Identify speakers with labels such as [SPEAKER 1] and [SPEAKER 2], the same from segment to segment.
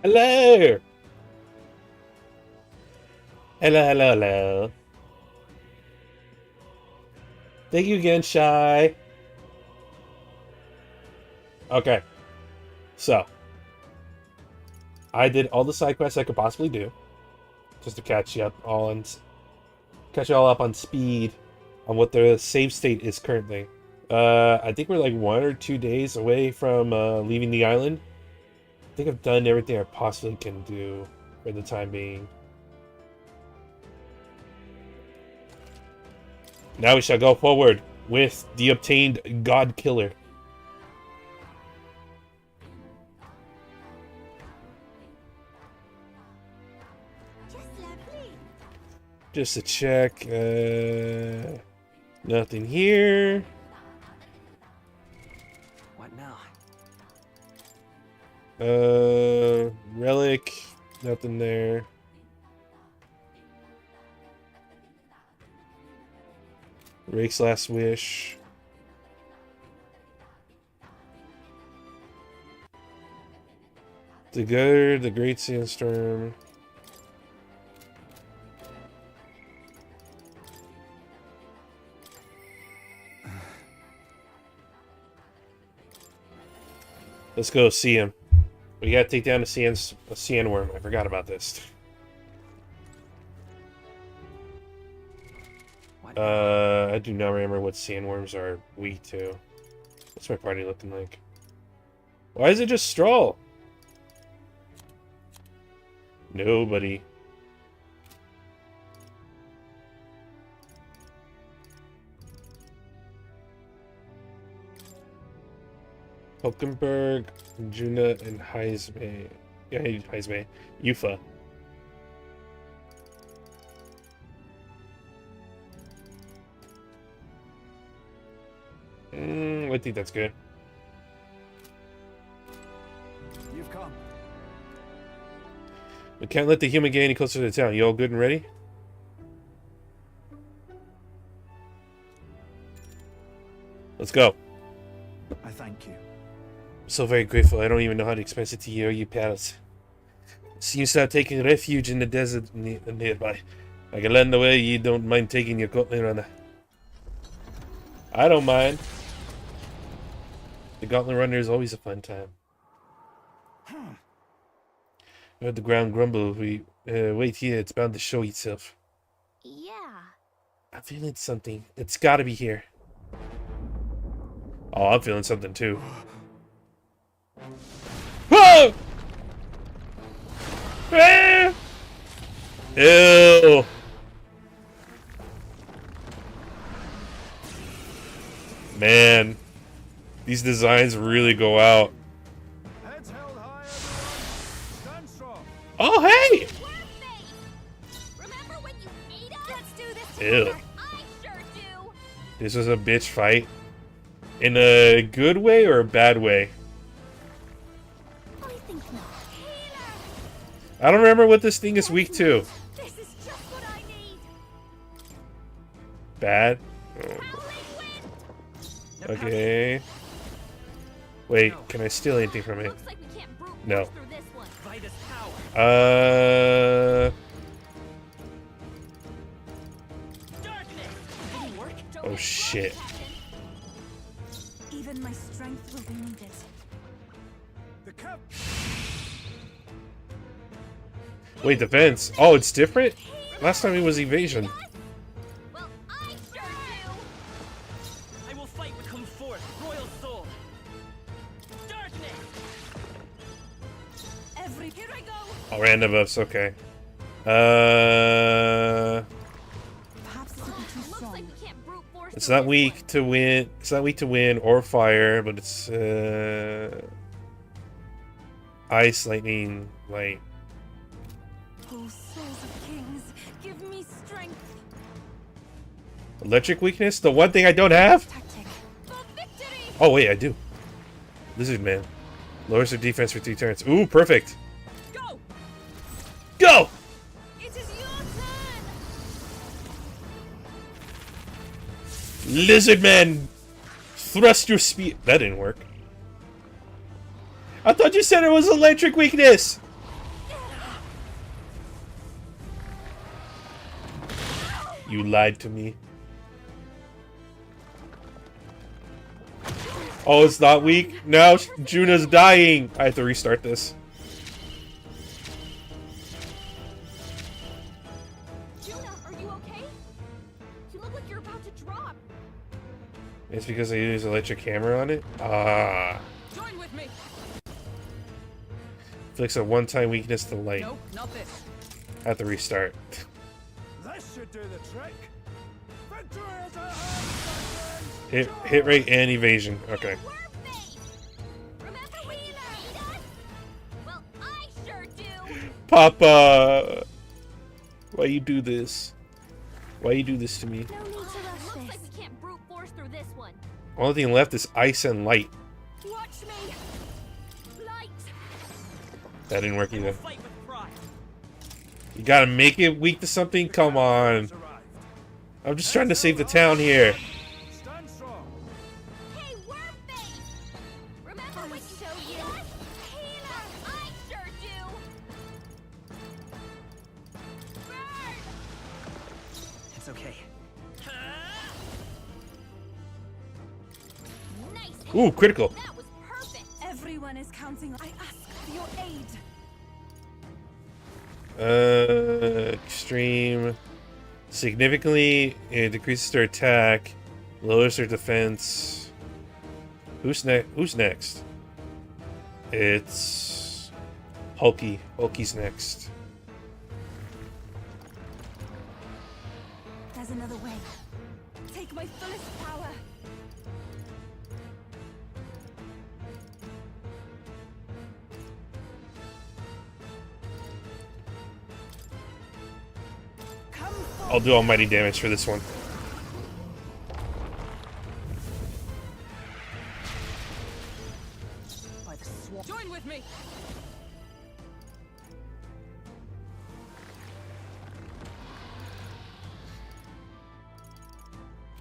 [SPEAKER 1] Hello! Hello, hello, hello. Thank you again, Shy. Okay. So. I did all the side quests I could possibly do. Just to catch you up all on... Catch you all up on speed. On what the save state is currently. I think we're like 1 or 2 days away from leaving the island. I think I've done everything I possibly can do for the time being. Now we shall go forward with the obtained GODKILLER. Just to check, nothing here.
[SPEAKER 2] What now?
[SPEAKER 1] Relic, nothing there. Rake's last wish. Together, the Great Sandstorm. Let's go see him. We gotta take down a sandworm. I forgot about this. I do not remember what sandworms are weak to. What's my party looking like? Why is it just Stroll? Nobody. Hulkenberg, Juna, and Heisme. Yeah, Heisme. Yufa. I think that's good.
[SPEAKER 2] You've come.
[SPEAKER 1] We can't let the human get any closer to the town. You all good and ready? Let's go.
[SPEAKER 2] I thank you.
[SPEAKER 1] I'm so very grateful. I don't even know how to express it to you or you pals. So you start taking refuge in the desert nearby. I can learn the way you don't mind taking your gauntlet runner. I don't mind. The gauntlet runner is always a fun time. I heard the ground grumble. We wait here. It's bound to show itself.
[SPEAKER 3] Yeah.
[SPEAKER 1] I'm feeling something. It's got to be here. Oh, I'm feeling something too. Whoa! Ah! Ew! Man, these designs really go out.
[SPEAKER 2] Heads held high, everyone. Stand strong.
[SPEAKER 1] Oh, hey!
[SPEAKER 3] Remember when you ate us? Let's do this
[SPEAKER 1] Ew.
[SPEAKER 3] together. I sure do.
[SPEAKER 1] This was a bitch fight. In a good way or a bad way?
[SPEAKER 3] I think not.
[SPEAKER 1] I don't remember what this thing is weak to.
[SPEAKER 3] This is just what I need.
[SPEAKER 1] Bad?
[SPEAKER 3] Howling
[SPEAKER 1] Oh.
[SPEAKER 3] wind.
[SPEAKER 1] Okay. Wait, can I steal anything from it?
[SPEAKER 3] Looks like we can't brute
[SPEAKER 1] No.
[SPEAKER 3] force through this one.
[SPEAKER 2] Vitus power. Darkness. Didn't work.
[SPEAKER 3] Don't
[SPEAKER 1] Oh
[SPEAKER 3] let
[SPEAKER 1] shit.
[SPEAKER 3] flash happen.
[SPEAKER 4] Even my strength will be needed.
[SPEAKER 2] The cup.
[SPEAKER 1] Wait, defense. Oh, it's different? Last time it was evasion.
[SPEAKER 3] Well, I sure do.
[SPEAKER 2] I will fight with come forth, royal soul. Darkness.
[SPEAKER 4] Here I go.
[SPEAKER 1] Oh, random buffs, okay.
[SPEAKER 4] Perhaps this will be too
[SPEAKER 3] Looks
[SPEAKER 4] strong.
[SPEAKER 3] like we can't brute force
[SPEAKER 1] It's
[SPEAKER 3] through
[SPEAKER 1] not
[SPEAKER 3] this
[SPEAKER 1] weak
[SPEAKER 3] one.
[SPEAKER 1] to win. It's not weak to wind or fire, but it's ice, lightning, light.
[SPEAKER 4] Oh, souls of kings, give me strength.
[SPEAKER 1] Electric weakness? The one thing I don't have?
[SPEAKER 4] Tactic.
[SPEAKER 3] For victory.
[SPEAKER 1] Oh wait, I do. Lizard Man. Lowers their defense for 3 turns. Ooh, perfect.
[SPEAKER 3] Go.
[SPEAKER 1] Go!
[SPEAKER 3] It is your turn.
[SPEAKER 1] Lizard Man! Thrust your speed. That didn't work. I thought you said it was electric weakness! You lied to me. Oh, it's not weak? No, Juna's dying! I have to restart this.
[SPEAKER 3] Juna, are you okay? You look like you're about to drop.
[SPEAKER 1] It's because I use electric hammer on it? Ah.
[SPEAKER 4] Join with me.
[SPEAKER 1] Inflicts a one-time weakness to light.
[SPEAKER 4] Nope, not this.
[SPEAKER 1] I have to restart.
[SPEAKER 5] This should do the trick. Victory is at hand,
[SPEAKER 1] Hit rate and evasion. Okay.
[SPEAKER 3] We're face. Remember when you beat us? Well, I sure do.
[SPEAKER 1] Papa! Why you do this? Why you do this to me?
[SPEAKER 3] No need to rush looks like we can't brute force through this one.
[SPEAKER 1] Only thing left is ice and light.
[SPEAKER 3] Watch me. Light.
[SPEAKER 1] That didn't work
[SPEAKER 2] I will
[SPEAKER 1] either.
[SPEAKER 2] fight with pride.
[SPEAKER 1] You gotta make it weak to something? Come on.
[SPEAKER 5] arrived.
[SPEAKER 1] I'm just trying to save the town here.
[SPEAKER 5] Stand strong.
[SPEAKER 3] Hey, we're face. Remember when you beat us? Healer, I sure do. Burn.
[SPEAKER 2] It's okay.
[SPEAKER 3] Nice.
[SPEAKER 1] Ooh, critical.
[SPEAKER 3] That was perfect.
[SPEAKER 4] Everyone is counting. I ask for your aid.
[SPEAKER 1] Extreme. Significantly, it decreases their attack, lowers their defense. Who's next? It's Hulky. Hulky's next.
[SPEAKER 4] There's another way. Take my fullest power. Come forth.
[SPEAKER 1] I'll do almighty damage for this one.
[SPEAKER 2] By the swamp.
[SPEAKER 4] Join with me.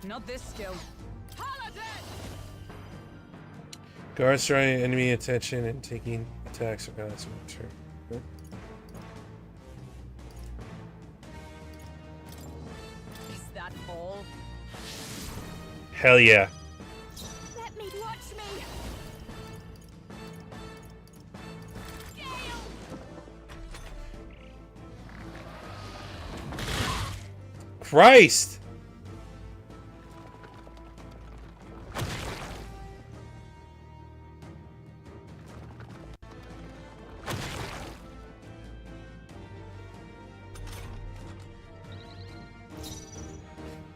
[SPEAKER 4] Not this skill. Paladin!
[SPEAKER 1] Guards drawing enemy attention and taking attacks. Okay, that's sure. Okay.
[SPEAKER 4] Is that all?
[SPEAKER 1] Hell yeah.
[SPEAKER 3] Let me watch me. Gale.
[SPEAKER 1] Christ!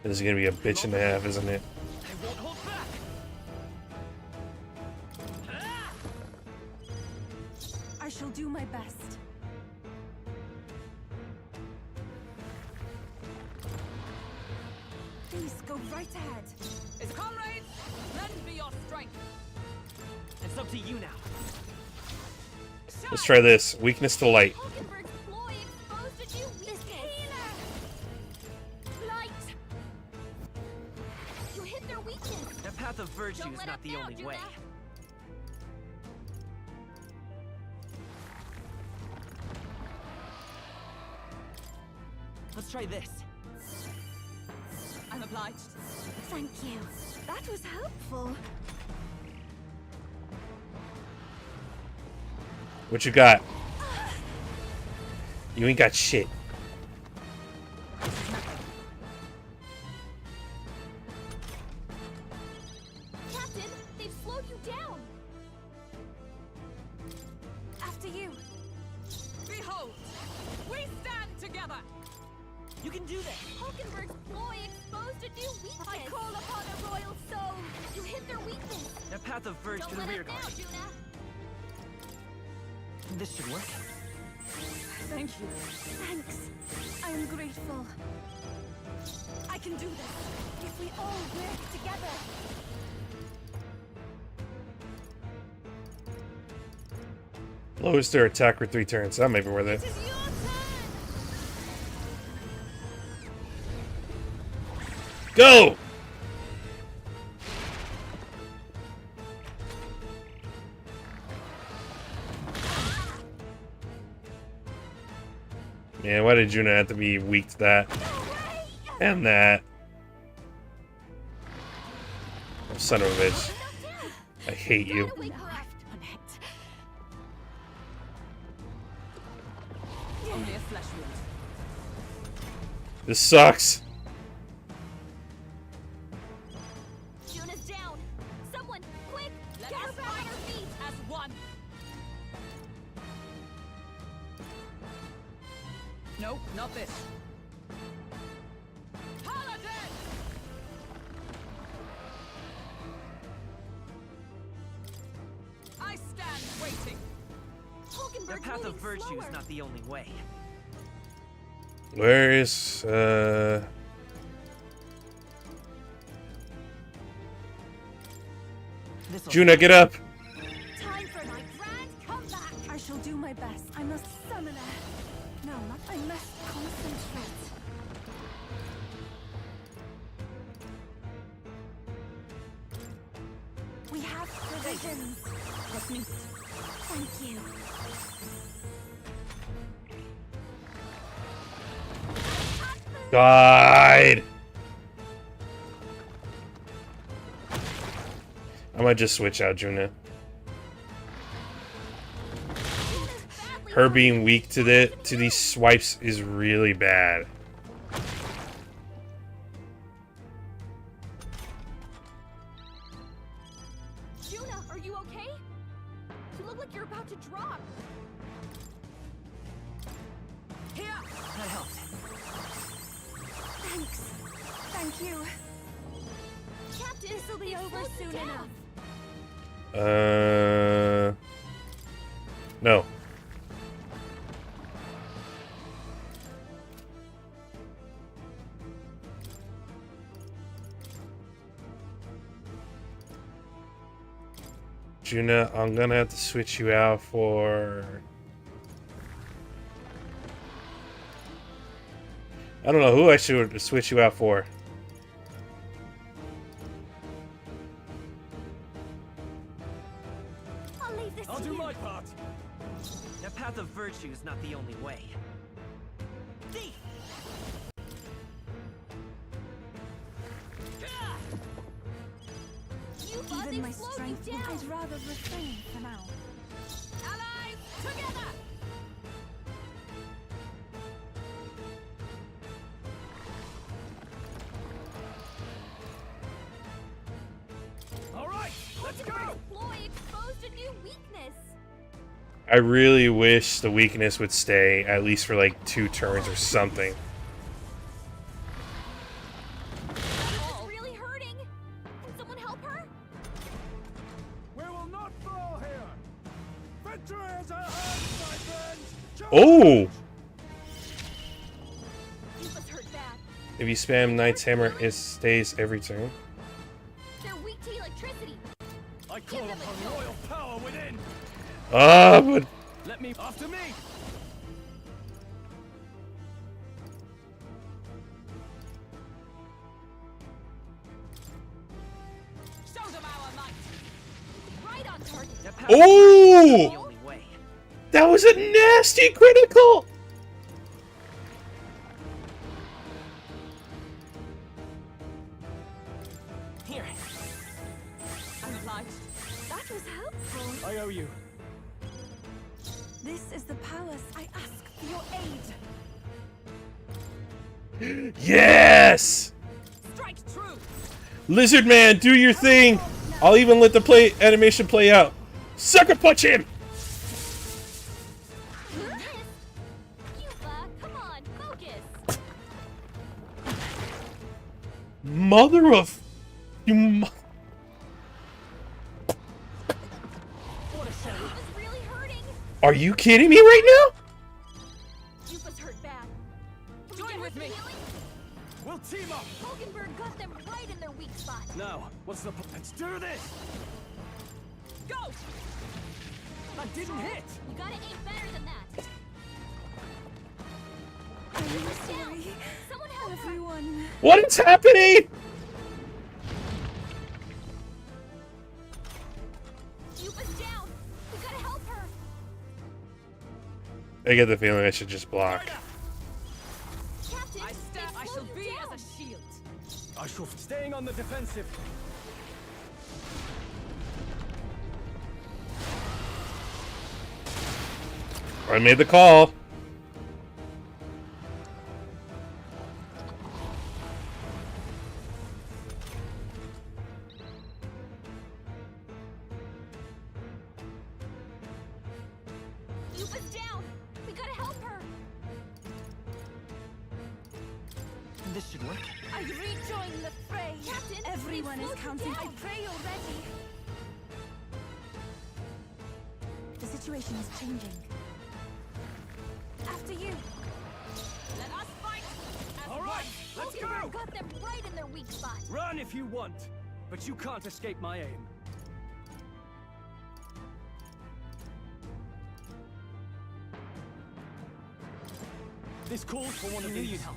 [SPEAKER 1] This is gonna be a bitch and a half, isn't it?
[SPEAKER 2] I won't hold back.
[SPEAKER 4] I shall do my best. Please go right ahead. His comrades, lend me your strength.
[SPEAKER 2] It's up to you now.
[SPEAKER 1] Let's try this. Weakness to light.
[SPEAKER 3] Hulkenberg's ploy exposed a new weakness. Healer. Light. You hit their weakness.
[SPEAKER 2] The path of virtue
[SPEAKER 3] Don't
[SPEAKER 2] is
[SPEAKER 3] let
[SPEAKER 2] not
[SPEAKER 3] up
[SPEAKER 2] the
[SPEAKER 3] now,
[SPEAKER 2] only
[SPEAKER 3] Juna.
[SPEAKER 2] way. Let's try this.
[SPEAKER 4] I'm obliged.
[SPEAKER 3] Thank you.
[SPEAKER 4] That was helpful.
[SPEAKER 1] What you got? You ain't got shit.
[SPEAKER 3] Captain, they've slowed you down.
[SPEAKER 4] After you. Behold, we stand together.
[SPEAKER 2] You can do this.
[SPEAKER 3] Hulkenberg's ploy exposed a new weakness.
[SPEAKER 4] I call
[SPEAKER 3] upon a royal soul. You hit their weakness.
[SPEAKER 2] The path of virtue
[SPEAKER 3] Don't
[SPEAKER 2] to the
[SPEAKER 3] let
[SPEAKER 2] rear
[SPEAKER 3] up now,
[SPEAKER 2] guard.
[SPEAKER 3] Juna.
[SPEAKER 2] This should work.
[SPEAKER 4] Thank you. Thanks. I am grateful. I can do this if we all work together.
[SPEAKER 1] Lowers their attack for 3 turns. That might be worth it.
[SPEAKER 3] It is your turn.
[SPEAKER 1] Go! Man, why did Juna have to be weak to that?
[SPEAKER 3] No way.
[SPEAKER 1] And that. Oh, son of a bitch. I hate you.
[SPEAKER 3] Gotta wake her up.
[SPEAKER 4] Only a flesh wound.
[SPEAKER 1] This sucks.
[SPEAKER 3] Juna's down. Someone, quick,
[SPEAKER 4] Let
[SPEAKER 3] get her
[SPEAKER 4] us
[SPEAKER 3] back on
[SPEAKER 4] fight
[SPEAKER 3] her feet.
[SPEAKER 4] as one. Nope, not this. Paladin! I stand waiting.
[SPEAKER 2] The
[SPEAKER 3] Hulkenberg's
[SPEAKER 2] path of
[SPEAKER 3] moving
[SPEAKER 2] virtue
[SPEAKER 3] slower.
[SPEAKER 2] is not the only way.
[SPEAKER 1] Where is
[SPEAKER 2] This'll
[SPEAKER 1] Juna, get up!
[SPEAKER 3] Time for my grand comeback.
[SPEAKER 4] I shall do my best. I must summon her. No, not I must concentrate. We have provisions. Let me.
[SPEAKER 3] Thank you.
[SPEAKER 1] God! I might just switch out Juna. Her being weak to these swipes is really bad.
[SPEAKER 3] Juna, are you okay? You look like you're about to drop.
[SPEAKER 4] Here!
[SPEAKER 2] That helped.
[SPEAKER 4] Thanks. Thank you.
[SPEAKER 3] Captain, this will be over soon enough.
[SPEAKER 1] No. Juna, I'm gonna have to switch you out for... I don't know who I should switch you out for.
[SPEAKER 3] I'll leave this
[SPEAKER 5] I'll
[SPEAKER 3] to
[SPEAKER 5] do
[SPEAKER 3] you.
[SPEAKER 5] my part.
[SPEAKER 2] The path of virtue is not the only way. Thief!
[SPEAKER 3] You
[SPEAKER 4] Even
[SPEAKER 3] buzzing
[SPEAKER 4] my
[SPEAKER 3] slowed
[SPEAKER 4] strength.
[SPEAKER 3] you down.
[SPEAKER 4] I'd rather refrain for now.
[SPEAKER 3] Allies, together.
[SPEAKER 5] All right, let's go.
[SPEAKER 3] Hulkenberg's ploy exposed a new weakness.
[SPEAKER 1] I really wish the weakness would stay at least for like 2 turns or something.
[SPEAKER 3] It's really hurting. Can someone help her?
[SPEAKER 5] We will not fall here. Victory is at hand, my friends.
[SPEAKER 1] Oh!
[SPEAKER 3] Yuba's hurt bad.
[SPEAKER 1] If you spam Knight's Hammer, it stays every turn.
[SPEAKER 3] They're weak to electricity.
[SPEAKER 5] I call
[SPEAKER 3] Give them a
[SPEAKER 5] upon
[SPEAKER 3] jolt.
[SPEAKER 5] royal power within.
[SPEAKER 1] Ah, but
[SPEAKER 5] Let me after me.
[SPEAKER 4] Show them our might.
[SPEAKER 3] Right on target.
[SPEAKER 2] The path of virtue is not the
[SPEAKER 1] oh,
[SPEAKER 2] only way.
[SPEAKER 1] that was a nasty critical.
[SPEAKER 2] Here.
[SPEAKER 4] I'm obliged.
[SPEAKER 3] That was helpful.
[SPEAKER 5] I owe you.
[SPEAKER 4] This is the palace. I ask for your aid.
[SPEAKER 1] Yes,
[SPEAKER 4] Strike true.
[SPEAKER 1] Lizard Man, do your thing. I'll even let the animation play out. Sucker punch him.
[SPEAKER 3] Yuba, come on, focus.
[SPEAKER 1] Mother of you.
[SPEAKER 3] Yuba's really hurting.
[SPEAKER 1] Are you kidding me right now?
[SPEAKER 3] Yuba's hurt bad. Can we
[SPEAKER 4] Join
[SPEAKER 3] get her
[SPEAKER 4] with
[SPEAKER 3] some
[SPEAKER 4] me.
[SPEAKER 3] healing?
[SPEAKER 5] We'll team up.
[SPEAKER 3] Hulkenberg got them right in their weak spot.
[SPEAKER 5] Now, what's the? Let's do this.
[SPEAKER 4] Go!
[SPEAKER 5] I didn't hit.
[SPEAKER 3] You gotta aim better than that.
[SPEAKER 4] I'm
[SPEAKER 3] Yuba's
[SPEAKER 4] sorry.
[SPEAKER 3] down. Someone help her.
[SPEAKER 4] Everyone.
[SPEAKER 1] What is happening?
[SPEAKER 3] Yuba's down. We gotta help her.
[SPEAKER 1] I get the feeling I should just block.
[SPEAKER 3] Captain,
[SPEAKER 4] I
[SPEAKER 3] they
[SPEAKER 4] stand. I shall
[SPEAKER 3] slowed you
[SPEAKER 4] be
[SPEAKER 3] down.
[SPEAKER 4] as a
[SPEAKER 5] I shall staying on the defensive.
[SPEAKER 1] I made the call.
[SPEAKER 3] Yuba's down. We gotta help her.
[SPEAKER 2] This should work.
[SPEAKER 4] I rejoin the fray.
[SPEAKER 3] Captain,
[SPEAKER 4] Everyone
[SPEAKER 3] they've
[SPEAKER 4] is
[SPEAKER 3] slowed you
[SPEAKER 4] counting.
[SPEAKER 3] down.
[SPEAKER 4] I pray you're ready. The situation is changing. After you.
[SPEAKER 3] Let us fight.
[SPEAKER 5] All right, let's
[SPEAKER 3] Vtuber
[SPEAKER 5] go.
[SPEAKER 3] got them right in their weak spot.
[SPEAKER 5] Run if you want, but you can't escape my aim. This calls for one of
[SPEAKER 2] Knew
[SPEAKER 5] these.
[SPEAKER 2] you'd help.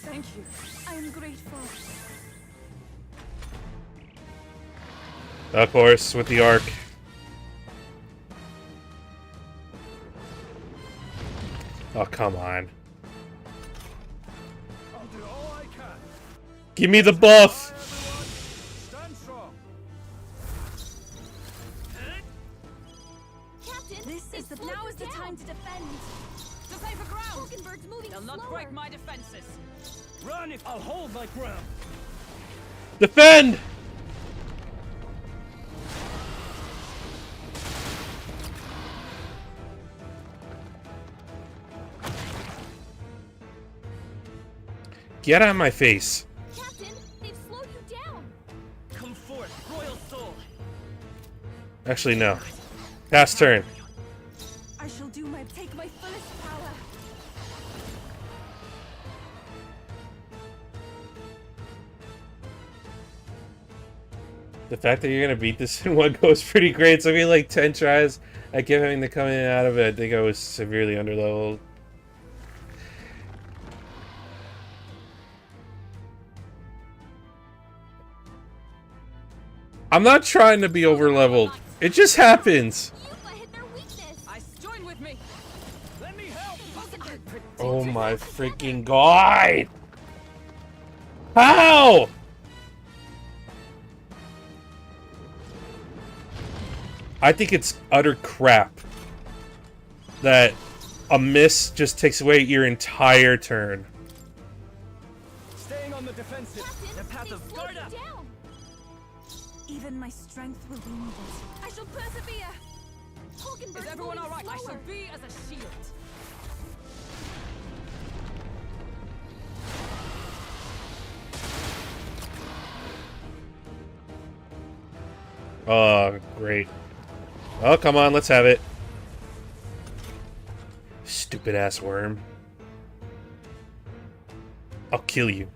[SPEAKER 4] Thank you. I am grateful.
[SPEAKER 1] Of course, with the arc. Oh, come on.
[SPEAKER 5] I'll do all I can.
[SPEAKER 1] Give me the buff!
[SPEAKER 5] Stand strong.
[SPEAKER 3] Captain,
[SPEAKER 4] This
[SPEAKER 3] they've
[SPEAKER 4] is the
[SPEAKER 3] slowed
[SPEAKER 4] now
[SPEAKER 3] you
[SPEAKER 4] is the
[SPEAKER 3] down.
[SPEAKER 4] time to defend.
[SPEAKER 2] To save the ground!
[SPEAKER 3] Falkenberg's moving
[SPEAKER 2] They'll
[SPEAKER 3] slower.
[SPEAKER 2] not break my defenses.
[SPEAKER 5] Run if I'll hold my ground.
[SPEAKER 1] Defend! Get out of my face.
[SPEAKER 3] Captain, they've slowed you down.
[SPEAKER 2] Come forth, royal soul.
[SPEAKER 1] Actually, no. Pass turn.
[SPEAKER 4] I shall do my take my fullest power.
[SPEAKER 1] The fact that you're gonna beat this in one go is pretty great. It's gonna be like 10 tries. I kept having to come in and out of it. I think I was severely underleveled. I'm not trying to be overleveled. It just happens.
[SPEAKER 3] Yuba hit their weakness.
[SPEAKER 2] Join with me.
[SPEAKER 5] Let me help.
[SPEAKER 3] Falkenberg,
[SPEAKER 1] Oh my freaking god! How? I think it's utter crap that a miss just takes away your entire turn.
[SPEAKER 5] Staying on the defensive.
[SPEAKER 3] Captain,
[SPEAKER 2] The path
[SPEAKER 3] they've
[SPEAKER 2] of
[SPEAKER 3] slowed
[SPEAKER 2] Garda.
[SPEAKER 3] you down.
[SPEAKER 4] Even my strength will be needed. I shall persevere.
[SPEAKER 3] Falkenberg's
[SPEAKER 2] Is everyone
[SPEAKER 3] moving
[SPEAKER 2] alright? I shall
[SPEAKER 3] slower.
[SPEAKER 2] be as a shield.
[SPEAKER 1] Oh, great. Oh, come on, let's have it. Stupid ass worm. I'll kill you.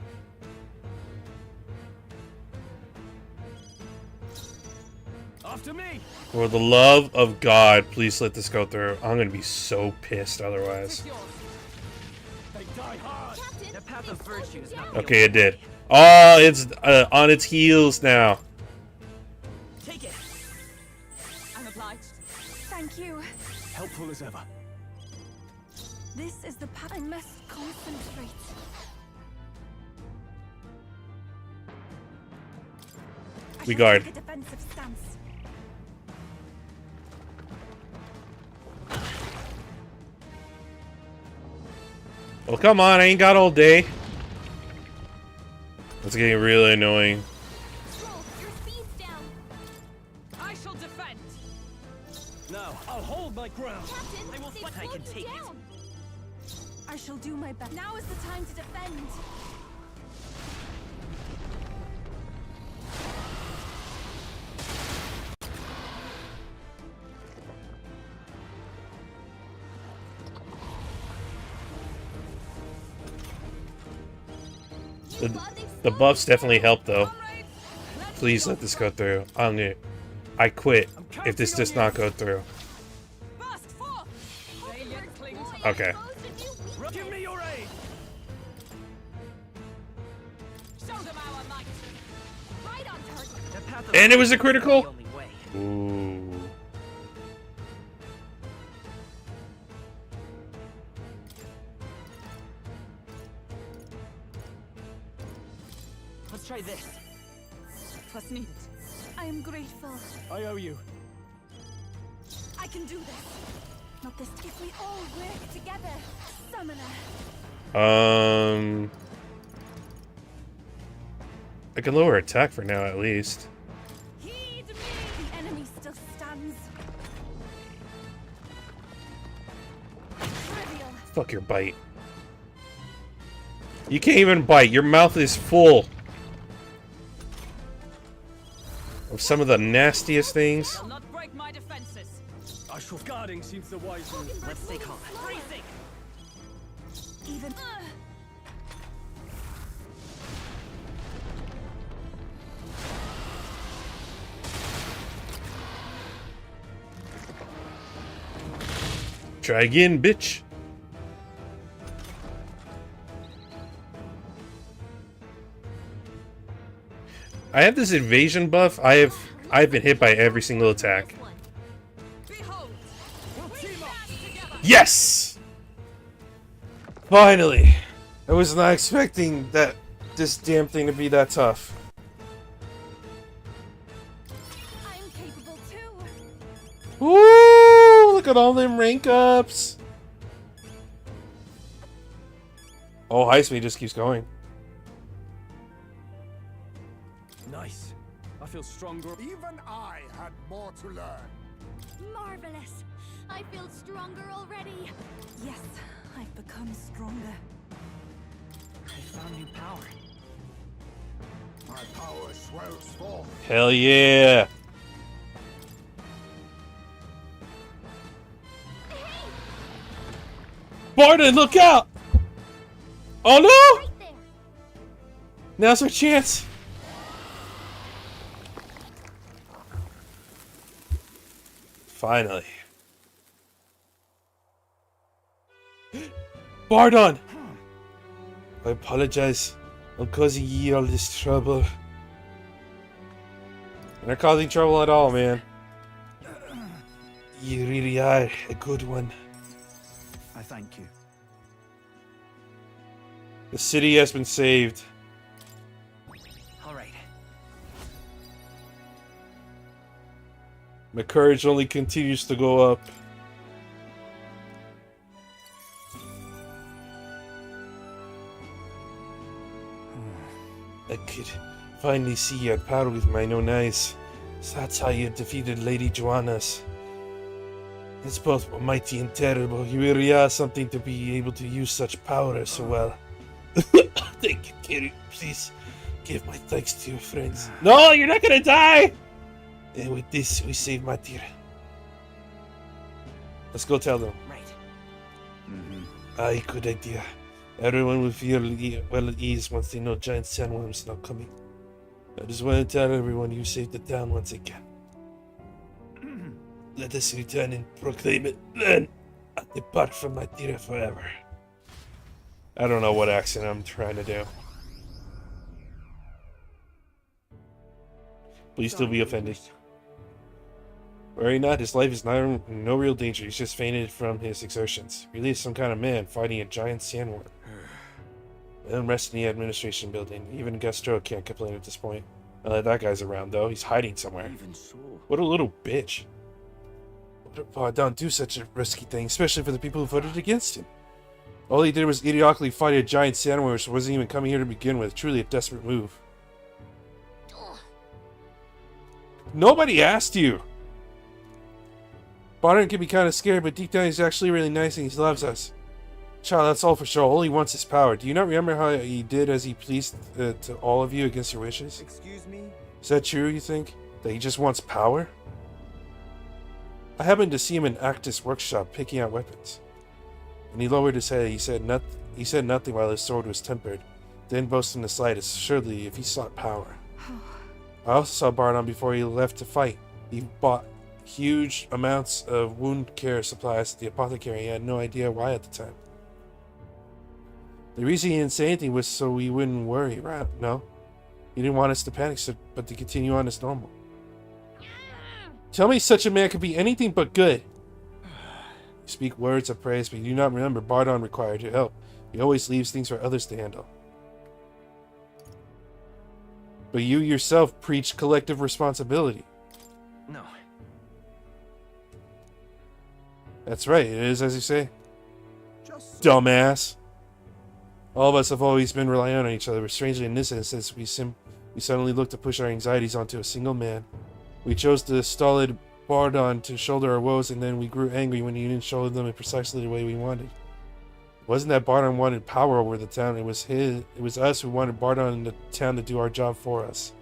[SPEAKER 5] After me.
[SPEAKER 1] For the love of God, please let this go through. I'm gonna be so pissed otherwise.
[SPEAKER 2] It's yours.
[SPEAKER 5] They die hard.
[SPEAKER 3] Captain,
[SPEAKER 2] The path
[SPEAKER 3] they've
[SPEAKER 2] of
[SPEAKER 3] slowed
[SPEAKER 2] virtue
[SPEAKER 3] you
[SPEAKER 2] is
[SPEAKER 3] down.
[SPEAKER 2] not the
[SPEAKER 1] Okay, it
[SPEAKER 2] only
[SPEAKER 1] did.
[SPEAKER 2] way.
[SPEAKER 1] Oh, it's on its heels now.
[SPEAKER 2] Take it. I'm obliged.
[SPEAKER 4] Thank you.
[SPEAKER 5] Helpful as ever.
[SPEAKER 4] This is the path. I must concentrate. I
[SPEAKER 1] We
[SPEAKER 4] shall
[SPEAKER 1] guard.
[SPEAKER 4] take a defensive stance.
[SPEAKER 1] Well, come on, I ain't got all day. It's getting really annoying.
[SPEAKER 3] Scroll, your speed's down.
[SPEAKER 2] I shall defend.
[SPEAKER 5] Now I'll hold my ground.
[SPEAKER 3] Captain,
[SPEAKER 2] I will
[SPEAKER 3] they've
[SPEAKER 2] fight. I
[SPEAKER 3] slowed
[SPEAKER 2] can
[SPEAKER 3] you
[SPEAKER 2] take it.
[SPEAKER 3] down.
[SPEAKER 4] I shall do my best. Now is the time to defend.
[SPEAKER 1] The,
[SPEAKER 3] Yuba, they've
[SPEAKER 1] the
[SPEAKER 3] slowed
[SPEAKER 1] buffs
[SPEAKER 3] you
[SPEAKER 1] definitely
[SPEAKER 3] down.
[SPEAKER 1] help though.
[SPEAKER 2] Comrades, let's
[SPEAKER 1] Please let this go through. I quit if this does not go through.
[SPEAKER 2] burst forth. They yet
[SPEAKER 3] Falkenberg's
[SPEAKER 2] cling
[SPEAKER 3] fully
[SPEAKER 2] to
[SPEAKER 1] Okay.
[SPEAKER 3] exposed a new weakness.
[SPEAKER 5] Give me your aid.
[SPEAKER 2] Show them our might.
[SPEAKER 3] Right on target.
[SPEAKER 2] The path of
[SPEAKER 1] And it was a
[SPEAKER 2] virtue is
[SPEAKER 1] critical?
[SPEAKER 2] the only way.
[SPEAKER 1] Ooh.
[SPEAKER 2] Let's try this.
[SPEAKER 4] Twas needed. I am grateful.
[SPEAKER 5] I owe you.
[SPEAKER 4] I can do this. Not this. If we all work together, summoner.
[SPEAKER 1] I can lower attack for now, at least.
[SPEAKER 4] Heed me. The enemy still stands. Trivial.
[SPEAKER 1] Fuck your bite. You can't even bite. Your mouth is full of some of the nastiest things.
[SPEAKER 2] I'll not break my defenses.
[SPEAKER 5] Ashe, guarding seems the wise move.
[SPEAKER 2] Let's stay calm. Freezing.
[SPEAKER 4] Even.
[SPEAKER 1] Try again, bitch. I have this evasion buff. I've been hit by every single attack.
[SPEAKER 2] Behold. We stand together.
[SPEAKER 1] Yes! Finally! I was not expecting this damn thing to be that tough.
[SPEAKER 4] I am capable too.
[SPEAKER 1] Woo! Look at all them rank ups. Oh, high speed just keeps going.
[SPEAKER 5] Nice. I feel stronger.
[SPEAKER 6] Even I had more to learn.
[SPEAKER 3] Marvelous. I feel stronger already.
[SPEAKER 4] Yes, I've become stronger.
[SPEAKER 2] I found new power.
[SPEAKER 6] My power swells forth.
[SPEAKER 1] Hell yeah! Barton, look out! Oh no!
[SPEAKER 3] Right there.
[SPEAKER 1] Now's our chance. Finally. Bardon! I apologize. I'm causing ye all this trouble. You're not causing trouble at all, man. You really are a good one.
[SPEAKER 5] I thank you.
[SPEAKER 1] The city has been saved.
[SPEAKER 2] All right.
[SPEAKER 1] My courage only continues to go up. I could finally see your power with my own eyes. So that's how you defeated Lady Joanna's. It's both mighty and terrible. You really are something to be able to use such power so well. Thank you, Kiri. Please give my thanks to your friends. No, you're not gonna die! And with this, we save Matira. Let's go tell them.
[SPEAKER 2] Right.
[SPEAKER 1] Aye, good idea. Everyone will feel well at ease once they know giant sandworms are not coming. I just want to tell everyone you saved the town once again. Let us return and proclaim it, then I'll depart from Matira forever. I don't know what accent I'm trying to do. Please still be offended. Worry not, his life is not in no real danger. He's just fainted from his exertions. Really is some kind of man fighting a giant sandworm. And rest in the administration building. Even Gastro can't complain at this point. Not that that guy's around though. He's hiding somewhere.
[SPEAKER 5] Even so.
[SPEAKER 1] What a little bitch. Don't do such a risky thing, especially for the people who voted against him. All he did was idiotically fight a giant sandworm, which wasn't even coming here to begin with. Truly a desperate move. Nobody asked you! Barton can be kind of scared, but deep down he's actually really nice and he loves us. Child, that's all for sure. All he wants is power. Do you not remember how he did as he pleased to all of you against your wishes?
[SPEAKER 5] Excuse me?
[SPEAKER 1] Is that true, you think? That he just wants power? I happened to see him in Actus' workshop picking out weapons. When he lowered his head, he said nothing while his sword was tempered. Didn't boast in the slightest, surely if he sought power. I also saw Barton before he left to fight. He bought huge amounts of wound care supplies at the apothecary. He had no idea why at the time. The reason he didn't say anything was so we wouldn't worry, right? No? He didn't want us to panic, but to continue on as normal. Tell me such a man could be anything but good. You speak words of praise, but you do not remember Barton required your help. He always leaves things for others to handle. But you yourself preach collective responsibility.
[SPEAKER 2] No.
[SPEAKER 1] That's right, it is as you say.
[SPEAKER 5] Just
[SPEAKER 1] Dumbass. All of us have always been relying on each other, but strangely in this instance, we suddenly looked to push our anxieties onto a single man. We chose the stolid Bardon to shoulder our woes, and then we grew angry when he didn't shoulder them in precisely the way we wanted. It wasn't that Bardon wanted power over the town, it was us who wanted Bardon in the town to do our job for us.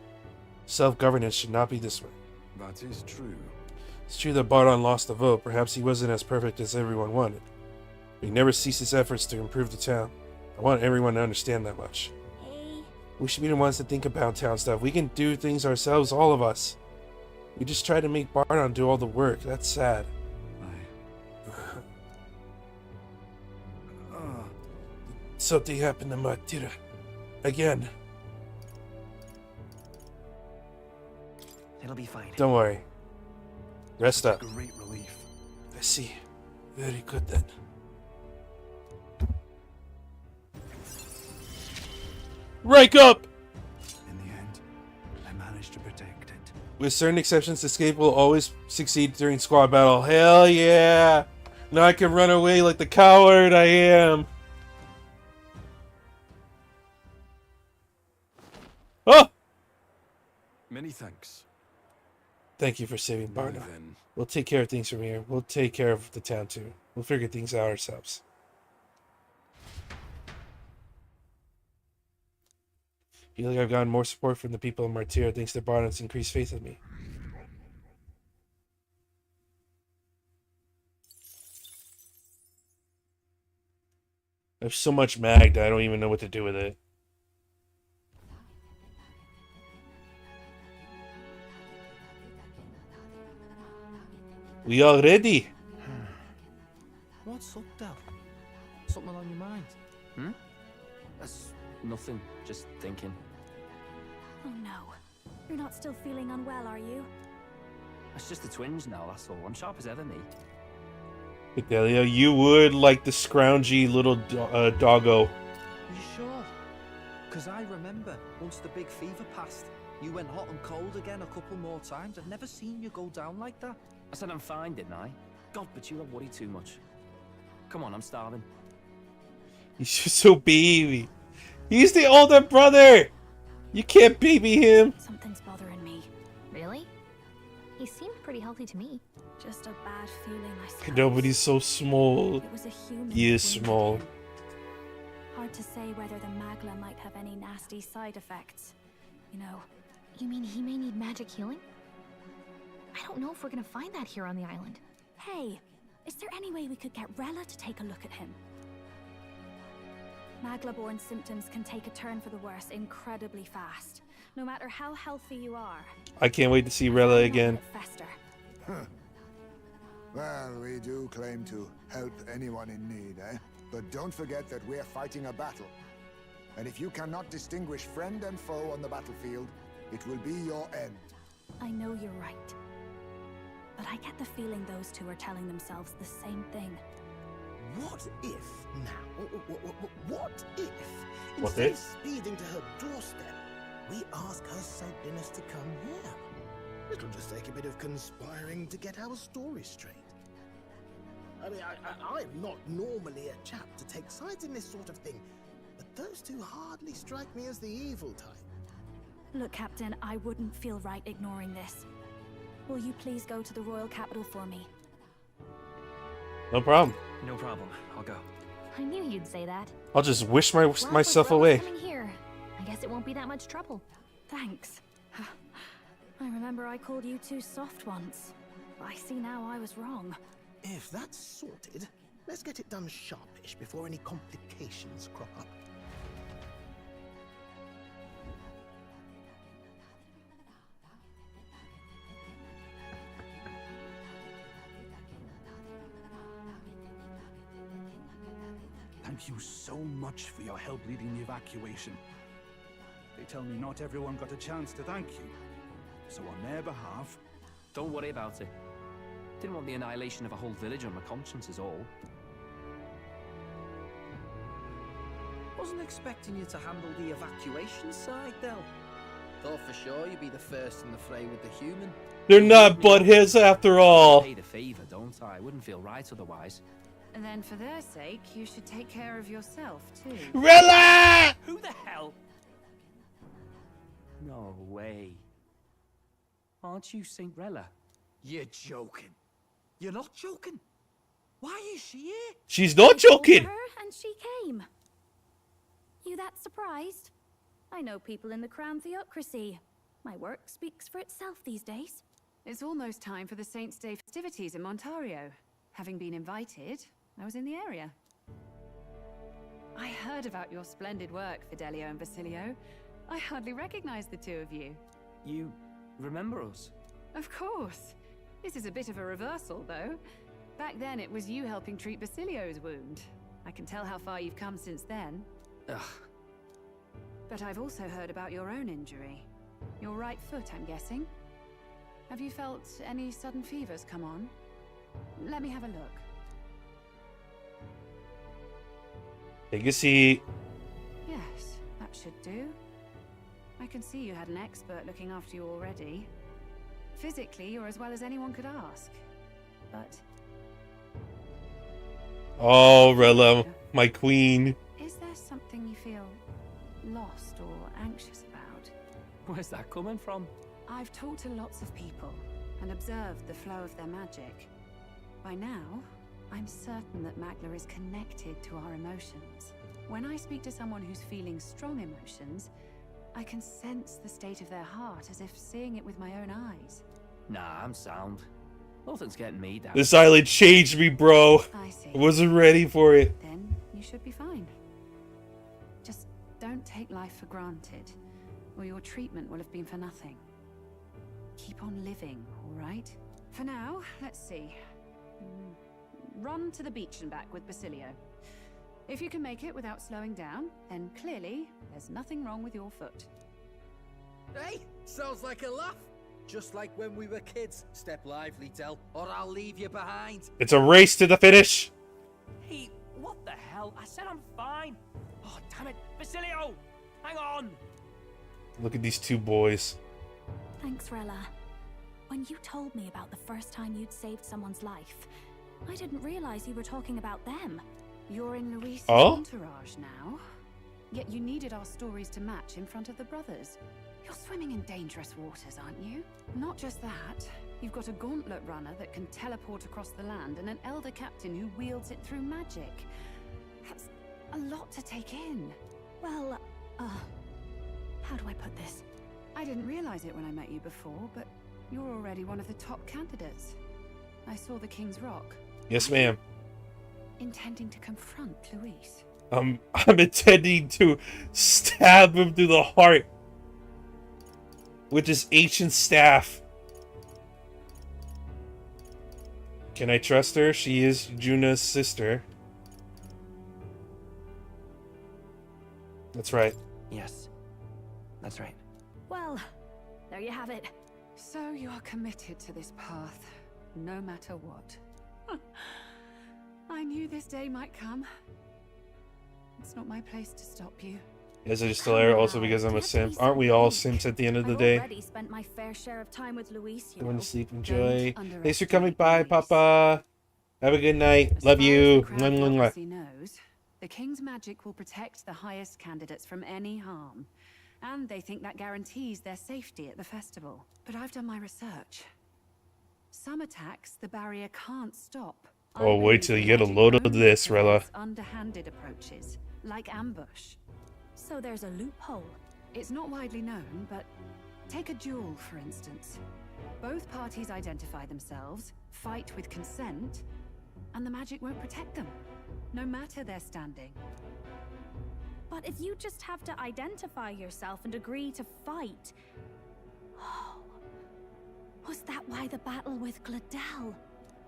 [SPEAKER 1] Self-governance should not be this way.
[SPEAKER 5] that is true.
[SPEAKER 1] It's true that Bardon lost the vote, perhaps he wasn't as perfect as everyone wanted. But he never ceased his efforts to improve the town. I want everyone to understand that much.
[SPEAKER 3] Hey.
[SPEAKER 1] We should be the ones to think about town stuff. We can do things ourselves, all of us. We just try to make Bardon do all the work. That's sad. Something happened to Matira. Again.
[SPEAKER 2] It'll be fine.
[SPEAKER 1] Don't worry. Rest up.
[SPEAKER 5] Great relief.
[SPEAKER 1] I see. Very good then. Rake up!
[SPEAKER 5] In the end, I managed to protect it.
[SPEAKER 1] With certain exceptions, escape will always succeed during squad battle. Hell yeah! Now I can run away like the coward I am. Oh!
[SPEAKER 5] Many thanks.
[SPEAKER 1] Thank you for saving
[SPEAKER 5] Now
[SPEAKER 1] Bardon.
[SPEAKER 5] then,
[SPEAKER 1] We'll take care of things from here. We'll take care of the town too. We'll figure things out ourselves. I feel like I've gotten more support from the people of Martyr thanks to Bardon's increased faith in me. I have so much mag that I don't even know what to do with it. We all ready?
[SPEAKER 2] What's up, Dal? Something on your mind? Hmm? That's nothing. Just thinking.
[SPEAKER 4] Oh no. You're not still feeling unwell, are you?
[SPEAKER 2] It's just a twinge now, that's all. I'm sharp as ever, me.
[SPEAKER 1] Fidelia, you would like the scroungy little doggo.
[SPEAKER 7] Are you sure? Because I remember once the big fever passed, you went hot and cold again a couple more times. I've never seen you go down like that.
[SPEAKER 2] I said I'm fine, didn't I? God, but you don't worry too much. Come on, I'm starving.
[SPEAKER 1] He's just so baby. He's the older brother. You can't baby him.
[SPEAKER 4] Something's bothering me.
[SPEAKER 3] Really? He seemed pretty healthy to me.
[SPEAKER 4] Just a bad feeling, I suppose.
[SPEAKER 1] Nobody's so small.
[SPEAKER 4] It was a human.
[SPEAKER 1] He is
[SPEAKER 4] that wounded
[SPEAKER 1] small.
[SPEAKER 4] him. Hard to say whether the magla might have any nasty side effects. You know.
[SPEAKER 3] You mean he may need magic healing? I don't know if we're gonna find that here on the island.
[SPEAKER 4] Hey, is there any way we could get Rella to take a look at him? Magla-borne symptoms can take a turn for the worse incredibly fast. No matter how healthy you are.
[SPEAKER 1] I can't wait to see Rella
[SPEAKER 4] Why not
[SPEAKER 1] again.
[SPEAKER 4] let it fester?
[SPEAKER 6] Well, we do claim to help anyone in need, eh? But don't forget that we're fighting a battle. And if you cannot distinguish friend and foe on the battlefield, it will be your end.
[SPEAKER 4] I know you're right. But I get the feeling those two are telling themselves the same thing.
[SPEAKER 8] What if now? What if?
[SPEAKER 1] What
[SPEAKER 8] Instead
[SPEAKER 1] if?
[SPEAKER 8] of speeding to her doorstep, we ask her saintliness to come here? It'll just take a bit of conspiring to get our story straight. I mean, I'm not normally a chap to take sides in this sort of thing, but those two hardly strike me as the evil type.
[SPEAKER 4] Look, Captain, I wouldn't feel right ignoring this. Will you please go to the royal capital for me?
[SPEAKER 1] No problem.
[SPEAKER 2] No problem. I'll go.
[SPEAKER 3] I knew you'd say that.
[SPEAKER 1] I'll just wish
[SPEAKER 3] Well, with
[SPEAKER 1] myself
[SPEAKER 3] Rella
[SPEAKER 1] away.
[SPEAKER 3] coming here, I guess it won't be that much trouble.
[SPEAKER 4] Thanks. I remember I called you too soft once. I see now I was wrong.
[SPEAKER 8] If that's sorted, let's get it done sharpish before any complications crop up.
[SPEAKER 5] Thank you so much for your help leading the evacuation. They tell me not everyone got a chance to thank you. So on their behalf...
[SPEAKER 2] Don't worry about it. Didn't want the annihilation of a whole village on my conscience is all.
[SPEAKER 7] Wasn't expecting you to handle the evacuation side, Del. Thought for sure you'd be the first in the fray with the human.
[SPEAKER 1] They're not buttheads after all.
[SPEAKER 2] Pay the favor, don't I? Wouldn't feel right otherwise.
[SPEAKER 4] And then for their sake, you should take care of yourself, too.
[SPEAKER 1] Rella!
[SPEAKER 2] Who the hell? No way. Aren't you Saint Rella?
[SPEAKER 7] You're joking. You're not joking. Why is she here?
[SPEAKER 1] She's not joking.
[SPEAKER 3] Her and she came. You that surprised? I know people in the Crown Theocracy. My work speaks for itself these days.
[SPEAKER 4] It's almost time for the Saints' Day festivities in Montario. Having been invited, I was in the area. I heard about your splendid work, Fidelio and Basilio. I hardly recognized the two of you.
[SPEAKER 2] You remember us?
[SPEAKER 4] Of course. This is a bit of a reversal, though. Back then, it was you helping treat Basilio's wound. I can tell how far you've come since then.
[SPEAKER 2] Ugh.
[SPEAKER 4] But I've also heard about your own injury. Your right foot, I'm guessing. Have you felt any sudden fevers come on? Let me have a look.
[SPEAKER 1] Take a seat.
[SPEAKER 4] Yes, that should do. I can see you had an expert looking after you already. Physically, you're as well as anyone could ask. But...
[SPEAKER 1] Oh, Rella, my queen.
[SPEAKER 4] is there something you feel lost or anxious about?
[SPEAKER 2] Where's that coming from?
[SPEAKER 4] I've talked to lots of people and observed the flow of their magic. By now, I'm certain that Magla is connected to our emotions. When I speak to someone who's feeling strong emotions, I can sense the state of their heart as if seeing it with my own eyes.
[SPEAKER 2] Nah, I'm sound. Nothing's getting me down.
[SPEAKER 1] This island changed me, bro.
[SPEAKER 4] I see.
[SPEAKER 1] I wasn't ready for it.
[SPEAKER 4] Then you should be fine. Just don't take life for granted, or your treatment will have been for nothing. Keep on living, all right? For now, let's see. Run to the beach and back with Basilio. If you can make it without slowing down, then clearly there's nothing wrong with your foot.
[SPEAKER 7] Hey, sounds like a laugh. Just like when we were kids. Step lively, Del, or I'll leave you behind.
[SPEAKER 1] It's a race to the finish.
[SPEAKER 2] Hey, what the hell? I said I'm fine. Oh, damn it. Basilio! Hang on!
[SPEAKER 1] Look at these two boys.
[SPEAKER 3] Thanks, Rella. When you told me about the first time you'd saved someone's life, I didn't realize you were talking about them.
[SPEAKER 4] You're in Luis's
[SPEAKER 1] Oh?
[SPEAKER 4] entourage now. Yet you needed our stories to match in front of the brothers. You're swimming in dangerous waters, aren't you? Not just that. You've got a gauntlet runner that can teleport across the land and an elder captain who wields it through magic. That's a lot to take in.
[SPEAKER 3] Well, how do I put this?
[SPEAKER 4] I didn't realize it when I met you before, but you're already one of the top candidates. I saw the King's Rock.
[SPEAKER 1] Yes, ma'am.
[SPEAKER 4] Intending to confront Luis.
[SPEAKER 1] I'm intending to stab him through the heart with this ancient staff. Can I trust her? She is Juna's sister. That's right.
[SPEAKER 2] Yes, that's right.
[SPEAKER 3] Well, there you have it.
[SPEAKER 4] So you are committed to this path, no matter what. I knew this day might come. It's not my place to stop you.
[SPEAKER 1] Yes, I just tell her also because I'm a simp. Aren't we all simps at the end of the
[SPEAKER 3] I've
[SPEAKER 1] day?
[SPEAKER 3] already spent my fair share of time with Luis, you
[SPEAKER 1] Going
[SPEAKER 3] know.
[SPEAKER 1] to sleep, enjoy.
[SPEAKER 4] Don't
[SPEAKER 1] Thanks for coming by,
[SPEAKER 4] underestimate Luis.
[SPEAKER 1] Papa. Have a good night.
[SPEAKER 4] As
[SPEAKER 1] Love
[SPEAKER 4] far as
[SPEAKER 1] you.
[SPEAKER 4] the Crown
[SPEAKER 1] Mwah, mwah, mwah.
[SPEAKER 4] Theocracy knows, the King's magic will protect the highest candidates from any harm. And they think that guarantees their safety at the festival. But I've done my research. Some attacks the barrier can't stop. I
[SPEAKER 1] Oh, wait
[SPEAKER 4] believe
[SPEAKER 1] till you
[SPEAKER 4] the
[SPEAKER 1] get a
[SPEAKER 4] magic
[SPEAKER 1] load of
[SPEAKER 4] only
[SPEAKER 1] this, Rella.
[SPEAKER 4] prevents underhanded approaches, like ambush.
[SPEAKER 3] So there's a loophole.
[SPEAKER 4] It's not widely known, but take a duel, for instance. Both parties identify themselves, fight with consent, and the magic won't protect them, no matter their standing.
[SPEAKER 3] But if you just have to identify yourself and agree to fight... Oh, was that why the battle with Gladel?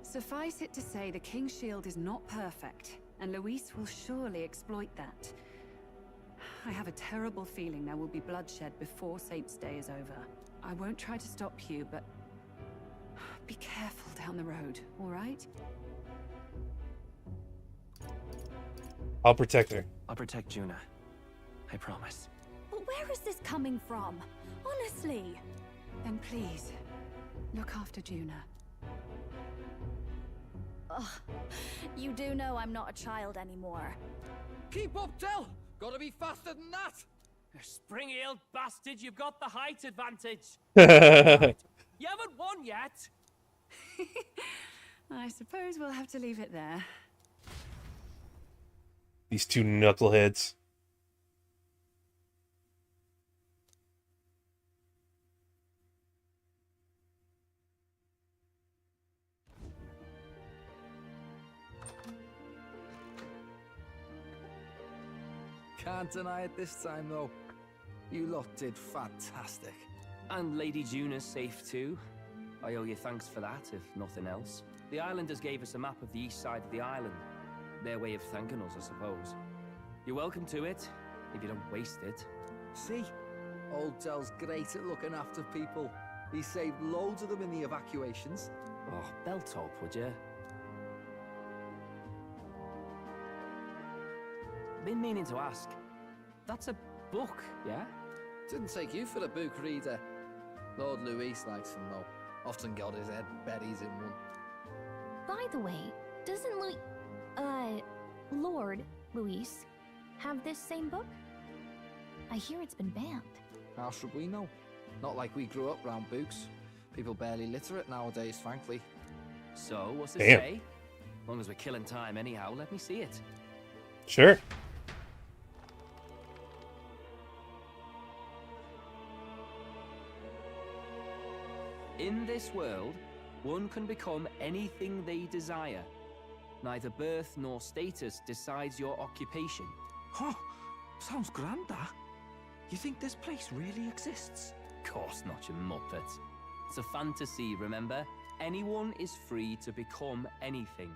[SPEAKER 4] Suffice it to say the King's Shield is not perfect, and Luis will surely exploit that. I have a terrible feeling there will be bloodshed before Saint's Day is over. I won't try to stop you, but be careful down the road, all right?
[SPEAKER 1] I'll protect her.
[SPEAKER 2] I'll protect Juna. I promise.
[SPEAKER 3] But where is this coming from? Honestly.
[SPEAKER 4] Then please, look after Juna.
[SPEAKER 3] Ugh. You do know I'm not a child anymore.
[SPEAKER 7] Keep up, Del! Gotta be faster than that!
[SPEAKER 2] Spring-heeled bastard, you've got the height advantage.
[SPEAKER 1] These
[SPEAKER 2] You haven't won yet.
[SPEAKER 4] I suppose we'll have to leave it there.
[SPEAKER 1] two knuckleheads.
[SPEAKER 7] Can't deny it this time, though. You lot did fantastic.
[SPEAKER 2] And Lady Juna's safe too. I owe you thanks for that, if nothing else. The islanders gave us a map of the east side of the island. Their way of thanking us, I suppose. You're welcome to it, if you don't waste it.
[SPEAKER 7] See? Old Del's great at looking after people. He saved loads of them in the evacuations.
[SPEAKER 2] Oh, belt up, would you? Been meaning to ask. That's a book, yeah?
[SPEAKER 7] Didn't take you for a book reader. Lord Luis likes them, though. Often got his head buried in one.
[SPEAKER 9] By the way, doesn't Lord Luis have this same book? I hear it's been banned.
[SPEAKER 7] How should we know? Not like we grew up round books. People barely literate nowadays, frankly.
[SPEAKER 2] So, what's it
[SPEAKER 1] Damn.
[SPEAKER 2] say? As long as we're killing time anyhow, let me see it.
[SPEAKER 1] Sure.
[SPEAKER 2] In this world, one can become anything they desire. Neither birth nor status decides your occupation.
[SPEAKER 7] Huh? Sounds grand, that. You think this place really exists?
[SPEAKER 2] Of course not, you muppet. It's a fantasy, remember? Anyone is free to become anything.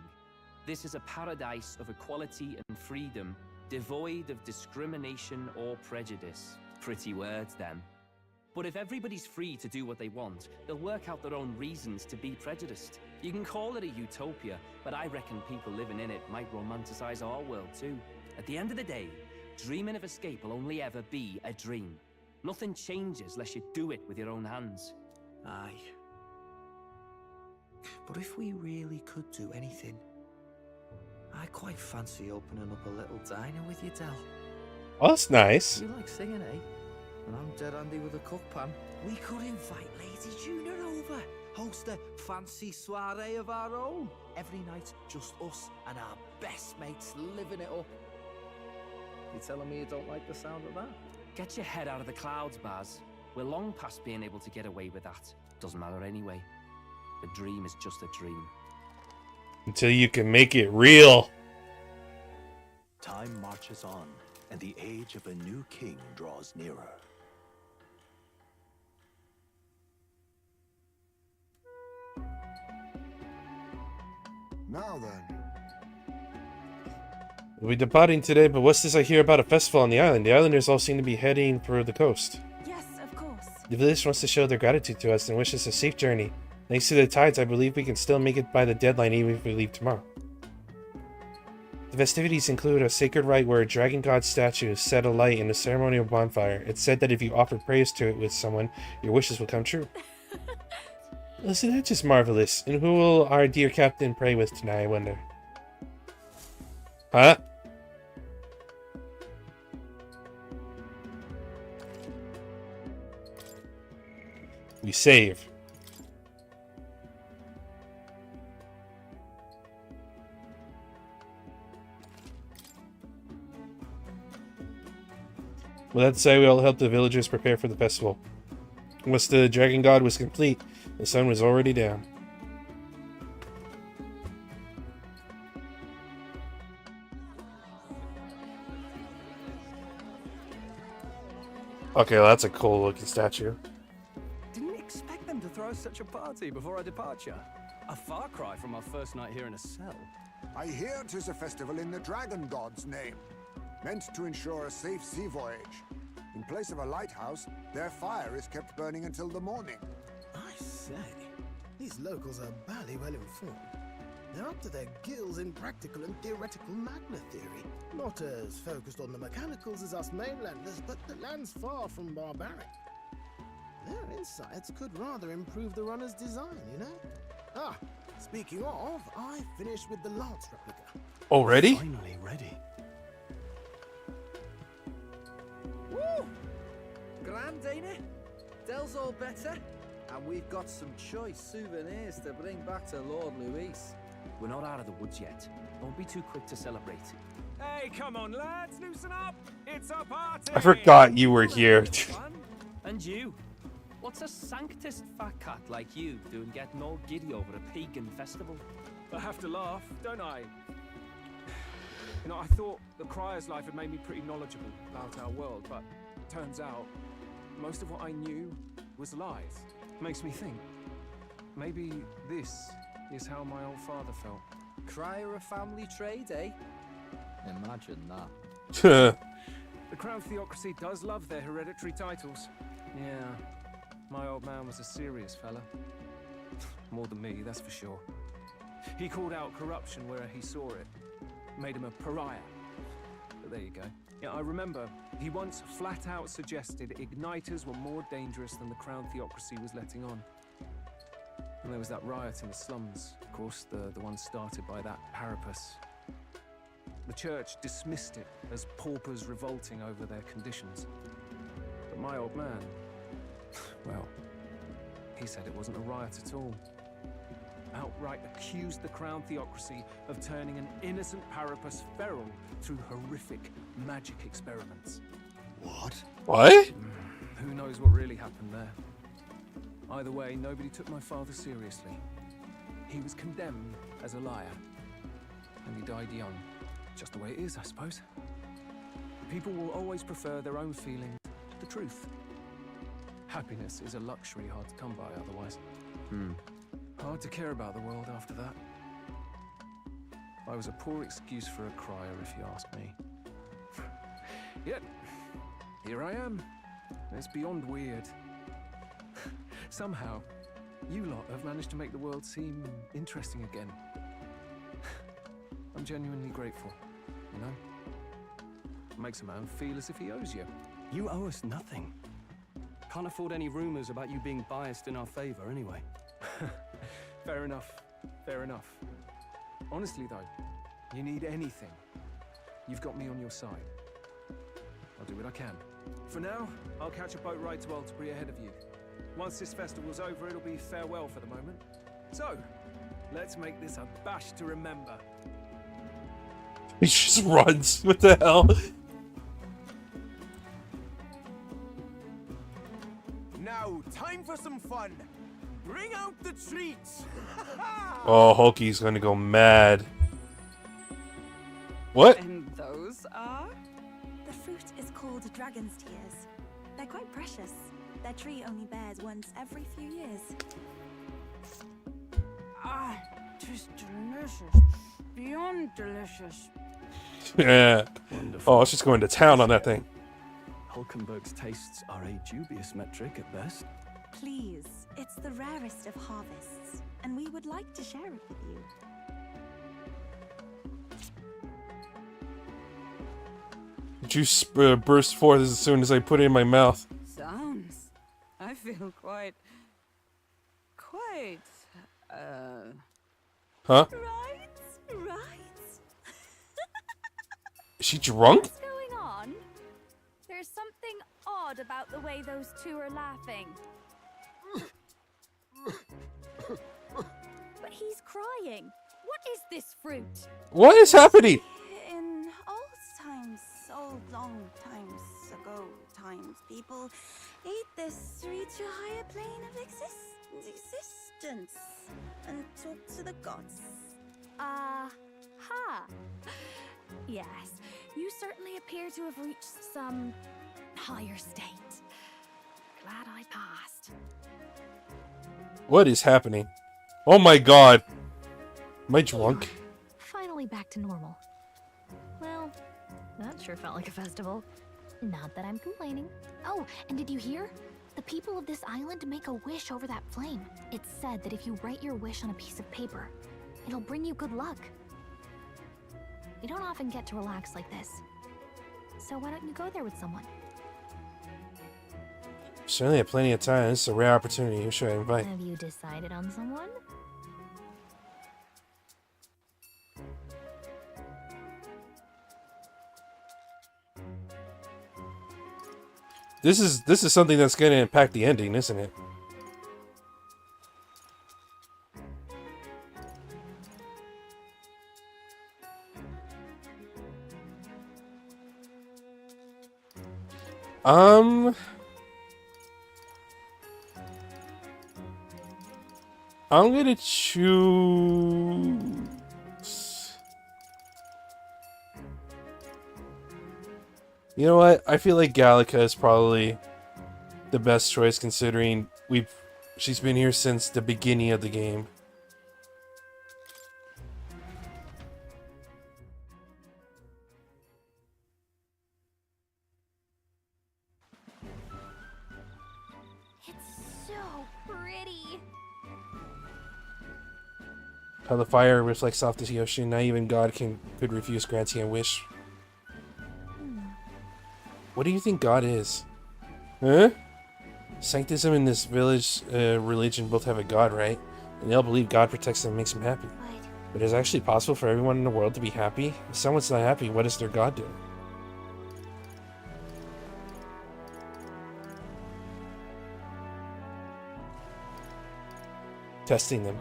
[SPEAKER 2] This is a paradise of equality and freedom, devoid of discrimination or prejudice. Pretty words, them. But if everybody's free to do what they want, they'll work out their own reasons to be prejudiced. You can call it a utopia, but I reckon people living in it might romanticize our world too. At the end of the day, dreaming of escape will only ever be a dream. Nothing changes unless you do it with your own hands.
[SPEAKER 8] Aye. But if we really could do anything, I quite fancy opening up a little diner with you, Del.
[SPEAKER 1] Oh, that's nice.
[SPEAKER 7] You like singing, eh? And I'm dead handy with a cook pan.
[SPEAKER 8] We could invite Lady Juna over, host a fancy soiree of our own. Every night, just us and our best mates living it up.
[SPEAKER 7] You telling me you don't like the sound of that?
[SPEAKER 2] Get your head out of the clouds, Baz. We're long past being able to get away with that. Doesn't matter anyway. A dream is just a dream.
[SPEAKER 1] Until you can make it real.
[SPEAKER 10] Time marches on, and the age of a new king draws nearer.
[SPEAKER 6] Now then.
[SPEAKER 1] We'll be departing today, but what's this I hear about a festival on the island? The islanders all seem to be heading for the coast.
[SPEAKER 4] Yes, of course.
[SPEAKER 1] The village wants to show their gratitude to us and wish us a safe journey. Thanks to the tides, I believe we can still make it by the deadline even if we leave tomorrow. The festivities include a sacred rite where a dragon god statue is set alight in a ceremonial bonfire. It's said that if you offer praise to it with someone, your wishes will come true. Isn't that just marvelous? And who will our dear captain pray with tonight, I wonder? Huh? We save. With that said, we all helped the villagers prepare for the festival. Once the dragon god was complete, the sun was already down. Okay, well, that's a cool looking statue.
[SPEAKER 11] Didn't expect them to throw such a party before our departure. A far cry from our first night here in a cell.
[SPEAKER 6] I hear 'tis a festival in the dragon god's name, meant to ensure a safe sea voyage. In place of a lighthouse, their fire is kept burning until the morning.
[SPEAKER 8] I say, these locals are barely well informed. They're up to their gills in practical and theoretical magna theory. Not as focused on the mechanicals as us mainlanders, but the land's far from barbaric. Their insights could rather improve the runner's design, you know? Ah, speaking of, I finished with the lance replica.
[SPEAKER 1] Already?
[SPEAKER 11] Finally ready.
[SPEAKER 7] Woo! Grand, ain't it? Dell's all better, and we've got some choice souvenirs to bring back to Lord Luis.
[SPEAKER 2] We're not out of the woods yet. Don't be too quick to celebrate.
[SPEAKER 11] Hey, come on, lads, loosen up. It's a party.
[SPEAKER 1] I forgot you were here.
[SPEAKER 2] And you? What's a sanctist fat cat like you doing getting all giddy over a pagan festival?
[SPEAKER 11] I have to laugh, don't I? You know, I thought the Crier's life had made me pretty knowledgeable about our world, but turns out most of what I knew was lies. Makes me think, maybe this is how my old father felt.
[SPEAKER 7] Crier a family trade, eh? Imagine that.
[SPEAKER 11] The Crown Theocracy does love their hereditary titles. Yeah, my old man was a serious fella. More than me, that's for sure. He called out corruption where he saw it. Made him a pariah. But there you go. Yeah, I remember he once flat out suggested igniters were more dangerous than the Crown Theocracy was letting on. And there was that riot in the slums, of course, the one started by that Parapus. The church dismissed it as paupers revolting over their conditions. But my old man, well, he said it wasn't a riot at all. Outright accused the Crown Theocracy of turning an innocent Parapus feral through horrific magic experiments.
[SPEAKER 8] What?
[SPEAKER 1] What?
[SPEAKER 11] Who knows what really happened there? Either way, nobody took my father seriously. He was condemned as a liar, and he died young. Just the way it is, I suppose. People will always prefer their own feelings to the truth. Happiness is a luxury hard to come by otherwise. Hard to care about the world after that. I was a poor excuse for a crier, if you ask me. Yet, here I am. It's beyond weird. Somehow, you lot have managed to make the world seem interesting again. I'm genuinely grateful, you know? It makes a man feel as if he owes you.
[SPEAKER 12] You owe us nothing. Can't afford any rumors about you being biased in our favor, anyway.
[SPEAKER 11] Fair enough. Fair enough. Honestly, though, you need anything, you've got me on your side. I'll do what I can. For now, I'll catch a boat ride to Altabury ahead of you. Once this festival's over, it'll be farewell for the moment. So, let's make this a bash to remember.
[SPEAKER 1] He just runs. What the hell?
[SPEAKER 8] Now, time for some fun. Bring out the treats.
[SPEAKER 1] Oh, Hulky's gonna go mad. What?
[SPEAKER 3] And those are? The fruit is called dragon's tears. They're quite precious. Their tree only bears once every few years.
[SPEAKER 4] Ah, just delicious. Beyond delicious.
[SPEAKER 1] Yeah.
[SPEAKER 12] Wonderful.
[SPEAKER 1] Oh, it's just going to town on that thing.
[SPEAKER 12] Hulkenberg's tastes are a dubious metric at best.
[SPEAKER 3] Please, it's the rarest of harvests, and we would like to share it with you.
[SPEAKER 1] The juice burst forth as soon as I put it in my mouth.
[SPEAKER 4] Sounds. I feel quite.
[SPEAKER 1] Huh?
[SPEAKER 3] Right.
[SPEAKER 1] Is she drunk?
[SPEAKER 3] What's going on? There's something odd about the way those two are laughing. But he's crying. What is this fruit?
[SPEAKER 1] What is happening?
[SPEAKER 3] In old long times ago, people ate this to reach a higher plane of existence and talk to the gods. Ha! Yes, you certainly appear to have reached some higher state. Glad I passed.
[SPEAKER 1] What is happening? Oh my god. Am I drunk?
[SPEAKER 9] Finally back to normal. Well, that sure felt like a festival. Not that I'm complaining. Oh, and did you hear? The people of this island make a wish over that flame. It's said that if you write your wish on a piece of paper, it'll bring you good luck. You don't often get to relax like this. So why don't you go there with someone?
[SPEAKER 1] Certainly have plenty of time. This is a rare opportunity. Who should I invite?
[SPEAKER 9] Have you decided on someone?
[SPEAKER 1] This is something that's going to impact the ending, isn't it? I'm gonna choose. You know what? I feel like Gallica is probably the best choice considering she's been here since the beginning of the game.
[SPEAKER 9] It's so pretty.
[SPEAKER 1] How the fire reflects off the ocean. Not even God could refuse granting a wish. What do you think God is? Huh? Sanctism and this village religion both have a God, right? And they all believe God protects them and makes them happy. But is it actually possible for everyone in the world to be happy? If someone's not happy, what is their God doing? Testing them.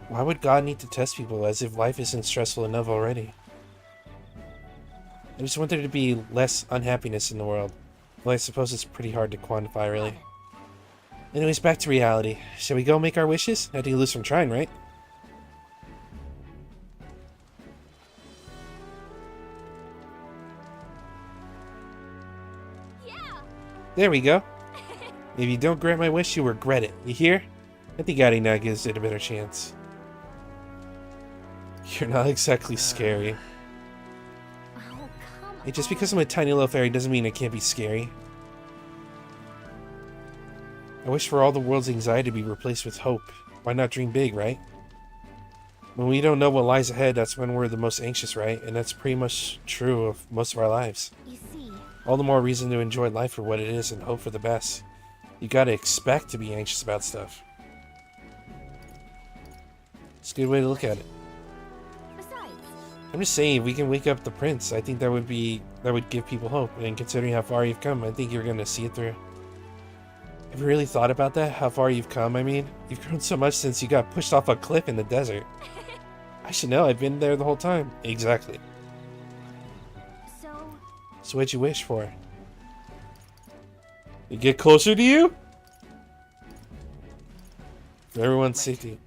[SPEAKER 1] Why would God need to test people as if life isn't stressful enough already? I just want there to be less unhappiness in the world. Well, I suppose it's pretty hard to quantify, really. Anyways, back to reality. Shall we go make our wishes? How do you lose from trying, right?
[SPEAKER 9] Yeah.
[SPEAKER 1] There we go. If you don't grant my wish, you'll regret it. You hear? I think adding that gives it a better chance. You're not exactly scary.
[SPEAKER 9] Oh, come
[SPEAKER 1] Hey, just because I'm a tiny little fairy doesn't mean I can't be scary. I wish for all the world's anxiety to be replaced with hope. Why not dream big, right? When we don't know what lies ahead, that's when we're the most anxious, right? And that's pretty much true of most of our lives.
[SPEAKER 9] You see.
[SPEAKER 1] All the more reason to enjoy life for what it is and hope for the best. You gotta expect to be anxious about stuff. It's a good way to look at it.
[SPEAKER 9] Besides,
[SPEAKER 1] I'm just saying, if we can wake up the prince, I think that would give people hope. And considering how far you've come, I think you're gonna see it through. Have you really thought about that? How far you've come, I mean? You've grown so much since you got pushed off a cliff in the desert. I should know, I've been there the whole time. Exactly. So what'd you wish for? To get closer to you? For everyone's safety.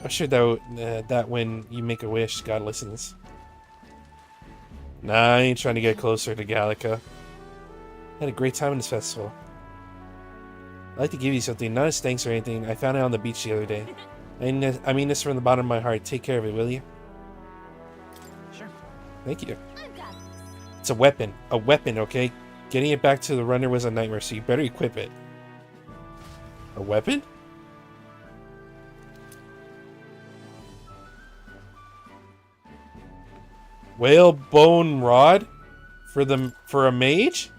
[SPEAKER 1] I'm sure that when you make a wish, God listens. Nah, I ain't trying to get closer to Gallica. I had a great time in this festival. I'd like to give you something, not as thanks or anything. I found it on the beach the other day. I mean this from the bottom of my heart. Take care of it, will you?
[SPEAKER 11] Sure.
[SPEAKER 1] Thank you. It's a weapon. A weapon, okay? Getting it back to the runner was a nightmare, so you better equip it. A weapon? Whalebone rod? For a mage?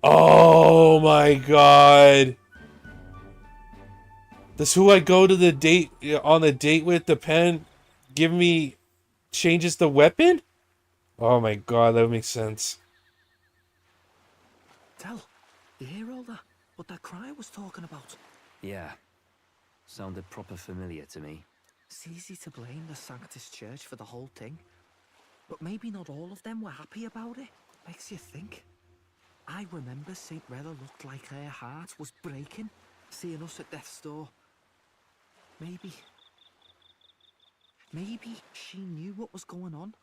[SPEAKER 1] Oh my god. Does who I go to the date on the date with the pen changes the weapon? Oh my god, that would make sense.
[SPEAKER 8] Tell, you hear all that? What that cry was talking about?
[SPEAKER 2] Yeah. Sounded proper familiar to me.
[SPEAKER 8] It's easy to blame the Sanctus Church for the whole thing. But maybe not all of them were happy about it. Makes you think. I remember St. Rella looked like her heart was breaking, seeing us at death's door. Maybe she knew what was going on.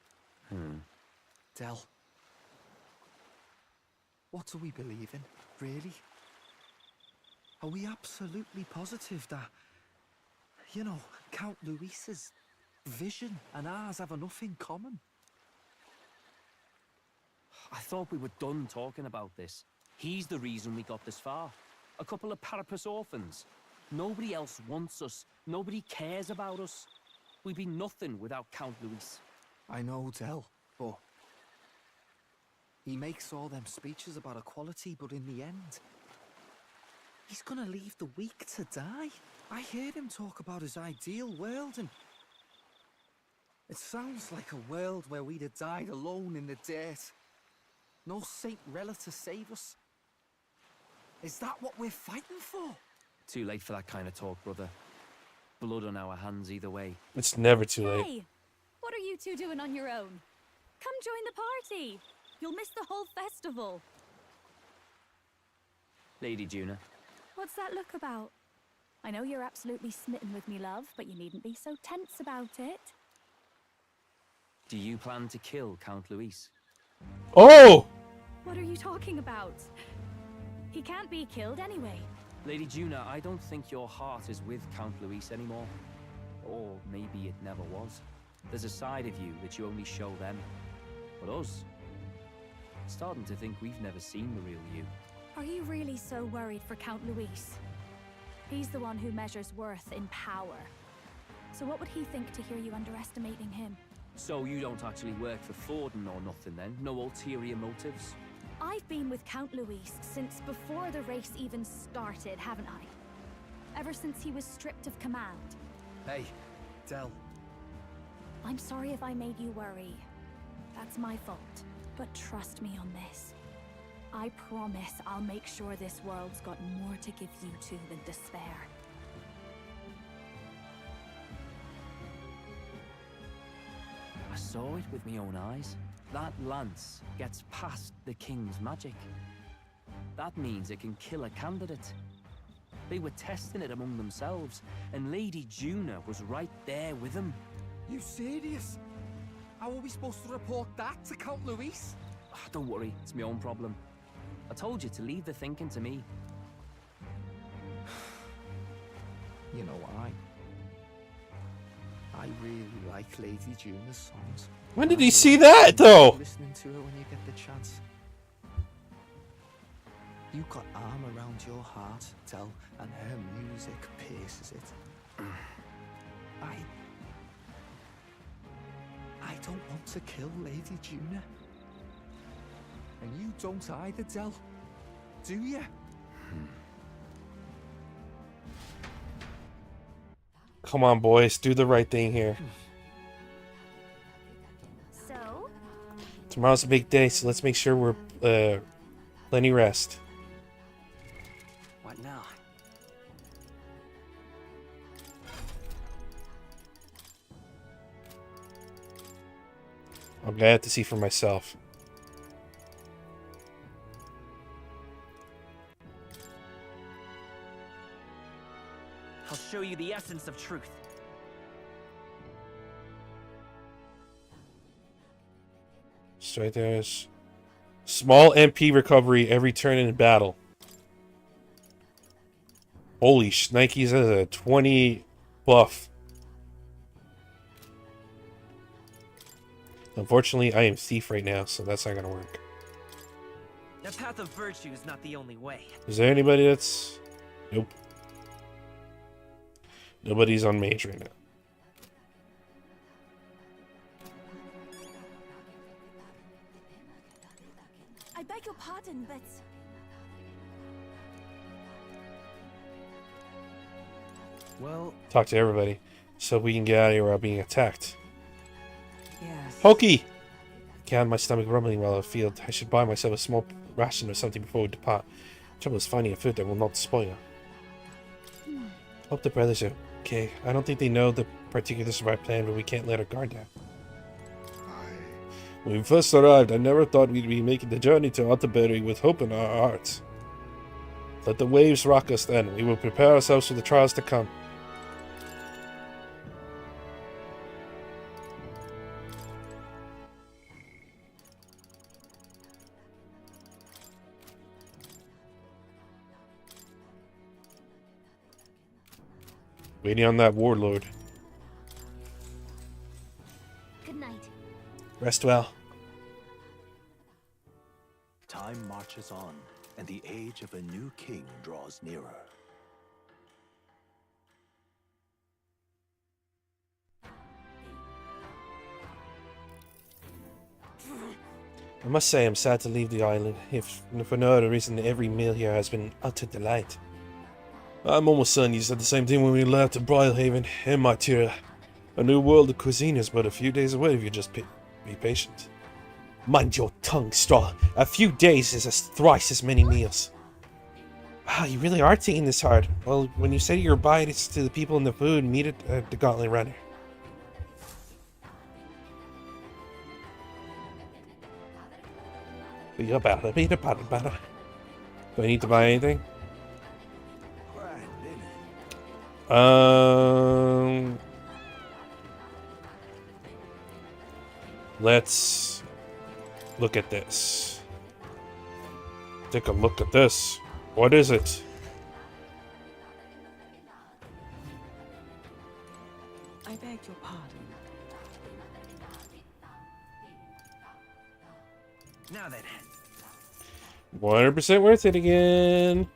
[SPEAKER 8] Del, what do we believe in, really? Are we absolutely positive that, you know, Count Luis's vision and ours have enough in common?
[SPEAKER 2] I thought we were done talking about this. He's the reason we got this far. A couple of Parapus orphans. Nobody else wants us. Nobody cares about us. We'd be nothing without Count Luis.
[SPEAKER 8] I know, Del, but
[SPEAKER 7] He makes all them speeches about equality, but in the end, he's gonna leave the weak to die. I heard him talk about his ideal world, and it sounds like a world where we'd have died alone in the dirt. No Saint Rella to save us. Is that what we're fighting for?
[SPEAKER 2] Too late for that kind of talk, brother. Blood on our hands either way.
[SPEAKER 1] It's never too late.
[SPEAKER 13] Hey, what are you two doing on your own? Come join the party. You'll miss the whole festival.
[SPEAKER 2] Lady Juna.
[SPEAKER 13] What's that look about? I know you're absolutely smitten with me, love, but you needn't be so tense about it.
[SPEAKER 2] Do you plan to kill Count Luis?
[SPEAKER 1] Oh!
[SPEAKER 13] What are you talking about? He can't be killed anyway.
[SPEAKER 2] Lady Juna, I don't think your heart is with Count Luis anymore. Or maybe it never was. There's a side of you that you only show them. But us, starting to think we've never seen the real you.
[SPEAKER 13] Are you really so worried for Count Luis? He's the one who measures worth in power. So what would he think to hear you underestimating him?
[SPEAKER 2] So you don't actually work for Forden or nothing then? No ulterior motives?
[SPEAKER 13] I've been with Count Luis since before the race even started, haven't I? Ever since he was stripped of command.
[SPEAKER 7] Hey, Del.
[SPEAKER 13] I'm sorry if I made you worry. That's my fault. But trust me on this. I promise I'll make sure this world's got more to give you two than despair.
[SPEAKER 2] I saw it with my own eyes. That lance gets past the king's magic. That means it can kill a candidate. They were testing it among themselves, and Lady Juna was right there with them.
[SPEAKER 7] You serious? How are we supposed to report that to Count Luis?
[SPEAKER 2] Don't worry, it's my own problem. I told you to leave the thinking to me.
[SPEAKER 7] You know, I really like Lady Juna's songs.
[SPEAKER 1] When did he see that, though?
[SPEAKER 7] Listening to her when you get the chance. You got arm around your heart, Del, and her music pierces it. I don't want to kill Lady Juna. And you don't either, Del. Do you?
[SPEAKER 1] Come on, boys. Do the right thing here.
[SPEAKER 13] So?
[SPEAKER 1] Tomorrow's a big day, so let's make sure we're plenty rest.
[SPEAKER 7] What now?
[SPEAKER 1] I'm glad to see for myself.
[SPEAKER 14] I'll show you the essence of truth.
[SPEAKER 1] Straight there's small MP recovery every turn in battle. Holy shnikes, that's a 20 buff. Unfortunately, I am thief right now, so that's not gonna work.
[SPEAKER 14] The path of virtue is not the only way.
[SPEAKER 1] Is there anybody that's... Nope. Nobody's on mage right now.
[SPEAKER 3] I beg your pardon, but...
[SPEAKER 7] Well...
[SPEAKER 1] Talk to everybody, so we can get out of here without being attacked.
[SPEAKER 4] Yes.
[SPEAKER 1] Hokey! I can't have my stomach rumbling while I feel I should buy myself a small ration or something before we depart. Trouble is finding a food that will not spoil. Hope the brothers are okay. I don't think they know the particulars of our plan, but we can't let our guard down. When we first arrived, I never thought we'd be making the journey to Otterbury with hope in our hearts. Let the waves rock us then. We will prepare ourselves for the trials to come. Waiting on that warlord.
[SPEAKER 9] Good night.
[SPEAKER 1] Rest well.
[SPEAKER 10] Time marches on, and the age of a new king draws nearer.
[SPEAKER 1] I must say I'm sad to leave the island, if for no other reason every meal here has been utter delight. I'm almost certain you said the same thing when we left Brilhaven and Martyra. A new world of cuisine is but a few days away if you just be patient. Mind your tongue, Straw. A few days is thrice as many meals. Wow, you really are taking this hard. Well, when you say your bias to the people and the food, meet it at the Gauntlet Runner. Do I need to buy anything? Let's look at this. Take a look at this. What is it?
[SPEAKER 15] I beg your pardon.
[SPEAKER 14] Now then.
[SPEAKER 1] 100% worth it again.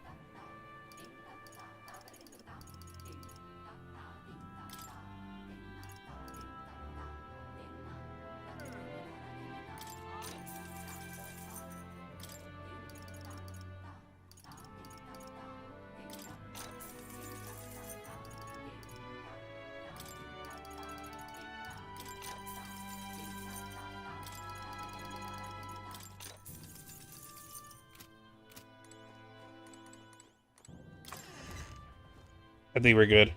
[SPEAKER 1] I think we're good.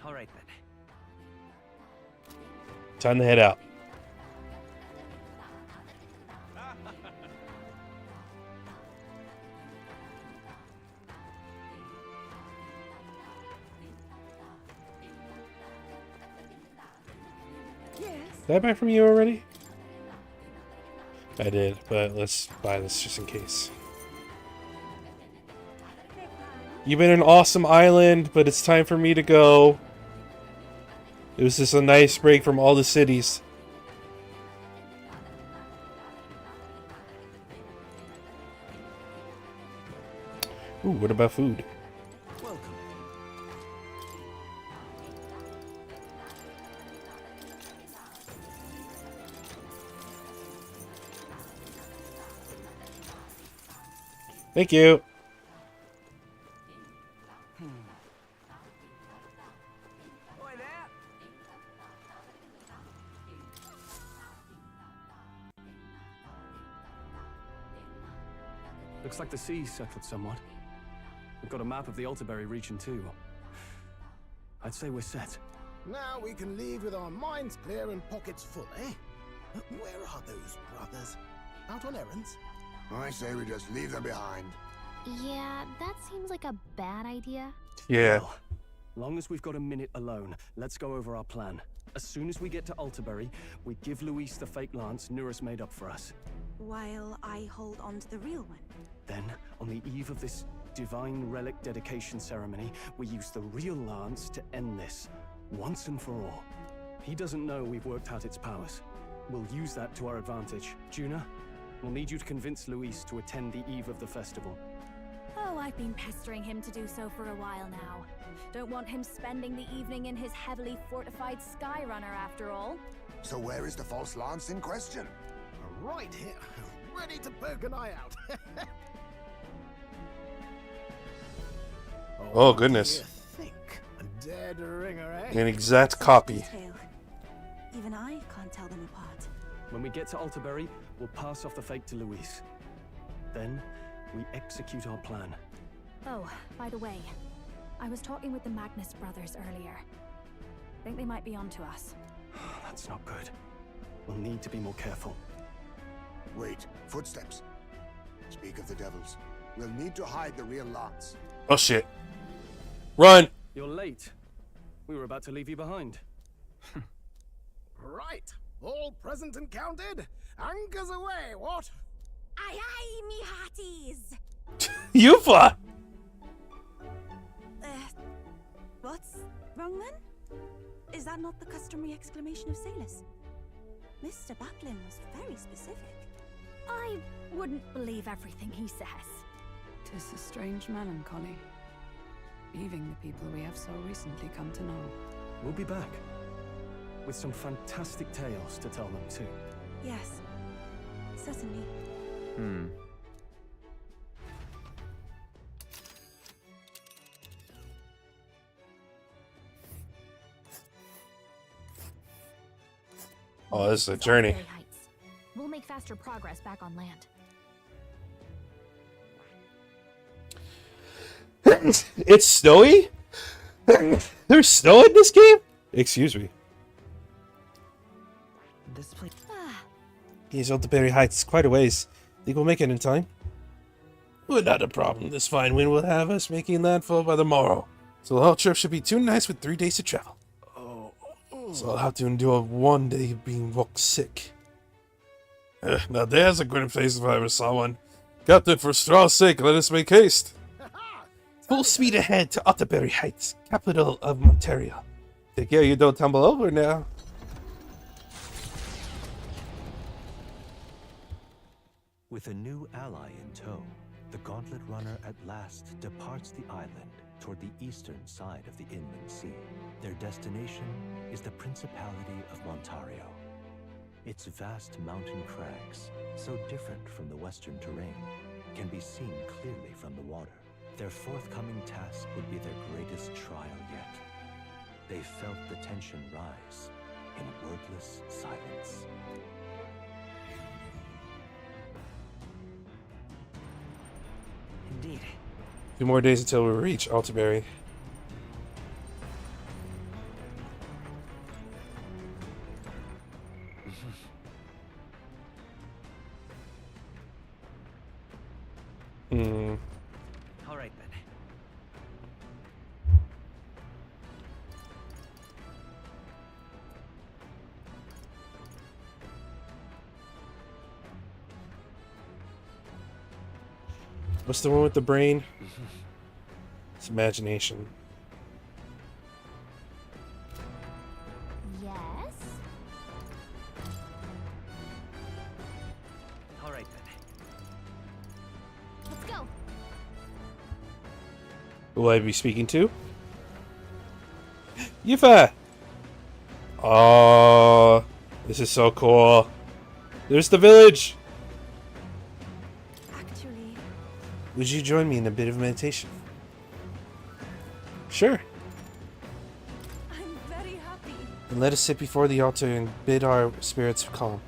[SPEAKER 14] All right then.
[SPEAKER 1] Time to head out. Did I buy from you already? I did, but let's buy this just in case. You've been an awesome island, but it's time for me to go. It was just a nice break from all the cities. Ooh, what about food? Thank you.
[SPEAKER 12] Looks like the sea's settled somewhat. We've got a map of the Altaberry region too. I'd say we're set.
[SPEAKER 8] Now we can leave with our minds clear and pockets full, eh? Where are those brothers? Out on errands?
[SPEAKER 6] I say we just leave them behind.
[SPEAKER 9] Yeah, that seems like a bad idea.
[SPEAKER 1] Yeah.
[SPEAKER 12] Well, long as we've got a minute alone, let's go over our plan. As soon as we get to Altaberry, we give Luis the fake lance Nurus made up for us.
[SPEAKER 3] While I hold on to the real one.
[SPEAKER 12] Then, on the eve of this divine relic dedication ceremony, we use the real lance to end this, once and for all. He doesn't know we've worked out its powers. We'll use that to our advantage. Juna, we'll need you to convince Luis to attend the eve of the festival.
[SPEAKER 13] Oh, I've been pestering him to do so for a while now. Don't want him spending the evening in his heavily fortified Skyrunner after all.
[SPEAKER 6] So where is the false lance in question?
[SPEAKER 8] Right here, ready to poke an eye out.
[SPEAKER 1] Oh, goodness.
[SPEAKER 8] Think? A dead ringer, eh?
[SPEAKER 1] An exact copy.
[SPEAKER 3] Even I can't tell them apart.
[SPEAKER 12] When we get to Altaberry, we'll pass off the fake to Luis. Then, we execute our plan.
[SPEAKER 13] Oh, by the way, I was talking with the Magnus brothers earlier. Think they might be onto us.
[SPEAKER 12] That's not good. We'll need to be more careful.
[SPEAKER 6] Wait, footsteps. Speak of the devils. We'll need to hide the real lance.
[SPEAKER 1] Oh shit. Run!
[SPEAKER 12] You're late. We were about to leave you behind.
[SPEAKER 8] Right, all present and counted. Anchors away, what?
[SPEAKER 3] Aye aye, me hearties!
[SPEAKER 1] Yufa!
[SPEAKER 3] What's wrong then? Is that not the customary exclamation of sailors? Mr. Buckland was very specific.
[SPEAKER 13] I wouldn't believe everything he says.
[SPEAKER 4] 'Tis a strange melancholy. leaving the people we have so recently come to know.
[SPEAKER 12] We'll be back with some fantastic tales to tell them too.
[SPEAKER 3] Yes, certainly.
[SPEAKER 1] Oh, this is a journey.
[SPEAKER 9] Very heights. We'll make faster progress back on land.
[SPEAKER 1] It's snowy? There's snow in this game? Excuse me.
[SPEAKER 14] This place.
[SPEAKER 1] These Altaberry Heights, quite a ways. Think we'll make it in time? Well, not a problem. This fine wind will have us making landfall by the morrow. So the whole trip should be too nice with 3 days to travel. So I'll have to endure 1 day of being woke sick. Now there's a grim face if I ever saw one. Captain, for straw's sake, let us make haste. Full speed ahead to Altaberry Heights, capital of Monteria. Take care you don't tumble over now.
[SPEAKER 10] With a new ally in tow, the Gauntlet Runner at last departs the island toward the eastern side of the inland sea. Their destination is the Principality of Montario. Its vast mountain crags, so different from the western terrain, can be seen clearly from the water. Their forthcoming task would be their greatest trial yet. They felt the tension rise in wordless silence.
[SPEAKER 14] Indeed.
[SPEAKER 1] 2 more days until we reach Altaberry.
[SPEAKER 14] All right then.
[SPEAKER 1] What's the one with the brain? It's imagination.
[SPEAKER 9] Yes?
[SPEAKER 14] All right then.
[SPEAKER 9] Let's go.
[SPEAKER 1] Who will I be speaking to? Yufa! Oh, this is so cool. There's the village!
[SPEAKER 3] Actually,
[SPEAKER 1] Would you join me in a bit of meditation? Sure.
[SPEAKER 3] I'm very happy.
[SPEAKER 1] And let us sit before the altar and bid our spirits calm.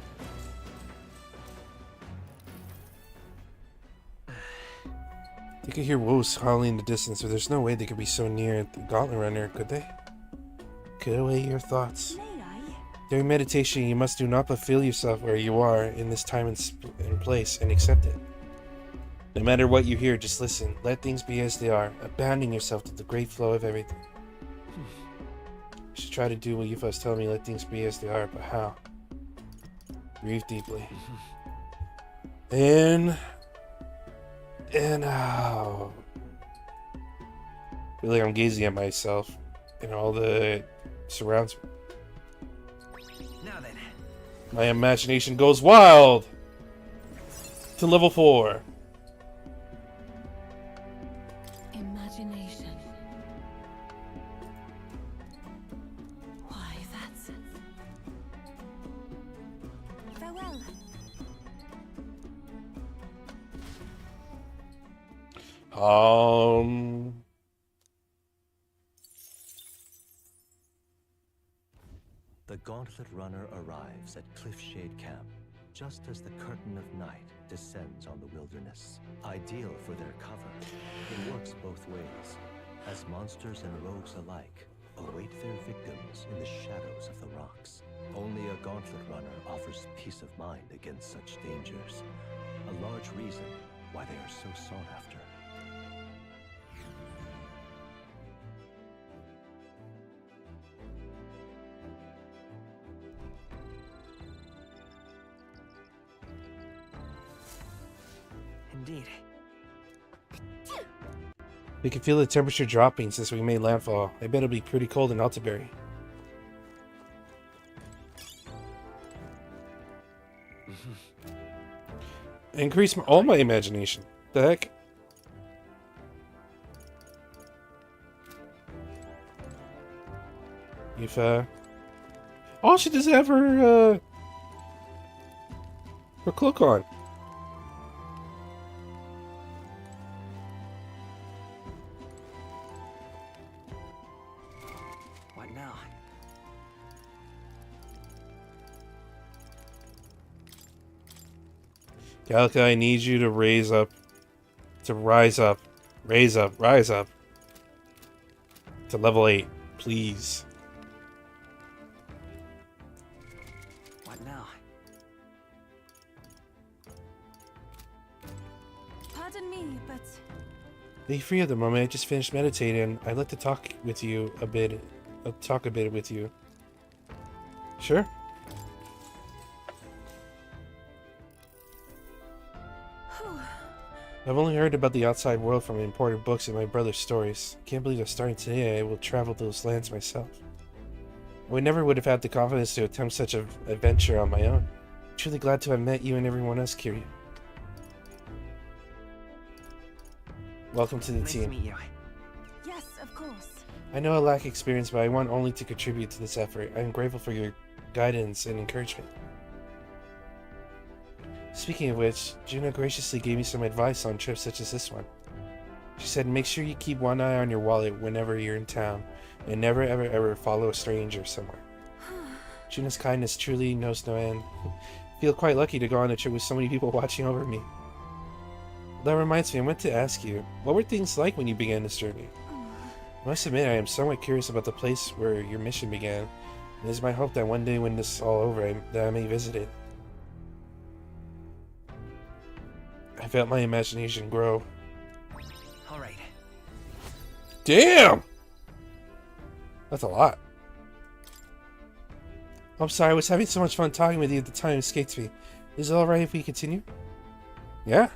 [SPEAKER 1] They could hear wolves howling in the distance, but there's no way they could be so near the Gauntlet Runner, could they? Get away your thoughts.
[SPEAKER 3] May I?
[SPEAKER 1] During meditation, you must do not but feel yourself where you are in this time and place and accept it. No matter what you hear, just listen. Let things be as they are, abandoning yourself to the great flow of everything. I should try to do what Yufa is telling me, let things be as they are, but how? Breathe deeply. In and out. I feel like I'm gazing at myself and all the surrounds me.
[SPEAKER 14] Now then.
[SPEAKER 1] My imagination goes wild! To level 4.
[SPEAKER 4] Imagination. Why, that's...
[SPEAKER 3] Farewell.
[SPEAKER 10] The Gauntlet Runner arrives at Cliffshade Camp just as the curtain of night descends on the wilderness. Ideal for their cover, it works both ways, as monsters and rogues alike await their victims in the shadows of the rocks. Only a Gauntlet Runner offers peace of mind against such dangers, a large reason why they are so sought after.
[SPEAKER 14] Indeed.
[SPEAKER 1] We can feel the temperature dropping since we made landfall. I bet it'll be pretty cold in Altaberry. Increase all my imagination. The heck? You've, oh, she doesn't have her cloak on.
[SPEAKER 7] What now?
[SPEAKER 1] Gallica, I need you to rise up, rise up to level 8, please.
[SPEAKER 7] What now?
[SPEAKER 3] Pardon me, but
[SPEAKER 1] Be free at the moment. I just finished meditating. I'd like to talk with you a bit. Talk a bit with you. Sure. I've only heard about the outside world from imported books and my brother's stories. Can't believe that starting today I will travel those lands myself. I never would have had the confidence to attempt such an adventure on my own. I'm truly glad to have met you and everyone else, Kiryu. Welcome to the
[SPEAKER 14] Nice
[SPEAKER 1] team.
[SPEAKER 14] to meet you.
[SPEAKER 3] yes, of course.
[SPEAKER 1] I know I lack experience, but I want only to contribute to this effort. I am grateful for your guidance and encouragement. Speaking of which, Juna graciously gave me some advice on trips such as this one. She said make sure you keep one eye on your wallet whenever you're in town, and never ever follow a stranger somewhere. Juna's kindness truly knows no end. Feel quite lucky to go on a trip with so many people watching over me. That reminds me, I meant to ask you, what were things like when you began this journey? I must admit I am somewhat curious about the place where your mission began. It is my hope that one day when this is all over, that I may visit it. I felt my imagination grow.
[SPEAKER 14] Alright.
[SPEAKER 1] Damn! That's a lot. I'm sorry, I was having so much fun talking with you at the time it escaped me. Is it alright if we continue? Yeah.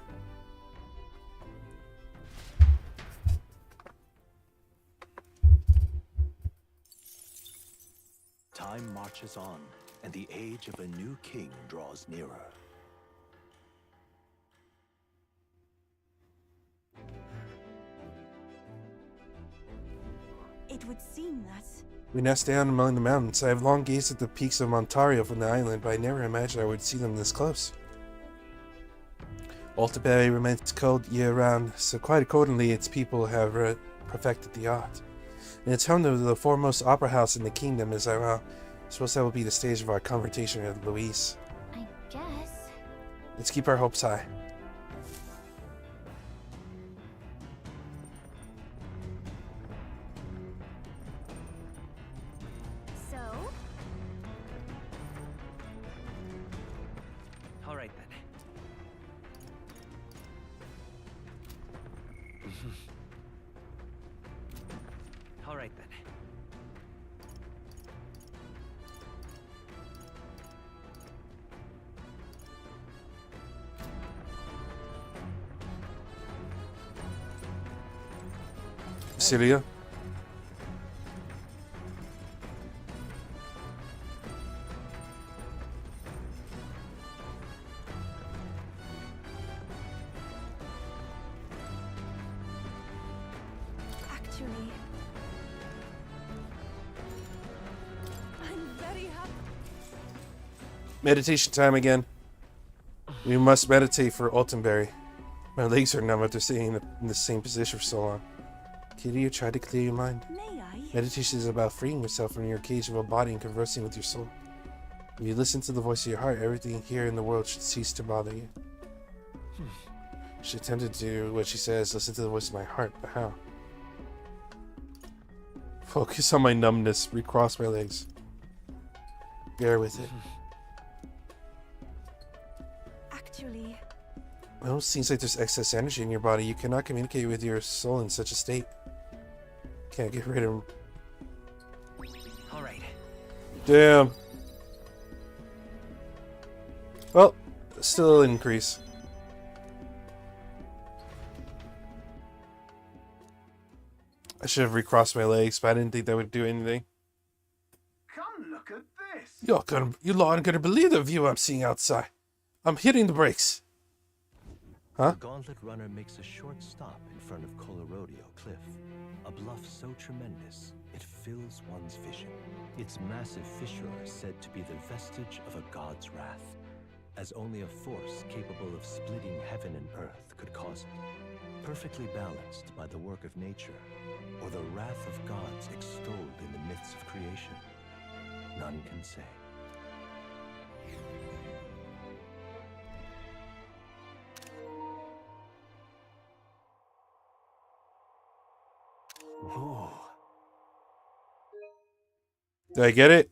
[SPEAKER 10] Time marches on, and the age of a new king draws nearer.
[SPEAKER 3] It would seem that
[SPEAKER 1] We nest down among the mountains. I have long gazed at the peaks of Ontario from the island, but I never imagined I would see them this close. Altaberry remains cold year-round, so quite accordingly its people have perfected the art. And it's home to the foremost opera house in the kingdom, as I suppose that will be the stage of our conversation with Louise.
[SPEAKER 9] I guess.
[SPEAKER 1] Let's keep our hopes high.
[SPEAKER 9] So?
[SPEAKER 14] Alright then. Alright then.
[SPEAKER 1] Celia?
[SPEAKER 3] actually, I'm very happy.
[SPEAKER 1] Meditation time again. We must meditate for Altenberry. My legs are numb after sitting in the same position for so long. Kiryu, try to clear your mind.
[SPEAKER 3] May I?
[SPEAKER 1] Meditation is about freeing yourself from your cage of a body and conversing with your soul. If you listen to the voice of your heart, everything here in the world should cease to bother you. She attempted to do what she says, listen to the voice of my heart, but how? Focus on my numbness, recross my legs. Bear with it.
[SPEAKER 3] Actually,
[SPEAKER 1] Well, it seems like there's excess energy in your body. You cannot communicate with your soul in such a state. Can't get rid of him.
[SPEAKER 14] Alright.
[SPEAKER 1] Damn. Well, still an increase. I should have recrossed my legs, but I didn't think that would do anything.
[SPEAKER 5] Come look at this.
[SPEAKER 1] You lot aren't gonna believe the view I'm seeing outside. I'm hitting the brakes. Huh?
[SPEAKER 10] The Gauntlet Runner makes a short stop in front of Colorodeo Cliff, a bluff so tremendous it fills one's vision. Its massive fissure is said to be the vestige of a god's wrath, as only a force capable of splitting heaven and earth could cause it. Perfectly balanced by the work of nature, or the wrath of gods extolled in the myths of creation, none can say.
[SPEAKER 12] Whoa.
[SPEAKER 1] Did I get it?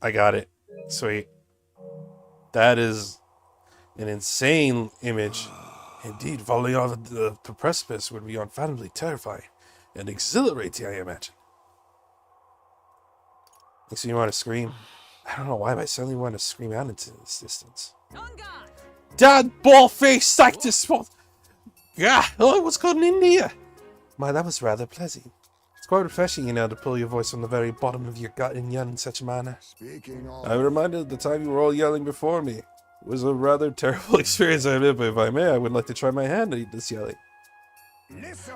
[SPEAKER 1] I got it. Sweet. That is an insane image. Indeed, falling off the precipice would be unfathomably terrifying and exhilarating, I imagine. Makes me want to scream. I don't know why, but I suddenly want to scream out into this distance. Dad, ball face, psych this spot. Yeah, oh, what's going on in India? My, that was rather pleasant. It's quite refreshing, you know, to pull your voice from the very bottom of your gut and yell in such a manner. I'm reminded of the time you were all yelling before me. It was a rather terrible experience I lived, but if I may, I would like to try my hand at this yelling.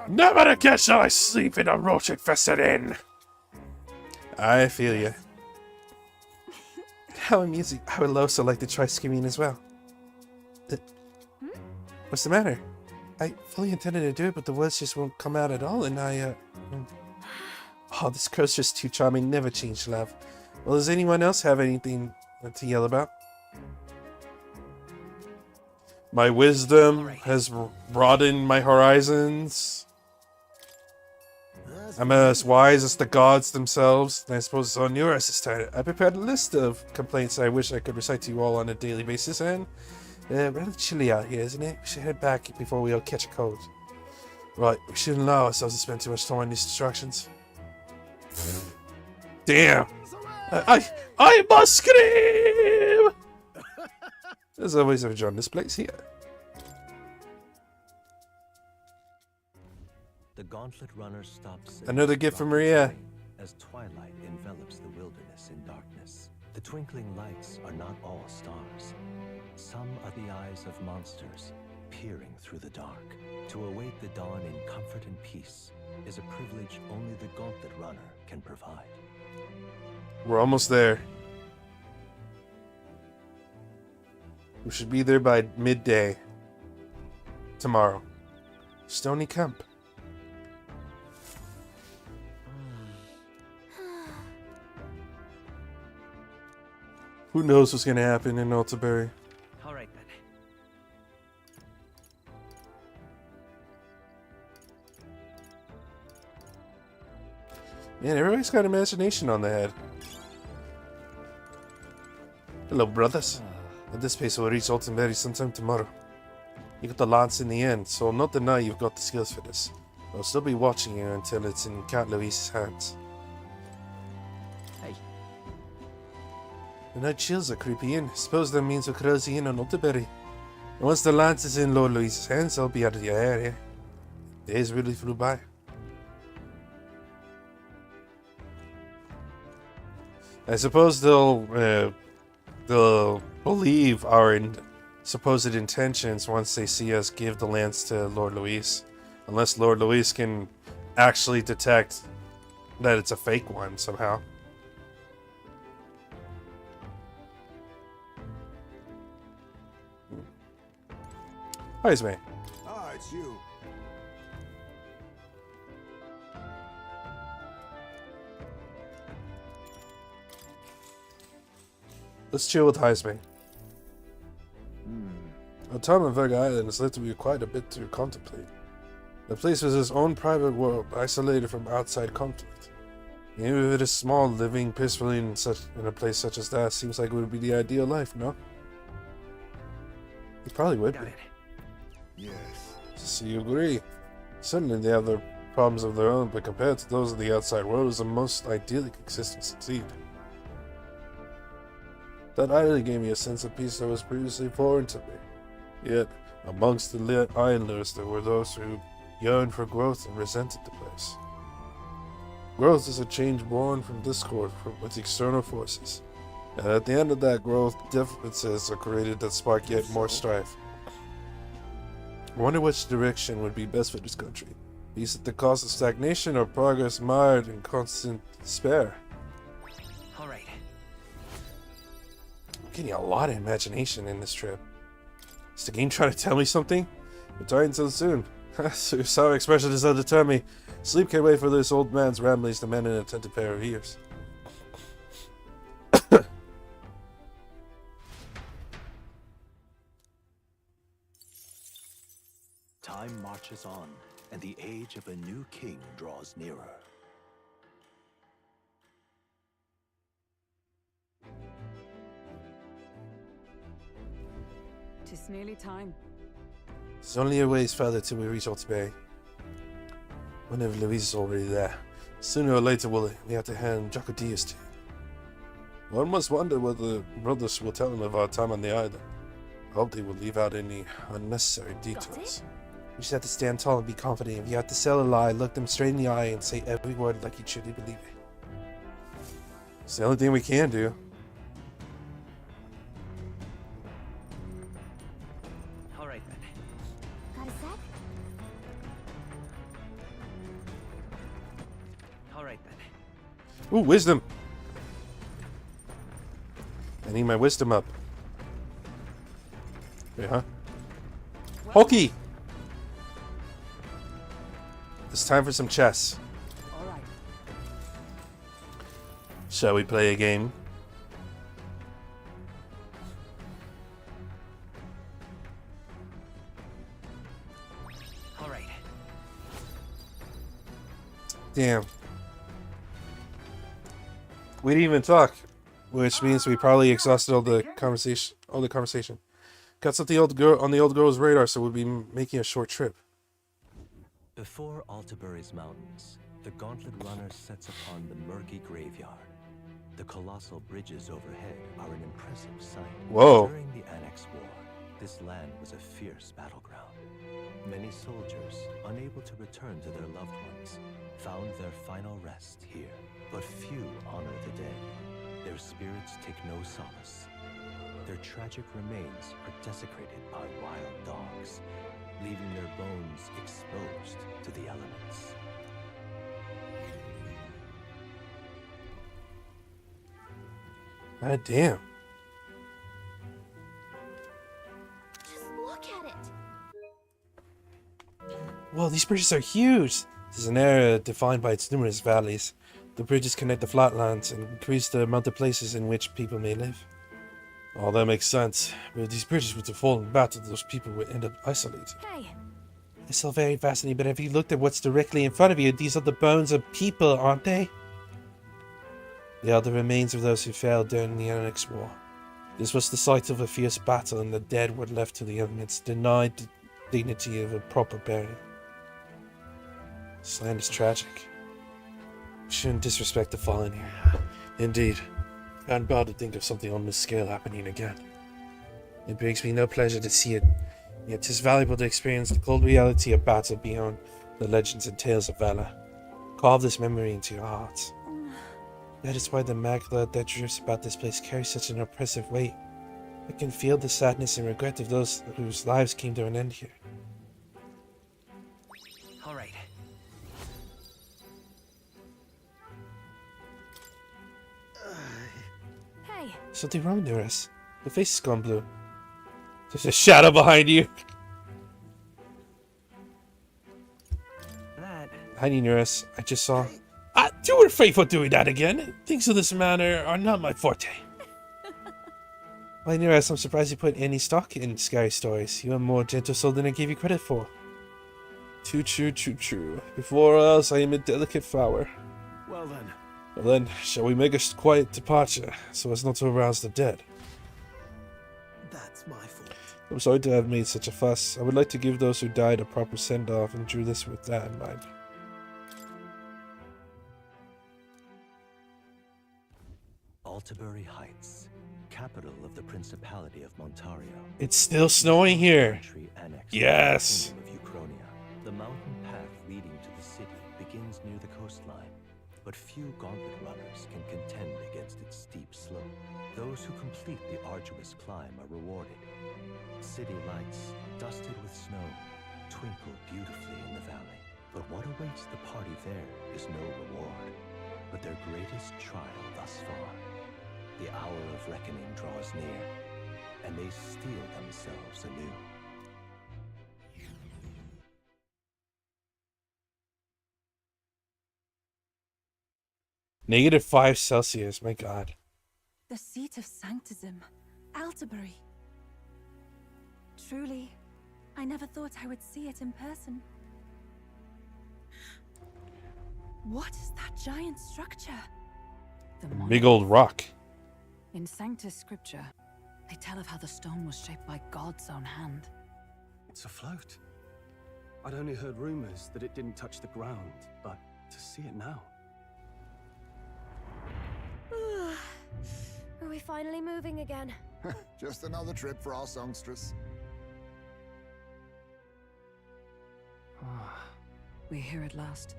[SPEAKER 1] Never again shall I sleep in a roach-infested inn. I feel you. How amusing. I would also like to try screaming as well. What's the matter? I fully intended to do it, but the words just won't come out at all, and Oh, this girl's just too charming. Never change, love. Well, does anyone else have anything to yell about? My wisdom has broadened my horizons. I'm as wise as the gods themselves, and I suppose it's on yours this time. I prepared a list of complaints I wish I could recite to you all on a daily basis, and rather chilly out here, isn't it? We should head back before we all catch a cold. Right, we shouldn't allow ourselves to spend too much time on these distractions. Damn! I must scream! There's always a John this place here.
[SPEAKER 10] The Gauntlet Runner stops.
[SPEAKER 1] Another gift from Maria.
[SPEAKER 10] As twilight envelops the wilderness in darkness, the twinkling lights are not all stars. Some are the eyes of monsters, peering through the dark. To await the dawn in comfort and peace is a privilege only the Gauntlet Runner can provide.
[SPEAKER 1] We're almost there. We should be there by midday tomorrow. Stony Camp. Who knows what's gonna happen in Altaberry?
[SPEAKER 14] All right then.
[SPEAKER 1] Man, everybody's got imagination on their head. Hello, brothers. At this pace, we'll reach Altenberry sometime tomorrow. You got the lance in the end, so I'll not deny you've got the skills for this. I'll still be watching you until it's in Count Louise's hands.
[SPEAKER 14] Hey.
[SPEAKER 1] The night chills are creeping in. Suppose that means we're closing in on Altenberry. And once the lance is in Lord Louise's hands, I'll be out of your area. Days really flew by. I suppose they'll believe our supposed intentions once they see us give the lance to Lord Louise. Unless Lord Louise can actually detect that it's a fake one somehow. Hi, Ismay.
[SPEAKER 6] Ah, it's you.
[SPEAKER 1] Let's chill with Heisman. Our time on Vega Island has left me quite a bit to contemplate. The place was its own private world, isolated from outside conflict. Even if it is small, living peacefully in a place such as that seems like it would be the ideal life, no? It probably would be.
[SPEAKER 6] Yes.
[SPEAKER 1] So you agree. Certainly they have their problems of their own, but compared to those of the outside world, is the most idyllic existence indeed. That island gave me a sense of peace that was previously foreign to me. Yet, amongst the islanders, there were those who yearned for growth and resented the place. Growth is a change born from discord with external forces. And at the end of that growth, differences are created that spark yet more strife. I wonder which direction would be best for this country. Is it the cause of stagnation or progress mired in constant despair?
[SPEAKER 14] Alright.
[SPEAKER 1] I'm getting a lot of imagination in this trip. Is the game trying to tell me something? Retiring so soon. So sour expression does not deter me. Sleep can't wait for this old man's ramblings to mend an attentive pair of ears.
[SPEAKER 10] Time marches on, and the age of a new king draws nearer.
[SPEAKER 4] It's nearly time.
[SPEAKER 1] It's only a ways further till we reach Altaberry. Wonder if Louise is already there. Sooner or later we have to hand Jacodius to him. One must wonder what the brothers will tell him of our time on the island. I hope they will leave out any unnecessary details. You just have to stand tall and be confident. If you have to sell a lie, look them straight in the eye and say every word like you truly believe it. It's the only thing we can do.
[SPEAKER 14] Alright then.
[SPEAKER 9] Got a sec?
[SPEAKER 14] Alright then.
[SPEAKER 1] Ooh, wisdom! I need my wisdom up. Wait, huh? Hokey! It's time for some chess.
[SPEAKER 4] Alright.
[SPEAKER 1] Shall we play a game?
[SPEAKER 14] Alright.
[SPEAKER 1] Damn. We didn't even talk, which means we probably exhausted all the conversation. Got something on the old girl's radar, so we'll be making a short trip.
[SPEAKER 10] Before Altaberry's mountains, the Gauntlet Runner sets upon the murky graveyard. The colossal bridges overhead are an impressive sight.
[SPEAKER 1] Whoa.
[SPEAKER 10] During the Annex War, this land was a fierce battleground. Many soldiers, unable to return to their loved ones, found their final rest here. But few honor the dead. Their spirits take no solace. Their tragic remains are desecrated by wild dogs, leaving their bones exposed to the elements.
[SPEAKER 1] God damn.
[SPEAKER 9] Just look at it.
[SPEAKER 1] Whoa, these bridges are huge! This is an area defined by its numerous valleys. The bridges connect the flatlands and increase the amount of places in which people may live. All that makes sense, but if these bridges were to fall in battle, those people would end up isolated.
[SPEAKER 9] Hey.
[SPEAKER 1] It's all very fascinating, but have you looked at what's directly in front of you? These are the bones of people, aren't they? They are the remains of those who fell during the Annex War. This was the site of a fierce battle, and the dead were left to the elements, denied the dignity of a proper burial. This land is tragic. We shouldn't disrespect the fallen here. Indeed. I'm about to think of something on this scale happening again. It brings me no pleasure to see it, yet 'tis valuable to experience the cold reality of battle beyond the legends and tales of valor. Carve this memory into your hearts. That is why the magla that drips about this place carries such an oppressive weight. I can feel the sadness and regret of those whose lives came to an end here.
[SPEAKER 14] Alright.
[SPEAKER 9] Hey.
[SPEAKER 1] Something wrong, Nuris. Your face has gone blue. There's a shadow behind you.
[SPEAKER 14] That.
[SPEAKER 1] Hiding Nuris, I just saw. You were faithful doing that again. Things of this manner are not my forte. Why, Nuris, I'm surprised you put any stock in scary stories. You are more gentle soul than I gave you credit for. Too true, too true. Before else, I am a delicate flower.
[SPEAKER 12] Well then.
[SPEAKER 1] Well then, shall we make a quiet departure, so as not to arouse the dead?
[SPEAKER 8] That's my fault.
[SPEAKER 1] I'm sorry to have made such a fuss. I would like to give those who died a proper send-off, and drew this with that in mind.
[SPEAKER 10] Altaberry Heights, capital of the Principality of Montario.
[SPEAKER 1] It's still snowing here. Yes.
[SPEAKER 10] Of Uchronia. The mountain path leading to the city begins near the coastline, but few gauntlet runners can contend against its steep slope. Those who complete the arduous climb are rewarded. City lights, dusted with snow, twinkle beautifully in the valley. But what awaits the party there is no reward, but their greatest trial thus far. The hour of reckoning draws near, and they steel themselves anew.
[SPEAKER 1] -5 Celsius, my god.
[SPEAKER 3] The seat of sanctism, Altabury. Truly, I never thought I would see it in person. What is that giant structure?
[SPEAKER 1] Big old rock.
[SPEAKER 4] In Sanctus Scripture, they tell of how the stone was shaped by God's own hand.
[SPEAKER 12] It's afloat. I'd only heard rumors that it didn't touch the ground, but to see it now.
[SPEAKER 9] Are we finally moving again?
[SPEAKER 6] Just another trip for our songstress.
[SPEAKER 4] We're here at last.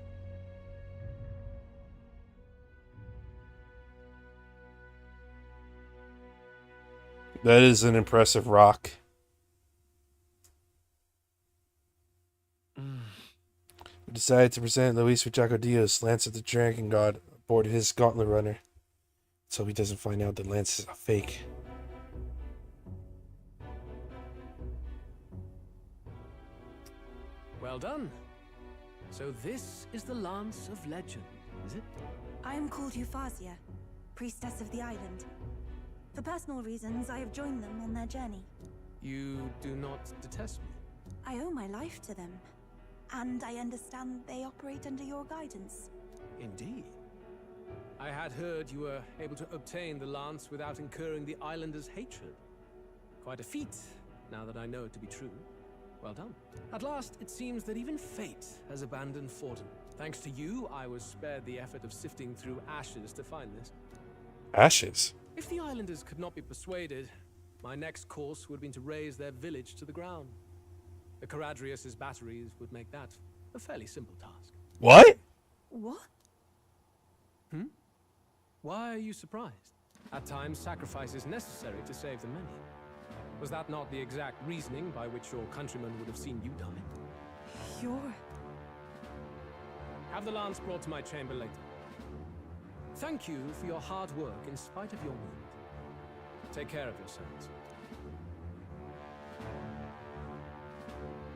[SPEAKER 1] That is an impressive rock. We decided to present Luis Villacodios, Lance of the Dragon God, aboard his Gauntlet Runner, so he doesn't find out that Lance is a fake.
[SPEAKER 11] Well done. So this is the Lance of Legend, is it?
[SPEAKER 3] I am called Euphrasia, priestess of the island. For personal reasons, I have joined them on their journey.
[SPEAKER 11] You do not detest me?
[SPEAKER 3] I owe my life to them, and I understand they operate under your guidance.
[SPEAKER 11] Indeed. I had heard you were able to obtain the lance without incurring the islanders' hatred. Quite a feat, now that I know it to be true. Well done. At last, it seems that even fate has abandoned Forden. Thanks to you, I was spared the effort of sifting through ashes to find this.
[SPEAKER 1] Ashes?
[SPEAKER 11] If the islanders could not be persuaded, my next course would have been to raise their village to the ground. The Caradrius' batteries would make that a fairly simple task.
[SPEAKER 1] What?
[SPEAKER 3] What?
[SPEAKER 11] Why are you surprised? At times, sacrifice is necessary to save the many. Was that not the exact reasoning by which your countrymen would have seen you die? Have the lance brought to my chamber later. Thank you for your hard work in spite of your wound. Take care of yourselves.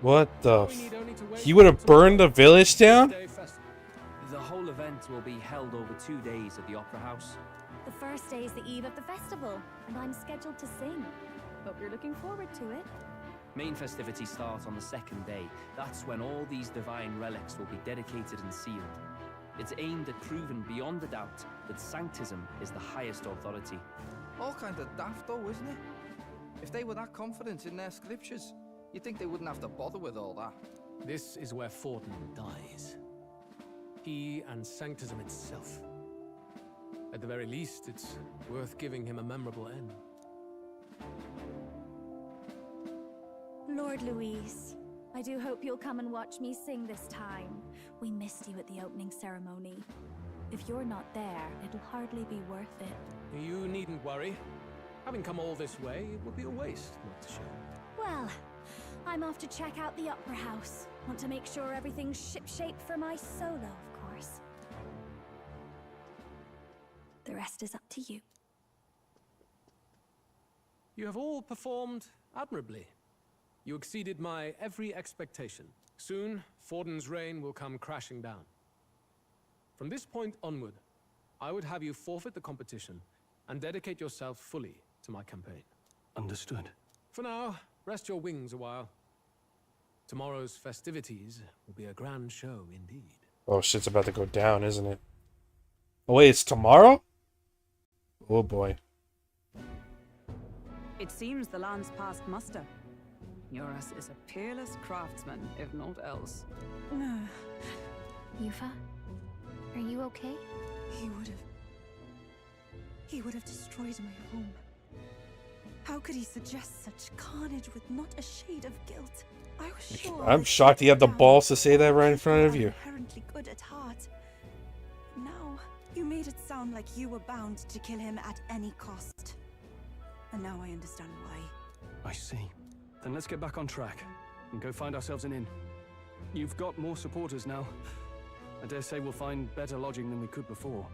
[SPEAKER 1] What the he would have burned the village down?
[SPEAKER 2] The whole event will be held over 2 days at the Opera House.
[SPEAKER 13] The first day is the eve of the festival, and I'm scheduled to sing. Hope you're looking forward to it.
[SPEAKER 2] Main festivities start on the second day. That's when all these divine relics will be dedicated and sealed. It's aimed at proving beyond a doubt that sanctism is the highest authority.
[SPEAKER 7] All kind of daft though, isn't it? If they were that confident in their scriptures, you'd think they wouldn't have to bother with all that.
[SPEAKER 11] This is where Forden dies. He and sanctism itself. At the very least, it's worth giving him a memorable end.
[SPEAKER 13] Lord Louise, I do hope you'll come and watch me sing this time. We missed you at the opening ceremony. If you're not there, it'll hardly be worth it.
[SPEAKER 11] You needn't worry. Having come all this way, it would be a waste not to show.
[SPEAKER 13] Well, I'm off to check out the Opera House. Want to make sure everything's shipshape for my solo, of course. The rest is up to you.
[SPEAKER 11] You have all performed admirably. You exceeded my every expectation. Soon, Forden's reign will come crashing down. From this point onward, I would have you forfeit the competition and dedicate yourself fully to my campaign.
[SPEAKER 12] Understood.
[SPEAKER 11] For now, rest your wings a while. Tomorrow's festivities will be a grand show indeed.
[SPEAKER 1] Oh, shit's about to go down, isn't it? Oh, wait, it's tomorrow? Oh, boy.
[SPEAKER 4] It seems the lance passed muster. Eurus is a peerless craftsman, if not else.
[SPEAKER 9] Yufa, are you okay?
[SPEAKER 3] He would have destroyed my home. How could he suggest such carnage with not a shade of guilt? I was sure.
[SPEAKER 1] I'm shocked you have the balls to say that right in front of you.
[SPEAKER 3] Inherently good at heart. Now, you made it sound like you were bound to kill him at any cost. And now I understand why.
[SPEAKER 12] I see. Then let's get back on track and go find ourselves an inn. You've got more supporters now. I dare say we'll find better lodging than we could before.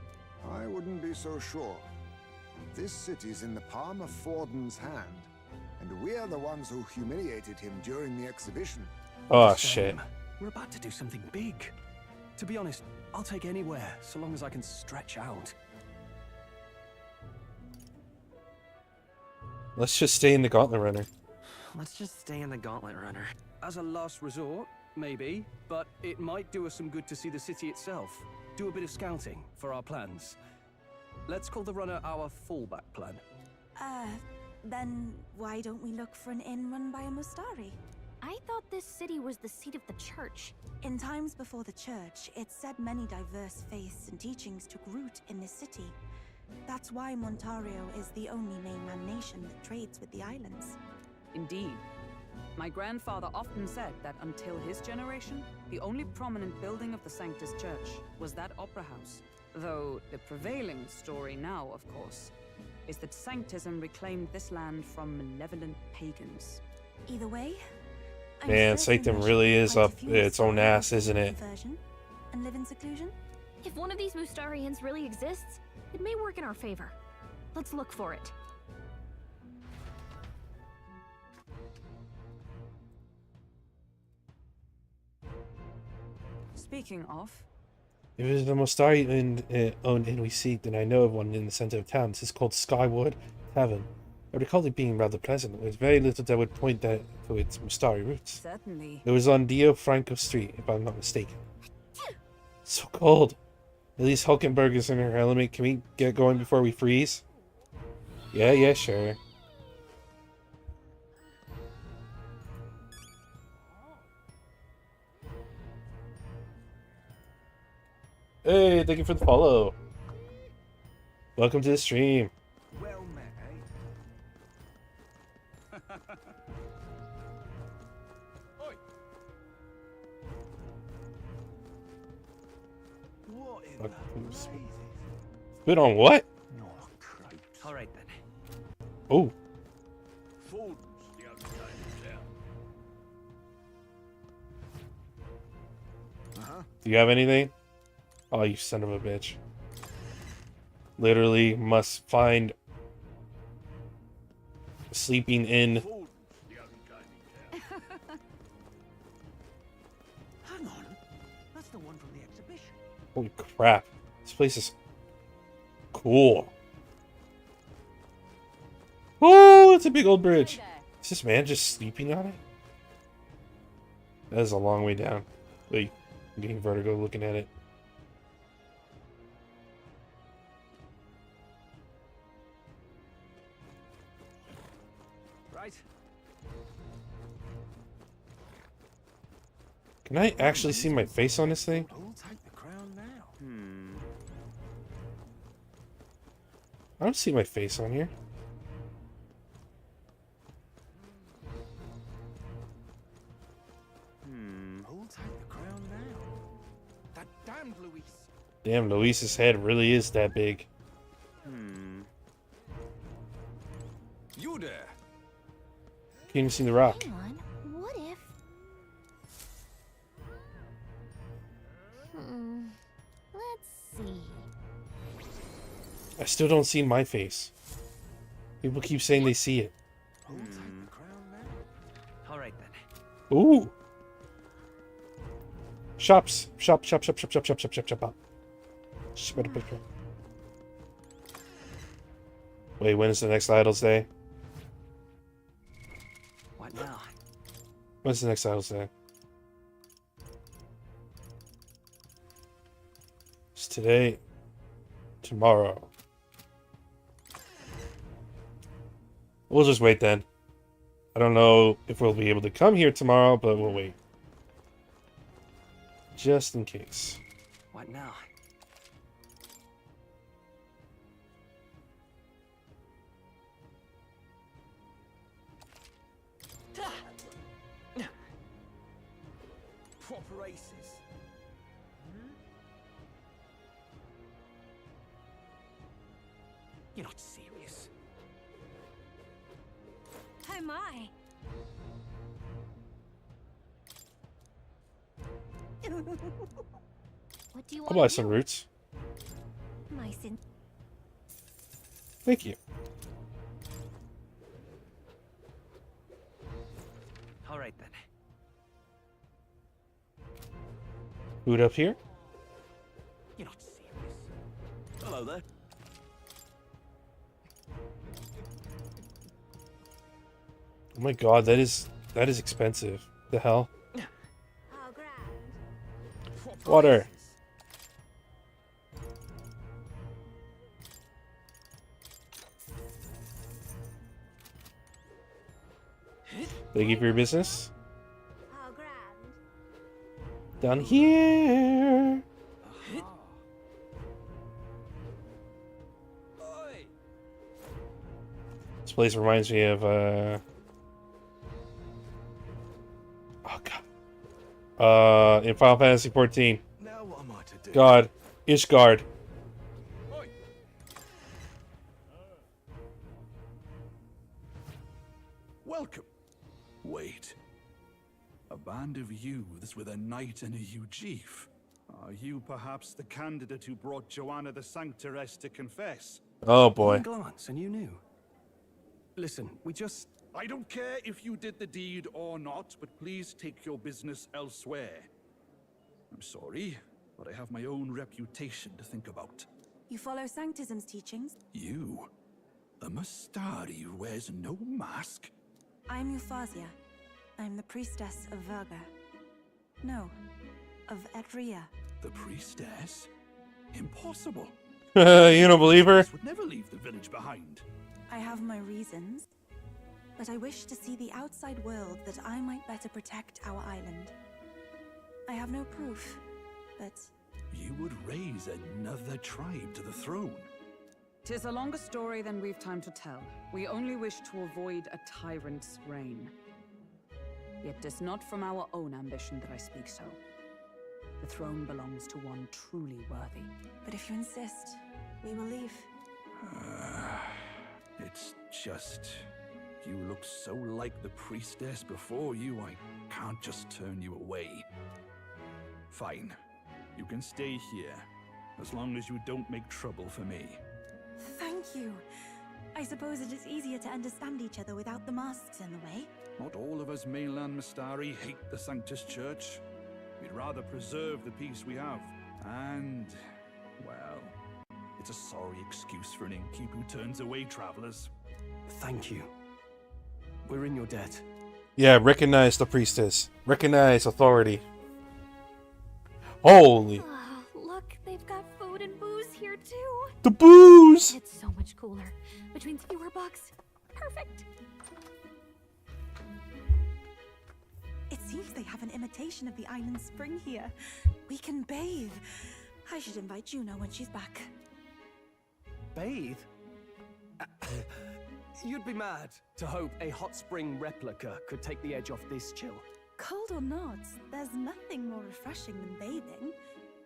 [SPEAKER 6] I wouldn't be so sure. This city's in the palm of Forden's hand, and we're the ones who humiliated him during the exhibition.
[SPEAKER 1] Oh, shit.
[SPEAKER 12] We're about to do something big. To be honest, I'll take anywhere, so long as I can stretch out.
[SPEAKER 1] Let's just stay in the Gauntlet Runner.
[SPEAKER 14] Let's just stay in the Gauntlet Runner.
[SPEAKER 12] As a last resort, maybe, but it might do us some good to see the city itself. Do a bit of scouting for our plans. Let's call the runner our fallback plan.
[SPEAKER 3] Then why don't we look for an inn run by a Mustari?
[SPEAKER 9] I thought this city was the seat of the church.
[SPEAKER 3] In times before the church, it's said many diverse faiths and teachings took root in this city. That's why Montario is the only mainland nation that trades with the islands.
[SPEAKER 16] Indeed. My grandfather often said that until his generation, the only prominent building of the Sanctus Church was that opera house. Though the prevailing story now, of course, is that Sanctism reclaimed this land from malevolent pagans.
[SPEAKER 3] Either way,
[SPEAKER 1] Man, Sanctum really is up its own ass, isn't it?
[SPEAKER 3] And live in seclusion?
[SPEAKER 9] If one of these Mustarians really exists, it may work in our favor. Let's look for it.
[SPEAKER 16] Speaking of,
[SPEAKER 1] If it is the Mostari owned inn we seek, then I know of one in the center of town. This is called Skyward Tavern. I recall it being rather pleasant. There's very little that would point that to its Mustari roots.
[SPEAKER 16] certainly.
[SPEAKER 1] It was on Dio Franco Street, if I'm not mistaken. It's so cold. At least Hulkenberg is in her element. Can we get going before we freeze? Yeah, sure. Hey, thank you for the follow. Welcome to the stream.
[SPEAKER 5] Well met, eh? Oi! What in the blazes?
[SPEAKER 1] Spit on what?
[SPEAKER 14] All right then.
[SPEAKER 1] Oh.
[SPEAKER 5] Forden's the only game in town.
[SPEAKER 1] Do you have anything? Oh, you son of a bitch. Literally must find sleeping in.
[SPEAKER 5] Forden's the only game in town.
[SPEAKER 8] Hang on. That's the one from the exhibition.
[SPEAKER 1] Holy crap. This place is cool. Oh, it's a big old bridge. Is this man just sleeping on it? That is a long way down. Wait, I'm getting vertigo looking at it.
[SPEAKER 11] Right.
[SPEAKER 1] Can I actually see my face on this thing?
[SPEAKER 5] Who'll take the crown now?
[SPEAKER 1] I don't see my face on here.
[SPEAKER 5] Who'll take the crown now? That damned Luis.
[SPEAKER 1] Damn, Luis's head really is that big.
[SPEAKER 5] You there?
[SPEAKER 1] Can't even see the rock.
[SPEAKER 9] Hang on. What if... Let's see.
[SPEAKER 1] I still don't see my face. People keep saying they see it.
[SPEAKER 5] Who'll take the crown now?
[SPEAKER 14] All right then.
[SPEAKER 1] Ooh. Shops. Shop. Wait, when is the next Idols Day?
[SPEAKER 14] What now?
[SPEAKER 1] When's the next Idols Day? It's today. Tomorrow. We'll just wait then. I don't know if we'll be able to come here tomorrow, but we'll wait. Just in case.
[SPEAKER 14] What now?
[SPEAKER 5] Proper aces.
[SPEAKER 14] You're not serious.
[SPEAKER 13] Oh my.
[SPEAKER 9] What do you
[SPEAKER 1] I'll
[SPEAKER 9] want
[SPEAKER 1] buy
[SPEAKER 9] to
[SPEAKER 1] some
[SPEAKER 9] do?
[SPEAKER 1] roots.
[SPEAKER 9] My sin.
[SPEAKER 1] Thank you.
[SPEAKER 14] All right then.
[SPEAKER 1] Food up here.
[SPEAKER 14] You're not serious. Hello there.
[SPEAKER 1] Oh my god, that is expensive. The hell? Water. Thank you for your business. Down here. This place reminds me of oh god. In Final Fantasy 14.
[SPEAKER 5] Now what am I to do?
[SPEAKER 1] God, Ishgard.
[SPEAKER 5] Welcome. Wait. A band of youths with a knight and a chief. Are you perhaps the candidate who brought Joanna the Sanctoress to confess?
[SPEAKER 1] Oh boy.
[SPEAKER 12] One glance and you knew. Listen, we just...
[SPEAKER 5] I don't care if you did the deed or not, but please take your business elsewhere. I'm sorry, but I have my own reputation to think about.
[SPEAKER 3] You follow Sanctism's teachings?
[SPEAKER 5] You? A Mastari who wears no mask?
[SPEAKER 3] I'm Euphausia. I'm the priestess of Verga. No, of Etria.
[SPEAKER 5] The priestess? Impossible.
[SPEAKER 1] You don't believe her?
[SPEAKER 5] Would never leave the village behind.
[SPEAKER 3] I have my reasons, but I wish to see the outside world that I might better protect our island. I have no proof, but...
[SPEAKER 5] You would raise another tribe to the throne.
[SPEAKER 16] 'Tis a longer story than we've time to tell. We only wish to avoid a tyrant's reign. Yet 'tis not from our own ambition that I speak so. The throne belongs to one truly worthy.
[SPEAKER 3] But if you insist, we will leave.
[SPEAKER 5] It's just... You look so like the priestess before you, I can't just turn you away. Fine. You can stay here, as long as you don't make trouble for me.
[SPEAKER 3] Thank you. I suppose it is easier to understand each other without the masks in the way.
[SPEAKER 5] Not all of us mainland Mastari hate the Sanctus Church. We'd rather preserve the peace we have. And, well, it's a sorry excuse for an innkeep who turns away travelers.
[SPEAKER 12] Thank you. We're in your debt.
[SPEAKER 1] Yeah, recognize the priestess. Recognize authority. Holy.
[SPEAKER 9] Look, they've got food and booze here too.
[SPEAKER 1] The booze!
[SPEAKER 9] It's so much cooler. Which means fewer bugs. Perfect.
[SPEAKER 3] It seems they have an imitation of the island spring here. We can bathe. I should invite Juno when she's back.
[SPEAKER 12] Bathe? You'd be mad to hope a hot spring replica could take the edge off this chill.
[SPEAKER 3] Cold or not, there's nothing more refreshing than bathing.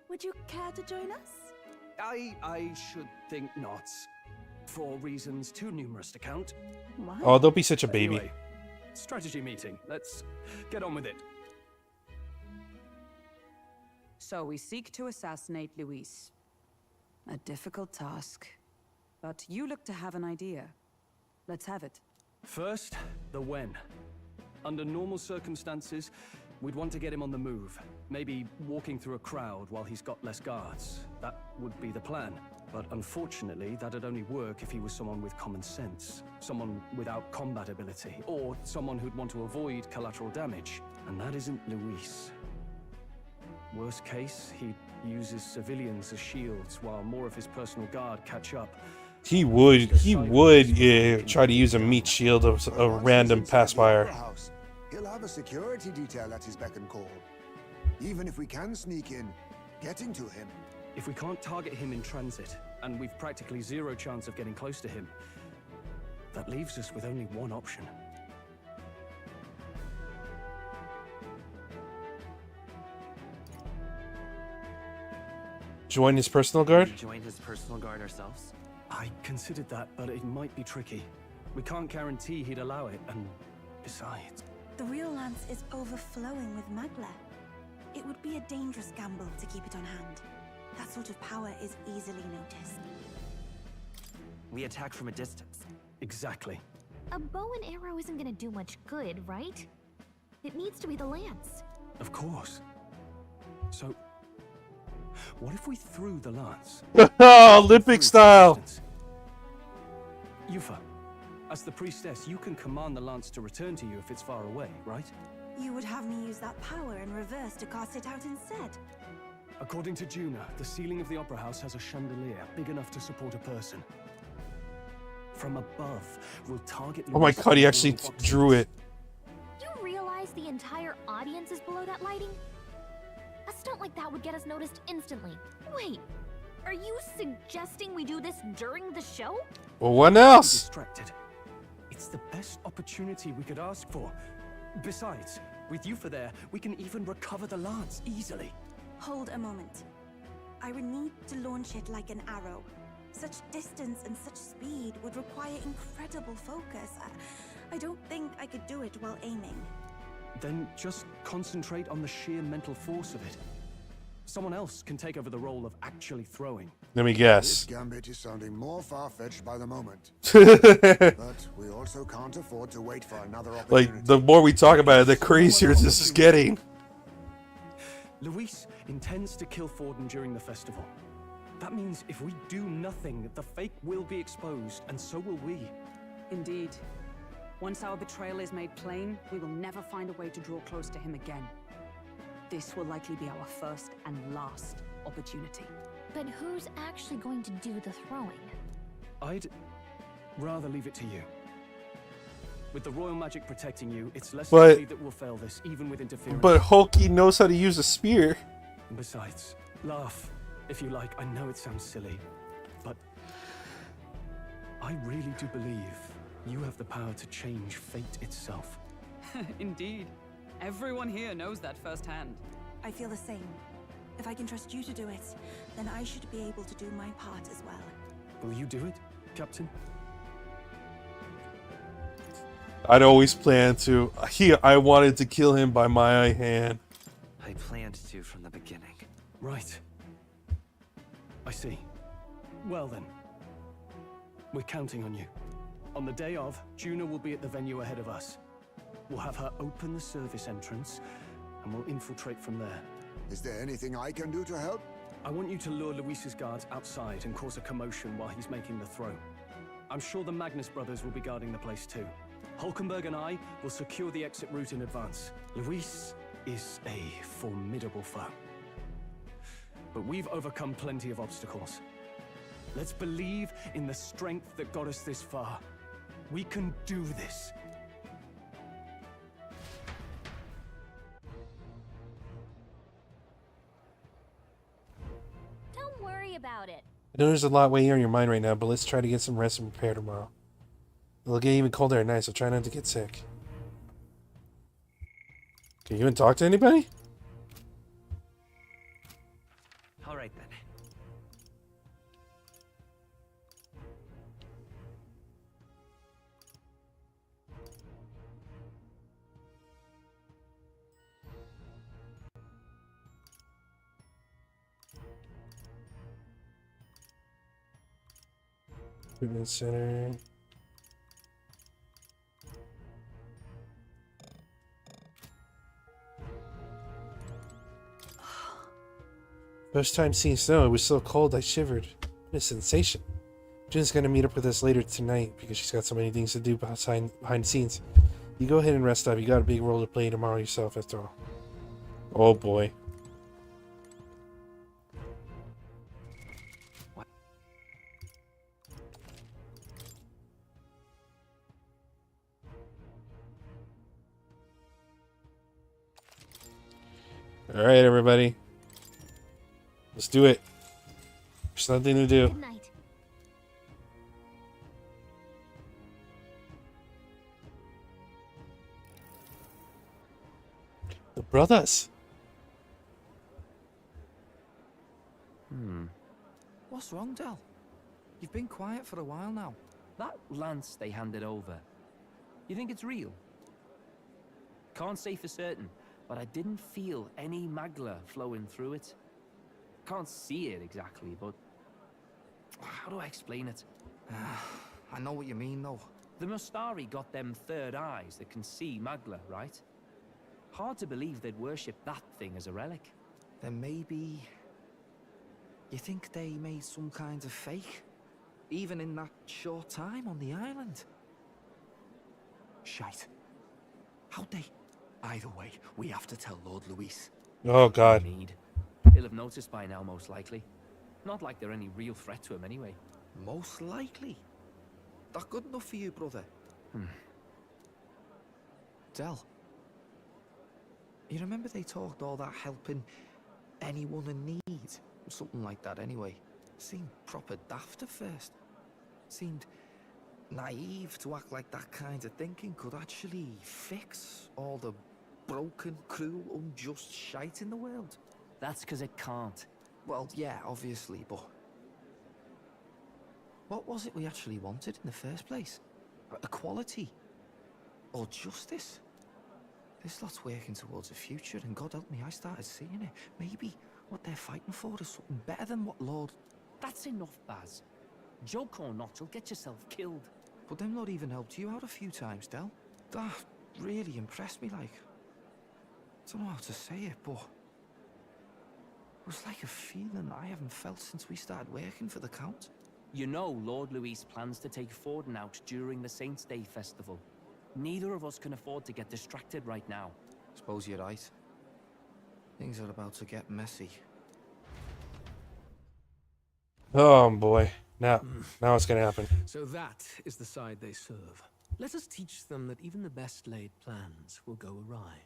[SPEAKER 3] Would you care to join us?
[SPEAKER 12] I should think not. For reasons too numerous to count.
[SPEAKER 3] What?
[SPEAKER 1] Oh, don't be such a baby.
[SPEAKER 12] Anyway, strategy meeting. Let's get on with it.
[SPEAKER 16] So we seek to assassinate Luis. A difficult task. But you look to have an idea. Let's have it.
[SPEAKER 12] First, the when. Under normal circumstances, we'd want to get him on the move. Maybe walking through a crowd while he's got less guards. That would be the plan. But unfortunately, that'd only work if he was someone with common sense. Someone without combat ability. Or someone who'd want to avoid collateral damage. And that isn't Luis. Worst case, he uses civilians as shields while more of his personal guard catch up.
[SPEAKER 1] He would try to use a meat shield of a random passfire.
[SPEAKER 6] He'll have a security detail at his beck and call. Even if we can sneak in, getting to him.
[SPEAKER 12] If we can't target him in transit, and we've practically zero chance of getting close to him, that leaves us with only one option.
[SPEAKER 1] Join his personal guard?
[SPEAKER 14] Join his personal guard ourselves?
[SPEAKER 12] I considered that, but it might be tricky. We can't guarantee he'd allow it, and besides...
[SPEAKER 3] The real lance is overflowing with magla. It would be a dangerous gamble to keep it on hand. That sort of power is easily noticed.
[SPEAKER 14] We attack from a distance.
[SPEAKER 12] Exactly.
[SPEAKER 9] A bow and arrow isn't gonna do much good, right? It needs to be the lance.
[SPEAKER 12] Of course. So, what if we threw the lance?
[SPEAKER 1] Olympic style!
[SPEAKER 12] Yufa, as the priestess, you can command the lance to return to you if it's far away, right?
[SPEAKER 3] You would have me use that power in reverse to cast it out instead.
[SPEAKER 12] According to Juna, the ceiling of the Opera House has a chandelier big enough to support a person. From above, we'll target...
[SPEAKER 1] Oh my god, he actually drew it.
[SPEAKER 9] Do you realize the entire audience is below that lighting? A stunt like that would get us noticed instantly. Wait, are you suggesting we do this during the show?
[SPEAKER 1] Well, what else?
[SPEAKER 12] Distracted. It's the best opportunity we could ask for. Besides, with Yufa there, we can even recover the lance easily.
[SPEAKER 3] Hold a moment. I would need to launch it like an arrow. Such distance and such speed would require incredible focus. I don't think I could do it while aiming.
[SPEAKER 12] Then just concentrate on the sheer mental force of it. Someone else can take over the role of actually throwing.
[SPEAKER 1] Let me guess.
[SPEAKER 6] This gambit is sounding more far-fetched by the moment. But we also can't afford to wait for another opportunity.
[SPEAKER 1] Like, the more we talk about it, the crazier this is getting.
[SPEAKER 12] Luis intends to kill Forden during the festival. That means if we do nothing, the fake will be exposed, and so will we.
[SPEAKER 16] Indeed. Once our betrayal is made plain, we will never find a way to draw close to him again. This will likely be our first and last opportunity.
[SPEAKER 9] But who's actually going to do the throwing?
[SPEAKER 12] I'd rather leave it to you. With the royal magic protecting you, it's less
[SPEAKER 1] But-
[SPEAKER 12] likely that we'll fail this, even with interference.
[SPEAKER 1] But Hulky knows how to use a spear.
[SPEAKER 12] Besides, laugh if you like. I know it sounds silly, but I really do believe you have the power to change fate itself.
[SPEAKER 16] Indeed. Everyone here knows that firsthand.
[SPEAKER 3] I feel the same. If I can trust you to do it, then I should be able to do my part as well.
[SPEAKER 12] Will you do it, Captain?
[SPEAKER 1] I'd always planned to. I wanted to kill him by my hand.
[SPEAKER 14] I planned to from the beginning.
[SPEAKER 12] Right. I see. Well then, we're counting on you. On the day of, Juna will be at the venue ahead of us. We'll have her open the service entrance, and we'll infiltrate from there.
[SPEAKER 6] Is there anything I can do to help?
[SPEAKER 12] I want you to lure Luis's guards outside and cause a commotion while he's making the throw. I'm sure the Magnus brothers will be guarding the place too. Hulkenberg and I will secure the exit route in advance. Luis is a formidable foe. But we've overcome plenty of obstacles. Let's believe in the strength that got us this far. We can do this.
[SPEAKER 9] Don't worry about it.
[SPEAKER 1] I know there's a lot weighing on your mind right now, but let's try to get some rest and prepare tomorrow. It'll get even colder at night, so try not to get sick. Can you even talk to anybody?
[SPEAKER 14] All right then.
[SPEAKER 1] Treatment center. First time seeing snow, it was so cold I shivered. What a sensation. Jen's gonna meet up with us later tonight because she's got so many things to do behind the scenes. You go ahead and rest up. You got a big role to play tomorrow yourself after all. Oh boy. Alright, everybody. Let's do it. There's nothing to do.
[SPEAKER 9] Good night.
[SPEAKER 1] The brothers.
[SPEAKER 7] What's wrong, Del? You've been quiet for a while now.
[SPEAKER 2] That lance they handed over, you think it's real? Can't say for certain, but I didn't feel any magla flowing through it. Can't see it exactly, but how do I explain it?
[SPEAKER 7] I know what you mean, though.
[SPEAKER 2] The Mustari got them third eyes that can see magla, right? Hard to believe they'd worship that thing as a relic.
[SPEAKER 7] Then maybe... You think they made some kind of fake? Even in that short time on the island? Shite. How'd they... Either way, we have to tell Lord Luis.
[SPEAKER 1] Oh, God.
[SPEAKER 2] He'll have noticed by now, most likely. Not like they're any real threat to him anyway.
[SPEAKER 7] Most likely? That good enough for you, brother? Del. You remember they talked all that helping anyone in need? Something like that anyway. Seemed proper daft at first. Seemed naive to act like that kind of thinking could actually fix all the broken, cruel, unjust shite in the world.
[SPEAKER 2] That's because it can't.
[SPEAKER 7] Well, yeah, obviously, but... What was it we actually wanted in the first place? Equality? Or justice? This lot's working towards a future, and God help me, I started seeing it. Maybe what they're fighting for is something better than what Lord...
[SPEAKER 2] That's enough, Baz. Joke or not, you'll get yourself killed.
[SPEAKER 7] But them not even helped you out a few times, Del. That really impressed me, like... I don't know how to say it, but... It was like a feeling I haven't felt since we started working for the Count.
[SPEAKER 2] You know Lord Luis plans to take Forden out during the Saints' Day festival. Neither of us can afford to get distracted right now.
[SPEAKER 7] Suppose you're right. Things are about to get messy.
[SPEAKER 1] Oh, boy. Now it's gonna happen.
[SPEAKER 11] So that is the side they serve. Let us teach them that even the best laid plans will go awry.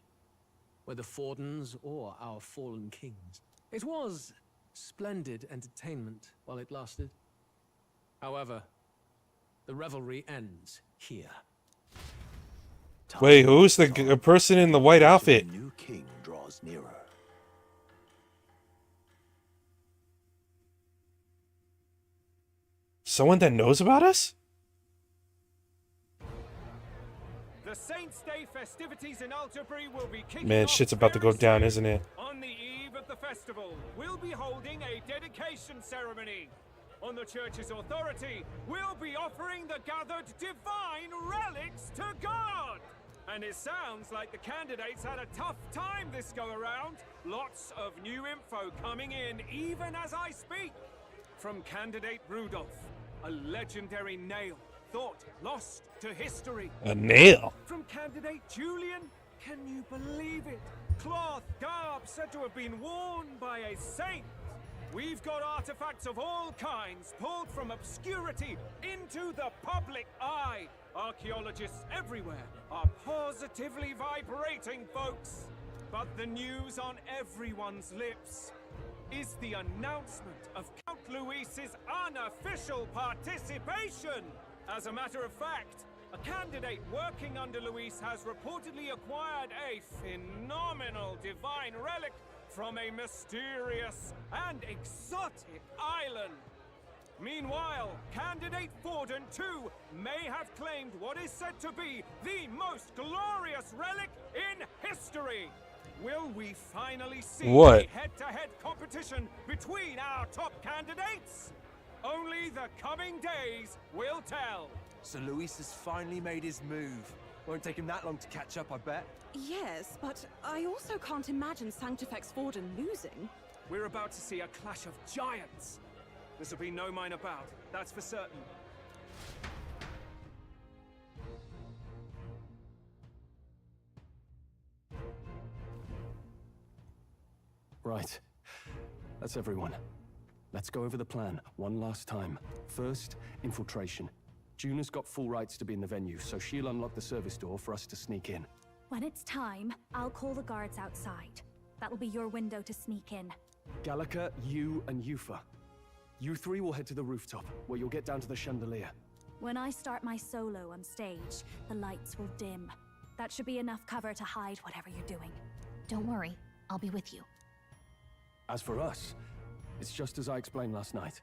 [SPEAKER 11] Whether Fordens or our fallen kings. It was splendid entertainment while it lasted. However, the revelry ends here.
[SPEAKER 1] Wait, who's the person in the white outfit?
[SPEAKER 10] The new king draws nearer.
[SPEAKER 1] Someone that knows about us?
[SPEAKER 11] The Saints' Day festivities in Alderbury will be kicking
[SPEAKER 1] Man,
[SPEAKER 11] off
[SPEAKER 1] shit's about to go
[SPEAKER 11] very
[SPEAKER 1] down,
[SPEAKER 11] soon.
[SPEAKER 1] isn't it?
[SPEAKER 11] On the eve of the festival, we'll be holding a dedication ceremony. On the church's authority, we'll be offering the gathered divine relics to God. And it sounds like the candidates had a tough time this go around. Lots of new info coming in even as I speak. From candidate Rudolph, a legendary nail thought lost to history.
[SPEAKER 1] A nail?
[SPEAKER 11] From candidate Julian, can you believe it? Cloth garb said to have been worn by a saint. We've got artifacts of all kinds pulled from obscurity into the public eye. Archaeologists everywhere are positively vibrating, folks. But the news on everyone's lips is the announcement of Count Luis's unofficial participation. As a matter of fact, a candidate working under Luis has reportedly acquired a phenomenal divine relic from a mysterious and exotic island. Meanwhile, candidate Forden, too, may have claimed what is said to be the most glorious relic in history. Will we finally see a head-to-head competition between our top candidates? Only the coming days will tell.
[SPEAKER 14] So Luis has finally made his move. Won't take him that long to catch up, I bet.
[SPEAKER 15] Yes, but I also can't imagine Sanctifex Forden losing.
[SPEAKER 11] We're about to see a clash of giants. This'll be no minor bout, that's for certain.
[SPEAKER 12] Right. That's everyone. Let's go over the plan one last time. First, infiltration. Juna's got full rights to be in the venue, so she'll unlock the service door for us to sneak in.
[SPEAKER 13] When it's time, I'll call the guards outside. That'll be your window to sneak in.
[SPEAKER 12] Gallica, you, and Yufa. You three will head to the rooftop, where you'll get down to the chandelier.
[SPEAKER 13] When I start my solo on stage, the lights will dim. That should be enough cover to hide whatever you're doing.
[SPEAKER 9] Don't worry, I'll be with you.
[SPEAKER 12] As for us, it's just as I explained last night.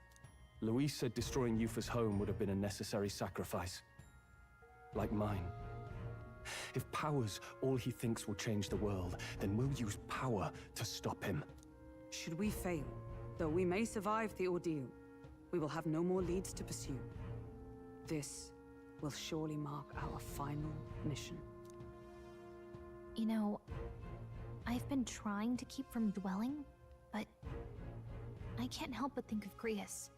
[SPEAKER 12] Luis said destroying Yufa's home would have been a necessary sacrifice. Like mine. If power's all he thinks will change the world, then we'll use power to stop him.
[SPEAKER 16] Should we fail, though we may survive the ordeal, we will have no more leads to pursue. This will surely mark our final mission.
[SPEAKER 9] You know, I've been trying to keep from dwelling, but I can't help but think of Grius.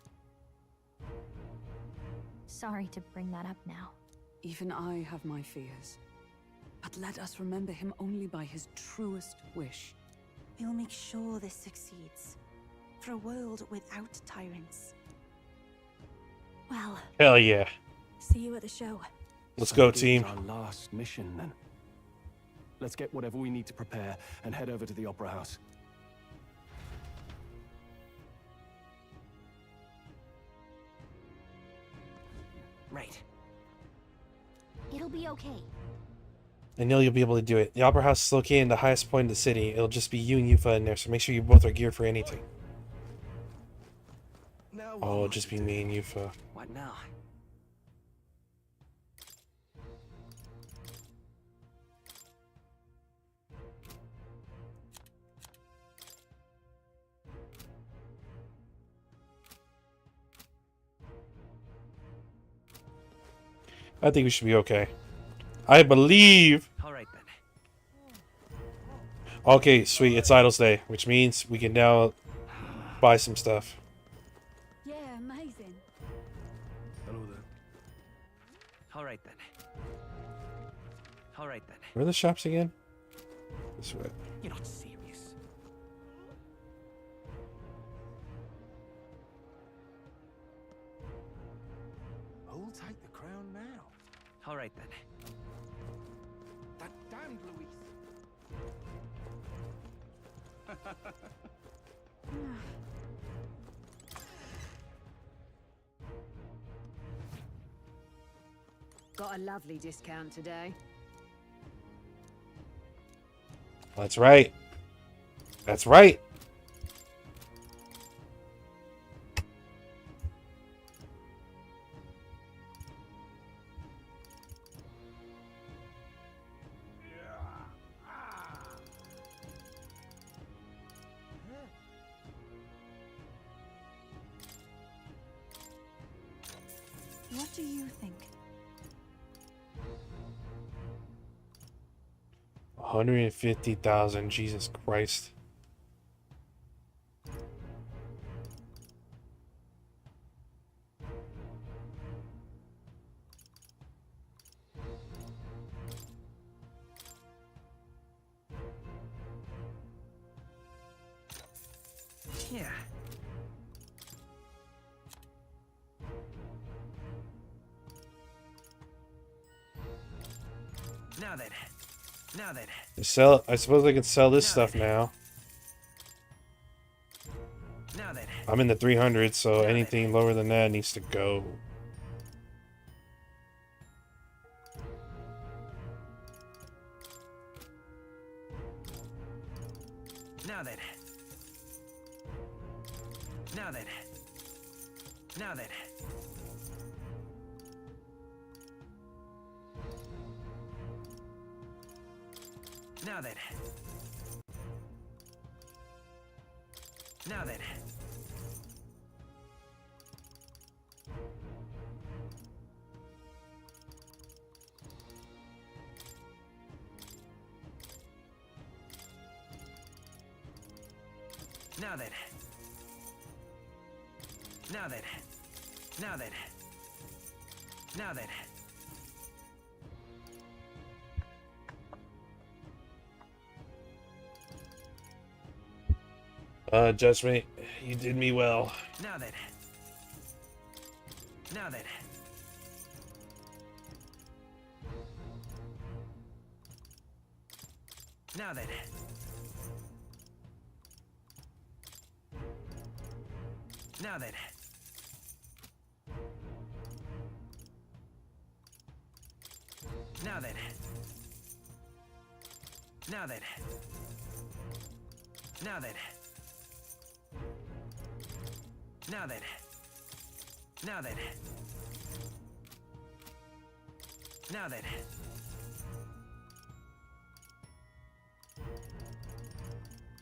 [SPEAKER 9] Sorry to bring that up now.
[SPEAKER 16] Even I have my fears. But let us remember him only by his truest wish.
[SPEAKER 3] We'll make sure this succeeds. For a world without tyrants. Well,
[SPEAKER 1] Hell yeah.
[SPEAKER 13] see you at the show.
[SPEAKER 1] Let's
[SPEAKER 12] So
[SPEAKER 1] go,
[SPEAKER 12] it's
[SPEAKER 1] team.
[SPEAKER 12] our last mission, then. Let's get whatever we need to prepare and head over to the Opera House.
[SPEAKER 2] Right.
[SPEAKER 9] It'll be okay.
[SPEAKER 1] I know you'll be able to do it. The Opera House is located in the highest point of the city. It'll just be you and Yufa in there, so make sure you both are geared for anything.
[SPEAKER 14] Now
[SPEAKER 1] Oh, it'll just be me and Yufa.
[SPEAKER 2] What now?
[SPEAKER 1] I think we should be okay. I believe.
[SPEAKER 2] All right then.
[SPEAKER 1] Okay, sweet. It's Idol's Day, which means we can now buy some stuff.
[SPEAKER 13] Yeah, amazing.
[SPEAKER 5] Hello there.
[SPEAKER 2] All right then. All right then.
[SPEAKER 1] Where are the shops again? This way.
[SPEAKER 2] You're not serious.
[SPEAKER 8] Who'll take the crown now?
[SPEAKER 2] All right then.
[SPEAKER 8] That damned Luis.
[SPEAKER 4] Got a lovely discount today.
[SPEAKER 1] That's right. That's right.
[SPEAKER 3] What do you think?
[SPEAKER 1] 150,000. Jesus Christ.
[SPEAKER 2] Yeah. Now then. Now then.
[SPEAKER 1] Sell. I suppose I can sell this stuff now.
[SPEAKER 2] Now then.
[SPEAKER 1] I'm in the 300s, so anything lower than that needs to go.
[SPEAKER 2] Now then. Now then. Now then. Now then. Now then. Now then. Now then. Now then. Now then.
[SPEAKER 1] Judgment, you did me well.
[SPEAKER 2] Now then. Now then. Now then. Now then. Now then. Now then. Now then. Now then. Now then. Now then.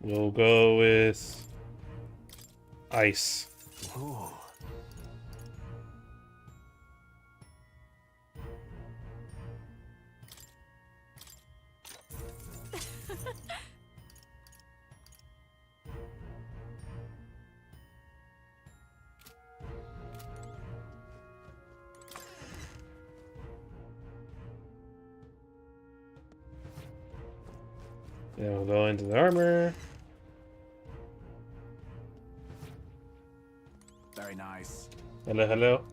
[SPEAKER 1] We'll go with ice.
[SPEAKER 10] Ooh.
[SPEAKER 1] Then we'll go into the armor.
[SPEAKER 5] Very nice.
[SPEAKER 1] Hello, hello.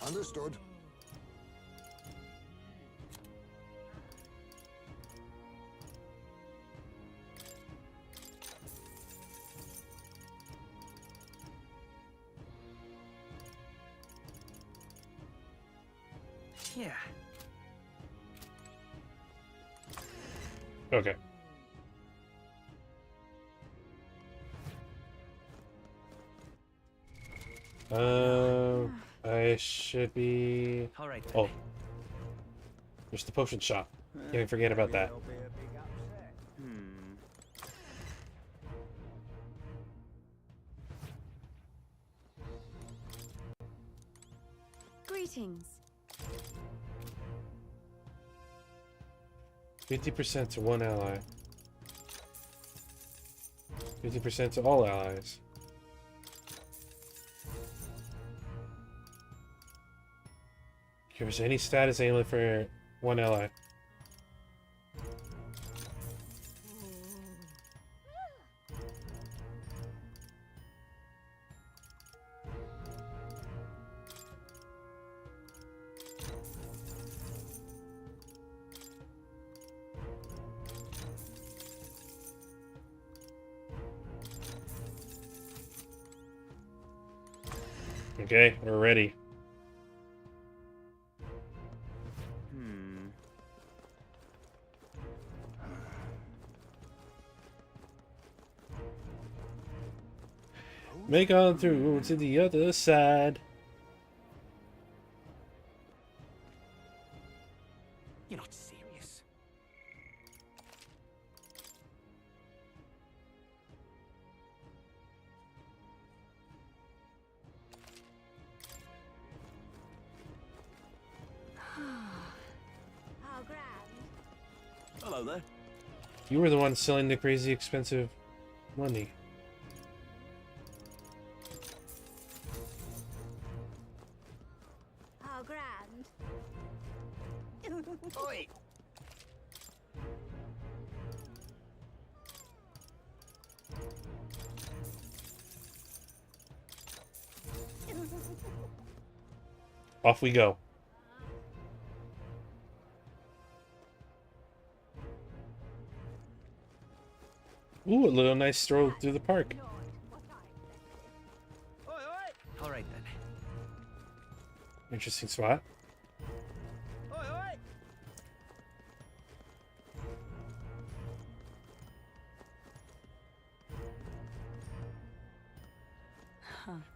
[SPEAKER 6] Understood.
[SPEAKER 14] Yeah.
[SPEAKER 1] Okay. I should be.
[SPEAKER 14] All right.
[SPEAKER 1] Oh, there's the potion shop. Can't forget about that.
[SPEAKER 3] Greetings.
[SPEAKER 1] 50% to one ally. 50% to all allies. Cures any status amulet for one ally. Okay, we're ready. Make on through to the other side.
[SPEAKER 14] You're not serious.
[SPEAKER 3] How grand.
[SPEAKER 14] Hello there.
[SPEAKER 1] You were the one selling the crazy expensive money.
[SPEAKER 3] How grand.
[SPEAKER 14] Oi.
[SPEAKER 1] Off we go. Ooh, a little nice stroll through the park.
[SPEAKER 14] All right then.
[SPEAKER 1] Interesting spot.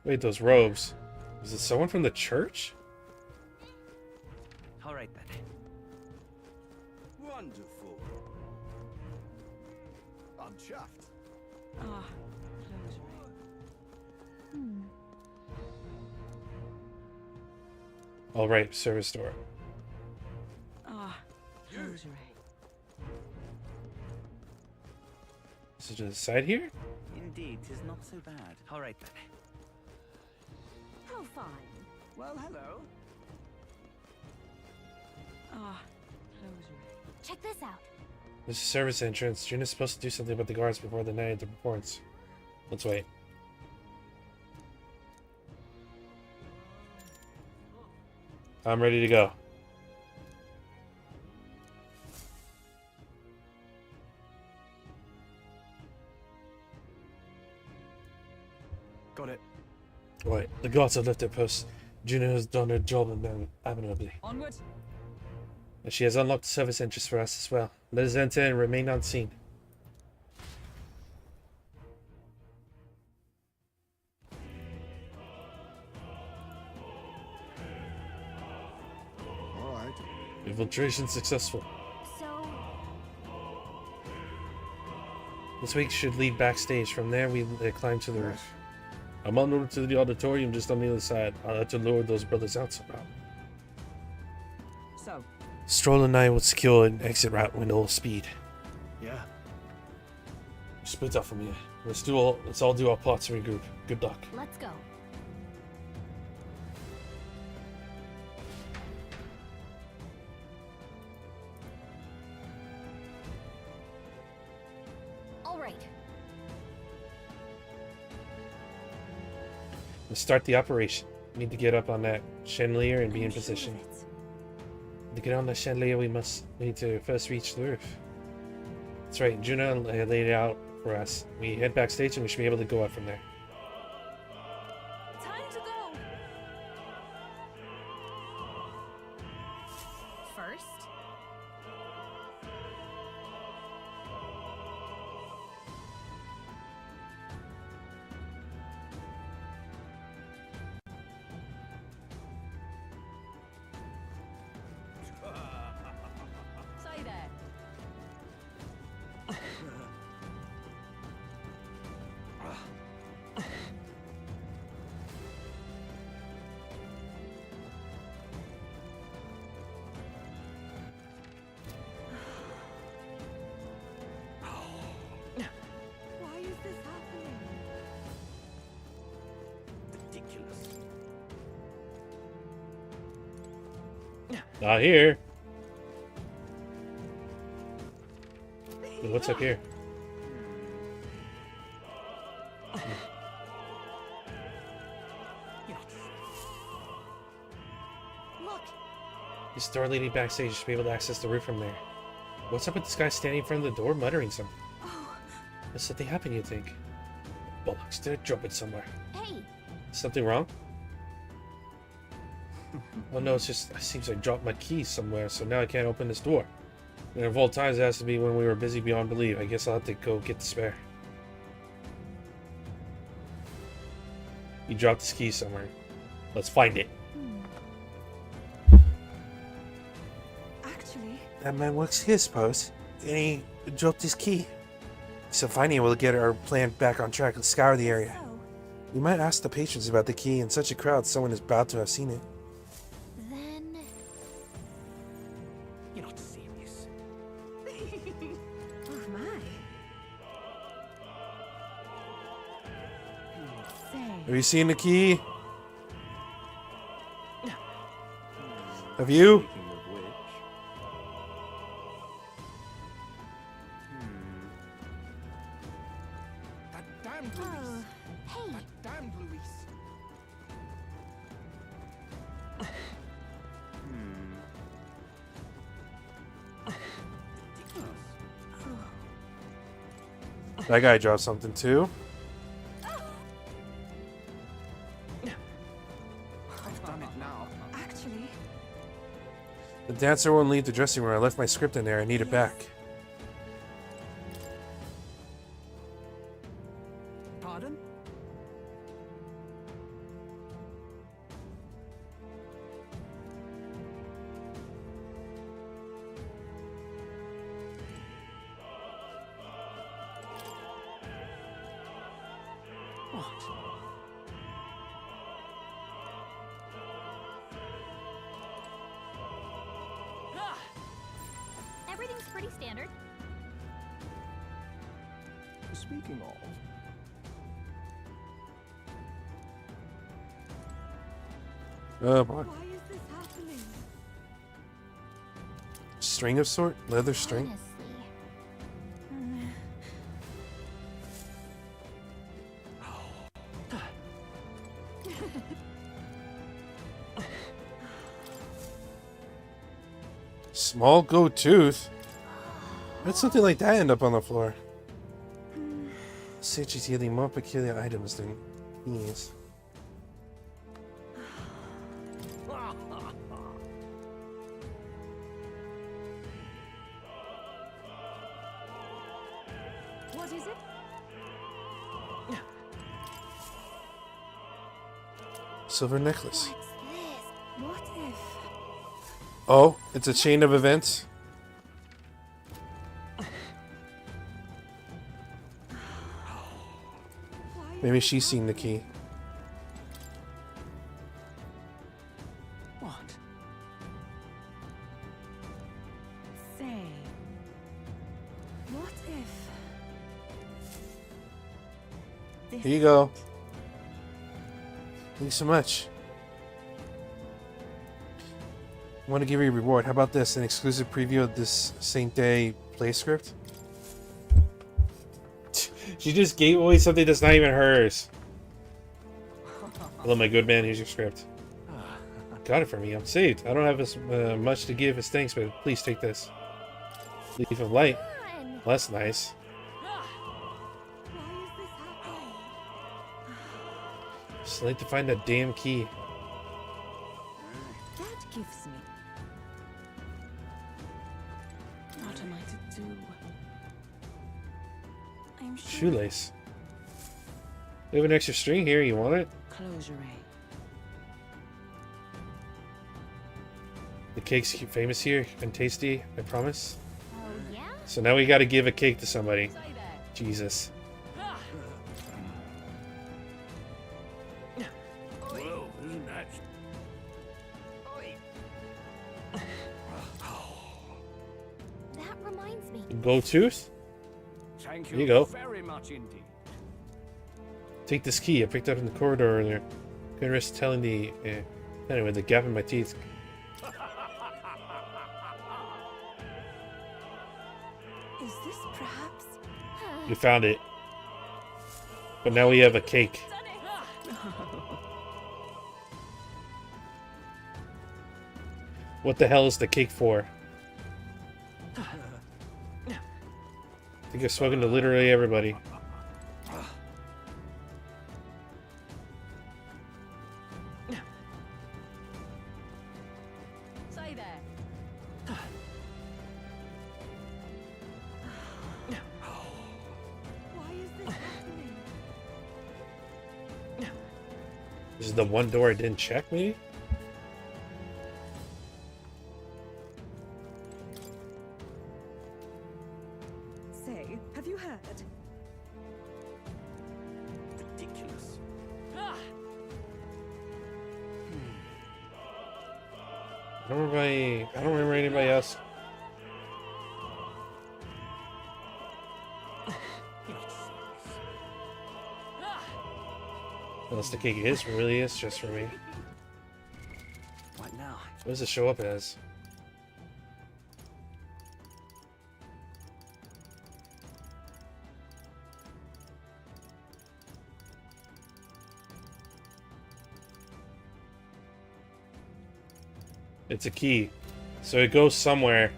[SPEAKER 1] Wait, those robes. Is it someone from the church?
[SPEAKER 14] All right then.
[SPEAKER 8] Wonderful. I'm chuffed.
[SPEAKER 15] Ah,
[SPEAKER 1] All right, service door.
[SPEAKER 15] ah, rosary.
[SPEAKER 1] Is it to the side here?
[SPEAKER 14] Indeed, 'tis not so bad. All right then.
[SPEAKER 3] How fine.
[SPEAKER 14] Well, hello.
[SPEAKER 15] Ah, rosary.
[SPEAKER 9] Check this out.
[SPEAKER 1] This is service entrance. Juna's supposed to do something about the guards before the night of the reports. Let's wait. I'm ready to go.
[SPEAKER 12] Got it.
[SPEAKER 1] Right, the guards have left their posts. Juno has done her job admirably.
[SPEAKER 16] Onward.
[SPEAKER 1] And she has unlocked the service entrance for us as well. Let us enter and remain unseen. Infiltration successful.
[SPEAKER 9] So,
[SPEAKER 1] This week should lead backstage. From there, we climb to the roof. I'm on route to the auditorium just on the other side. I'll have to lure those brothers out somehow.
[SPEAKER 16] So,
[SPEAKER 1] Stroll and I will secure an exit route with all speed.
[SPEAKER 12] Yeah.
[SPEAKER 1] Split up from here. Let's all do our parts and regroup. Good luck.
[SPEAKER 9] let's go. All right.
[SPEAKER 1] Let's start the operation. We need to get up on that chandelier and be in position. To get on the chandelier, we need to first reach the roof. That's right, Juna laid it out for us. We head backstage and we should be able to go up from there.
[SPEAKER 13] Time to go. First,
[SPEAKER 16] say there.
[SPEAKER 15] Why is this happening?
[SPEAKER 8] Ridiculous.
[SPEAKER 1] Not here. What's up here?
[SPEAKER 9] Look,
[SPEAKER 1] This door leading backstage should be able to access the roof from there. What's up with this guy standing in front of the door muttering something? What's something happened, you think? Bollocks, did I drop it somewhere?
[SPEAKER 9] hey,
[SPEAKER 1] Something wrong? Oh no, it seems I dropped my keys somewhere, so now I can't open this door. And of all times, it has to be when we were busy beyond belief. I guess I'll have to go get the spare. He dropped his keys somewhere. Let's find it.
[SPEAKER 15] Actually,
[SPEAKER 1] That man works here, suppose. And he dropped his key. So finding it will get our plan back on track and scour the area. We might ask the patrons about the key. In such a crowd, someone is bound to have seen it.
[SPEAKER 9] then
[SPEAKER 8] You're not serious.
[SPEAKER 15] oh my.
[SPEAKER 1] Have you seen the key? Have you?
[SPEAKER 8] Speaking of which, that damned Luis.
[SPEAKER 9] hey,
[SPEAKER 8] That damned Luis.
[SPEAKER 1] That guy dropped something too.
[SPEAKER 8] I've done it now.
[SPEAKER 15] Actually,
[SPEAKER 1] The dancer won't leave the dressing room. I left my script in there. I need it back.
[SPEAKER 16] Pardon?
[SPEAKER 9] everything's pretty standard.
[SPEAKER 12] Speaking of,
[SPEAKER 1] Oh boy.
[SPEAKER 15] why is this happening?
[SPEAKER 1] String of sort? Leather string?
[SPEAKER 9] Honestly.
[SPEAKER 1] Small goat tooth? How'd something like that end up on the floor? Sage is yielding more peculiar items than these.
[SPEAKER 15] What is it?
[SPEAKER 1] Silver necklace.
[SPEAKER 15] What if?
[SPEAKER 1] Oh, it's a chain of events. Maybe she's seen the key.
[SPEAKER 7] What?
[SPEAKER 15] Say, what if...
[SPEAKER 1] Here you go. Thank you so much. I want to give you a reward. How about this? An exclusive preview of this Saint Day play script? She just gave away something that's not even hers. Hello, my good man. Here's your script. Got it for me. I'm saved. I don't have as much to give as thanks, but please take this. Leaf of light. Well, that's nice. Just like to find that damn key.
[SPEAKER 15] That gives me... What am I to do? I'm sure...
[SPEAKER 1] Shoelace. We have an extra string here. You want it?
[SPEAKER 15] Closure.
[SPEAKER 1] The cake's famous here and tasty, I promise.
[SPEAKER 9] Oh, yeah?
[SPEAKER 1] So now we gotta give a cake to somebody. Jesus.
[SPEAKER 8] Whoa, isn't that...
[SPEAKER 9] That reminds me.
[SPEAKER 1] Gold tooth?
[SPEAKER 11] Thank
[SPEAKER 1] There you go.
[SPEAKER 11] very much indeed.
[SPEAKER 1] Take this key. I picked it up in the corridor earlier. Couldn't risk telling the... anyway, the gap in my teeth.
[SPEAKER 15] Is this perhaps...
[SPEAKER 1] We found it. But now we have a cake. What the hell is the cake for? I think I've spoken to literally everybody.
[SPEAKER 16] Say there.
[SPEAKER 15] Why is this happening?
[SPEAKER 1] This is the one door I didn't check, maybe?
[SPEAKER 15] Say, have you heard?
[SPEAKER 8] Ridiculous.
[SPEAKER 1] I don't remember anybody else. Unless the cake really is just for me.
[SPEAKER 7] What now?
[SPEAKER 1] What does it show up as? It's a key. So it goes somewhere.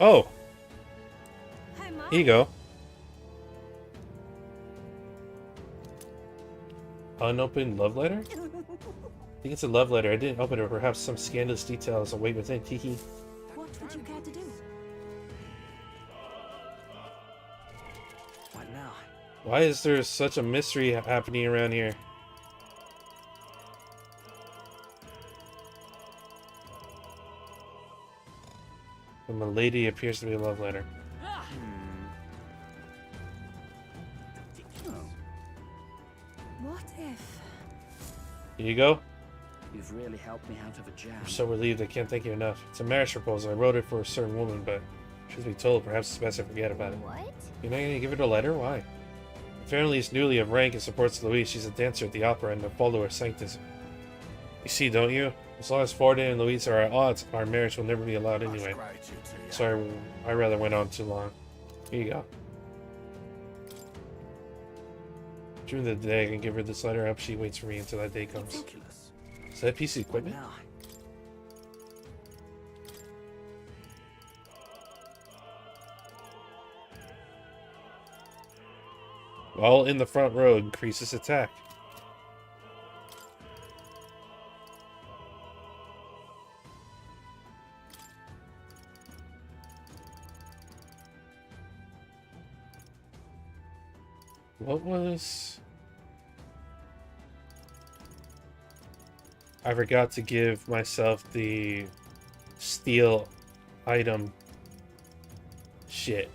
[SPEAKER 1] Oh! Here you go. Unopened love letter? I think it's a love letter. I didn't open it, or perhaps some scandalous details await within. Tiki.
[SPEAKER 15] What would you care to do?
[SPEAKER 7] What now?
[SPEAKER 1] Why is there such a mystery happening around here? The milady appears to be a love letter.
[SPEAKER 15] What if...
[SPEAKER 1] Here you go.
[SPEAKER 7] You've really helped me out of a jam.
[SPEAKER 1] I'm so relieved I can't thank you enough. It's a marriage proposal. I wrote it for a certain woman, but truth be told, perhaps it's best I forget about it.
[SPEAKER 9] What?
[SPEAKER 1] You're not gonna give it a letter? Why? The family is newly of rank and supports Louise. She's a dancer at the opera and a follower of Sanctus. You see, don't you? As long as Forden and Louise are at odds, our marriage will never be allowed anyway. Sorry, I rather went on too long. Here you go. During the day, I can give her this letter. I hope she waits for me until that day comes. Is that a piece of equipment? While in the front row, increases attack. what was... I forgot to give myself the steel item shit.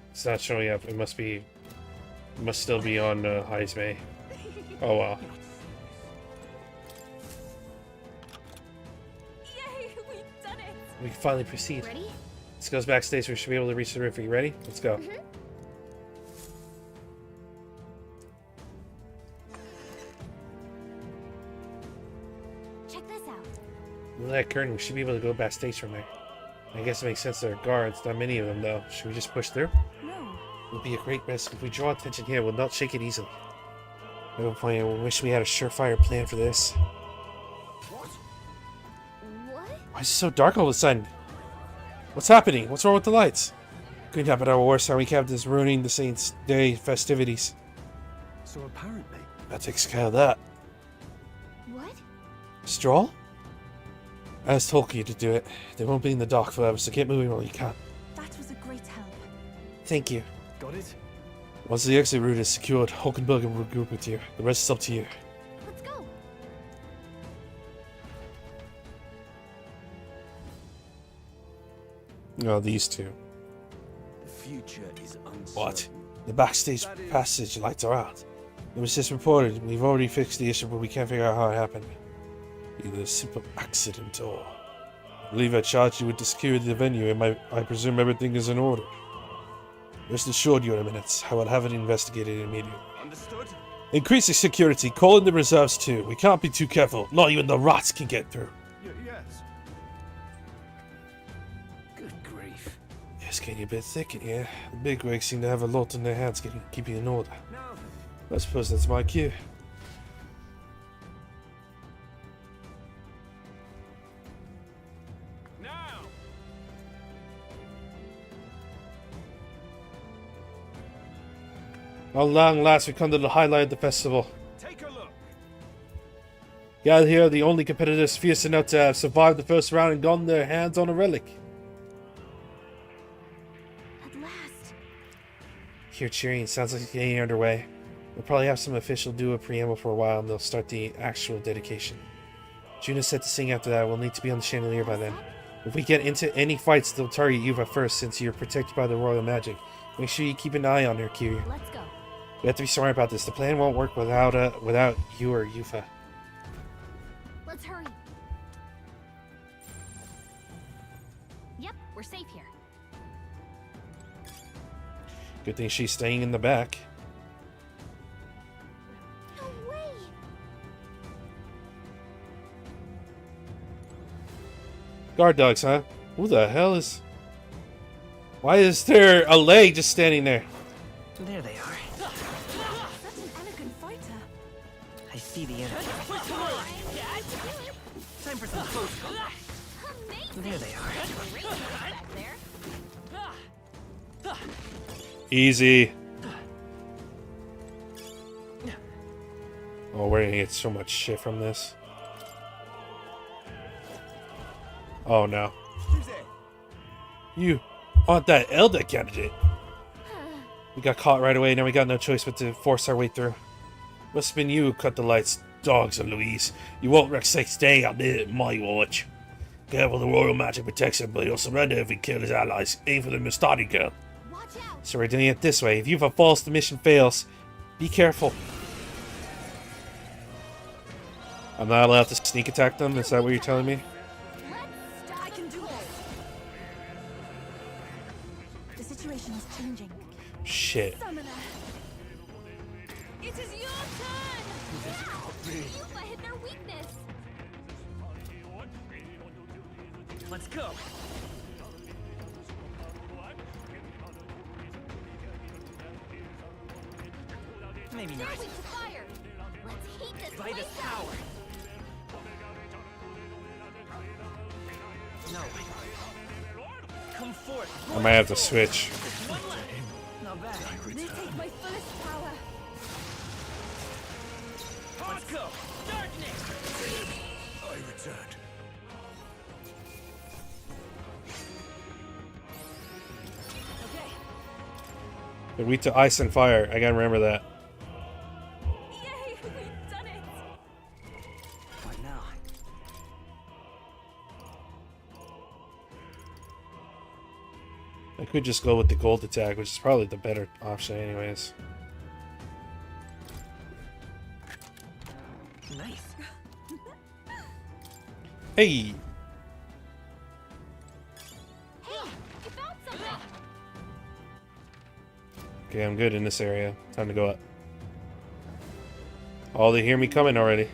[SPEAKER 1] It's not showing up. It must still be on Heisme. Oh well.
[SPEAKER 13] Yay, we've done it.
[SPEAKER 1] We can finally proceed.
[SPEAKER 9] Ready?
[SPEAKER 1] This goes backstage. We should be able to reach the roof. Are you ready? Let's go.
[SPEAKER 9] Check this out.
[SPEAKER 1] With that curtain, we should be able to go backstage from there. I guess it makes sense there are guards. Not many of them, though. Should we just push through?
[SPEAKER 13] No.
[SPEAKER 1] It would be a great risk. If we draw attention here, we'll not shake it easily. I have a plan. We wish we had a surefire plan for this.
[SPEAKER 9] What?
[SPEAKER 1] Why is it so dark all of a sudden? What's happening? What's wrong with the lights? Couldn't happen at our worst time. We kept this ruining the Saints' Day festivities.
[SPEAKER 12] So apparently...
[SPEAKER 1] That takes care of that.
[SPEAKER 9] What?
[SPEAKER 1] Stroll? I was told you to do it. They won't be in the dock forever, so get moving while you can.
[SPEAKER 13] That was a great help.
[SPEAKER 1] Thank you.
[SPEAKER 12] Got it?
[SPEAKER 1] Once the exit route is secured, Hulkenberg will regroup with you. The rest is up to you.
[SPEAKER 9] Let's go.
[SPEAKER 1] Oh, these two.
[SPEAKER 12] The future is uncertain.
[SPEAKER 1] What? The backstage passage lights are out. It was just reported. We've already fixed the issue, but we can't figure out how it happened. Either a simple accident or... I believe I charged you with the security of the venue, and I presume everything is in order. Rest assured you in a minute. I will have it investigated immediately.
[SPEAKER 12] Understood?
[SPEAKER 1] Increase the security. Call in the reserves too. We can't be too careful. Not even the rats can get through.
[SPEAKER 12] Yes.
[SPEAKER 14] Good grief.
[SPEAKER 1] It's getting a bit thick in here. The bigwigs seem to have a lot in their hands keeping in order. I suppose that's my cue. At long last, we come to the highlight of the festival.
[SPEAKER 12] Take a look.
[SPEAKER 1] Gathered here are the only competitors fierce enough to have survived the first round and gotten their hands on a relic.
[SPEAKER 9] At last.
[SPEAKER 1] Hear cheering. Sounds like it's getting underway. We'll probably have some official do a preamble for a while, and they'll start the actual dedication. Juna's set to sing after that. We'll need to be on the chandelier by then. If we get into any fights, they'll target Yuva first, since you're protected by the royal magic. Make sure you keep an eye on her, Kiryu.
[SPEAKER 9] Let's go.
[SPEAKER 1] We have to be smart about this. The plan won't work without you or Yufa.
[SPEAKER 9] Let's hurry. Yep, we're safe here.
[SPEAKER 1] Good thing she's staying in the back.
[SPEAKER 9] No way.
[SPEAKER 1] Guard dogs, huh? Who the hell is... Why is there a leg just standing there?
[SPEAKER 14] There they are.
[SPEAKER 13] Such an elegant fighter.
[SPEAKER 14] I see the energy. Time for some close combat. There they are.
[SPEAKER 1] Easy. Oh, we're gonna get so much shit from this. Oh no. You aren't that Elder candidate. We got caught right away, now we got no choice but to force our way through. Must have been you who cut the lights. Dogs of Louise. You won't wreck Saints' Day on my watch. Careful, the royal magic protects him, but he'll surrender if we kill his allies. Aim for the Mustadi girl. So we're doing it this way. If Yuva falls, the mission fails. Be careful. I'm not allowed to sneak attack them? Is that what you're telling me?
[SPEAKER 13] I can do this. The situation is changing.
[SPEAKER 1] Shit.
[SPEAKER 13] Summoner. It is your turn.
[SPEAKER 9] Yufa hit their weakness.
[SPEAKER 14] Let's go. Maybe not.
[SPEAKER 9] They're weak to fire. Let's heat this
[SPEAKER 14] By this
[SPEAKER 9] place
[SPEAKER 14] power.
[SPEAKER 9] up.
[SPEAKER 14] No. Come forth.
[SPEAKER 1] I might have to switch.
[SPEAKER 14] Not bad.
[SPEAKER 13] They take my fullest power.
[SPEAKER 14] Let's go. Darkness.
[SPEAKER 5] I returned.
[SPEAKER 1] They're weak to ice and fire. I gotta remember that. I could just go with the gold attack, which is probably the better option anyways.
[SPEAKER 14] Nice.
[SPEAKER 1] Hey!
[SPEAKER 9] Hey, you found something.
[SPEAKER 1] Okay, I'm good in this area. Time to go up. Oh, they hear me coming already.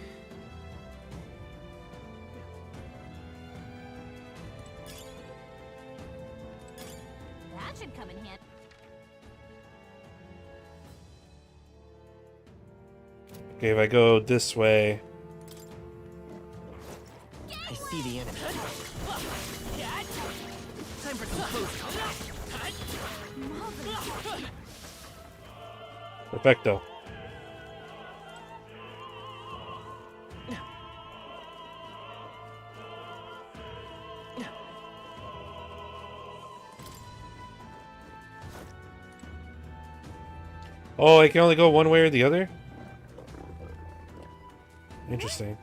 [SPEAKER 9] That should come in handy.
[SPEAKER 1] Okay, if I go this way...
[SPEAKER 14] I see the enemy. Time for some close combat.
[SPEAKER 1] Perfecto. Oh, I can only go one way or the other? Interesting.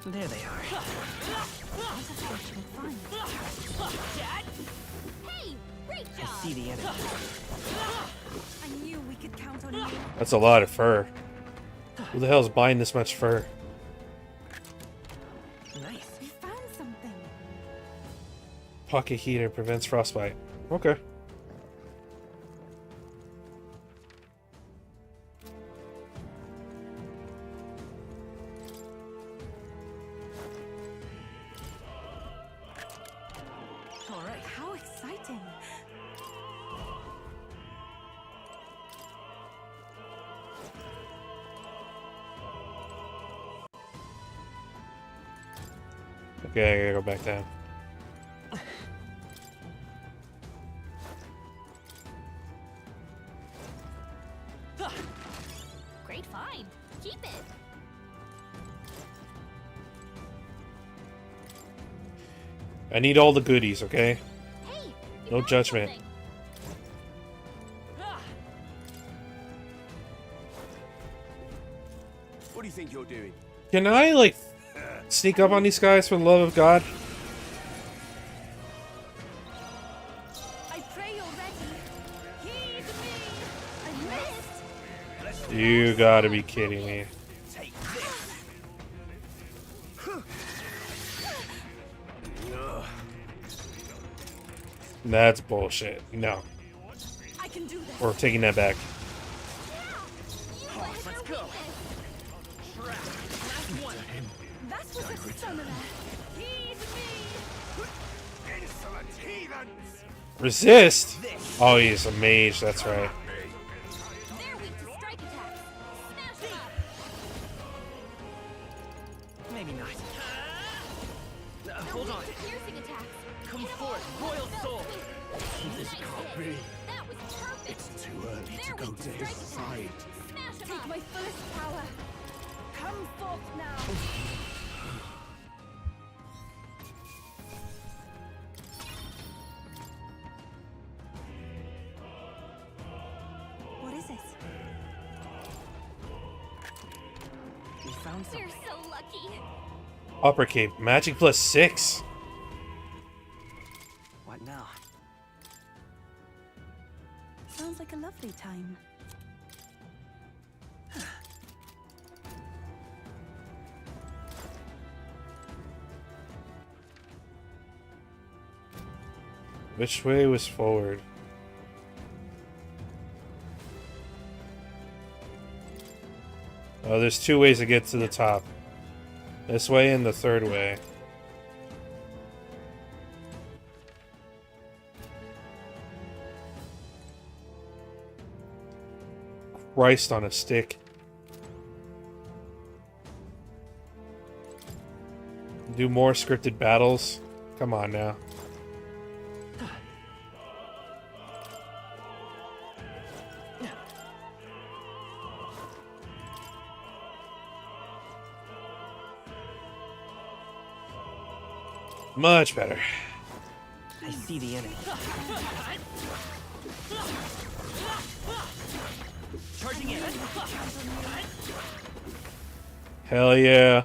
[SPEAKER 14] There they are.
[SPEAKER 9] Hey, great job.
[SPEAKER 14] I see the enemy.
[SPEAKER 3] I knew we could count on you.
[SPEAKER 1] That's a lot of fur. Who the hell's buying this much fur?
[SPEAKER 14] Nice.
[SPEAKER 3] We found something.
[SPEAKER 1] Pocket heater prevents frostbite. Okay.
[SPEAKER 3] All right. How exciting.
[SPEAKER 1] Okay, I gotta go back down.
[SPEAKER 9] Great find. Keep it.
[SPEAKER 1] I need all the goodies, okay?
[SPEAKER 9] Hey,
[SPEAKER 1] No judgment.
[SPEAKER 12] What do you think you're doing?
[SPEAKER 1] Can I, like, sneak up on these guys for the love of God?
[SPEAKER 3] I pray you're ready. Heed me. I missed.
[SPEAKER 1] You gotta be kidding me. That's bullshit. No.
[SPEAKER 3] I can do this.
[SPEAKER 1] We're taking that back.
[SPEAKER 14] Let's go.
[SPEAKER 3] That was a summoner. Heed me.
[SPEAKER 8] Insolent heathens!
[SPEAKER 1] Resist? Oh, he's a mage, that's right.
[SPEAKER 9] They're weak to strike attacks. Smash them up.
[SPEAKER 14] Maybe not. Hold on.
[SPEAKER 9] Piercing attacks.
[SPEAKER 14] Come forth, royal soul.
[SPEAKER 8] This can't be.
[SPEAKER 9] That was perfect.
[SPEAKER 8] It's too early to
[SPEAKER 9] They're
[SPEAKER 8] go
[SPEAKER 9] weak
[SPEAKER 8] to his
[SPEAKER 9] strike
[SPEAKER 8] side.
[SPEAKER 9] attacks. Smash them
[SPEAKER 3] Take
[SPEAKER 9] up.
[SPEAKER 3] my fullest power. Come forth now. What is it?
[SPEAKER 14] We found
[SPEAKER 9] We're
[SPEAKER 14] something.
[SPEAKER 9] so lucky.
[SPEAKER 1] Upper Cape, magic plus 6.
[SPEAKER 14] What now?
[SPEAKER 3] Sounds like a lovely time.
[SPEAKER 1] Which way was forward? Oh, there's two ways to get to the top. This way and the third way. Christ on a stick. Do more scripted battles? Come on now. Much better.
[SPEAKER 14] I see the enemy. Charging in.
[SPEAKER 1] Hell yeah.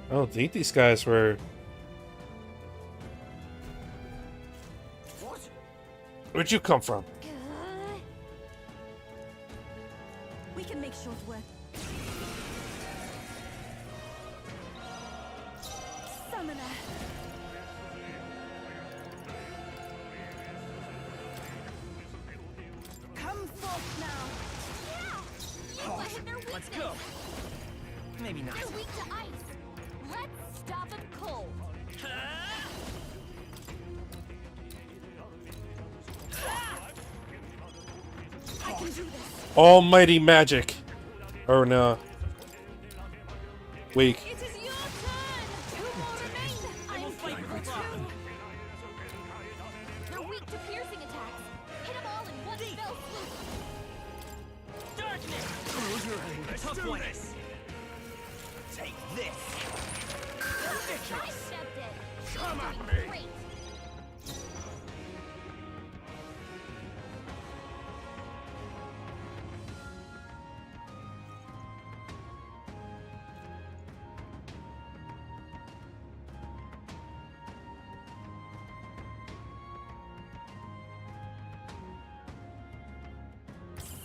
[SPEAKER 1] I don't think these guys were...
[SPEAKER 8] What?
[SPEAKER 1] Where'd you come from?
[SPEAKER 13] We can make short work. Summoner. Come forth now.
[SPEAKER 9] Yeah! You find their weakness!
[SPEAKER 14] Let's go. Maybe not.
[SPEAKER 9] They're weak to ice. Let's stop them cold.
[SPEAKER 13] I can do this.
[SPEAKER 1] Almighty magic. Or no. Weak.
[SPEAKER 13] It is your turn. Two more remain. I will fight for two.
[SPEAKER 9] They're weak to piercing attacks. Hit them all in one fell swoop.
[SPEAKER 14] Darkness! Tough one. Take this.
[SPEAKER 9] I stepped in.
[SPEAKER 8] Come at
[SPEAKER 9] Doing
[SPEAKER 8] me.
[SPEAKER 9] great.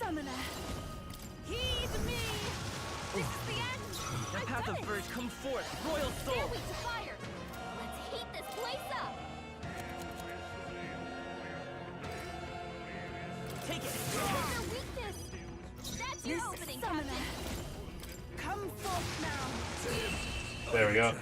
[SPEAKER 13] Summoner. Heed me. This is the end.
[SPEAKER 14] The path of Verge, come forth, royal
[SPEAKER 9] They're
[SPEAKER 14] soul.
[SPEAKER 9] weak to fire. Let's heat this place up.
[SPEAKER 14] Take it.
[SPEAKER 9] Their weakness. That's your
[SPEAKER 13] Miss
[SPEAKER 9] opening,
[SPEAKER 13] Summoner.
[SPEAKER 9] Captain.
[SPEAKER 13] Come forth now.
[SPEAKER 1] There we go.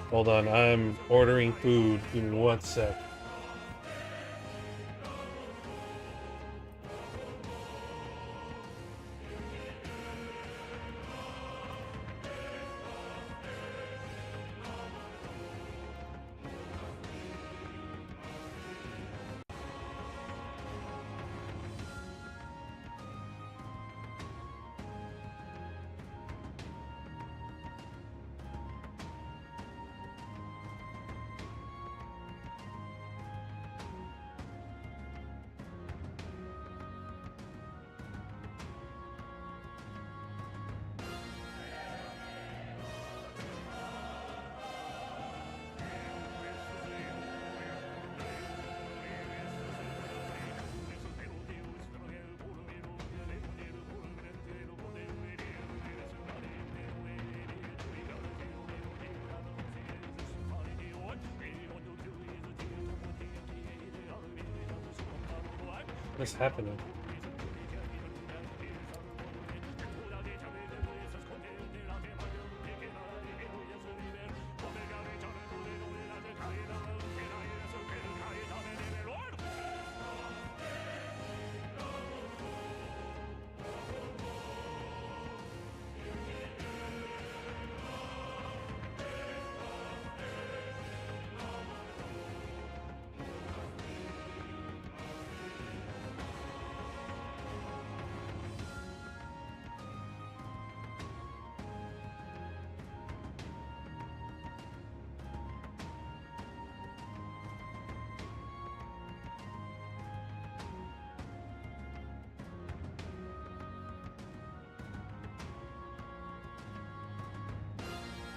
[SPEAKER 1] Hold on, I'm ordering food. Give me 1 sec. What's happening?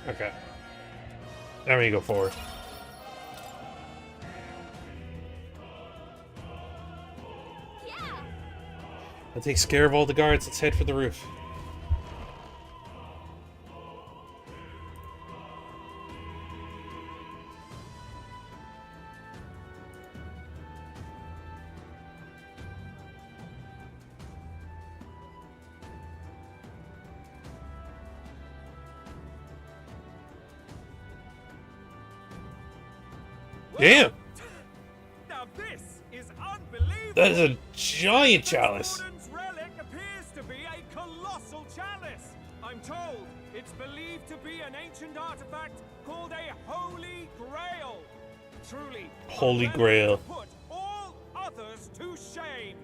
[SPEAKER 1] Okay. Now we go forward. That takes care of all the guards. Let's head for the roof. Damn!
[SPEAKER 11] Now this is unbelievable.
[SPEAKER 1] That is a giant chalice.
[SPEAKER 11] Gordon's relic appears to be a colossal chalice. I'm told it's believed to be an ancient artifact called a Holy Grail. Truly,
[SPEAKER 1] Holy
[SPEAKER 11] a relic
[SPEAKER 1] Grail.
[SPEAKER 11] to put all others to shame.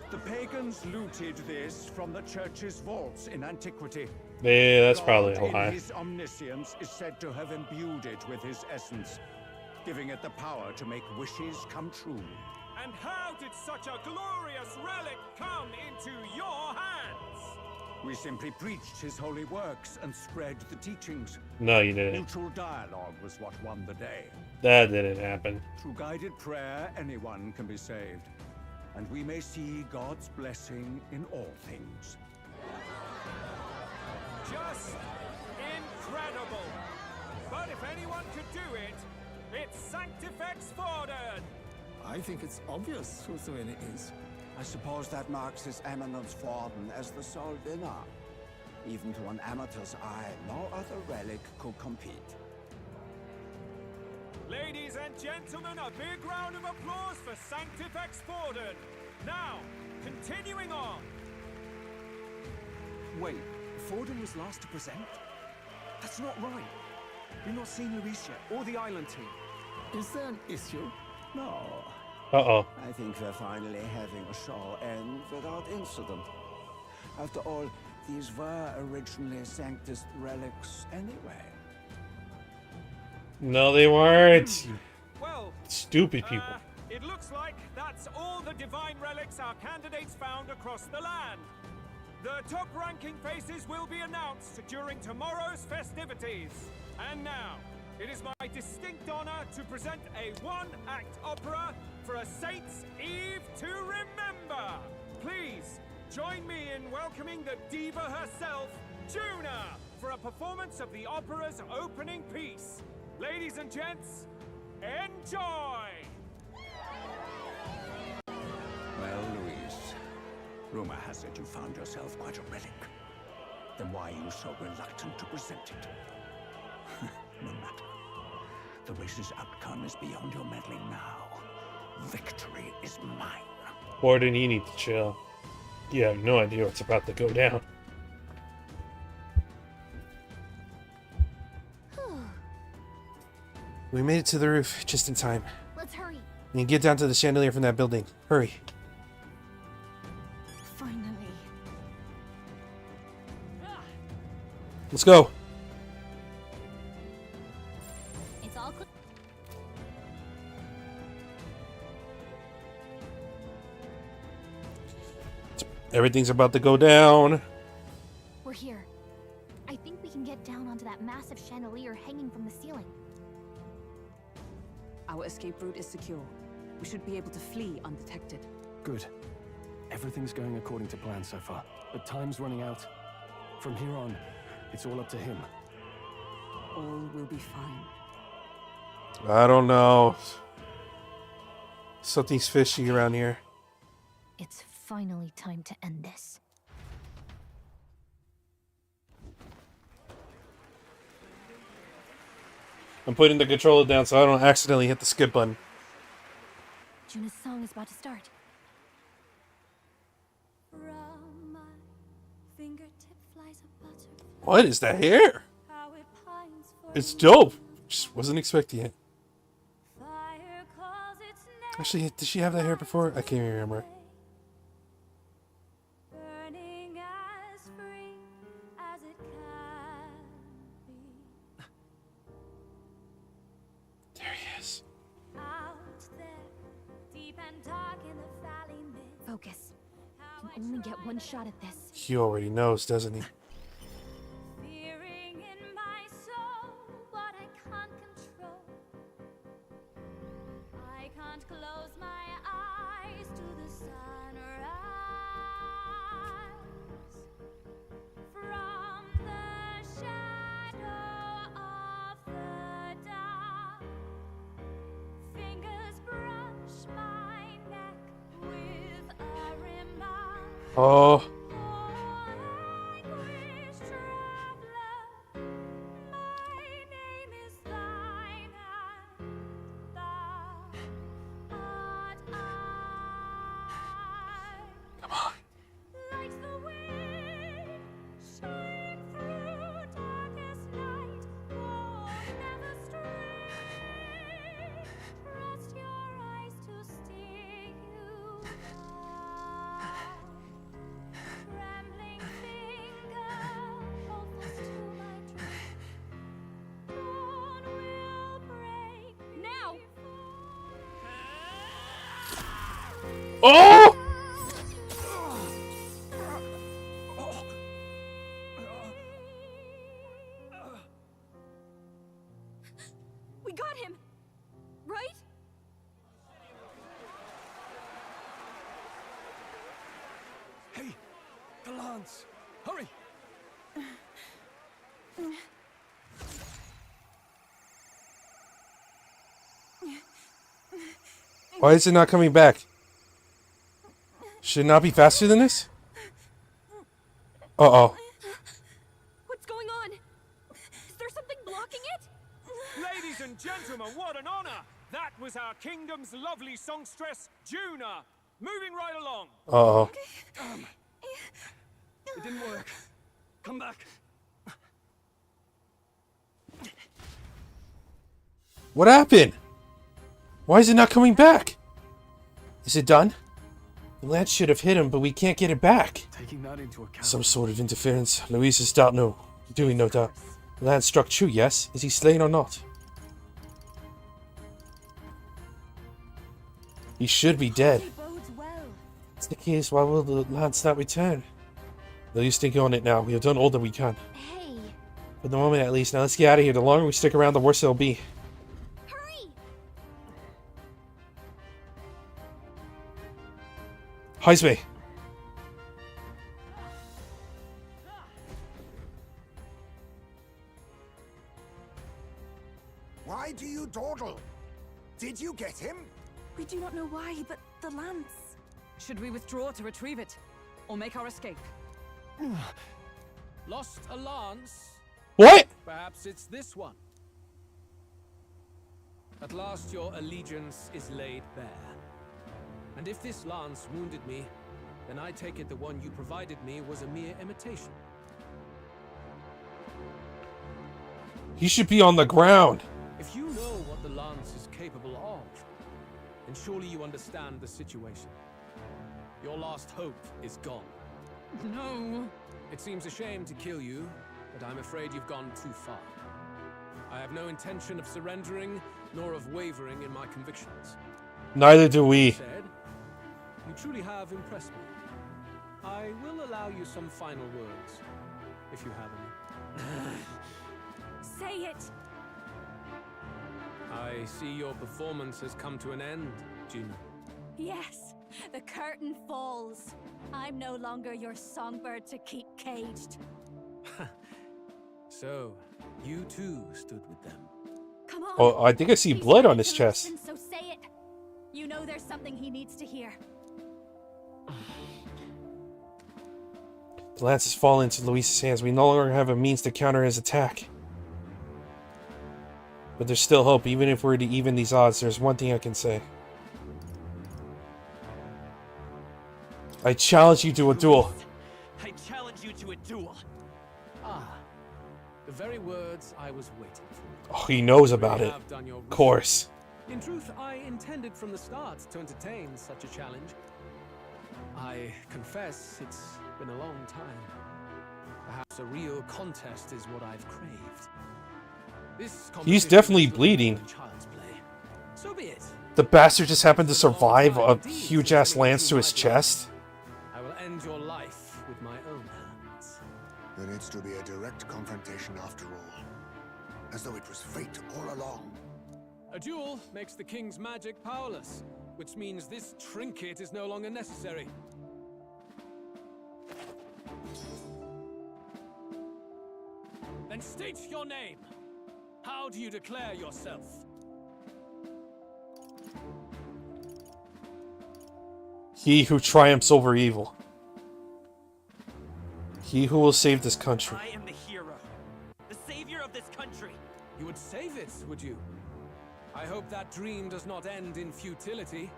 [SPEAKER 17] The pagans looted this from the church's vaults in antiquity.
[SPEAKER 1] Yeah, that's probably a
[SPEAKER 17] God, in
[SPEAKER 1] lie.
[SPEAKER 17] his omniscience, is said to have imbued it with his essence, giving it the power to make wishes come true.
[SPEAKER 11] And how did such a glorious relic come into your hands?
[SPEAKER 17] We simply preached his holy works and spread the teachings.
[SPEAKER 1] No, you didn't.
[SPEAKER 17] Neutral dialogue was what won the day.
[SPEAKER 1] That didn't happen.
[SPEAKER 17] Through guided prayer, anyone can be saved. And we may see God's blessing in all things.
[SPEAKER 11] Just incredible. But if anyone could do it, it's Sanctifex Forden.
[SPEAKER 8] I think it's obvious whose win it is.
[SPEAKER 18] I suppose that marks His Eminence Forden as the sole winner. Even to an amateur's eye, no other relic could compete.
[SPEAKER 11] Ladies and gentlemen, a big round of applause for Sanctifex Forden. Now, continuing on.
[SPEAKER 12] Wait, Forden was last to present? That's not right. We've not seen Luis yet, or the island team.
[SPEAKER 8] Is there an issue?
[SPEAKER 18] No.
[SPEAKER 1] Uh-oh.
[SPEAKER 18] I think we're finally having a show end without incident. After all, these were originally Sanctus relics anyway.
[SPEAKER 1] No, they weren't.
[SPEAKER 11] Well,
[SPEAKER 1] Stupid people.
[SPEAKER 11] It looks like that's all the divine relics our candidates found across the land. The top-ranking faces will be announced during tomorrow's festivities. And now, it is my distinct honor to present a one-act opera for a Saints' Eve to remember. Please, join me in welcoming the diva herself, Juna, for a performance of the opera's opening piece. Ladies and gents, enjoy!
[SPEAKER 17] Well, Luis, rumor has it you found yourself quite a relic. Then why are you so reluctant to present it? No matter. The race's outcome is beyond your meddling now. Victory is mine.
[SPEAKER 1] Forden, you need to chill. You have no idea what's about to go down. We made it to the roof just in time.
[SPEAKER 9] Let's hurry.
[SPEAKER 1] We can get down to the chandelier from that building. Hurry.
[SPEAKER 13] Finally.
[SPEAKER 1] Let's go.
[SPEAKER 9] It's all clear.
[SPEAKER 1] Everything's about to go down.
[SPEAKER 9] We're here. I think we can get down onto that massive chandelier hanging from the ceiling.
[SPEAKER 16] Our escape route is secure. We should be able to flee undetected.
[SPEAKER 12] Good. Everything's going according to plan so far, but time's running out. From here on, it's all up to him.
[SPEAKER 16] All will be fine.
[SPEAKER 1] I don't know. Something's fishy around here.
[SPEAKER 9] It's finally time to end this.
[SPEAKER 1] I'm putting the controller down so I don't accidentally hit the skip button.
[SPEAKER 9] Juna's song is about to start.
[SPEAKER 3] From my fingertip flies a butterfly.
[SPEAKER 1] What is that hair?
[SPEAKER 3] How it pines for
[SPEAKER 1] It's dope. Just wasn't expecting it.
[SPEAKER 3] fire calls its name.
[SPEAKER 1] Actually, did she have that hair before? I can't even remember.
[SPEAKER 3] Burning as free as it can be.
[SPEAKER 1] There he is.
[SPEAKER 3] Out there, deep and dark in the valley mid.
[SPEAKER 9] Focus. can only get one shot at this.
[SPEAKER 1] He already knows, doesn't he?
[SPEAKER 13] Fearing in my soul what I can't control. I can't close my eyes to the sunrise. From the shadow of the dark, fingers brush my neck with a remark.
[SPEAKER 1] Oh. Oh!
[SPEAKER 15] We got him, right?
[SPEAKER 12] Hey, the lance! Hurry!
[SPEAKER 1] Why is it not coming back? Should it not be faster than this? Uh-oh.
[SPEAKER 15] What's going on? Is there something blocking it?
[SPEAKER 11] Ladies and gentlemen, what an honor! That was our kingdom's lovely songstress, Juna. Moving right along.
[SPEAKER 1] Uh-oh.
[SPEAKER 12] It didn't work. Come back.
[SPEAKER 1] What happened? Why is it not coming back? Is it done? The lance should have hit him, but we can't get it back.
[SPEAKER 12] Taking that into account.
[SPEAKER 1] Some sort of interference. Louise is doing no doubt. The lance struck true, yes? Is he slain or not? He should be dead. It's the case, why will the lance not return? Louise, think on it now. We have done all that we can.
[SPEAKER 9] Hey.
[SPEAKER 1] For the moment, at least. Now let's get out of here. The longer we stick around, the worse it'll be. Heisme.
[SPEAKER 6] Why do you dawdle? Did you get him?
[SPEAKER 15] We do not know why, but the lance.
[SPEAKER 16] Should we withdraw to retrieve it? Or make our escape?
[SPEAKER 11] Lost a lance?
[SPEAKER 1] What?
[SPEAKER 11] Perhaps it's this one. At last your allegiance is laid bare. And if this lance wounded me, then I take it the one you provided me was a mere imitation.
[SPEAKER 1] He should be on the ground.
[SPEAKER 11] If you know what the lance is capable of, then surely you understand the situation. Your last hope is gone.
[SPEAKER 16] No.
[SPEAKER 11] It seems a shame to kill you, but I'm afraid you've gone too far. I have no intention of surrendering, nor of wavering in my convictions.
[SPEAKER 1] Neither do we.
[SPEAKER 11] Said, you truly have impressed me. I will allow you some final words, if you have any.
[SPEAKER 13] Say it!
[SPEAKER 11] I see your performance has come to an end, Juna.
[SPEAKER 13] Yes, the curtain falls. I'm no longer your songbird to keep caged.
[SPEAKER 11] So, you too stood with them.
[SPEAKER 13] Come on.
[SPEAKER 1] Oh, I think I see blood on his chest.
[SPEAKER 13] So say it. You know there's something he needs to hear.
[SPEAKER 1] The lance has fallen into Luis's hands. We no longer have a means to counter his attack. But there's still hope. Even if we're to even these odds, there's one thing I can say. I challenge you to a duel.
[SPEAKER 11] I challenge you to a duel. Ah, the very words I was waiting for.
[SPEAKER 1] Oh, he knows about it. Of course.
[SPEAKER 11] In truth, I intended from the start to entertain such a challenge. I confess it's been a long time. Perhaps a real contest is what I've craved. This
[SPEAKER 1] He's definitely bleeding.
[SPEAKER 11] Child's play. So be it.
[SPEAKER 1] The bastard just happened to survive a huge-ass lance to his chest.
[SPEAKER 11] I will end
[SPEAKER 6] Then it's to be a direct confrontation after all. As though it was fate all along.
[SPEAKER 11] A duel makes the king's magic powerless, which means this trinket is no longer necessary. Then state your name. How do you declare yourself?
[SPEAKER 1] He who triumphs over evil. He who will save this country.
[SPEAKER 14] I am the hero. The savior of this country.
[SPEAKER 11] You would save it, would you? I hope that dream does not end in futility.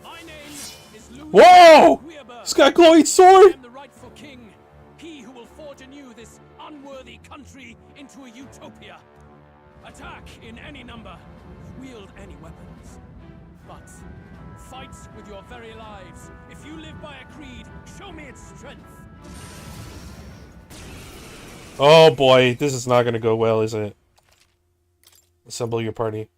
[SPEAKER 11] My name is Louis.
[SPEAKER 1] Whoa!
[SPEAKER 11] Vtuber.
[SPEAKER 1] He's got a glowing sword!
[SPEAKER 11] I am the rightful king. He who will forge anew this unworthy country into a utopia. Attack in any number. Wield any weapons. But fight with your very lives. If you live by a creed, show me its strength.
[SPEAKER 1] Oh boy, this is not gonna go well, is it? Assemble your party.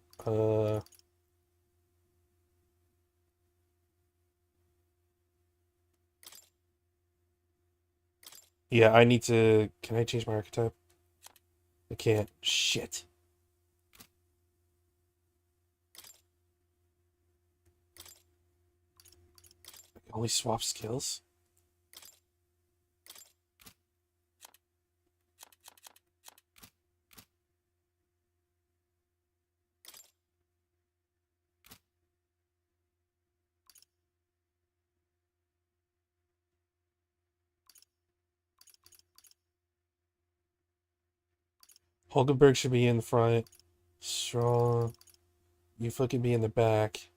[SPEAKER 1] Yeah, I need to... Can I change my archetype? I can't. Shit. I can only swap skills? Hulkenberg should be in the front. Strong. You fucking be in the back.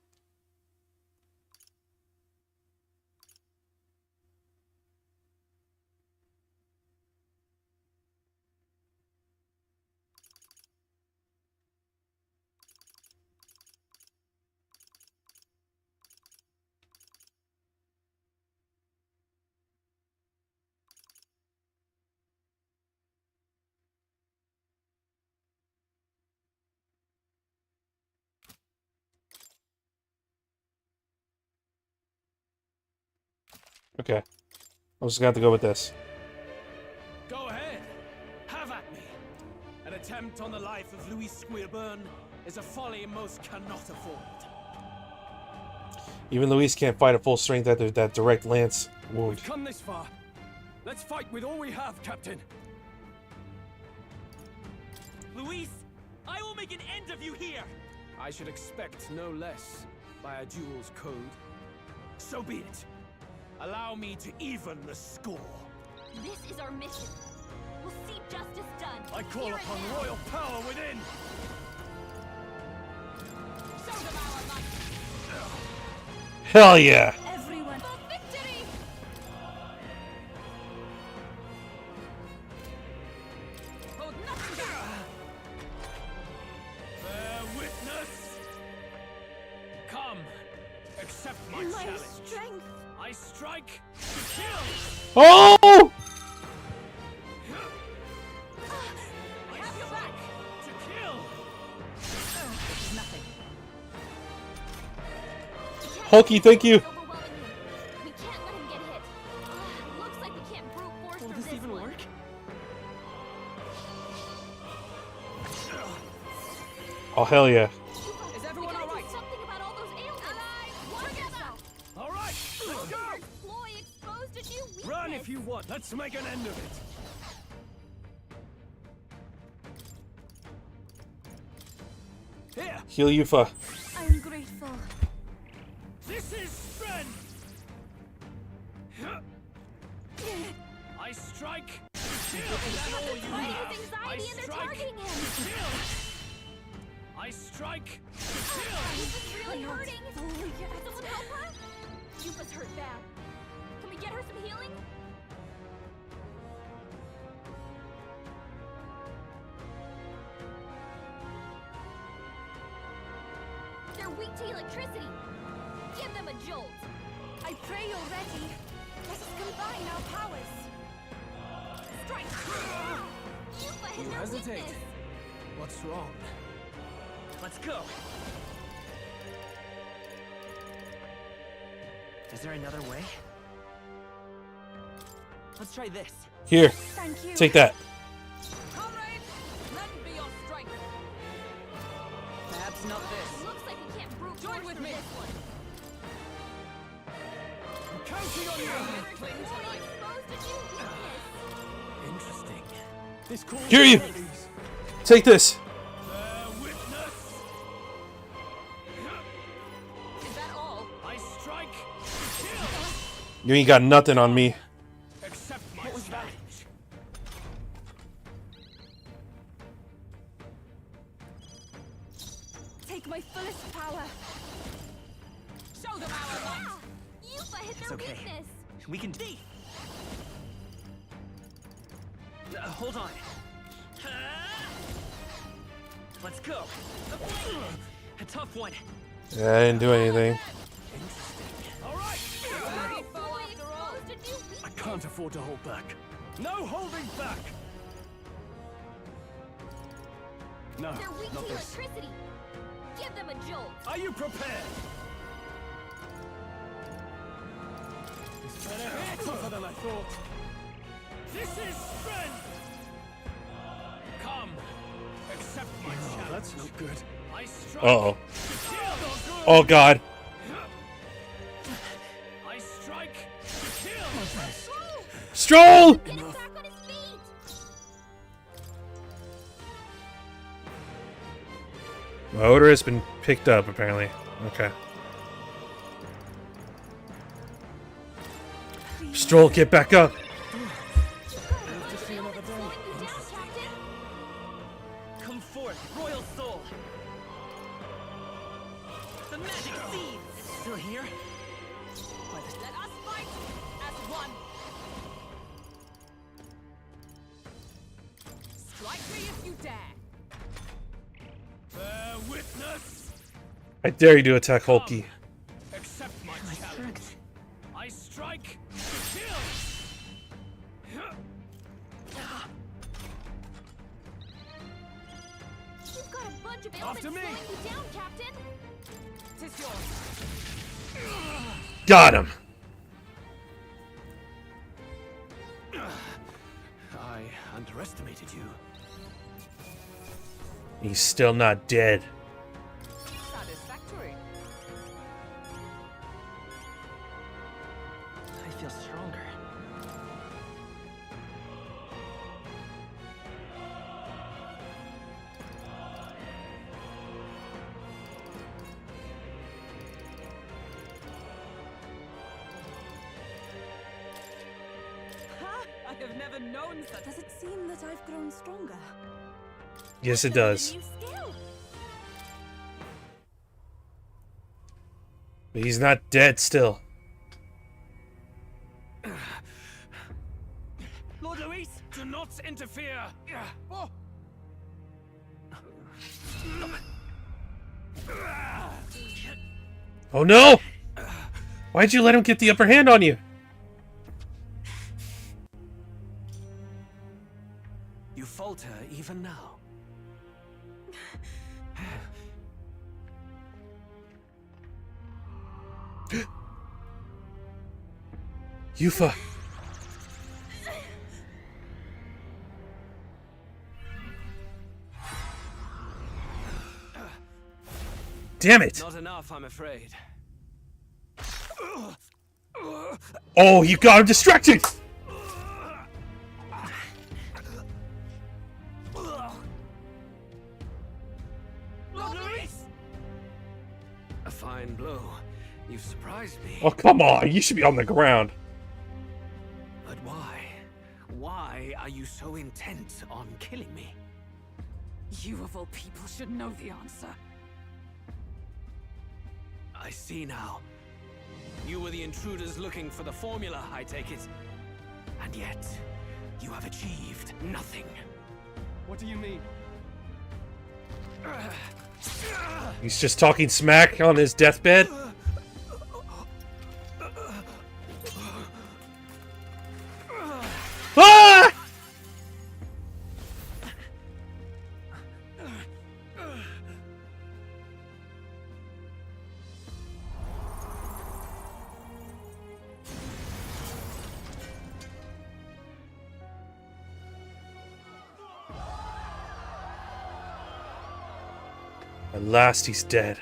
[SPEAKER 1] Okay. I'm just gonna have to go with this.
[SPEAKER 11] Go ahead. Have at me. An attempt on the life of Louis Squeerburn is a folly most cannot afford.
[SPEAKER 1] Even Luis can't fight at full strength after that direct lance wound.
[SPEAKER 11] We've come this far. Let's fight with all we have, Captain.
[SPEAKER 14] Luis, I will make an end of you here.
[SPEAKER 11] I should expect no less by a duel's code. So be it. Allow me to even the score.
[SPEAKER 9] This is our mission. We'll see justice done.
[SPEAKER 11] I call
[SPEAKER 9] Here
[SPEAKER 11] upon
[SPEAKER 9] and now.
[SPEAKER 11] royal power within.
[SPEAKER 9] Show them our might.
[SPEAKER 1] Hell yeah!
[SPEAKER 9] Everyone for victory!
[SPEAKER 14] Hold nothing back.
[SPEAKER 11] Bear witness. Come, accept my challenge.
[SPEAKER 3] Strength.
[SPEAKER 11] I strike to kill.
[SPEAKER 1] Oh!
[SPEAKER 11] I have your back to kill.
[SPEAKER 16] Nothing.
[SPEAKER 1] Hulky, thank you!
[SPEAKER 9] We can't let him get hit. Looks like we can't brute force
[SPEAKER 16] Will
[SPEAKER 9] through
[SPEAKER 16] this even
[SPEAKER 9] one.
[SPEAKER 16] work?
[SPEAKER 1] Oh, hell yeah.
[SPEAKER 16] Is everyone all right?
[SPEAKER 9] Something about all those aliens. Work yourself.
[SPEAKER 11] All right, let's go.
[SPEAKER 9] Ploy exposed a new weakness.
[SPEAKER 11] Run if you want. Let's make an end of it. Here.
[SPEAKER 1] Heal Yufa.
[SPEAKER 3] I'm grateful.
[SPEAKER 11] This is strength. I strike. Kill. Is that all you have? I
[SPEAKER 9] Anxiety and they're
[SPEAKER 11] strike.
[SPEAKER 9] targeting him.
[SPEAKER 11] Kill. I strike. Kill.
[SPEAKER 9] This is really hurting. Someone help her? Yufa's hurt bad. Can we get her some healing? They're weak to electricity. Give them a jolt.
[SPEAKER 3] I pray you're ready. Let us combine our powers.
[SPEAKER 9] Strike. Yufa has
[SPEAKER 11] You
[SPEAKER 9] no
[SPEAKER 11] hesitate.
[SPEAKER 9] weakness.
[SPEAKER 11] What's wrong?
[SPEAKER 14] Let's go. Is there another way? Let's try this.
[SPEAKER 1] Here.
[SPEAKER 15] Thank you.
[SPEAKER 1] Take that.
[SPEAKER 16] Comrades, lend me your strength. Perhaps not this.
[SPEAKER 9] Looks like we can't brute
[SPEAKER 16] Join
[SPEAKER 9] force
[SPEAKER 16] with
[SPEAKER 9] through
[SPEAKER 16] me.
[SPEAKER 9] this one.
[SPEAKER 12] I'm counting on you!
[SPEAKER 16] Cling tonight.
[SPEAKER 9] Exposed to new weakness.
[SPEAKER 14] Interesting.
[SPEAKER 12] This calls
[SPEAKER 1] Hear you.
[SPEAKER 12] for these.
[SPEAKER 1] Take this.
[SPEAKER 12] Bear witness.
[SPEAKER 16] Is that all?
[SPEAKER 12] I strike. Kill.
[SPEAKER 1] You ain't got nothing on me.
[SPEAKER 12] Accept my challenge.
[SPEAKER 15] Take my fullest power.
[SPEAKER 16] Show them our light.
[SPEAKER 9] Yufa hit
[SPEAKER 14] It's
[SPEAKER 9] their
[SPEAKER 14] okay.
[SPEAKER 9] weakness.
[SPEAKER 14] We can. Hold on. Let's go. A tough one.
[SPEAKER 1] Yeah, I didn't do anything.
[SPEAKER 12] All right.
[SPEAKER 16] Worthy foe after all.
[SPEAKER 9] Exposed to new weakness.
[SPEAKER 12] I can't afford to hold back. No holding back. No,
[SPEAKER 9] They're weak to
[SPEAKER 12] not this.
[SPEAKER 9] electricity. Give them a jolt.
[SPEAKER 12] Are you prepared? This better hit tougher than I thought. This is strength. Come, accept my challenge. That's no good. I strike.
[SPEAKER 1] Uh-oh.
[SPEAKER 12] Kill.
[SPEAKER 1] Oh, God.
[SPEAKER 12] I strike. Kill.
[SPEAKER 1] Stroll!
[SPEAKER 9] Get him back on his feet.
[SPEAKER 1] My odor has been picked up, apparently. Okay. Stroll, get back up.
[SPEAKER 12] Live to see another day.
[SPEAKER 9] Slowing you down, Captain.
[SPEAKER 14] Come forth, royal soul. The magic seed. Still here?
[SPEAKER 16] Let us fight as one. Strike me if you dare.
[SPEAKER 12] Bear witness.
[SPEAKER 1] I dare you to attack Hulky.
[SPEAKER 12] Accept my challenge. I strike. Kill.
[SPEAKER 9] You've got a bunch of
[SPEAKER 12] After
[SPEAKER 9] ailments
[SPEAKER 12] me.
[SPEAKER 9] slowing you down, Captain.
[SPEAKER 16] 'Tis yours.
[SPEAKER 1] Got him.
[SPEAKER 12] I underestimated you.
[SPEAKER 1] He's still not dead.
[SPEAKER 16] Satisfactory.
[SPEAKER 14] I feel stronger.
[SPEAKER 16] Ha! I have never known such.
[SPEAKER 15] Does it seem that I've grown stronger?
[SPEAKER 1] Yes, it does.
[SPEAKER 9] New skill.
[SPEAKER 1] But he's not dead still.
[SPEAKER 12] Lord Luis, do not interfere. Oh.
[SPEAKER 1] Oh no! Why'd you let him get the upper hand on you?
[SPEAKER 14] You falter even now.
[SPEAKER 1] Yufa. Damn it!
[SPEAKER 14] Not enough, I'm afraid.
[SPEAKER 1] Oh, you got him distracted!
[SPEAKER 14] Lord Luis! A fine blow. You've surprised me.
[SPEAKER 1] Oh, come on. You should be on the ground.
[SPEAKER 14] But why? Why are you so intent on killing me?
[SPEAKER 16] You of all people should know the answer.
[SPEAKER 14] I see now. You were the intruders looking for the formula, I take it. And yet, you have achieved nothing.
[SPEAKER 12] What do you mean?
[SPEAKER 1] He's just talking smack on his deathbed. Ah! At last he's dead.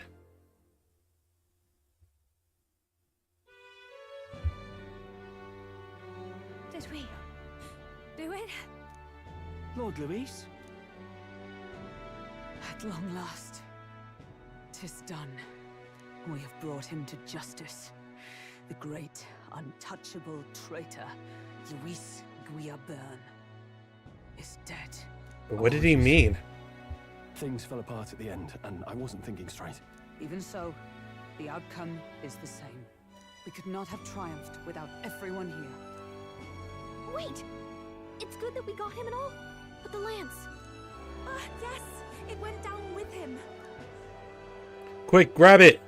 [SPEAKER 13] Did we do it?
[SPEAKER 14] Lord Luis?
[SPEAKER 16] At long last, 'tis done. We have brought him to justice. The great, untouchable traitor, Luis Guillaburn, is dead.
[SPEAKER 1] But what did he mean?
[SPEAKER 12] Things fell apart at the end, and I wasn't thinking straight.
[SPEAKER 16] Even so, the outcome is the same. We could not have triumphed without everyone here.
[SPEAKER 9] Wait! It's good that we got him and all, but the lance...
[SPEAKER 13] Ah, yes! It went down with him!
[SPEAKER 1] Quick, grab it!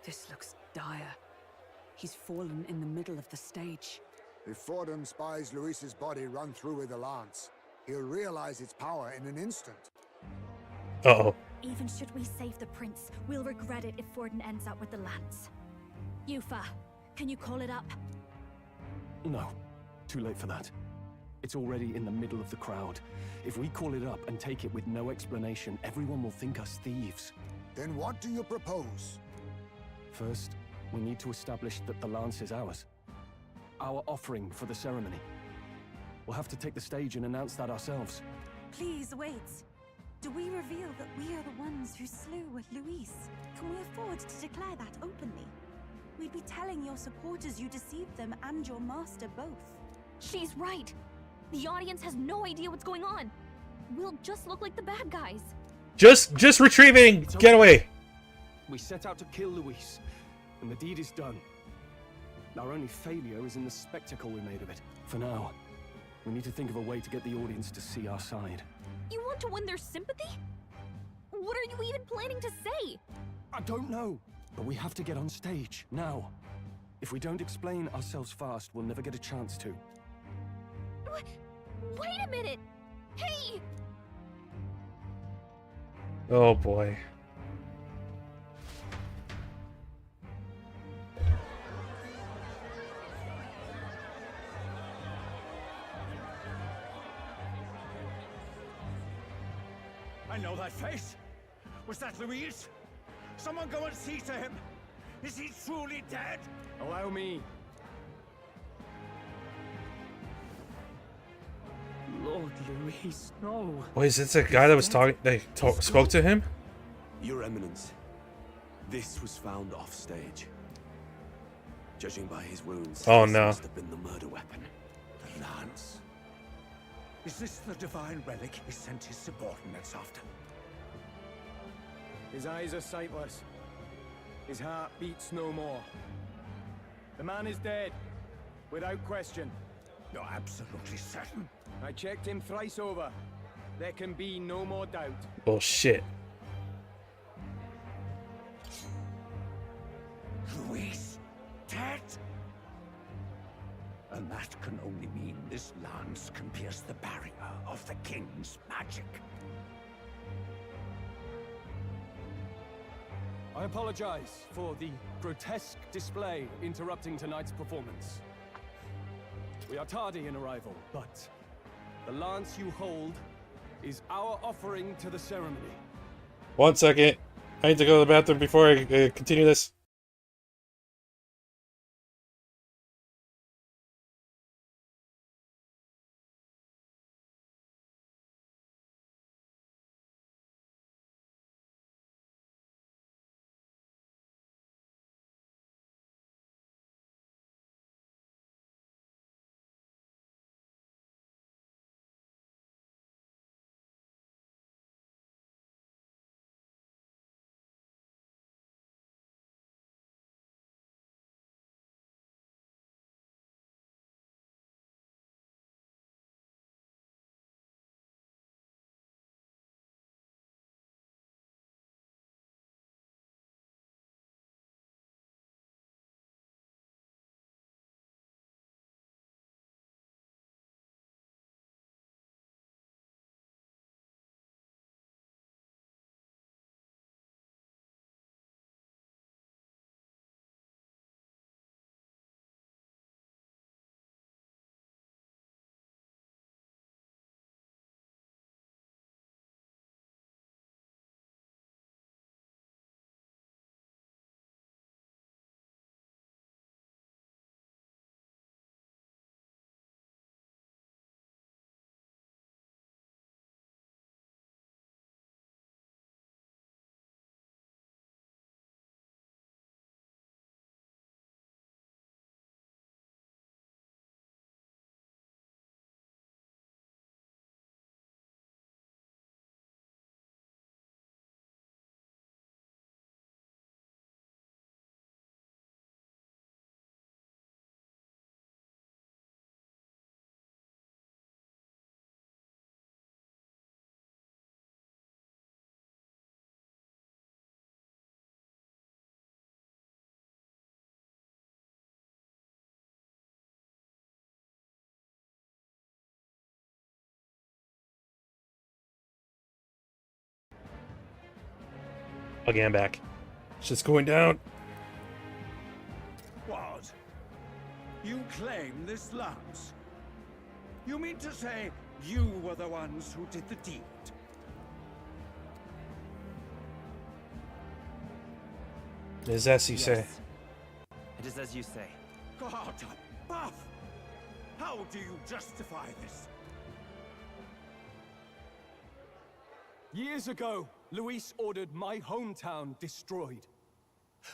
[SPEAKER 16] This looks dire. He's fallen in the middle of the stage.
[SPEAKER 6] If Forden spies Luis's body run through with a lance, he'll realize its power in an instant.
[SPEAKER 1] Uh-oh.
[SPEAKER 13] Even should we save the prince, we'll regret it if Forden ends up with the lance. Yufa, can you call it up?
[SPEAKER 12] No, too late for that. It's already in the middle of the crowd. If we call it up and take it with no explanation, everyone will think us thieves.
[SPEAKER 6] Then what do you propose?
[SPEAKER 12] First, we need to establish that the lance is ours. Our offering for the ceremony. We'll have to take the stage and announce that ourselves.
[SPEAKER 3] Please wait. Do we reveal that we are the ones who slew Luis? Can we afford to declare that openly? We'd be telling your supporters you deceived them and your master both.
[SPEAKER 9] She's right. The audience has no idea what's going on. We'll just look like the bad guys.
[SPEAKER 1] Just retrieving! Get away!
[SPEAKER 12] We set out to kill Luis, and the deed is done. Our only failure is in the spectacle we made of it. For now, we need to think of a way to get the audience to see our side.
[SPEAKER 9] You want to win their sympathy? What are you even planning to say?
[SPEAKER 12] I don't know, but we have to get on stage, now. If we don't explain ourselves fast, we'll never get a chance to.
[SPEAKER 9] Wait a minute! Hey!
[SPEAKER 1] Oh boy.
[SPEAKER 17] I know that face. Was that Luis? Someone go and see to him. Is he truly dead?
[SPEAKER 12] Allow me.
[SPEAKER 14] Lord Luis, no.
[SPEAKER 1] Wait, is this the guy that was talking? Spoke to him?
[SPEAKER 19] Your Eminence, this was found off stage. Judging by his wounds,
[SPEAKER 1] Oh,
[SPEAKER 19] this
[SPEAKER 1] no.
[SPEAKER 19] must have been the murder weapon.
[SPEAKER 17] The lance. Is this the divine relic he sent his subordinates after?
[SPEAKER 20] His eyes are sightless. His heart beats no more. The man is dead, without question.
[SPEAKER 17] You're absolutely certain?
[SPEAKER 20] I checked him thrice over. There can be no more doubt.
[SPEAKER 1] Oh shit.
[SPEAKER 17] Luis, dead? And that can only mean this lance can pierce the barrier of the king's magic.
[SPEAKER 12] I apologize for the grotesque display interrupting tonight's performance. We are tardy in arrival, but the lance you hold is our offering to the ceremony.
[SPEAKER 1] 1 second. I need to go to the bathroom before I continue this. Okay, I'm back. It's just going down.
[SPEAKER 17] What? You claim this lance? You mean to say you were the ones who did the deed?
[SPEAKER 1] It is as you say.
[SPEAKER 14] Yes. It is as you say.
[SPEAKER 17] God above! How do you justify this?
[SPEAKER 12] Years ago, Luis ordered my hometown destroyed.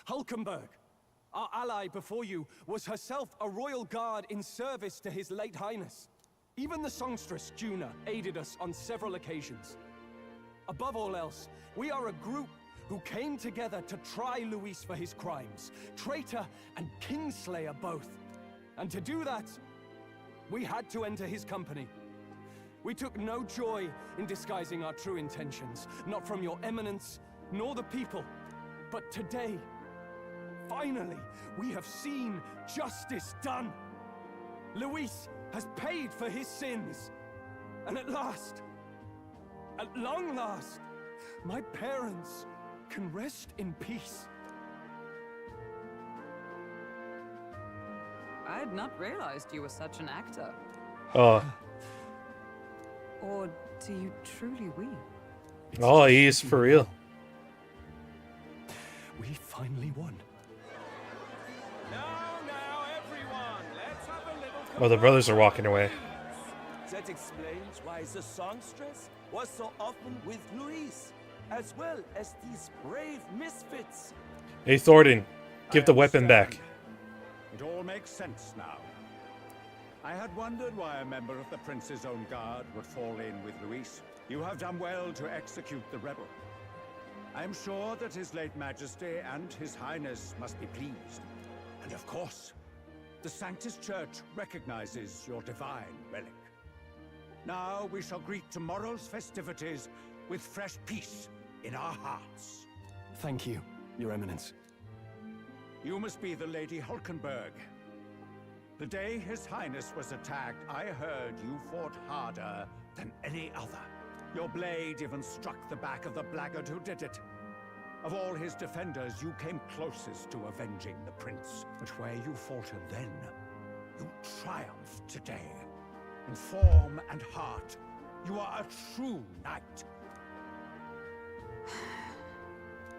[SPEAKER 12] Hulkenberg, our ally before you, was herself a royal guard in service to his late highness. Even the songstress, Juna, aided us on several occasions. Above all else, we are a group who came together to try Luis for his crimes, traitor and kingslayer both. And to do that, we had to enter his company. We took no joy in disguising our true intentions, not from your eminence, nor the people. But today, finally, we have seen justice done. Luis has paid for his sins. And at last, at long last, my parents can rest in peace.
[SPEAKER 16] I had not realized you were such an actor.
[SPEAKER 1] Oh.
[SPEAKER 16] Or do you truly weep?
[SPEAKER 1] Oh, he is for real.
[SPEAKER 12] We finally won.
[SPEAKER 20] Now, everyone, let's have a little.
[SPEAKER 1] Oh, the brothers are walking away.
[SPEAKER 21] That explains why the songstress was so often with Luis, as well as these brave misfits.
[SPEAKER 1] Hey, Thornton, give the weapon back.
[SPEAKER 17] It all makes sense now. I had wondered why a member of the Prince's own guard would fall in with Luis. You have done well to execute the rebel. I am sure that His late Majesty and His Highness must be pleased. And of course, the Sanctus Church recognizes your divine relic. Now we shall greet tomorrow's festivities with fresh peace in our hearts.
[SPEAKER 12] Thank you, Your Eminence.
[SPEAKER 17] You must be the Lady Hulkenberg. The day His Highness was attacked, I heard you fought harder than any other. Your blade even struck the back of the blackguard who did it. Of all his defenders, you came closest to avenging the prince. But where you faltered then, you triumphed today. In form and heart, you are a true knight.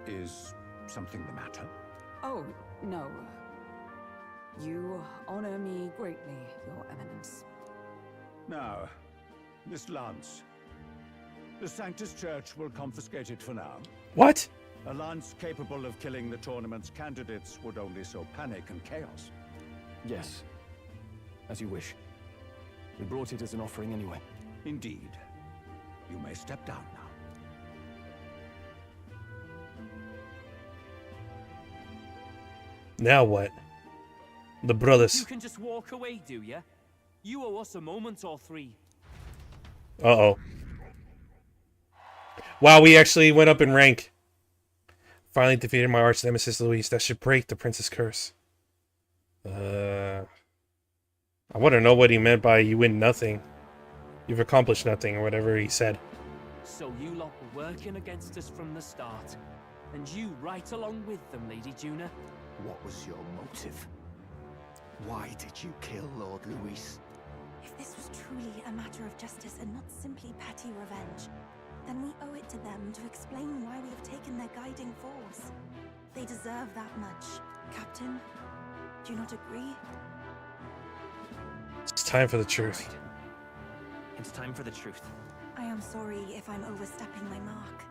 [SPEAKER 17] Is something the matter?
[SPEAKER 16] Oh, no. You honor me greatly, Your Eminence.
[SPEAKER 17] Now, this lance. The Sanctus Church will confiscate it for now.
[SPEAKER 1] What?
[SPEAKER 17] A lance capable of killing the tournament's candidates would only sow panic and chaos.
[SPEAKER 12] Yes, as you wish. We brought it as an offering anyway.
[SPEAKER 17] Indeed. You may step down now.
[SPEAKER 1] Now what? The brothers.
[SPEAKER 2] You can just walk away, do ya? You owe us a moment or three.
[SPEAKER 1] Uh-oh. Wow, we actually went up in rank. Finally defeated my arch nemesis Luis. That should break the prince's curse. I want to know what he meant by you win nothing. You've accomplished nothing, or whatever he said.
[SPEAKER 2] So you lot were working against us from the start. And you right along with them, Lady Juna.
[SPEAKER 8] What was your motive? Why did you kill Lord Luis?
[SPEAKER 3] If this was truly a matter of justice and not simply petty revenge, then we owe it to them to explain why we have taken their guiding force. They deserve that much. Captain, do you not agree?
[SPEAKER 1] It's time for the truth.
[SPEAKER 14] Right. It's time for the truth.
[SPEAKER 3] I am sorry if I'm overstepping my mark.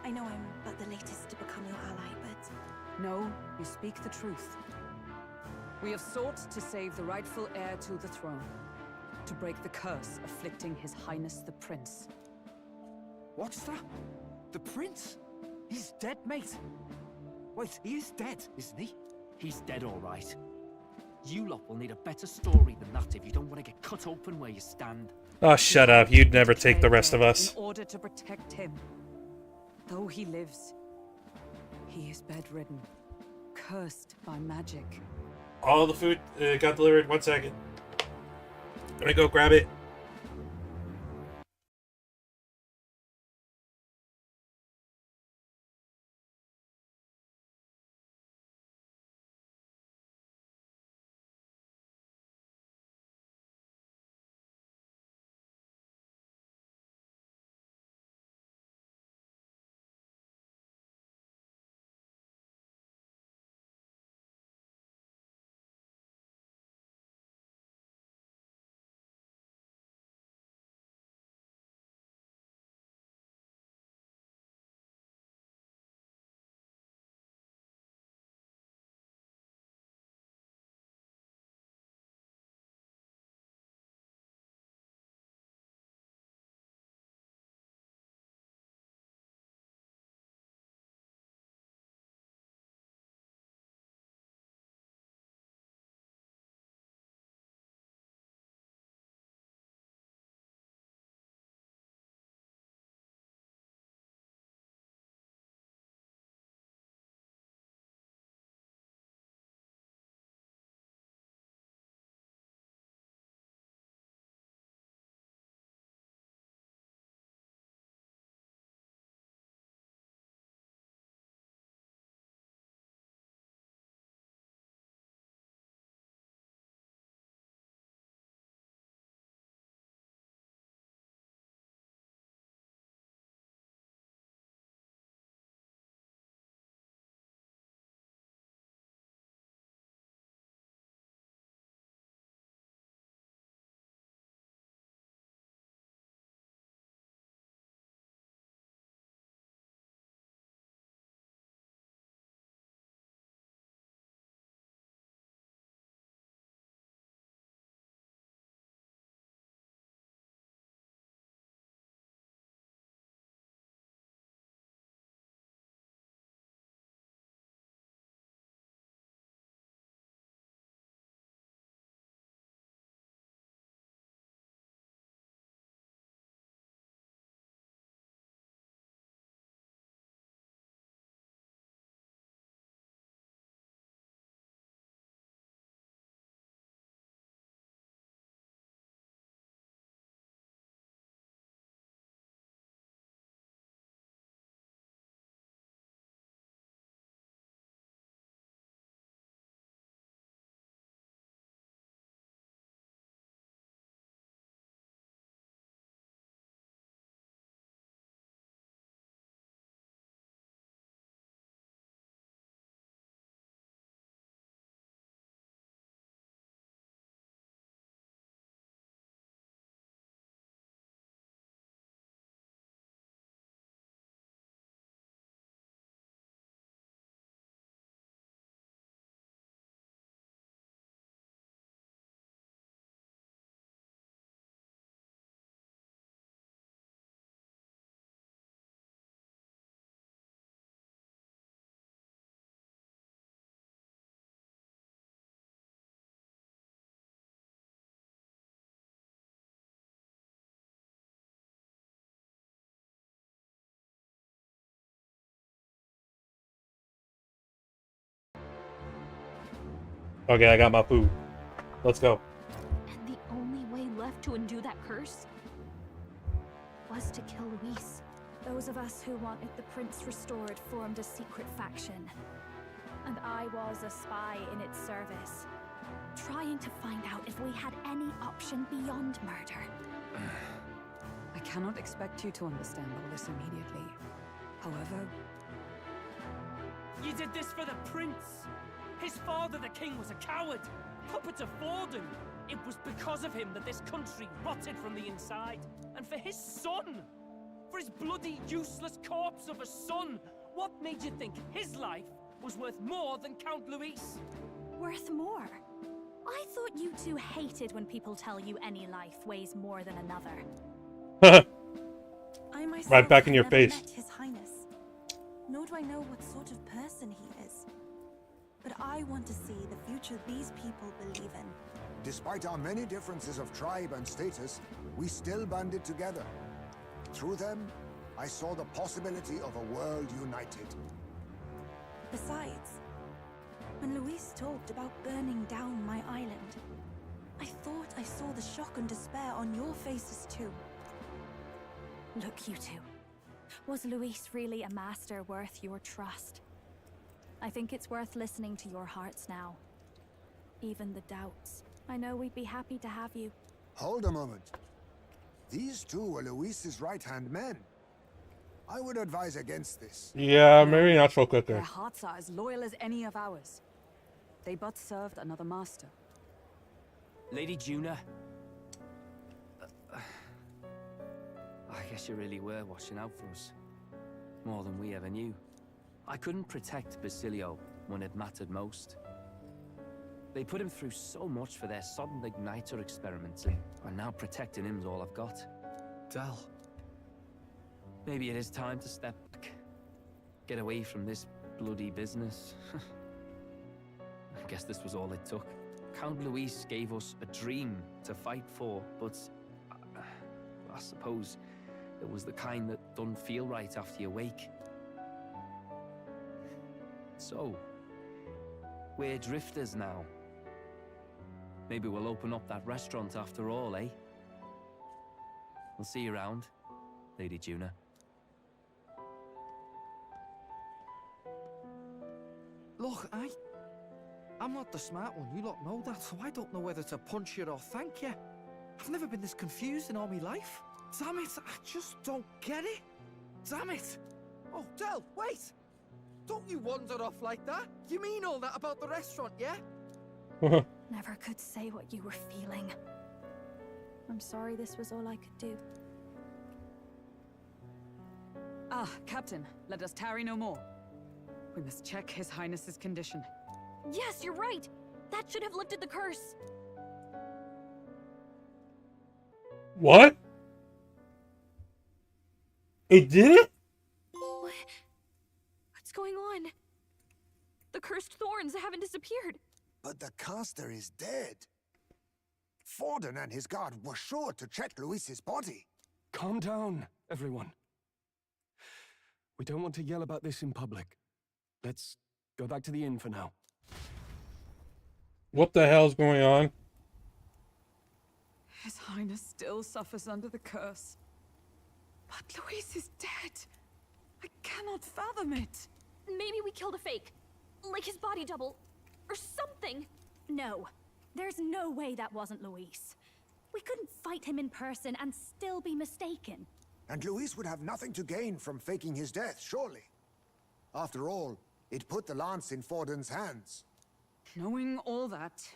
[SPEAKER 3] I know I'm but the latest to become your ally, but...
[SPEAKER 16] No, you speak the truth. We have sought to save the rightful heir to the throne, to break the curse afflicting His Highness the Prince.
[SPEAKER 7] What's that? The prince? He's dead, mate. Wait, he is dead, isn't he?
[SPEAKER 2] He's dead, all right. You lot will need a better story than that if you don't want to get cut open where you stand.
[SPEAKER 1] Oh, shut up. You'd never take the rest of us.
[SPEAKER 16] In order to protect him. Though he lives, he is bedridden, cursed by magic.
[SPEAKER 1] All the food got delivered. 1 second. Let me go grab it. Okay, I got my poo. Let's go.
[SPEAKER 9] And the only way left to undo that curse was to kill Luis.
[SPEAKER 13] Those of us who wanted the prince restored formed a secret faction. And I was a spy in its service, trying to find out if we had any option beyond murder.
[SPEAKER 16] I cannot expect you to understand all this immediately. However...
[SPEAKER 4] You did this for the prince! His father, the king, was a coward! Puppet of Forden! It was because of him that this country rotted from the inside! And for his son! For his bloody, useless corpse of a son! What made you think his life was worth more than Count Luis?
[SPEAKER 13] Worth more? I thought you two hated when people tell you any life weighs more than another.
[SPEAKER 3] I myself
[SPEAKER 1] Right back in your
[SPEAKER 3] have never
[SPEAKER 1] face.
[SPEAKER 3] met His Highness, nor do I know what sort of person he is. But I want to see the future these people believe in.
[SPEAKER 6] Despite our many differences of tribe and status, we still banded together. Through them, I saw the possibility of a world united.
[SPEAKER 3] Besides, when Luis talked about burning down my island, I thought I saw the shock and despair on your faces too.
[SPEAKER 13] Look, you two. Was Luis really a master worth your trust? I think it's worth listening to your hearts now. Even the doubts. I know we'd be happy to have you.
[SPEAKER 6] Hold a moment. These two were Luis's right-hand men. I would advise against this.
[SPEAKER 1] Yeah, maybe not so quickly.
[SPEAKER 16] Their hearts are as loyal as any of ours. They but served another master.
[SPEAKER 2] Lady Juna. I guess you really were watching out for us. More than we ever knew. I couldn't protect Basilio when it mattered most. They put him through so much for their sodden igniter experiments, and now protecting him's all I've got.
[SPEAKER 7] Del.
[SPEAKER 2] Maybe it is time to step back. Get away from this bloody business. I guess this was all it took. Count Luis gave us a dream to fight for, but I suppose it was the kind that don't feel right after you wake. So, we're drifters now. Maybe we'll open up that restaurant after all, eh? We'll see you around, Lady Juna.
[SPEAKER 7] Look, I'm not the smart one, you lot know that, so I don't know whether to punch you or thank you. I've never been this confused in all my life. Damn it, I just don't get it. Damn it. Oh, Del, wait! Don't you wander off like that? You mean all that about the restaurant, yeah?
[SPEAKER 13] Never could say what you were feeling. I'm sorry this was all I could do.
[SPEAKER 16] Ah, Captain, let us tarry no more. We must check His Highness's condition.
[SPEAKER 9] Yes, you're right. That should have lifted the curse.
[SPEAKER 1] What? It did it?
[SPEAKER 9] What's going on? The cursed thorns haven't disappeared.
[SPEAKER 6] But the caster is dead. Forden and his guard were sure to check Luis's body.
[SPEAKER 12] Calm down, everyone. We don't want to yell about this in public. Let's go back to the inn for now.
[SPEAKER 1] What the hell's going on?
[SPEAKER 16] His Highness still suffers under the curse. But Luis is dead. I cannot fathom it.
[SPEAKER 9] Maybe we killed a fake. Like his body double. Or something.
[SPEAKER 13] No. There's no way that wasn't Luis. We couldn't fight him in person and still be mistaken.
[SPEAKER 6] And Luis would have nothing to gain from faking his death, surely. After all, it put the lance in Forden's hands.
[SPEAKER 16] Knowing all that,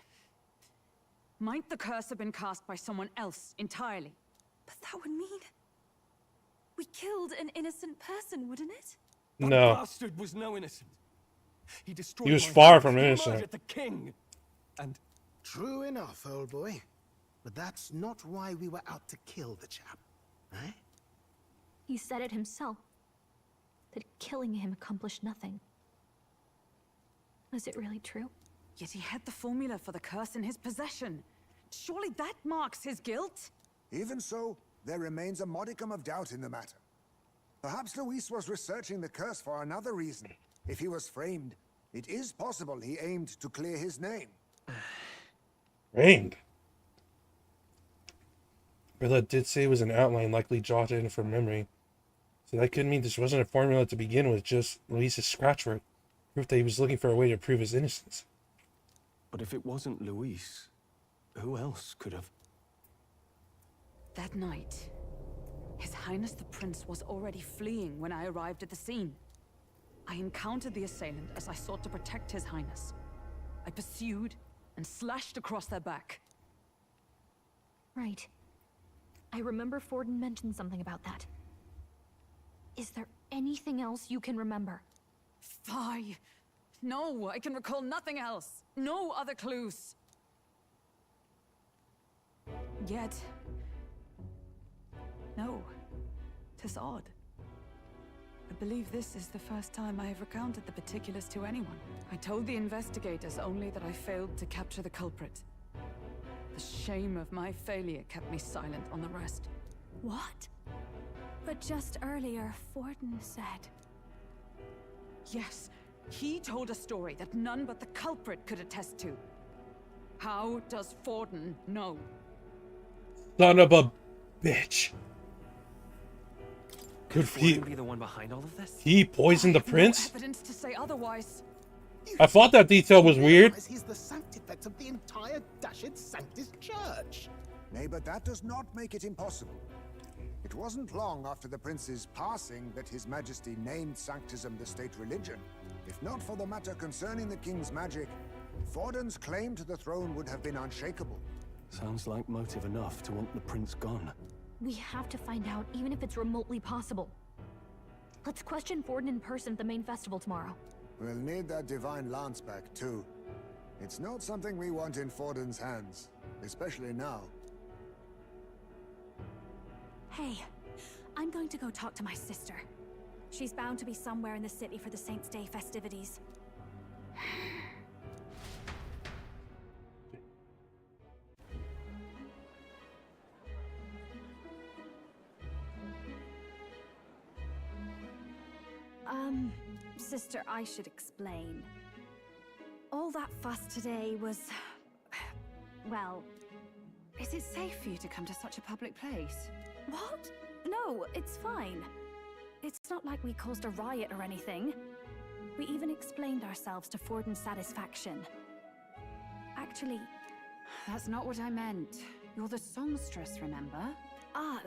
[SPEAKER 16] might the curse have been cast by someone else entirely?
[SPEAKER 3] But that would mean we killed an innocent person, wouldn't it?
[SPEAKER 12] That
[SPEAKER 1] No.
[SPEAKER 12] bastard was no innocent. He destroyed
[SPEAKER 1] He was
[SPEAKER 12] my
[SPEAKER 1] far
[SPEAKER 12] house,
[SPEAKER 1] from
[SPEAKER 12] he
[SPEAKER 1] innocent.
[SPEAKER 12] murdered the king. And
[SPEAKER 8] True enough, old boy. But that's not why we were out to kill the chap, eh?
[SPEAKER 9] He said it himself. That killing him accomplished nothing. Was it really true?
[SPEAKER 16] Yet he had the formula for the curse in his possession. Surely that marks his guilt?
[SPEAKER 6] Even so, there remains a modicum of doubt in the matter. Perhaps Luis was researching the curse for another reason. If he was framed, it is possible he aimed to clear his name.
[SPEAKER 1] Ring. Rilla did say it was an outline likely jotted in from memory. So that could mean this wasn't a formula to begin with, just Luis's scratchwork. Proof that he was looking for a way to prove his innocence.
[SPEAKER 12] But if it wasn't Luis, who else could have?
[SPEAKER 16] That night, His Highness the Prince was already fleeing when I arrived at the scene. I encountered the assailant as I sought to protect His Highness. I pursued and slashed across their back.
[SPEAKER 9] Right. I remember Forden mentioned something about that. Is there anything else you can remember?
[SPEAKER 16] Fie! No, I can recall nothing else. No other clues. Yet... no. 'Tis odd. I believe this is the first time I have recounted the particulars to anyone. I told the investigators only that I failed to capture the culprit. The shame of my failure kept me silent on the rest.
[SPEAKER 13] What? But just earlier, Forden said...
[SPEAKER 16] Yes, he told a story that none but the culprit could attest to. How does Forden know?
[SPEAKER 1] Son of a bitch. Could he
[SPEAKER 11] be the one behind all of this?
[SPEAKER 1] He poisoned the prince?
[SPEAKER 16] No evidence to say otherwise.
[SPEAKER 1] I thought that detail was weird.
[SPEAKER 8] He's the sanctifex of the entire Dashed Sanctus Church.
[SPEAKER 6] Nay, but that does not make it impossible. It wasn't long after the prince's passing that His Majesty named Sanctism the state religion. If not for the matter concerning the king's magic, Forden's claim to the throne would have been unshakable.
[SPEAKER 12] Sounds like motive enough to want the prince gone.
[SPEAKER 9] We have to find out, even if it's remotely possible. Let's question Forden in person at the main festival tomorrow.
[SPEAKER 6] We'll need that divine lance back, too. It's not something we want in Forden's hands, especially now.
[SPEAKER 13] Hey, I'm going to go talk to my sister. She's bound to be somewhere in the city for the Saints' Day festivities. Sister, I should explain. All that fuss today was... well...
[SPEAKER 16] Is it safe for you to come to such a public place?
[SPEAKER 13] What? No, it's fine. It's not like we caused a riot or anything. We even explained ourselves to Forden's satisfaction. Actually...
[SPEAKER 16] That's not what I meant. You're the songstress, remember?
[SPEAKER 13] Ah,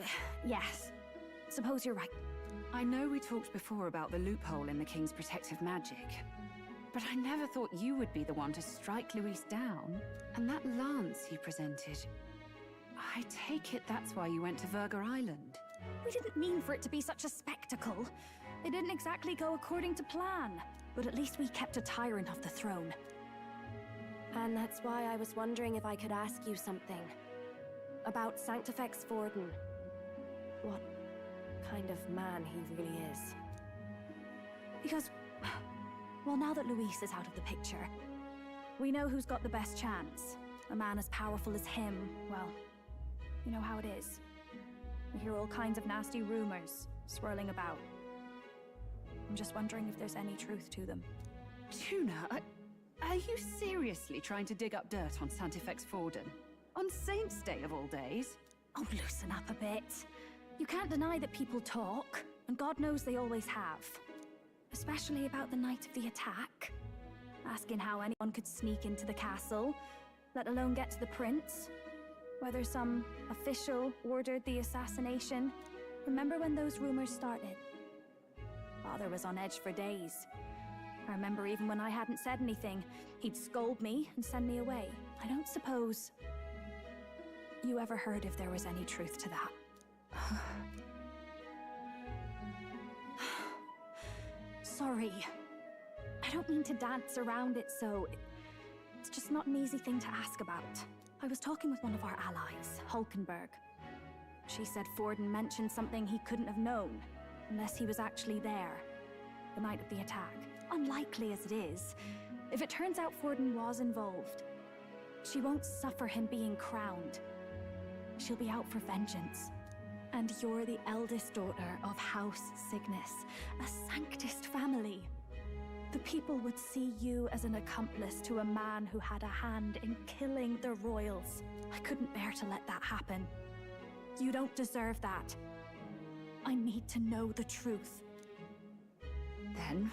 [SPEAKER 13] yes. Suppose you're right.
[SPEAKER 16] I know we talked before about the loophole in the King's protective magic, but I never thought you would be the one to strike Luis down. And that lance you presented... I take it that's why you went to Verger Island.
[SPEAKER 13] We didn't mean for it to be such a spectacle. It didn't exactly go according to plan. But at least we kept a tyrant off the throne.
[SPEAKER 10] And that's why I was wondering if I could ask you something. About Sanctifex Forden. What kind of man he really is.
[SPEAKER 13] Because, well, now that Luis is out of the picture, we know who's got the best chance. A man as powerful as him, well, you know how it is. We hear all kinds of nasty rumors swirling about. I'm just wondering if there's any truth to them.
[SPEAKER 16] Tuna, are you seriously trying to dig up dirt on Sanctifex Forden? On Saints' Day of all days?
[SPEAKER 13] Oh, loosen up a bit. You can't deny that people talk, and God knows they always have. Especially about the night of the attack. Asking how anyone could sneak into the castle, let alone get to the prince. Whether some official ordered the assassination. Remember when those rumors started? Father was on edge for days. I remember even when I hadn't said anything, he'd scold me and send me away. I don't suppose you ever heard if there was any truth to that. Sorry. I don't mean to dance around it, so... It's just not an easy thing to ask about. I was talking with one of our allies, Hulkenberg. She said Forden mentioned something he couldn't have known, unless he was actually there, the night of the attack. Unlikely as it is, if it turns out Forden was involved, she won't suffer him being crowned. She'll be out for vengeance. And you're the eldest daughter of House Cygnus, a Sanctist family. the people would see you as an accomplice to a man who had a hand in killing the royals. I couldn't bear to let that happen. You don't deserve that. I need to know the truth.
[SPEAKER 16] Then,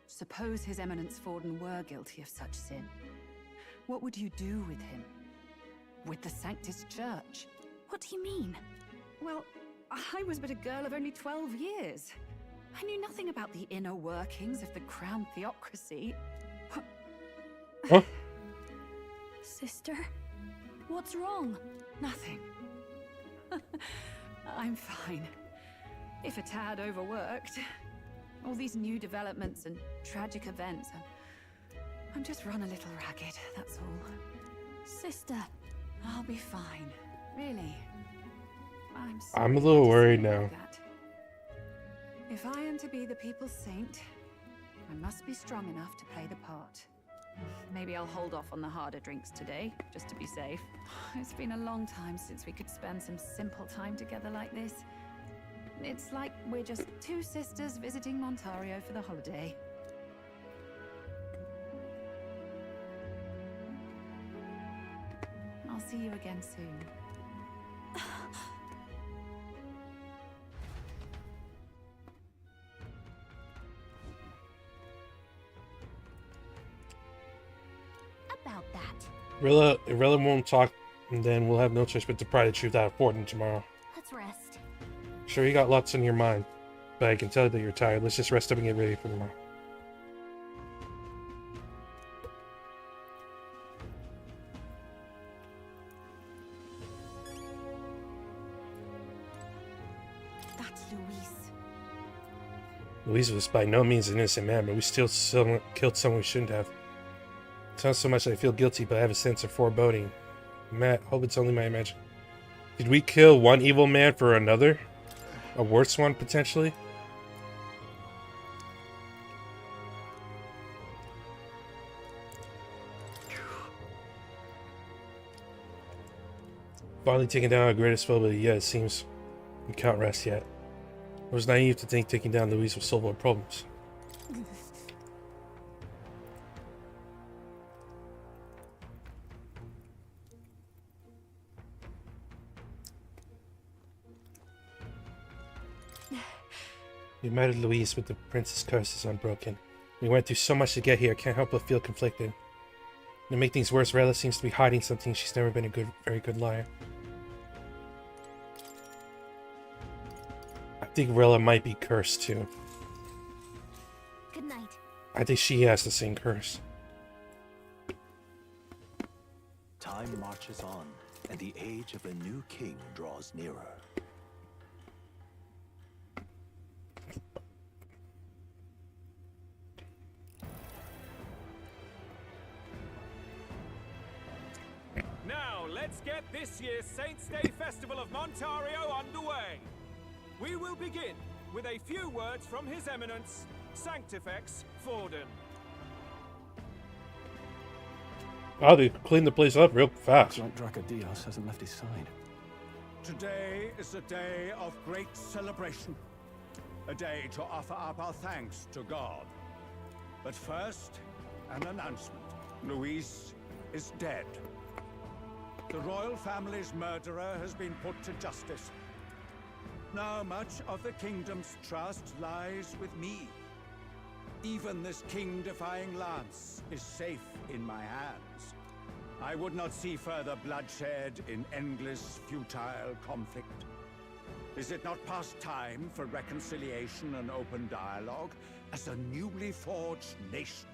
[SPEAKER 16] suppose His Eminence Forden were guilty of such sin. What would you do with him? With the Sanctus Church?
[SPEAKER 13] What do you mean?
[SPEAKER 16] Well, I was but a girl of only 12 years. I knew nothing about the inner workings of the Crown Theocracy.
[SPEAKER 1] Huh?
[SPEAKER 13] Sister, what's wrong?
[SPEAKER 16] Nothing. I'm fine. If a tad overworked. All these new developments and tragic events. I'm just run a little ragged, that's all.
[SPEAKER 13] Sister.
[SPEAKER 16] I'll be fine. Really.
[SPEAKER 1] I'm a little worried now.
[SPEAKER 16] If I am to be the people's saint, I must be strong enough to play the part. Maybe I'll hold off on the harder drinks today, just to be safe. It's been a long time since we could spend some simple time together like this. It's like we're just two sisters visiting Montario for the holiday. I'll see you again soon.
[SPEAKER 9] About that.
[SPEAKER 1] Rilla won't talk, and then we'll have no choice but to pry the truth out of Forden tomorrow.
[SPEAKER 9] Let's rest.
[SPEAKER 1] Sure, you got lots on your mind, but I can tell that you're tired. Let's just rest up and get ready for tomorrow.
[SPEAKER 3] That's Luis.
[SPEAKER 1] Luis was by no means an innocent man, but we still killed someone we shouldn't have. It's not so much that I feel guilty, but I have a sense of foreboding. Matt, hope it's only my imagination. Did we kill one evil man for another? A worse one, potentially? Finally taking down our greatest foe, but yeah, it seems we can't rest yet. I was naive to think taking down Luis would solve our problems. We met Luis, but the prince's curse is unbroken. We went through so much to get here, I can't help but feel conflicted. To make things worse, Rella seems to be hiding something. She's never been a very good liar. I think Rella might be cursed too.
[SPEAKER 9] Good night.
[SPEAKER 1] I think she has the same curse.
[SPEAKER 5] Time marches on, and the age of a new king draws nearer.
[SPEAKER 20] Now, let's get this year's Saints' Day Festival of Montario underway. We will begin with a few words from His Eminence, Sanctifex Forden.
[SPEAKER 1] Oh, they cleaned the place up real fast.
[SPEAKER 12] Like Dracodios hasn't left his side.
[SPEAKER 22] Today is a day of great celebration. A day to offer up our thanks to God. But first, an announcement. Luis is dead. The royal family's murderer has been put to justice. Now much of the kingdom's trust lies with me. Even this king-defying lance is safe in my hands. I would not see further bloodshed in endless, futile conflict. Is it not past time for reconciliation and open dialogue as a newly forged nation?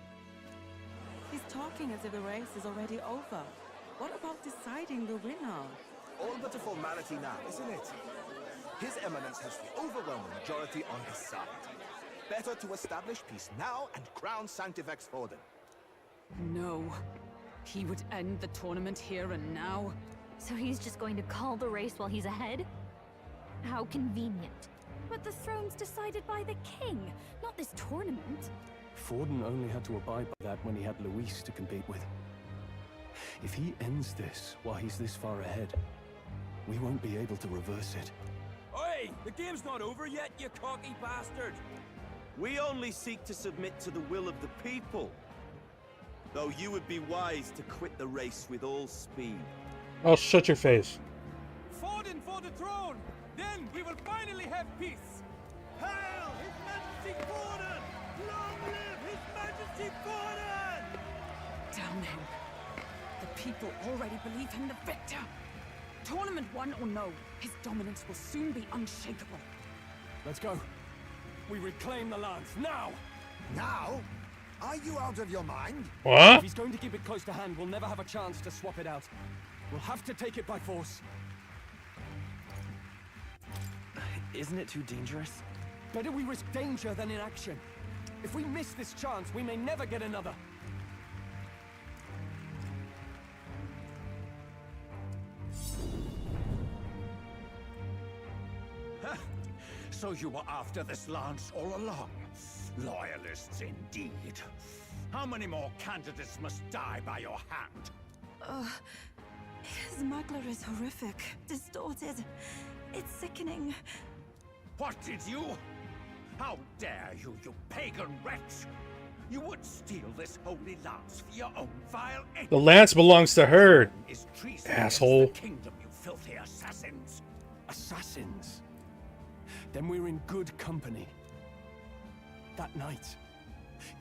[SPEAKER 15] He's talking as if the race is already over. What about deciding the winner?
[SPEAKER 8] All but a formality now, isn't it? His Eminence has the overwhelming majority on his side. Better to establish peace now and crown Sanctifex Forden.
[SPEAKER 16] No. He would end the tournament here and now.
[SPEAKER 9] So he's just going to call the race while he's ahead? How convenient.
[SPEAKER 13] But the throne's decided by the king, not this tournament.
[SPEAKER 12] Forden only had to abide by that when he had Luis to compete with. If he ends this while he's this far ahead, we won't be able to reverse it.
[SPEAKER 21] Oi! The game's not over yet, you cocky bastard! We only seek to submit to the will of the people. Though you would be wise to quit the race with all speed.
[SPEAKER 1] Oh, shut your face.
[SPEAKER 20] Forden for the throne! Then we will finally have peace! Hail His Majesty Forden! Long live His Majesty Forden!
[SPEAKER 16] Damn him. The people already believe him the victor. Tournament won or no, his dominance will soon be unshakable.
[SPEAKER 11] Let's go. We reclaim the lands now!
[SPEAKER 6] Now? Are you out of your mind?
[SPEAKER 1] What?
[SPEAKER 11] If he's going to keep it close to hand, we'll never have a chance to swap it out. We'll have to take it by force.
[SPEAKER 7] Isn't it too dangerous?
[SPEAKER 11] Better we risk danger than inaction. If we miss this chance, we may never get another.
[SPEAKER 22] So you were after this lance all along? Loyalists indeed. How many more candidates must die by your hand?
[SPEAKER 3] His smuggler is horrific, distorted. It's sickening.
[SPEAKER 22] What did you? How dare you, you pagan wretch! You would steal this holy lance for your own vile end.
[SPEAKER 1] The lance belongs to her,
[SPEAKER 22] Is treason
[SPEAKER 1] asshole.
[SPEAKER 22] against the kingdom, you filthy assassins.
[SPEAKER 11] Assassins? Then we're in good company. That night,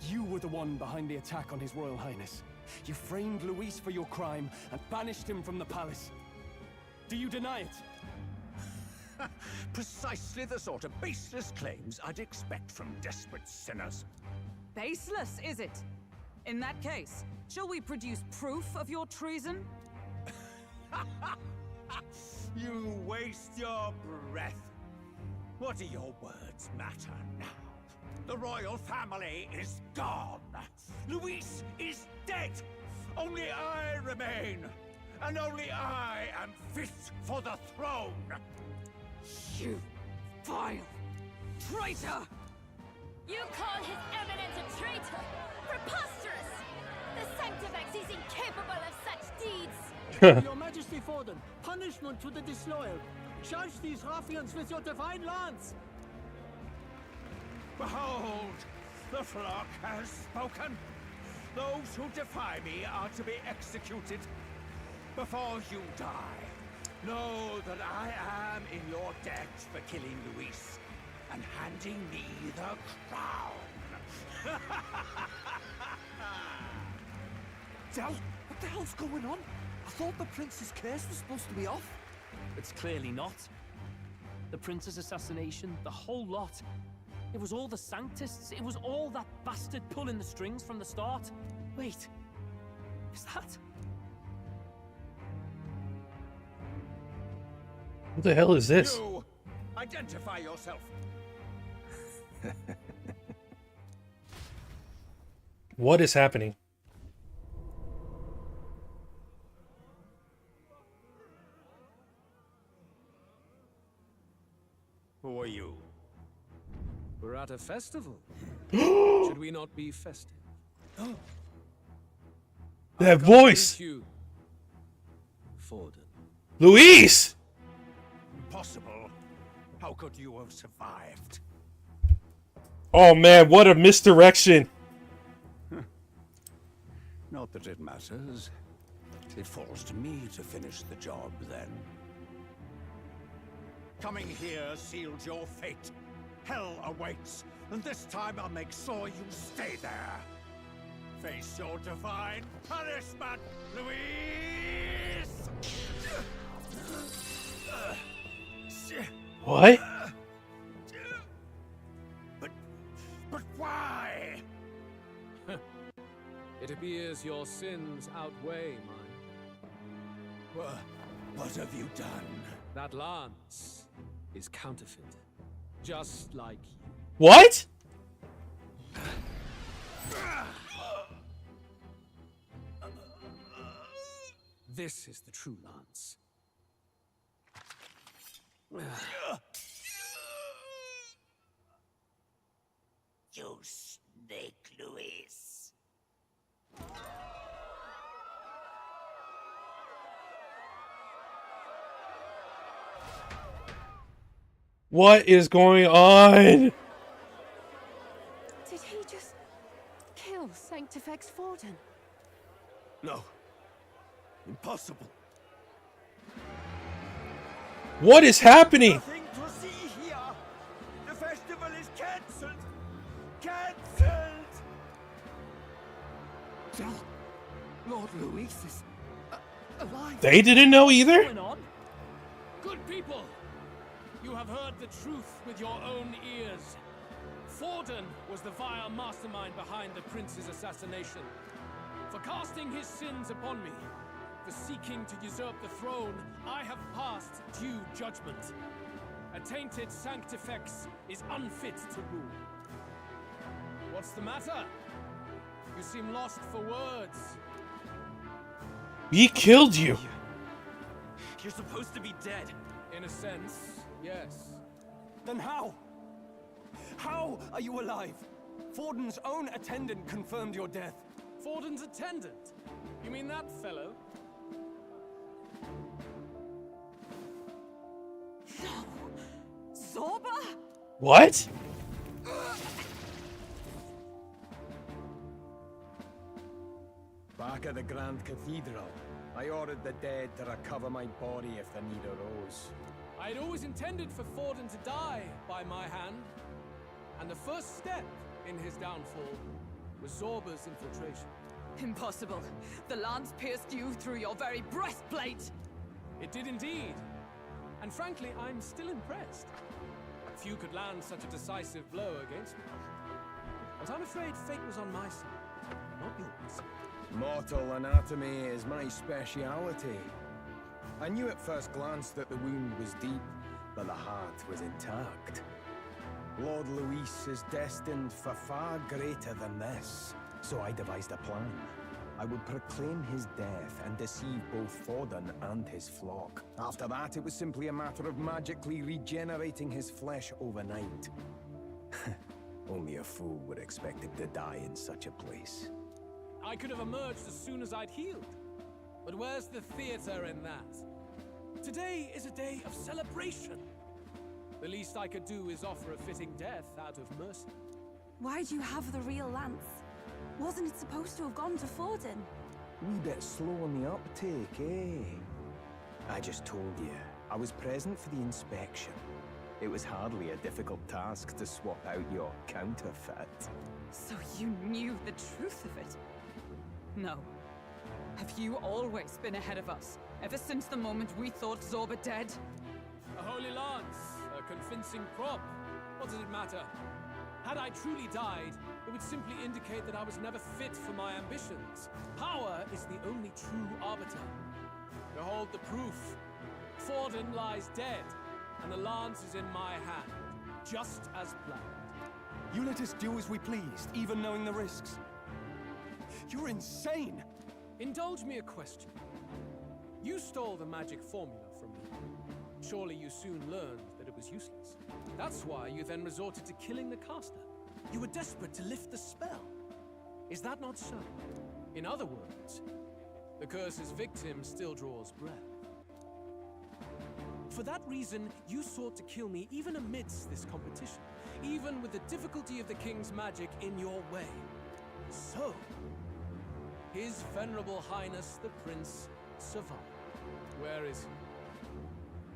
[SPEAKER 11] you were the one behind the attack on His Royal Highness. You framed Luis for your crime and banished him from the palace. Do you deny it?
[SPEAKER 22] Precisely the sort of baseless claims I'd expect from desperate sinners.
[SPEAKER 16] Baseless, is it? In that case, shall we produce proof of your treason?
[SPEAKER 22] You waste your breath. What do your words matter now? The royal family is gone. Luis is dead. Only I remain. And only I am fit for the throne.
[SPEAKER 16] You vile traitor!
[SPEAKER 13] You call His Eminence a traitor? Preposterous! The Sanctifex is incapable of such deeds!
[SPEAKER 18] Your Majesty Forden, punishment to the disloyal. Charge these ruffians with your divine lance!
[SPEAKER 22] Behold, the flock has spoken. Those who defy me are to be executed. Before you die, know that I am in your debt for killing Luis and handing me the crown.
[SPEAKER 7] Del, what the hell's going on? I thought the prince's curse was supposed to be off.
[SPEAKER 4] It's clearly not. The prince's assassination, the whole lot. It was all the Sanctists. It was all that bastard pulling the strings from the start. Wait, is that?
[SPEAKER 1] What the hell is this?
[SPEAKER 22] You, identify yourself.
[SPEAKER 1] What is happening?
[SPEAKER 22] Who are you?
[SPEAKER 11] We're at a festival. Should we not be festive?
[SPEAKER 1] That voice!
[SPEAKER 11] You, Forden.
[SPEAKER 1] Luis!
[SPEAKER 22] Impossible. How could you have survived?
[SPEAKER 1] Oh man, what a misdirection.
[SPEAKER 22] Not that it matters. It falls to me to finish the job then. Coming here sealed your fate. Hell awaits, and this time I'll make sure you stay there. Face your divine punishment, Luis!
[SPEAKER 1] What?
[SPEAKER 22] But why?
[SPEAKER 11] It appears your sins outweigh mine.
[SPEAKER 22] What have you done?
[SPEAKER 11] That lance is counterfeit. Just like you.
[SPEAKER 1] What?
[SPEAKER 11] This is the true lance.
[SPEAKER 21] You snake, Luis.
[SPEAKER 1] What is going on?
[SPEAKER 15] Sanctifex Forden.
[SPEAKER 12] No. Impossible.
[SPEAKER 1] What is happening?
[SPEAKER 21] Nothing to see here. The festival is cancelled. Cancelled.
[SPEAKER 7] Lord Luis is alive.
[SPEAKER 1] They didn't know either?
[SPEAKER 4] What's going on? Good people, you have heard the truth with your own ears. Forden was the vile mastermind behind the prince's assassination. For casting his sins upon me, for seeking to usurp the throne, I have passed due judgment. A tainted Sanctifex is unfit to rule. What's the matter? You seem lost for words.
[SPEAKER 1] We killed you.
[SPEAKER 12] You're supposed to be dead.
[SPEAKER 4] In a sense, yes.
[SPEAKER 12] Then how? How are you alive? Forden's own attendant confirmed your death.
[SPEAKER 4] Forden's attendant? You mean that fellow?
[SPEAKER 16] No! Zorba?
[SPEAKER 1] What?
[SPEAKER 21] Back at the Grand Cathedral, I ordered the dead to recover my body if the need arose.
[SPEAKER 4] I had always intended for Forden to die by my hand, and the first step in his downfall was Zorba's infiltration.
[SPEAKER 16] Impossible. The lance pierced you through your very breastplate!
[SPEAKER 4] It did indeed. And frankly, I'm still impressed. Few could land such a decisive blow against me. But I'm afraid fate was on my side, not yours.
[SPEAKER 21] Mortal anatomy is my speciality. I knew at first glance that the wound was deep, but the heart was intact. Lord Luis is destined for far greater than this, so I devised a plan. I would proclaim his death and deceive both Forden and his flock. After that, it was simply a matter of magically regenerating his flesh overnight. Only a fool would expect him to die in such a place.
[SPEAKER 4] I could have emerged as soon as I'd healed. But where's the theater in that? Today is a day of celebration. The least I could do is offer a fitting death out of mercy.
[SPEAKER 3] Why'd you have the real lance? Wasn't it supposed to have gone to Forden?
[SPEAKER 21] Wee bit slow on the uptake, eh? I just told you, I was present for the inspection. It was hardly a difficult task to swap out your counterfeit.
[SPEAKER 16] So you knew the truth of it? No. Have you always been ahead of us? Ever since the moment we thought Zorba dead?
[SPEAKER 4] A holy lance, a convincing prop. What does it matter? Had I truly died, it would simply indicate that I was never fit for my ambitions. Power is the only true arbiter. Behold the proof. Forden lies dead, and the lance is in my hand, just as planned.
[SPEAKER 12] You let us do as we pleased, even knowing the risks. You're insane!
[SPEAKER 4] Indulge me a question. You stole the magic formula from me. Surely you soon learned that it was useless. That's why you then resorted to killing the caster. You were desperate to lift the spell. Is that not so? In other words, the curse's victim still draws breath. For that reason, you sought to kill me even amidst this competition, even with the difficulty of the king's magic in your way. So, His Venerable Highness the Prince survived. Where is he?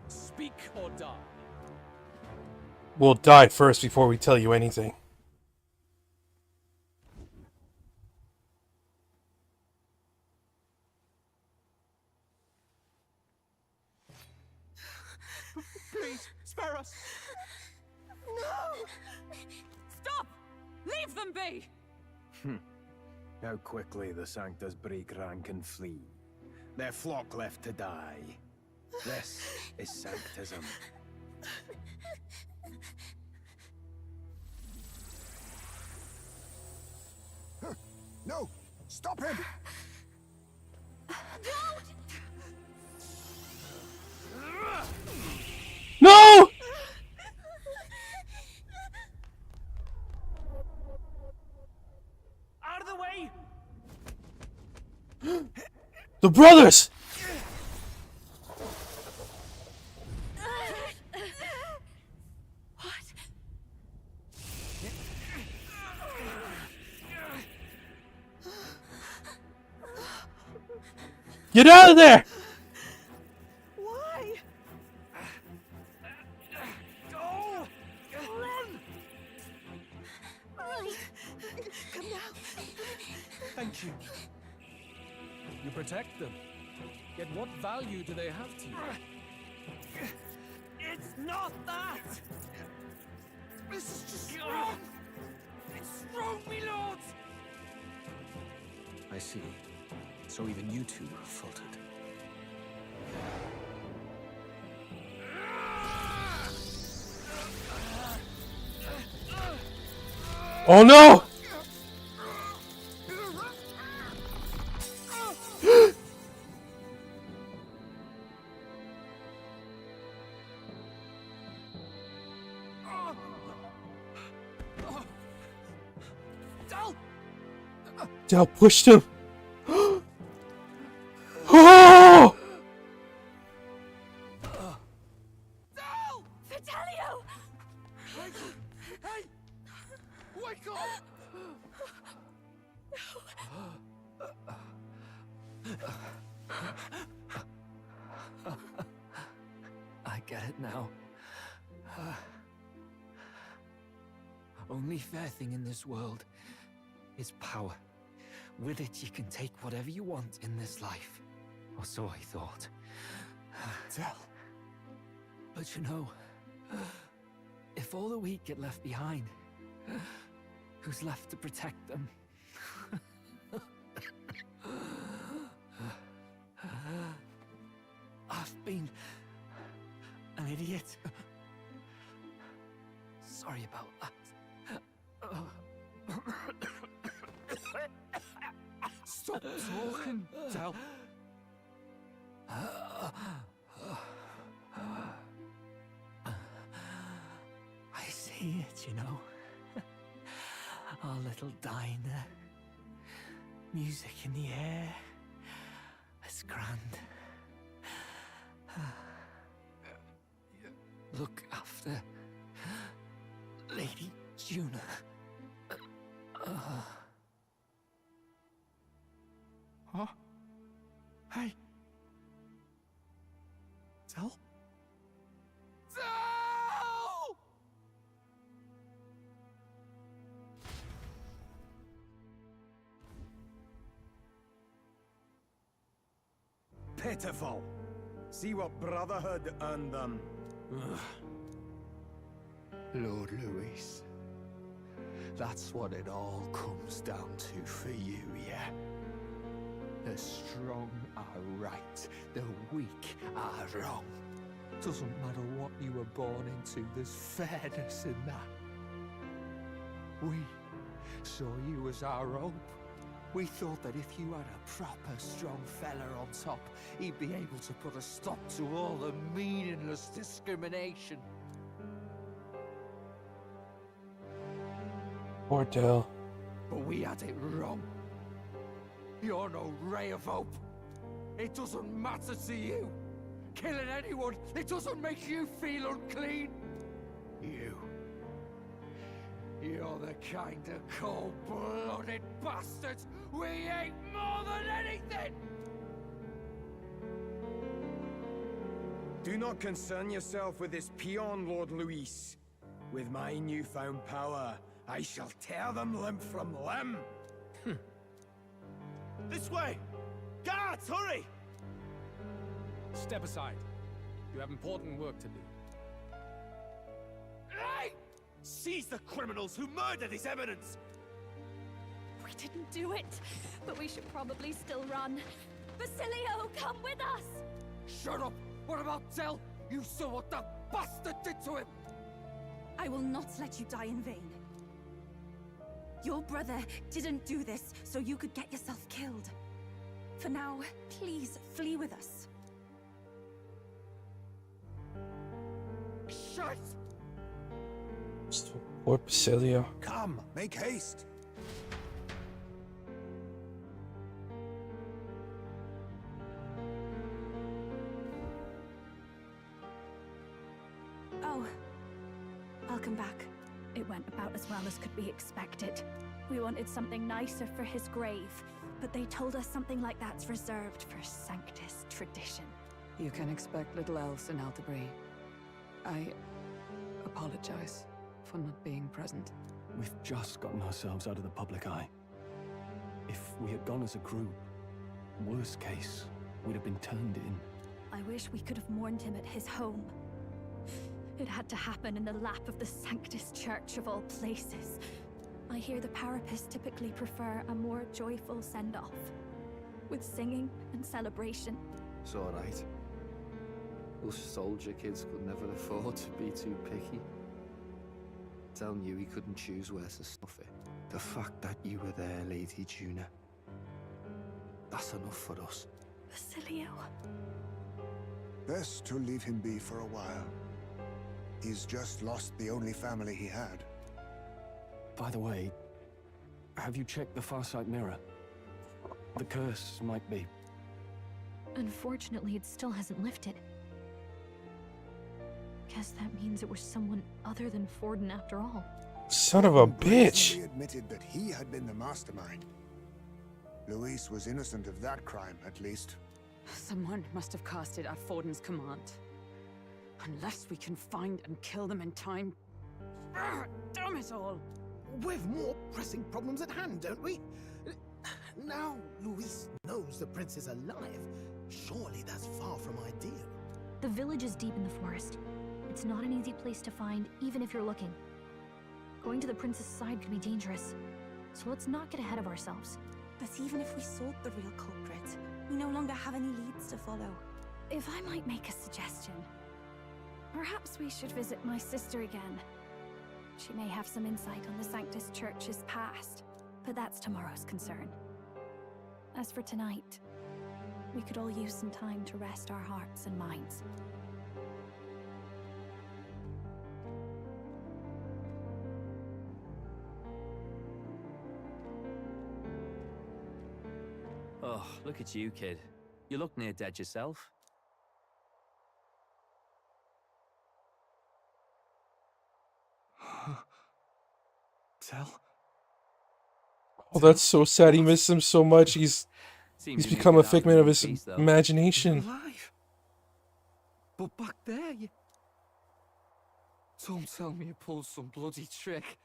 [SPEAKER 4] Speak or die.
[SPEAKER 1] We'll die first before we tell you anything.
[SPEAKER 11] Please, spare us!
[SPEAKER 16] No! Stop! Leave them be!
[SPEAKER 21] How quickly the Sanctas break rank and flee. Their flock left to die. This is Sanctism.
[SPEAKER 6] No! Stop him!
[SPEAKER 1] No!
[SPEAKER 4] Out of the way!
[SPEAKER 1] The brothers! Get out of there!
[SPEAKER 15] Why?
[SPEAKER 4] Go! Run!
[SPEAKER 15] Come now.
[SPEAKER 11] Thank you. You protect them. Yet what value do they have to you?
[SPEAKER 4] It's not that! This is just wrong! It's wrong, me lords!
[SPEAKER 11] I see. So even you two faltered.
[SPEAKER 1] Oh no! Dal pushed him. Oh!
[SPEAKER 15] Vitelio!
[SPEAKER 4] Hey! Wake up!
[SPEAKER 7] I get it now. Only fair thing in this world is power. With it, you can take whatever you want in this life. Or so I thought.
[SPEAKER 11] Tell.
[SPEAKER 7] But you know, if all the weak get left behind, who's left to protect them? I've been an idiot. Sorry about that. Stop talking, Del. I see it, you know. Our little diner. Music in the air. It's grand. Look after Lady Juna. Huh? Hey. Del?
[SPEAKER 21] Pitiful. See what brotherhood earned them.
[SPEAKER 12] Lord Louis, that's what it all comes down to for you, yeah? The strong are right, the weak are wrong. Doesn't matter what you were born into, there's fairness in that. We saw you as our hope. We thought that if you had a proper strong fella on top, he'd be able to put a stop to all the meaningless discrimination.
[SPEAKER 1] Poor Del.
[SPEAKER 12] But we had it wrong. You're no ray of hope. It doesn't matter to you. Killing anyone, it doesn't make you feel unclean. You're the kind of cold-blooded bastards we hate more than anything!
[SPEAKER 21] Do not concern yourself with this peon, Lord Louis. With my newfound power, I shall tear them limb from limb.
[SPEAKER 20] This way! Guards, hurry!
[SPEAKER 11] Step aside. You have important work to do.
[SPEAKER 20] Hey! Seize the criminals who murdered His Eminence!
[SPEAKER 13] We didn't do it, but we should probably still run. Basilio, come with us!
[SPEAKER 7] Shut up! What about Del? You saw what that bastard did to him!
[SPEAKER 3] I will not let you die in vain. Your brother didn't do this so you could get yourself killed. For now, please flee with us.
[SPEAKER 7] Shut!
[SPEAKER 1] Poor Basilio.
[SPEAKER 6] Come, make haste.
[SPEAKER 3] Oh, I'll come back.
[SPEAKER 13] It went about as well as could be expected. We wanted something nicer for his grave, but they told us something like that's reserved for Sanctus tradition.
[SPEAKER 16] You can expect little else in Altabri. I apologize for not being present.
[SPEAKER 12] We've just gotten ourselves out of the public eye. If we had gone as a group, worst case, we'd have been turned in.
[SPEAKER 13] I wish we could have mourned him at his home. It had to happen in the lap of the Sanctus Church of all places. I hear the Parapists typically prefer a more joyful send-off, with singing and celebration.
[SPEAKER 17] It's alright. Us soldier kids could never afford to be too picky. Telling you he couldn't choose where to stuff it. The fact that you were there, Lady Juna, that's enough for us.
[SPEAKER 13] Basilio.
[SPEAKER 6] Best to leave him be for a while. He's just lost the only family he had.
[SPEAKER 12] By the way, have you checked the Farsight mirror? The curse might be.
[SPEAKER 9] Unfortunately, it still hasn't lifted. Guess that means it was someone other than Forden after all.
[SPEAKER 1] Son of a bitch!
[SPEAKER 6] He admitted that he had been the mastermind. Luis was innocent of that crime, at least.
[SPEAKER 16] Someone must have cast it at Forden's command. Unless we can find and kill them in time. Damn it all!
[SPEAKER 8] We've more pressing problems at hand, don't we? Now Luis knows the prince is alive. Surely that's far from ideal.
[SPEAKER 9] The village is deep in the forest. It's not an easy place to find, even if you're looking. Going to the prince's side could be dangerous, so let's not get ahead of ourselves.
[SPEAKER 3] But even if we sought the real culprit, we no longer have any leads to follow.
[SPEAKER 13] If I might make a suggestion, perhaps we should visit my sister again. She may have some insight on the Sanctus Church's past, but that's tomorrow's concern. As for tonight, we could all use some time to rest our hearts and minds.
[SPEAKER 2] Oh, look at you, kid. You look near dead yourself.
[SPEAKER 12] Tell?
[SPEAKER 1] Oh, that's so sad. He missed him so much. He's become a figment of his imagination.
[SPEAKER 7] Alive. But back there, you... Don't tell me you pulled some bloody trick.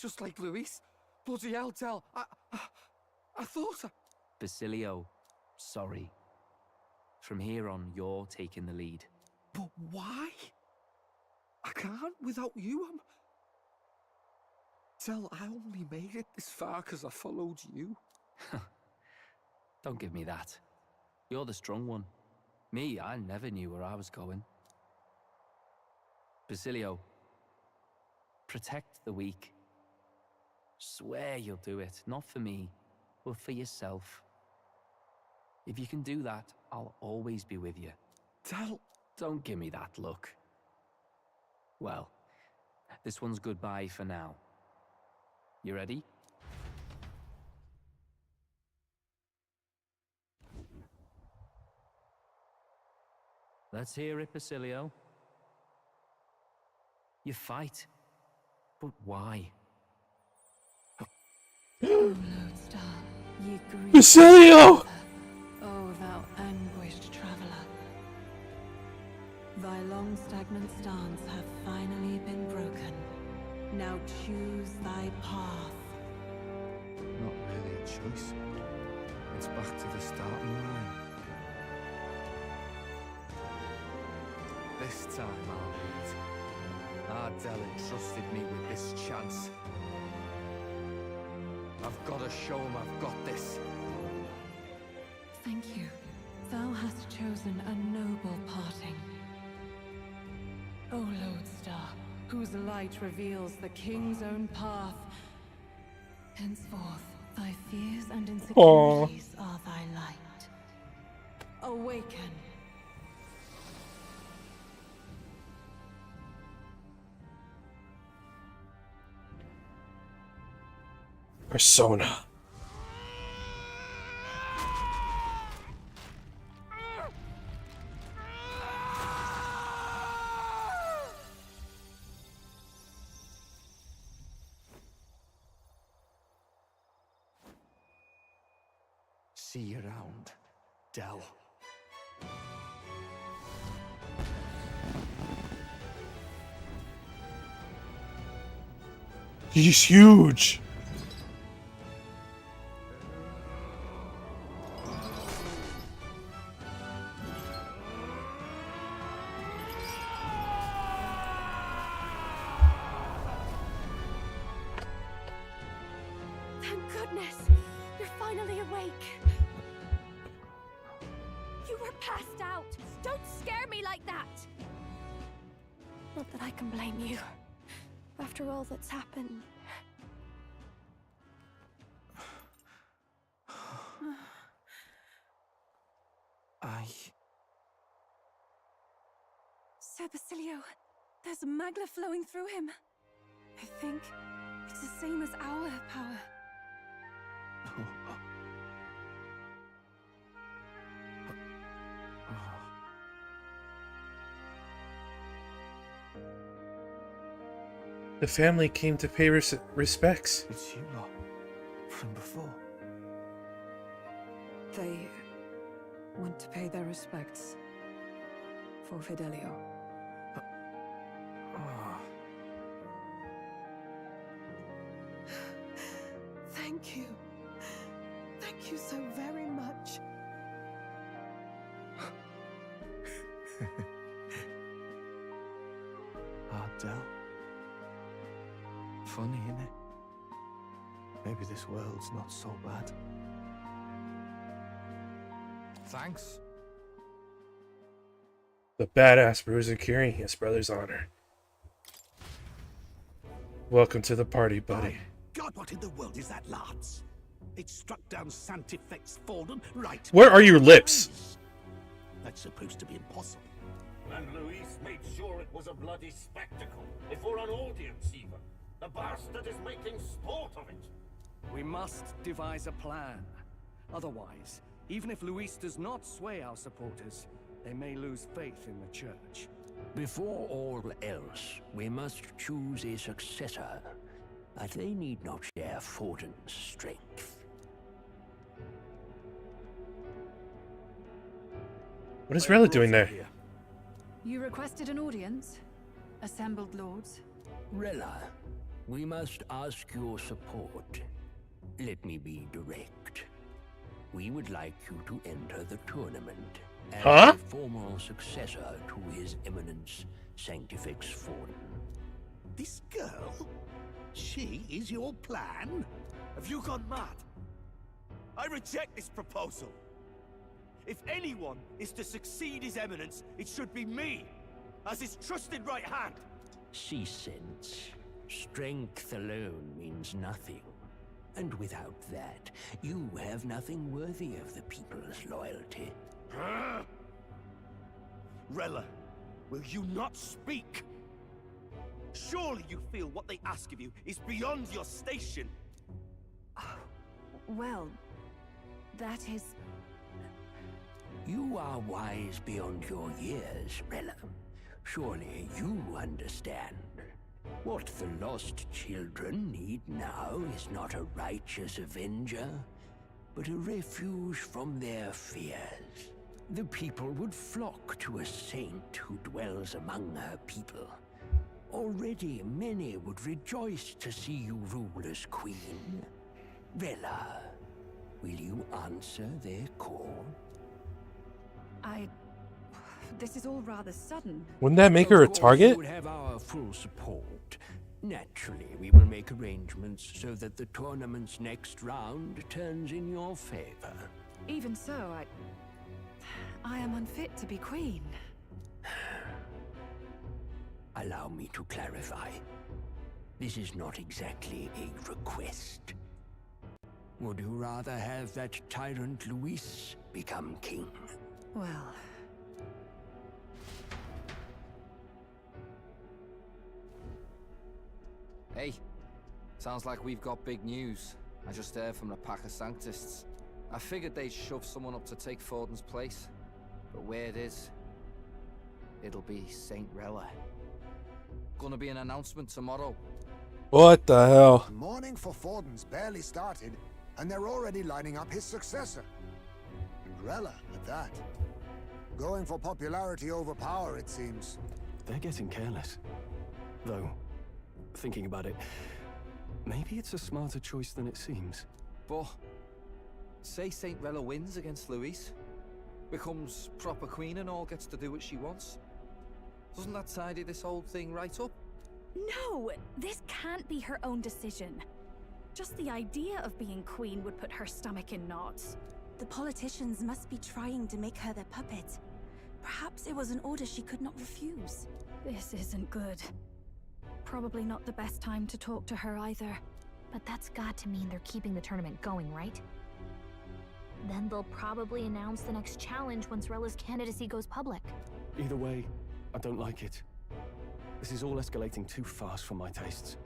[SPEAKER 7] Just like Luis. Bloody hell, Tell. I thought I...
[SPEAKER 2] Basilio, sorry. From here on, you're taking the lead.
[SPEAKER 7] But why? I can't without you. Tell, I only made it this far because I followed you.
[SPEAKER 2] Don't give me that. You're the strong one. Me, I never knew where I was going. Basilio, protect the weak. Swear you'll do it, not for me, but for yourself. If you can do that, I'll always be with you.
[SPEAKER 7] Tell...
[SPEAKER 2] Don't give me that look. Well, this one's goodbye for now. You ready? Let's hear it, Basilio. You fight. But why?
[SPEAKER 1] Basilio!
[SPEAKER 10] Oh, thou anguished traveler. Thy long stagnant stance hath finally been broken. Now choose thy path.
[SPEAKER 17] Not really a choice. It's back to the starting line. This time I'll lead. Ardell entrusted me with this chance. I've got to show him I've got this.
[SPEAKER 10] Thank you. Thou hast chosen a noble parting. O Lodestar, whose light reveals the king's own path. Henceforth, thy fears and insecurities are thy light. Awaken.
[SPEAKER 1] Persona.
[SPEAKER 12] See you around, Del.
[SPEAKER 1] He's huge.
[SPEAKER 10] Thank goodness! You're finally awake! You were passed out! Don't scare me like that! Not that I can blame you. After all that's happened.
[SPEAKER 15] Sir Basilio, there's magna flowing through him. I think it's the same as our power.
[SPEAKER 1] The family came to pay respects.
[SPEAKER 12] It's you lot from before.
[SPEAKER 16] They went to pay their respects for Fidelio.
[SPEAKER 15] Thank you. Thank you so very much.
[SPEAKER 12] Del. Funny, innit? Maybe this world's not so bad.
[SPEAKER 11] Thanks.
[SPEAKER 1] The badass bruiser carrying his brother's honor. Welcome to the party, buddy.
[SPEAKER 8] God, what in the world is that, lads? It struck down Sanctifex Forden right.
[SPEAKER 1] Where are your lips?
[SPEAKER 8] That's supposed to be impossible.
[SPEAKER 14] And Luis made sure it was a bloody spectacle, before an audience even. The bastard is making sport of it.
[SPEAKER 11] We must devise a plan. Otherwise, even if Luis does not sway our supporters, they may lose faith in the church.
[SPEAKER 19] Before all else, we must choose a successor. But they need not share Forden's strength.
[SPEAKER 1] What is Rella doing there?
[SPEAKER 13] You requested an audience? Assembled lords?
[SPEAKER 19] Rella, we must ask your support. Let me be direct. We would like you to enter the tournament as a formal successor to His Eminence Sanctifex Forden.
[SPEAKER 8] This girl? She is your plan?
[SPEAKER 23] Have you gone mad? I reject this proposal. If anyone is to succeed His Eminence, it should be me, as his trusted right hand.
[SPEAKER 19] She sense. Strength alone means nothing. And without that, you have nothing worthy of the people's loyalty.
[SPEAKER 23] Rella, will you not speak? Surely you feel what they ask of you is beyond your station.
[SPEAKER 13] Well, that is...
[SPEAKER 19] You are wise beyond your years, Rella. Surely you understand. What the lost children need now is not a righteous avenger, but a refuge from their fears. The people would flock to a saint who dwells among her people. Already many would rejoice to see you rule as queen. Rella, will you answer their call?
[SPEAKER 13] This is all rather sudden.
[SPEAKER 1] Wouldn't that make her a target?
[SPEAKER 19] You would have our full support. Naturally, we will make arrangements so that the tournament's next round turns in your favor.
[SPEAKER 13] Even so, I am unfit to be queen.
[SPEAKER 19] Allow me to clarify. This is not exactly a request. Would you rather have that tyrant Luis become king?
[SPEAKER 13] Well...
[SPEAKER 24] Hey, sounds like we've got big news. I just heard from the pack of Sanctists. I figured they'd shove someone up to take Forden's place. But where it is, it'll be Saint Rella. Gonna be an announcement tomorrow.
[SPEAKER 1] What the hell?
[SPEAKER 6] Mourning for Forden's barely started, and they're already lining up his successor. Rella, at that. Going for popularity over power, it seems.
[SPEAKER 12] They're getting careless. Though, thinking about it, maybe it's a smarter choice than it seems.
[SPEAKER 24] But say Saint Rella wins against Louise, becomes proper queen and all, gets to do what she wants. Doesn't that tidy this whole thing right up?
[SPEAKER 13] No, this can't be her own decision. Just the idea of being queen would put her stomach in knots.
[SPEAKER 15] The politicians must be trying to make her their puppet. Perhaps it was an order she could not refuse.
[SPEAKER 13] This isn't good. Probably not the best time to talk to her either.
[SPEAKER 9] But that's got to mean they're keeping the tournament going, right? Then they'll probably announce the next challenge once Rella's candidacy goes public.
[SPEAKER 12] Either way, I don't like it. This is all escalating too fast for my tastes.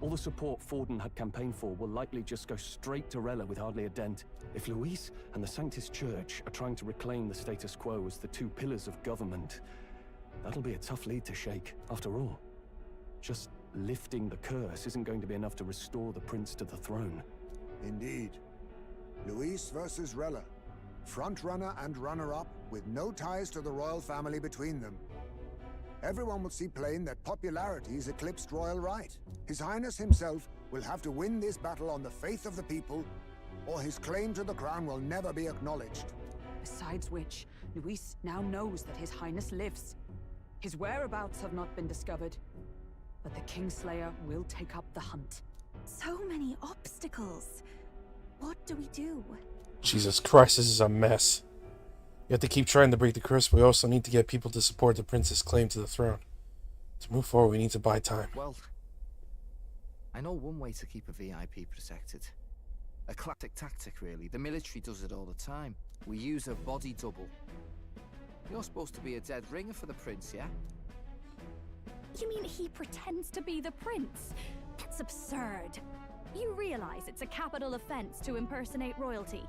[SPEAKER 12] All the support Forden had campaigned for will likely just go straight to Rella with hardly a dent. If Louise and the Sanctus Church are trying to reclaim the status quo as the two pillars of government, that'll be a tough lead to shake, after all. Just lifting the curse isn't going to be enough to restore the prince to the throne.
[SPEAKER 6] Indeed. Louise versus Rella. Frontrunner and runner-up, with no ties to the royal family between them. Everyone will see plain that popularity has eclipsed royal right. His Highness himself will have to win this battle on the faith of the people, or his claim to the crown will never be acknowledged.
[SPEAKER 16] Besides which, Luis now knows that His Highness lives. His whereabouts have not been discovered, but the Kingslayer will take up the hunt.
[SPEAKER 15] So many obstacles. What do we do?
[SPEAKER 1] Jesus Christ, this is a mess. You have to keep trying to break the curse, but we also need to get people to support the prince's claim to the throne. To move forward, we need to buy time.
[SPEAKER 24] Well, I know one way to keep a VIP protected. A classic tactic, really. The military does it all the time. We use a body double. You're supposed to be a dead ringer for the prince, yeah?
[SPEAKER 13] You mean he pretends to be the prince? That's absurd. You realize it's a capital offense to impersonate royalty.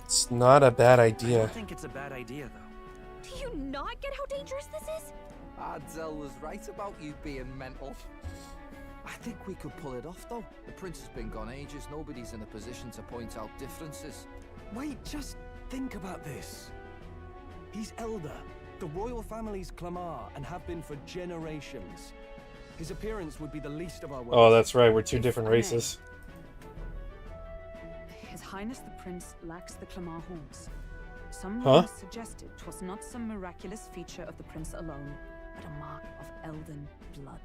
[SPEAKER 1] It's not a bad
[SPEAKER 11] I
[SPEAKER 1] idea.
[SPEAKER 11] don't think it's a bad idea, though.
[SPEAKER 13] Do you not get how dangerous this is?
[SPEAKER 24] Adzel was right about you being mental. I think we could pull it off, though. The prince has been gone ages. Nobody's in a position to point out differences.
[SPEAKER 12] Wait, just think about this. He's elder, the royal family's Clamar, and have been for generations. His appearance would be the least of our worries.
[SPEAKER 1] Oh, that's right. We're two different races.
[SPEAKER 16] His Highness the Prince lacks the Clamar horns. Some
[SPEAKER 1] Huh?
[SPEAKER 16] rumors suggested 'twas not some miraculous feature of the prince alone, but a mark of elden blood.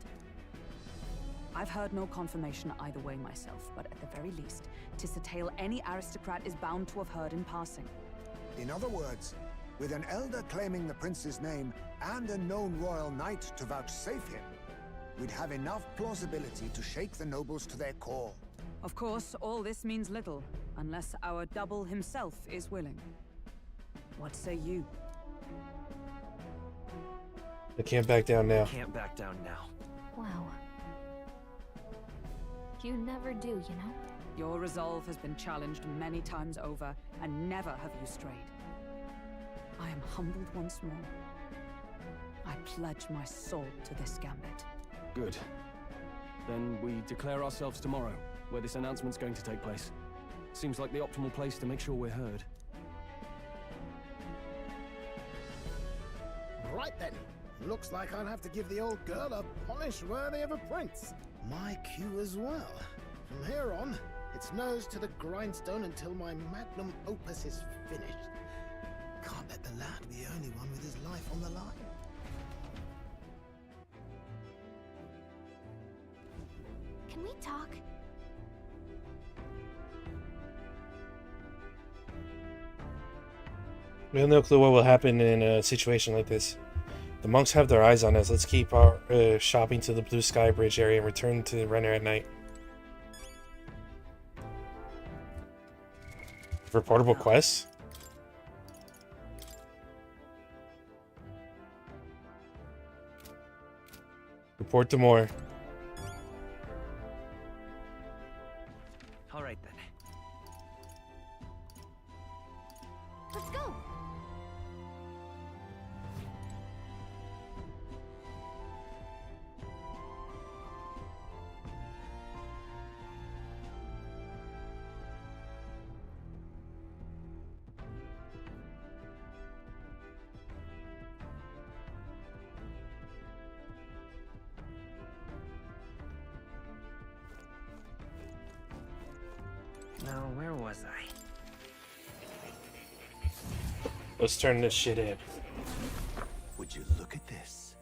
[SPEAKER 16] I've heard no confirmation either way myself, but at the very least, 'tis a tale any aristocrat is bound to have heard in passing.
[SPEAKER 6] In other words, with an elder claiming the prince's name and a known royal knight to vouchsafe him, we'd have enough plausibility to shake the nobles to their core.
[SPEAKER 16] Of course, all this means little, unless our double himself is willing. What say you?
[SPEAKER 1] I can't back down now.
[SPEAKER 11] Can't back down now.
[SPEAKER 9] Wow. You never do, you know?
[SPEAKER 16] Your resolve has been challenged many times over, and never have you strayed. I am humbled once more. I pledge my soul to this gambit.
[SPEAKER 12] Good. Then we declare ourselves tomorrow, where this announcement's going to take place. Seems like the optimal place to make sure we're heard.
[SPEAKER 8] Right then. Looks like I'll have to give the old girl a polish worthy of a prince. My cue as well. From here on, it's nose to the grindstone until my magnum opus is finished. Can't let the lad be the only one with his life on the line.
[SPEAKER 9] Can we talk?
[SPEAKER 1] We have no clue what will happen in a situation like this. The monks have their eyes on us. Let's keep our shopping to the Blue Sky Bridge area and return to Renner at night. Reportable quests? Report to more.
[SPEAKER 11] All right then.
[SPEAKER 9] Let's go!
[SPEAKER 4] Where was I?
[SPEAKER 1] Let's turn this shit in.
[SPEAKER 8] Would you look at this?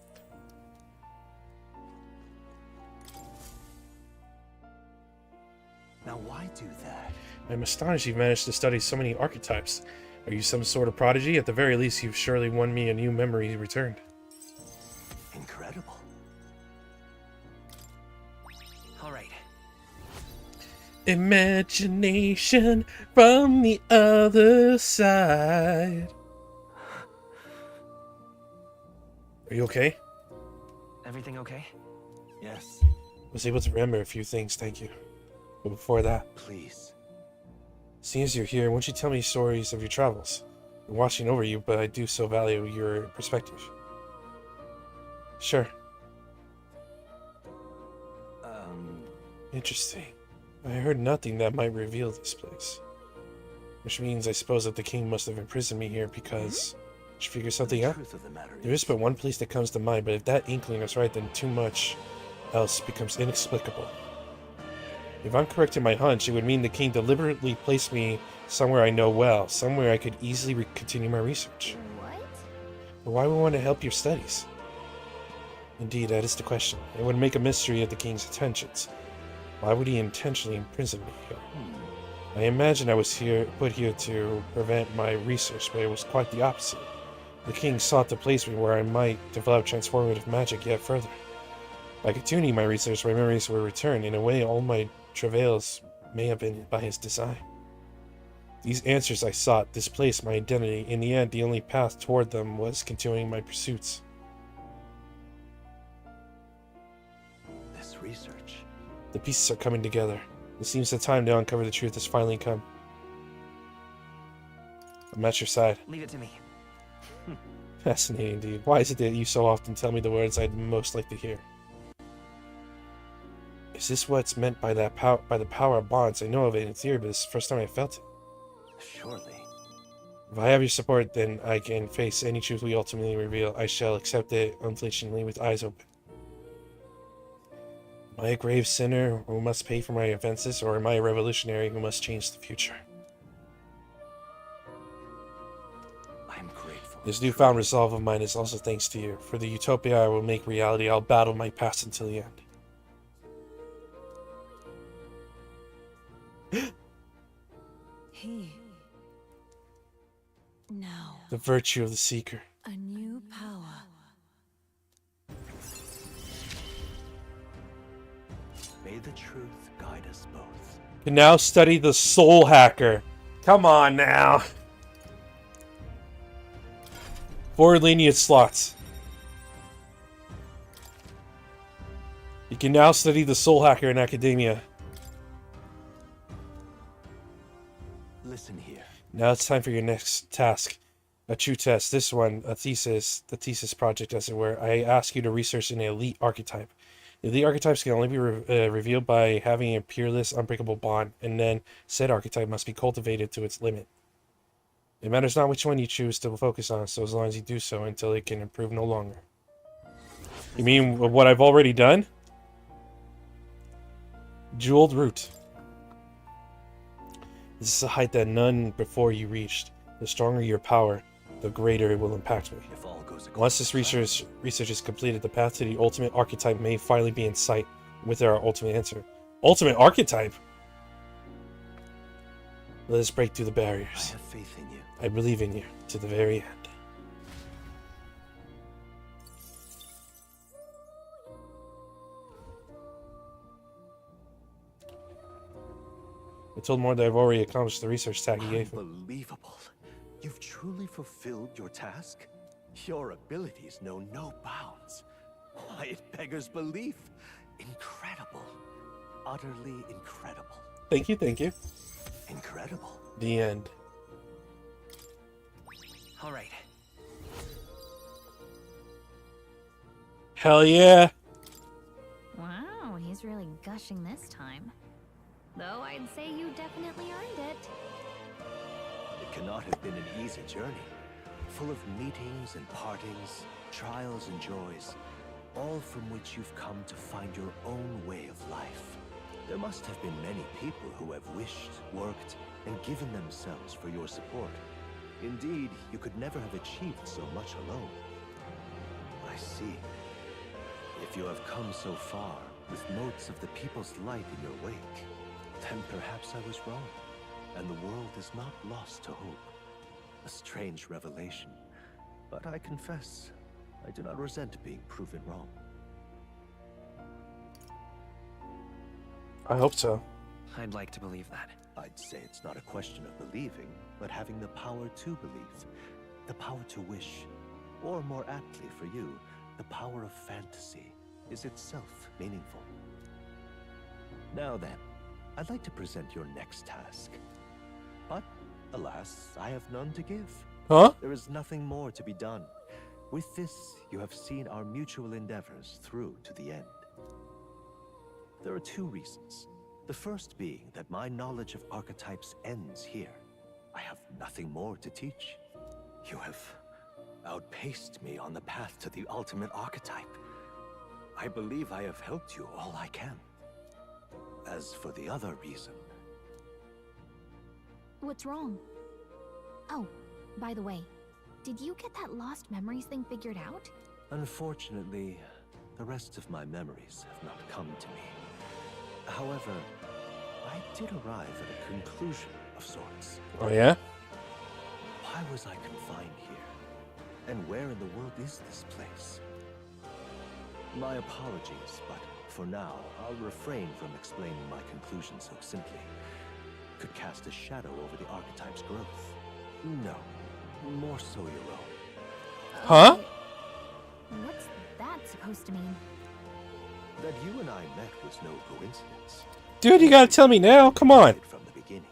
[SPEAKER 8] Now why do that?
[SPEAKER 1] I'm astonished you've managed to study so many archetypes. Are you some sort of prodigy? At the very least, you've surely won me a new memory returned.
[SPEAKER 8] Incredible.
[SPEAKER 4] All right.
[SPEAKER 1] Imagination from the other side. Are you okay?
[SPEAKER 4] Everything okay?
[SPEAKER 8] Yes.
[SPEAKER 1] I was able to remember a few things, thank you. But before that,
[SPEAKER 8] please.
[SPEAKER 1] Seeing as you're here, won't you tell me stories of your travels? I'm watching over you, but I do so value your perspective. Sure. Interesting. I heard nothing that might reveal this place. Which means I suppose that the king must have imprisoned me here because... Did you figure something out? There is but one place that comes to mind, but if that inkling is right, then too much else becomes inexplicable. If I'm correct in my hunch, it would mean the king deliberately placed me somewhere I know well, somewhere I could easily continue my research.
[SPEAKER 9] What?
[SPEAKER 1] But why would I want to help your studies? Indeed, that is the question. It would make a mystery of the king's intentions. Why would he intentionally imprison me here? I imagine I was put here to prevent my research, but it was quite the opposite. The king sought to place me where I might develop transformative magic yet further. By continuing my research, my memories will return. In a way, all my travails may have been by his design. These answers I sought displaced my identity. In the end, the only path toward them was continuing my pursuits.
[SPEAKER 8] This research.
[SPEAKER 1] The pieces are coming together. It seems the time to uncover the truth has finally come. I'm at your side.
[SPEAKER 4] Leave it to me.
[SPEAKER 1] Fascinating indeed. Why is it that you so often tell me the words I'd most like to hear? Is this what's meant by the power of bonds? I know of it in theory, but it's the first time I felt it.
[SPEAKER 8] Surely.
[SPEAKER 1] If I have your support, then I can face any truth we ultimately reveal. I shall accept it unflinchingly with eyes open. Am I a grave sinner who must pay for my offenses, or am I a revolutionary who must change the future?
[SPEAKER 8] I'm grateful.
[SPEAKER 1] This newfound resolve of mine is also thanks to you. For the utopia I will make reality, I'll battle my past until the end.
[SPEAKER 13] Now.
[SPEAKER 1] The virtue of the seeker.
[SPEAKER 13] A new power.
[SPEAKER 8] May the truth guide us both.
[SPEAKER 1] Can now study the soul hacker. Come on now. 4 lineage slots. You can now study the soul hacker in academia.
[SPEAKER 8] Listen here.
[SPEAKER 1] Now it's time for your next task. A true test. This one, a thesis. The thesis project, as it were. I ask you to research an elite archetype. The elite archetypes can only be revealed by having a peerless, unbreakable bond, and then said archetype must be cultivated to its limit. It matters not which one you choose to focus on, so as long as you do so until it can improve no longer. You mean what I've already done? Jeweled root. This is a height that none before you reached. The stronger your power, the greater it will impact me. Once this research is completed, the path to the ultimate archetype may finally be in sight with our ultimate answer. Ultimate archetype? Let us break through the barriers.
[SPEAKER 8] I have faith in you.
[SPEAKER 1] I believe in you to the very end. I told Mord that I've already accomplished the research tag he gave me.
[SPEAKER 8] Unbelievable. You've truly fulfilled your task? Your abilities know no bounds. Why, it beggars belief. Incredible. Utterly incredible.
[SPEAKER 1] Thank you, thank you.
[SPEAKER 8] Incredible.
[SPEAKER 1] The end.
[SPEAKER 4] All right.
[SPEAKER 1] Hell yeah.
[SPEAKER 9] Wow, he's really gushing this time. Though I'd say you definitely earned it.
[SPEAKER 8] It cannot have been an easy journey. Full of meetings and partings, trials and joys, all from which you've come to find your own way of life. There must have been many people who have wished, worked,
[SPEAKER 5] and given themselves for your support. Indeed, you could never have achieved so much alone. I see. If you have come so far, with motes of the people's light in your wake, then perhaps I was wrong, and the world is not lost to hope. A strange revelation, but I confess, I do not resent being proven wrong.
[SPEAKER 1] I hope so.
[SPEAKER 4] I'd like to believe that.
[SPEAKER 5] I'd say it's not a question of believing, but having the power to believe. The power to wish, or more aptly for you, the power of fantasy is itself meaningful. Now then, I'd like to present your next task. But, alas, I have none to give.
[SPEAKER 1] Huh?
[SPEAKER 5] There is nothing more to be done. With this, you have seen our mutual endeavors through to the end. There are two reasons. The first being that my knowledge of archetypes ends here. I have nothing more to teach. You have outpaced me on the path to the ultimate archetype. I believe I have helped you all I can. As for the other reason...
[SPEAKER 9] What's wrong? Oh, by the way, did you get that lost memories thing figured out?
[SPEAKER 5] Unfortunately, the rest of my memories have not come to me. However, I did arrive at a conclusion of sorts.
[SPEAKER 1] Oh yeah?
[SPEAKER 5] Why was I confined here? And where in the world is this place? My apologies, but for now, I'll refrain from explaining my conclusion so simply. Could cast a shadow over the archetype's growth. No, more so your own.
[SPEAKER 1] Huh?
[SPEAKER 9] What's that supposed to mean?
[SPEAKER 5] That you and I met was no coincidence.
[SPEAKER 1] Dude, you gotta tell me now. Come on.
[SPEAKER 5] From the beginning.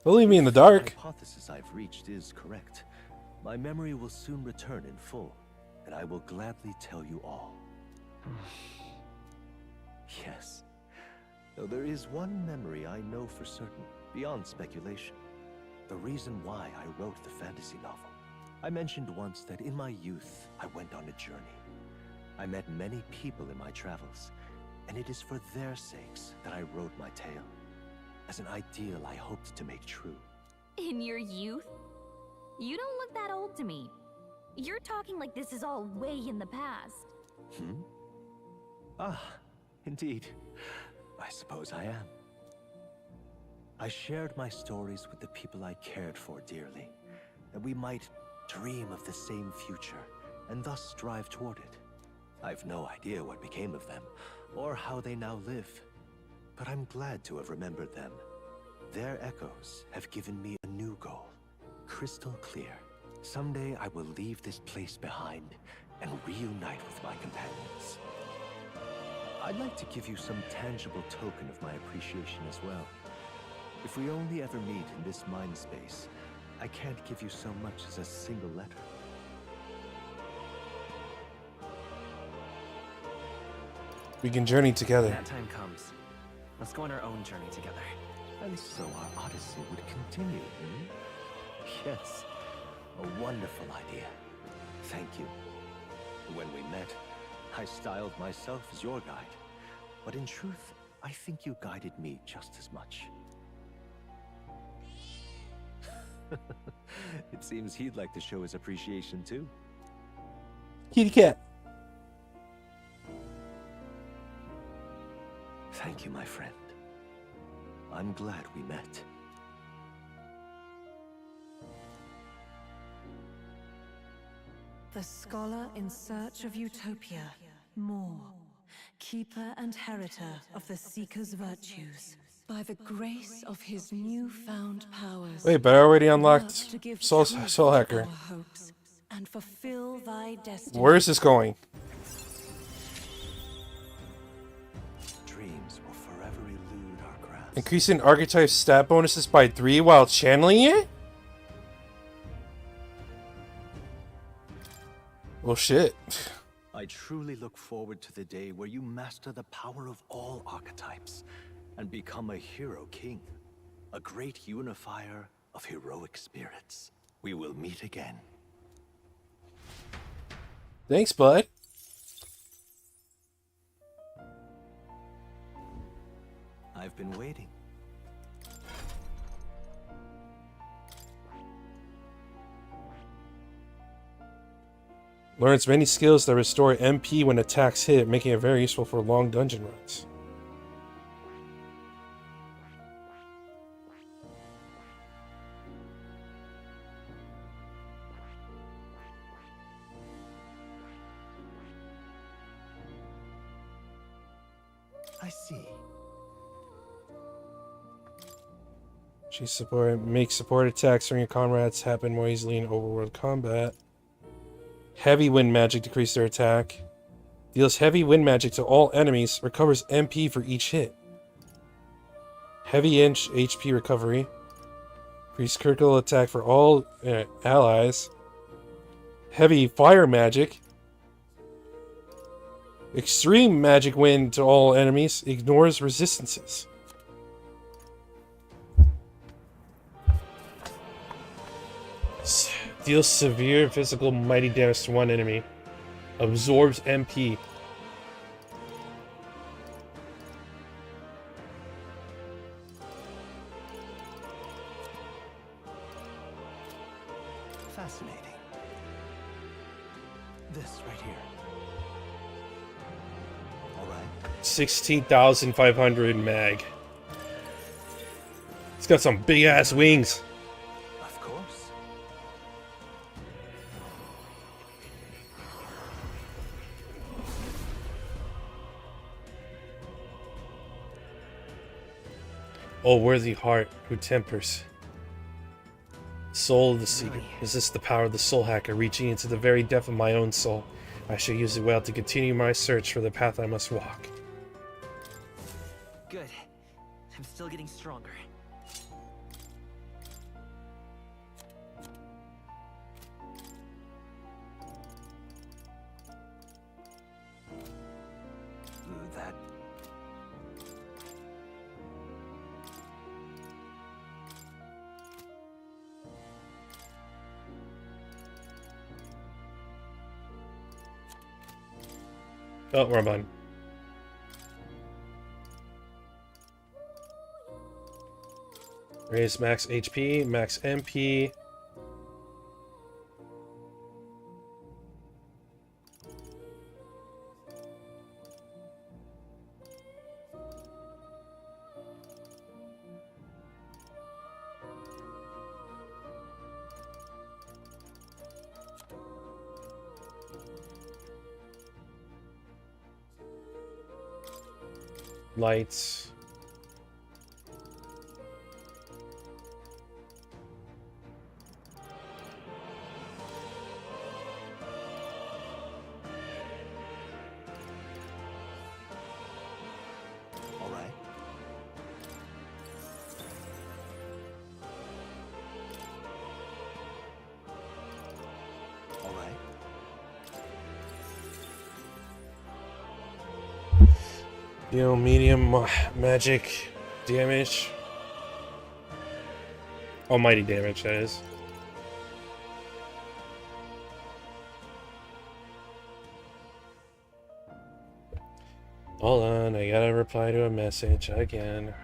[SPEAKER 1] Don't leave me in the dark.
[SPEAKER 5] The hypothesis I've reached is correct. My memory will soon return in full, and I will gladly tell you all. Yes. Though there is one memory I know for certain, beyond speculation. The reason why I wrote the fantasy novel. I mentioned once that in my youth, I went on a journey. I met many people in my travels, and it is for their sakes that I wrote my tale, as an ideal I hoped to make true.
[SPEAKER 9] In your youth? You don't look that old to me. You're talking like this is all way in the past.
[SPEAKER 5] Ah, indeed. I suppose I am. I shared my stories with the people I cared for dearly, that we might dream of the same future, and thus strive toward it. I've no idea what became of them, or how they now live, but I'm glad to have remembered them. Their echoes have given me a new goal, crystal clear. Someday I will leave this place behind and reunite with my companions. I'd like to give you some tangible token of my appreciation as well. If we only ever meet in this mind space, I can't give you so much as a single letter.
[SPEAKER 1] We can journey together.
[SPEAKER 4] When that time comes, let's go on our own journey together.
[SPEAKER 5] And so our odyssey would continue, Yes, a wonderful idea. Thank you. When we met, I styled myself as your guide. But in truth, I think you guided me just as much. It seems he'd like to show his appreciation too.
[SPEAKER 1] Kitty cat.
[SPEAKER 5] Thank you, my friend. I'm glad we met.
[SPEAKER 18] The scholar in search of utopia, more. Keeper and heritor of the Seeker's virtues. By the grace of his newfound powers.
[SPEAKER 1] Wait, but I already unlocked Soul Hacker.
[SPEAKER 18] And fulfill thy destiny.
[SPEAKER 1] Where is this going?
[SPEAKER 5] Dreams will forever elude our grasp.
[SPEAKER 1] Increasing archetype stat bonuses by 3 while channeling it? Well, shit.
[SPEAKER 5] I truly look forward to the day where you master the power of all archetypes and become a hero king, a great unifier of heroic spirits. We will meet again.
[SPEAKER 1] Thanks, bud.
[SPEAKER 5] I've been waiting.
[SPEAKER 1] Learns many skills that restore MP when attacks hit, making it very useful for long dungeon runs.
[SPEAKER 5] I see.
[SPEAKER 1] Makes support attacks from your comrades happen more easily in overworld combat. Heavy wind magic decreases their attack. Deals heavy wind magic to all enemies. Recovers MP for each hit. Heavy inch HP recovery. Increase critical attack for all allies. Heavy fire magic. Extreme magic wind to all enemies. Ignores resistances. Deals severe physical mighty damage to one enemy. Absorbs MP.
[SPEAKER 5] Fascinating. This right here. All right.
[SPEAKER 1] 16,500 mag. It's got some big ass wings.
[SPEAKER 5] Of course.
[SPEAKER 1] O worthy heart who tempers. Soul of the seeker. Resist the power of the soul hacker, reaching into the very depth of my own soul. I shall use it well to continue my search for the path I must walk.
[SPEAKER 7] Good. I'm still getting stronger.
[SPEAKER 5] That...
[SPEAKER 1] Oh, wrong button. Raise max HP, max MP. Lights.
[SPEAKER 5] All right. All right.
[SPEAKER 1] Deal medium magic damage. Almighty damage, that is. Hold on, I gotta reply to a message again.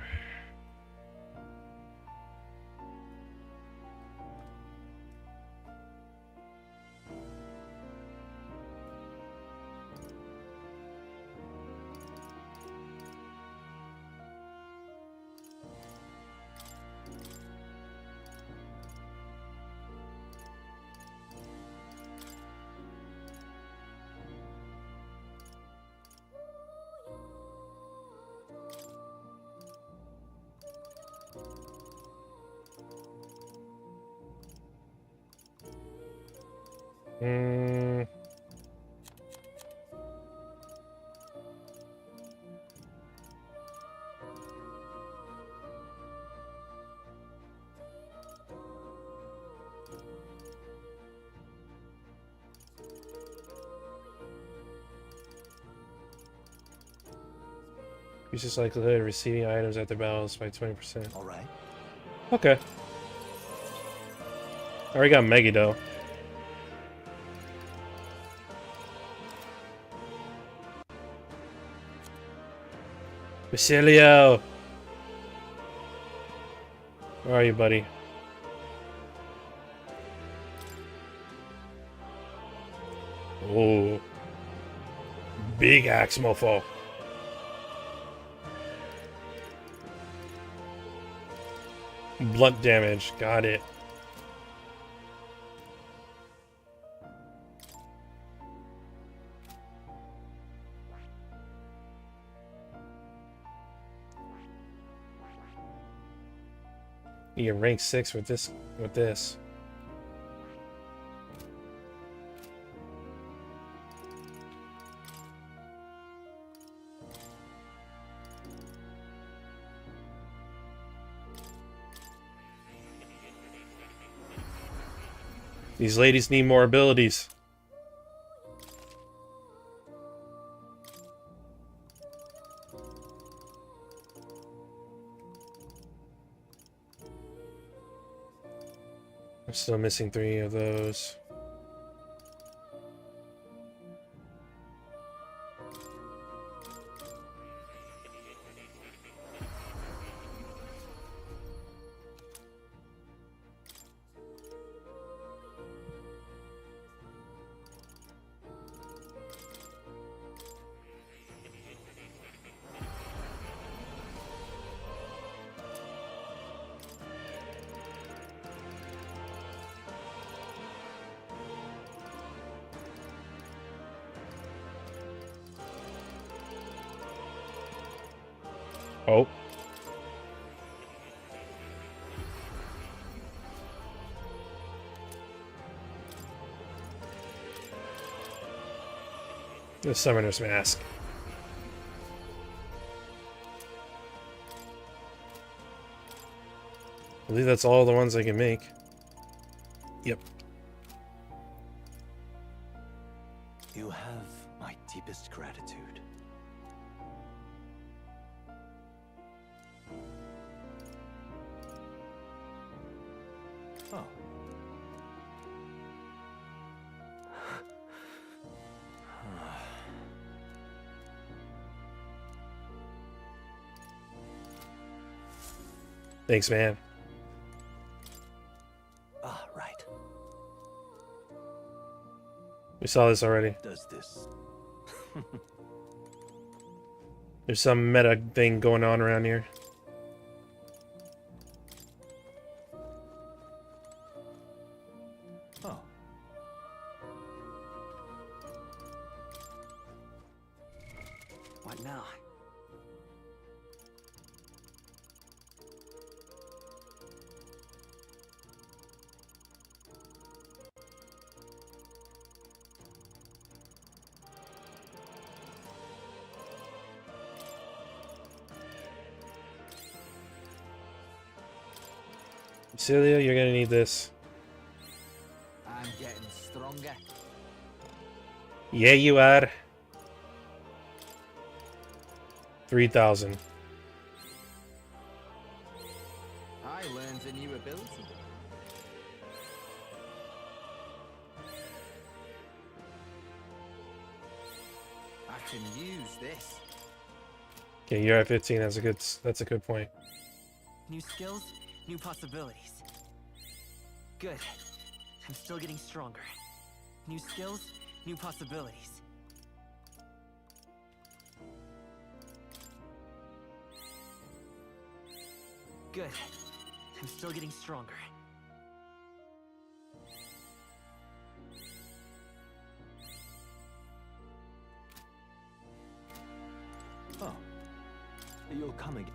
[SPEAKER 1] Increases likelihood of receiving items after battles by 20%.
[SPEAKER 5] All right.
[SPEAKER 1] Okay. I already got Megiddo. Basilio! Where are you, buddy? Oh. Big axe, mofo. Blunt damage. Got it. You're rank 6 with this. These ladies need more abilities. I'm still missing 3 of those. Oh. The Summoner's Mask. I believe that's all the ones I can make. Yep.
[SPEAKER 5] You have my deepest gratitude. Oh.
[SPEAKER 1] Thanks, man.
[SPEAKER 5] Ah, right.
[SPEAKER 1] We saw this already.
[SPEAKER 5] Does this?
[SPEAKER 1] There's some meta thing going on around here.
[SPEAKER 5] Oh.
[SPEAKER 4] What now?
[SPEAKER 1] Celia, you're gonna need this.
[SPEAKER 24] I'm getting stronger.
[SPEAKER 1] Yeah, you are. 3,000.
[SPEAKER 24] I learned a new ability. I can use this.
[SPEAKER 1] Okay, you're at 15. That's a good point.
[SPEAKER 4] New skills, new possibilities. Good. I'm still getting stronger. New skills, new possibilities. Good. I'm still getting stronger.
[SPEAKER 5] Oh. You'll come again.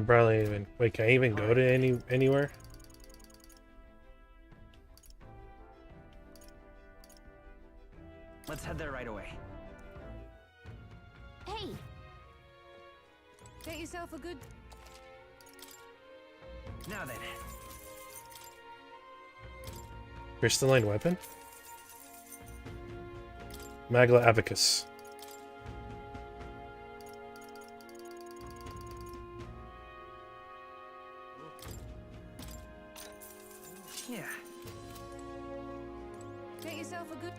[SPEAKER 1] Probably even. Wait, can I even go to anywhere?
[SPEAKER 4] Let's head there right away.
[SPEAKER 13] Hey!
[SPEAKER 15] Get yourself a good...
[SPEAKER 4] Now then.
[SPEAKER 1] Crystalline weapon? Magla Abacus.
[SPEAKER 4] Yeah.
[SPEAKER 15] Get yourself a good...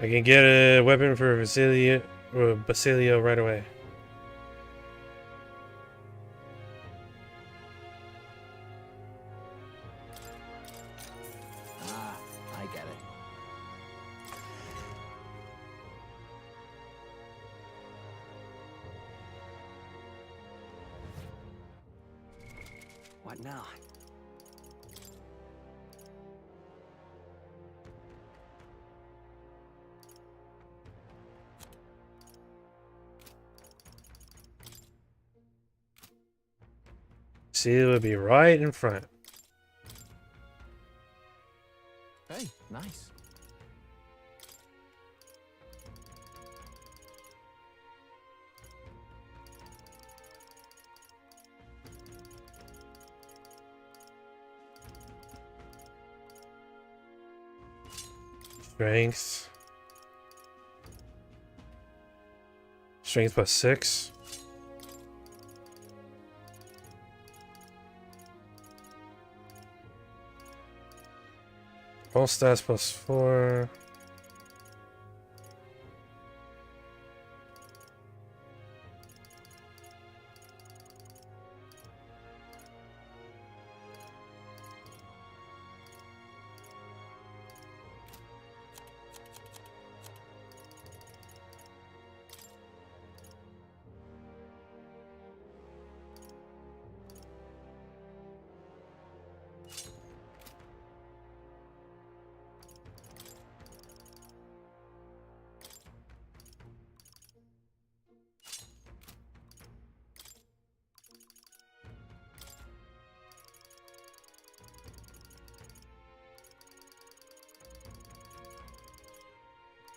[SPEAKER 1] I can get a weapon for Basilio right away.
[SPEAKER 4] Ah, I get it. What now?
[SPEAKER 1] See, it would be right in front.
[SPEAKER 4] Hey, nice.
[SPEAKER 1] Strength. Strength plus 6. All stats plus 4.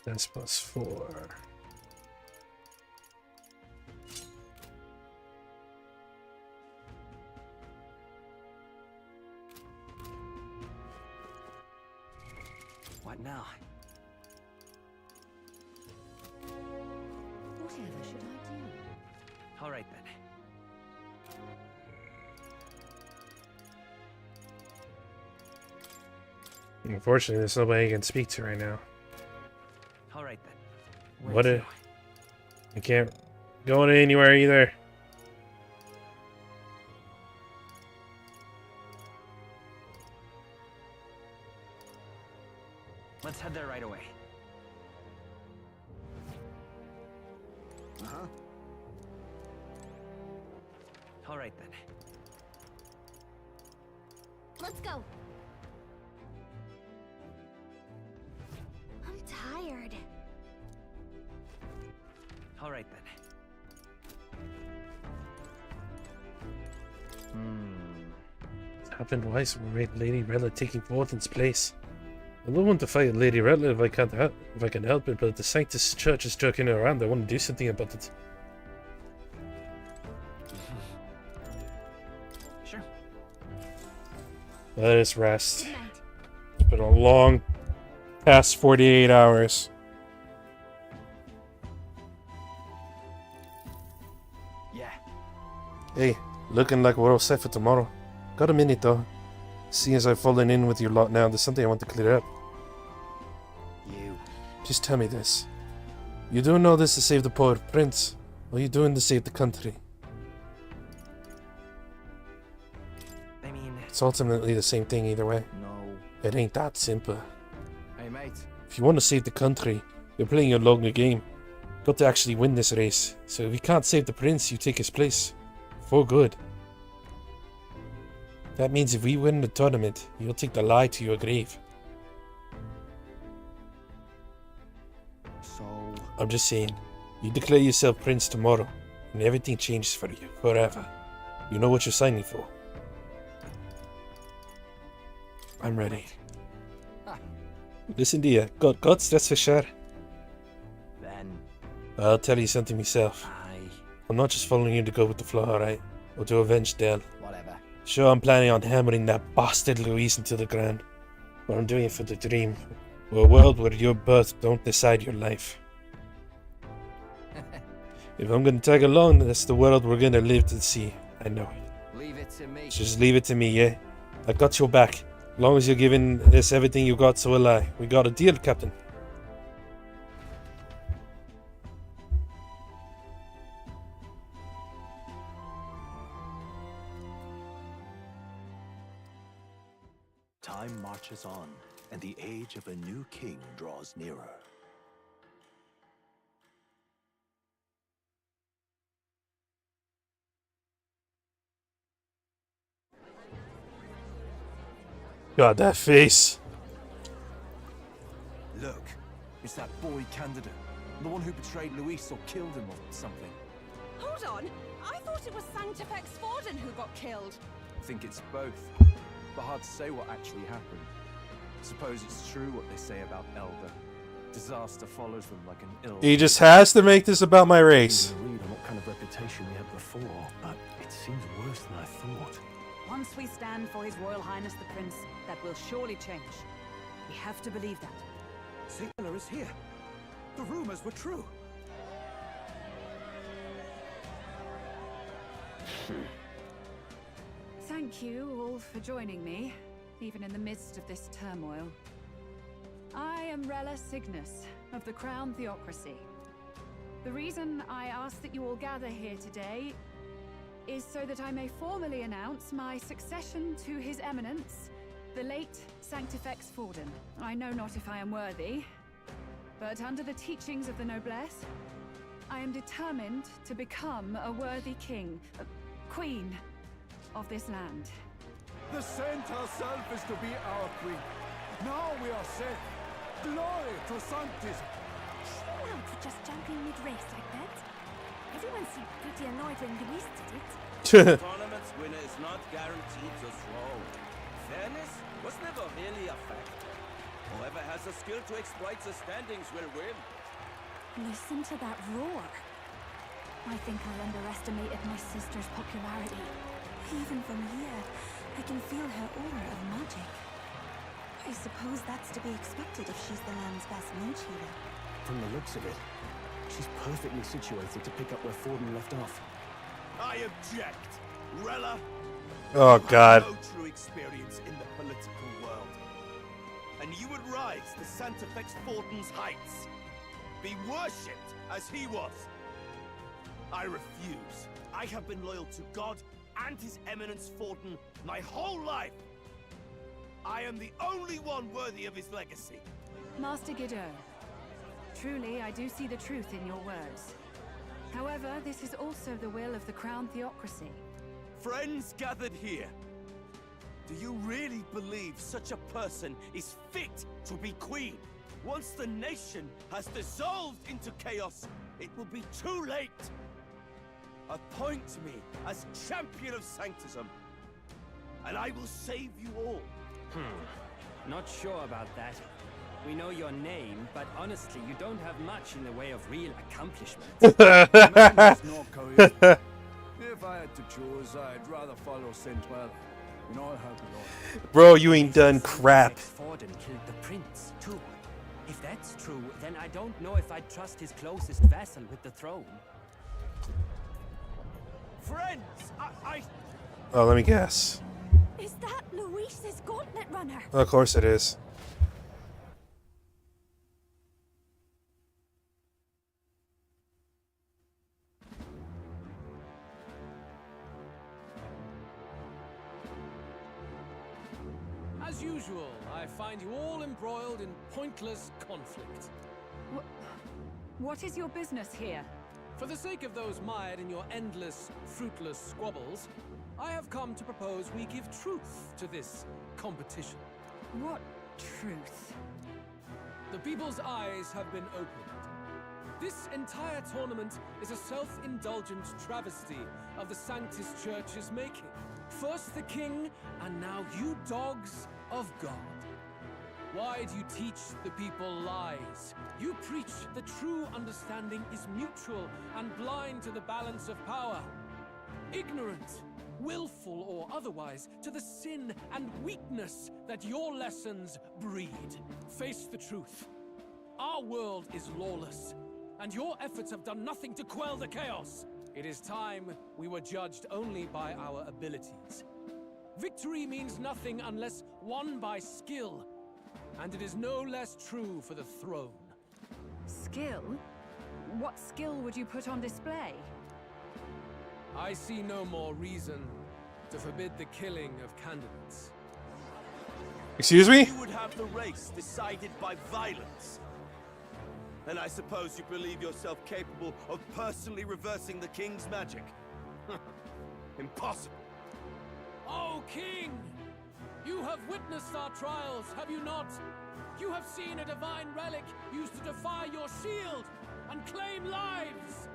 [SPEAKER 1] That's plus 4.
[SPEAKER 4] What now?
[SPEAKER 9] Whatever should I do?
[SPEAKER 4] All right then.
[SPEAKER 1] Unfortunately, there's nobody I can speak to right now.
[SPEAKER 4] All right then.
[SPEAKER 1] What a... I can't go anywhere either.
[SPEAKER 4] Let's head there right away. Uh-huh. All right then.
[SPEAKER 9] Let's go. I'm tired.
[SPEAKER 4] All right then.
[SPEAKER 1] It's happened twice with Lady Rella taking Vorden's place. I don't want to fight Lady Rella if I can help it, but the Sanctus Church is joking around. I want to do something about it.
[SPEAKER 4] Sure.
[SPEAKER 1] Let us rest. It's been a long past 48 hours.
[SPEAKER 4] Yeah.
[SPEAKER 1] Hey, looking like we're all set for tomorrow. Got a minute though. Seeing as I've fallen in with your lot now, there's something I want to clear up.
[SPEAKER 4] You.
[SPEAKER 1] Just tell me this. You doing all this to save the poor prince? Or are you doing to save the country?
[SPEAKER 4] I mean...
[SPEAKER 1] It's ultimately the same thing either way.
[SPEAKER 4] No.
[SPEAKER 1] It ain't that simple.
[SPEAKER 4] Hey, mate.
[SPEAKER 1] If you want to save the country, you're playing a longer game. Got to actually win this race. So if you can't save the prince, you take his place. For good. That means if we win the tournament, you'll take the lie to your grave.
[SPEAKER 4] So...
[SPEAKER 1] I'm just saying, you declare yourself prince tomorrow, and everything changes for you, forever. You know what you're signing for. I'm ready. Listen to you, got guts, that's for sure.
[SPEAKER 4] Then...
[SPEAKER 1] I'll tell you something myself. I'm not just following you to go with the flow, alright? Or to avenge Del.
[SPEAKER 4] Whatever.
[SPEAKER 1] Sure, I'm planning on hammering that bastard Louise into the ground. But I'm doing it for the dream. For a world where your birth don't decide your life. If I'm gonna tag along, that's the world we're gonna live to see. I know it.
[SPEAKER 24] leave it to me.
[SPEAKER 1] Just leave it to me, yeah? I got your back. As long as you're giving us everything you got, so will I. We got a deal, Captain.
[SPEAKER 5] Time marches on, and the age of a new king draws nearer.
[SPEAKER 1] God, that face.
[SPEAKER 11] Look, it's that boy candidate. The one who betrayed Luis or killed him or something.
[SPEAKER 15] Hold on! I thought it was Sanctifex Forden who got killed.
[SPEAKER 11] I think it's both. But hard to say what actually happened. Suppose it's true what they say about Elder. Disaster follows them like an ill...
[SPEAKER 1] He just has to make this about my race.
[SPEAKER 12] Read on what kind of reputation we had before, but it seems worse than I thought.
[SPEAKER 16] Once we stand for His Royal Highness the Prince, that will surely change. We have to believe that.
[SPEAKER 11] Sailor is here. The rumors were true.
[SPEAKER 16] Thank you all for joining me, even in the midst of this turmoil. I am Rella Cygnus of the Crown Theocracy. The reason I ask that you all gather here today is so that I may formally announce my succession to His Eminence, the late Sanctifex Forden. I know not if I am worthy, but under the teachings of the noblesse, I am determined to become a worthy king, queen of this land.
[SPEAKER 11] The saint herself is to be our queen. Now we are safe. Glory to Sanctis.
[SPEAKER 13] Chill out for just jumping mid-race like that. Everyone seemed pretty annoyed when Luis did it.
[SPEAKER 14] Tournament's winner is not guaranteed to throw. Fairness was never really a fact. Whoever has the skill to exploit the standings will win.
[SPEAKER 13] Listen to that roar. I think I underestimated my sister's popularity. Even from here, I can feel her aura of magic. I suppose that's to be expected if she's the land's best mage healer.
[SPEAKER 12] From the looks of it, she's perfectly situated to pick up where Forden left off.
[SPEAKER 23] I object. Rella,
[SPEAKER 1] Oh, God.
[SPEAKER 23] no true experience in the political world. And you would rise to Sanctifex Forden's heights. Be worshipped as he was. I refuse. I have been loyal to God and His Eminence Forden my whole life. I am the only one worthy of his legacy.
[SPEAKER 16] Master Guido, truly I do see the truth in your words. However, this is also the will of the Crown Theocracy.
[SPEAKER 23] Friends gathered here, do you really believe such a person is fit to be queen? Once the nation has dissolved into chaos, it will be too late. Appoint me as champion of sanctism, and I will save you all.
[SPEAKER 2] Not sure about that. We know your name, but honestly, you don't have much in the way of real accomplishments.
[SPEAKER 11] If I had to choose, I'd rather follow Saint Well. In all her glory.
[SPEAKER 1] Bro, you ain't done crap.
[SPEAKER 2] Forden killed the prince, too. If that's true, then I don't know if I'd trust his closest vassal with the throne.
[SPEAKER 23] Friends,
[SPEAKER 1] Oh, let me guess.
[SPEAKER 13] Is that Luis's gauntlet runner?
[SPEAKER 1] Of course it is.
[SPEAKER 11] As usual, I find you all embroiled in pointless conflict.
[SPEAKER 16] What is your business here?
[SPEAKER 11] For the sake of those mired in your endless, fruitless squabbles, I have come to propose we give truth to this competition.
[SPEAKER 16] What truth?
[SPEAKER 11] The people's eyes have been opened. This entire tournament is a self-indulgent travesty of the Sanctis Church's making. First the king, and now you dogs of God. Why do you teach the people lies? You preach the true understanding is mutual and blind to the balance of power. Ignorant, willful or otherwise, to the sin and weakness that your lessons breed. Face the truth. Our world is lawless, and your efforts have done nothing to quell the chaos. It is time we were judged only by our abilities. Victory means nothing unless won by skill, and it is no less true for the throne.
[SPEAKER 16] Skill? What skill would you put on display?
[SPEAKER 11] I see no more reason to forbid the killing of candidates.
[SPEAKER 1] Excuse me?
[SPEAKER 14] You would have the race decided by violence. And I suppose you believe yourself capable of personally reversing the king's magic? Impossible.
[SPEAKER 11] Oh, King! You have witnessed our trials, have you not? You have seen a divine relic used to defy your shield and claim lives!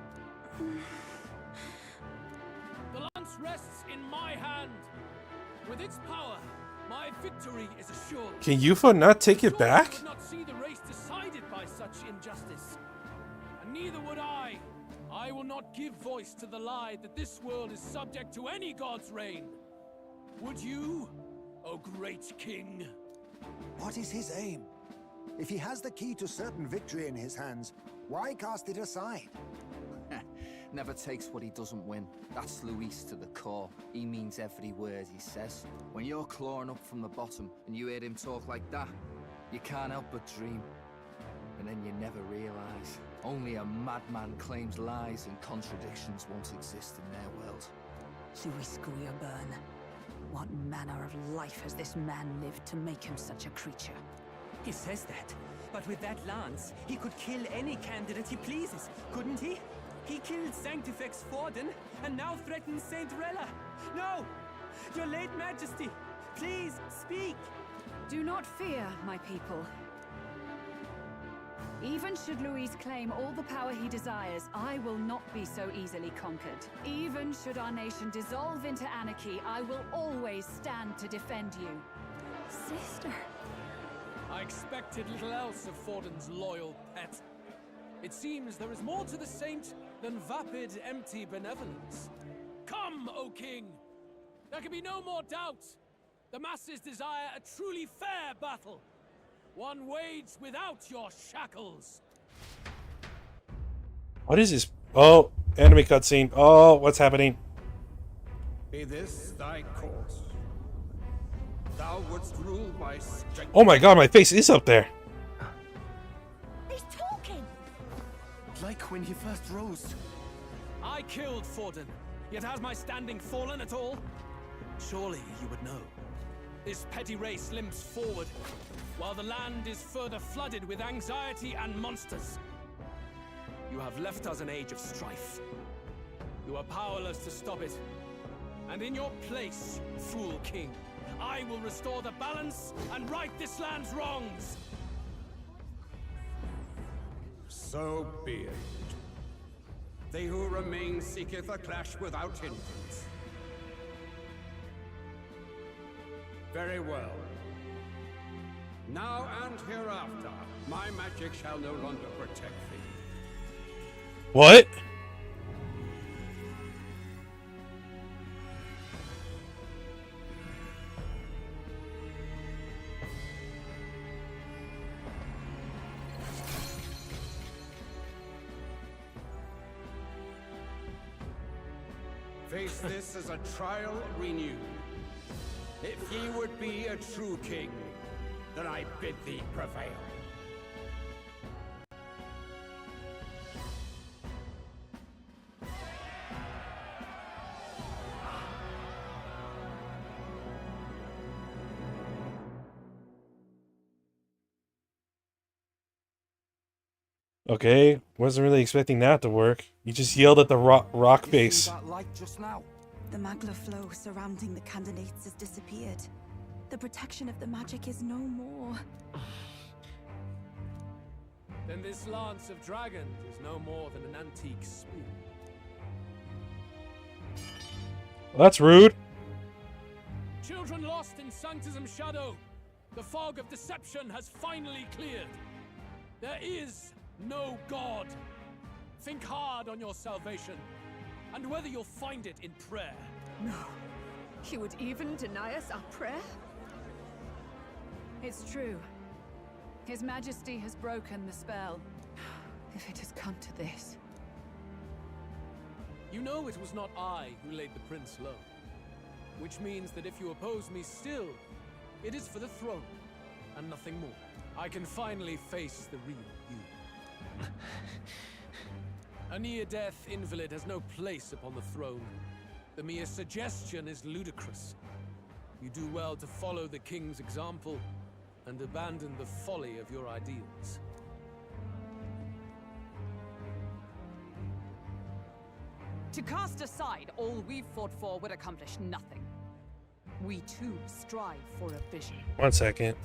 [SPEAKER 11] The lance rests in my hand. With its power, my victory is assured.
[SPEAKER 1] Can Yuffie not take it back?
[SPEAKER 11] I would not see the race decided by such injustice. And neither would I. I will not give voice to the lie that this world is subject to any god's reign. Would you, O great king?
[SPEAKER 6] What is his aim? If he has the key to certain victory in his hands, why cast it aside?
[SPEAKER 24] Never takes what he doesn't win. That's Luis to the core. He means every word he says. When you're clawing up from the bottom and you hear him talk like that, you can't help but dream. And then you never realize. Only a madman claims lies and contradictions won't exist in their world.
[SPEAKER 13] Luis Guillerburn. What manner of life has this man lived to make him such a creature?
[SPEAKER 3] He says that, but with that lance, he could kill any candidate he pleases, couldn't he? He killed Sanctifex Forden, and now threatens Saint Rella. No! Your late Majesty, please, speak!
[SPEAKER 16] Do not fear, my people. Even should Luis claim all the power he desires, I will not be so easily conquered. Even should our nation dissolve into anarchy, I will always stand to defend you.
[SPEAKER 13] Sister.
[SPEAKER 11] I expected little else of Forden's loyal pet. It seems there is more to the saint than vapid, empty benevolence. Come, O king! There can be no more doubt. The masses desire a truly fair battle. One waged without your shackles.
[SPEAKER 1] What is this? Oh, enemy cutscene. Oh, what's happening?
[SPEAKER 20] Be this thy course. Thou wouldst rule by strength.
[SPEAKER 1] Oh my god, my face is up there.
[SPEAKER 13] He's talking!
[SPEAKER 11] Like when he first rose. I killed Forden, yet has my standing fallen at all? Surely you would know. This petty race limps forward, while the land is further flooded with anxiety and monsters. You have left us an age of strife. You are powerless to stop it. And in your place, fool king, I will restore the balance and right this land's wrongs.
[SPEAKER 20] So be it. They who remain seeketh a clash without hindrance. Very well. Now and hereafter, my magic shall no longer protect thee.
[SPEAKER 1] What?
[SPEAKER 20] Face this as a trial renewed. If ye would be a true king, then I bid thee prevail.
[SPEAKER 1] Okay, wasn't really expecting that to work. You just yelled at the rock face.
[SPEAKER 24] That light just now.
[SPEAKER 13] The magla flow surrounding the candidates has disappeared. The protection of the magic is no more.
[SPEAKER 11] Then this lance of dragons is no more than an antique spear.
[SPEAKER 1] Well, that's rude.
[SPEAKER 11] Children lost in Sanctism's shadow. The fog of deception has finally cleared. There is no God. Think hard on your salvation, and whether you'll find it in prayer.
[SPEAKER 16] No. He would even deny us our prayer? It's true. His Majesty has broken the spell. If it has come to this.
[SPEAKER 11] You know it was not I who laid the prince low. Which means that if you oppose me still, it is for the throne, and nothing more. I can finally face the real you. A near-death invalid has no place upon the throne. The mere suggestion is ludicrous. You do well to follow the king's example and abandon the folly of your ideals.
[SPEAKER 16] To cast aside all we've fought for would accomplish nothing. We too strive for a vision.
[SPEAKER 1] 1 second.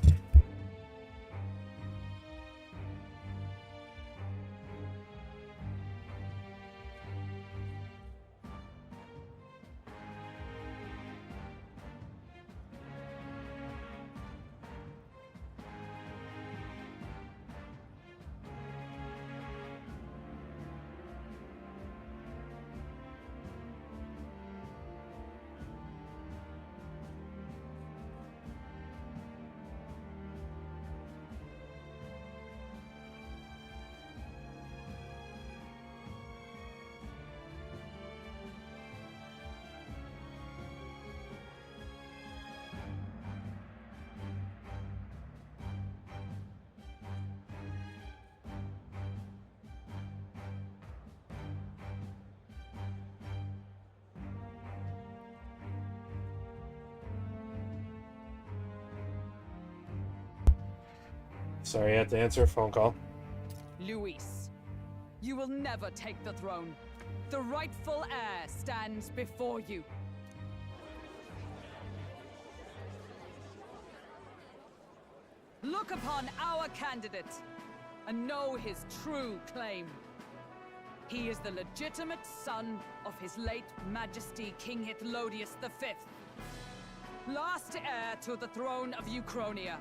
[SPEAKER 1] Sorry, I had to answer a phone call.
[SPEAKER 16] Luis, you will never take the throne. The rightful heir stands before you. Look upon our candidate and know his true claim. He is the legitimate son of his late Majesty King Hythlodius V, last heir to the throne of Uchronia.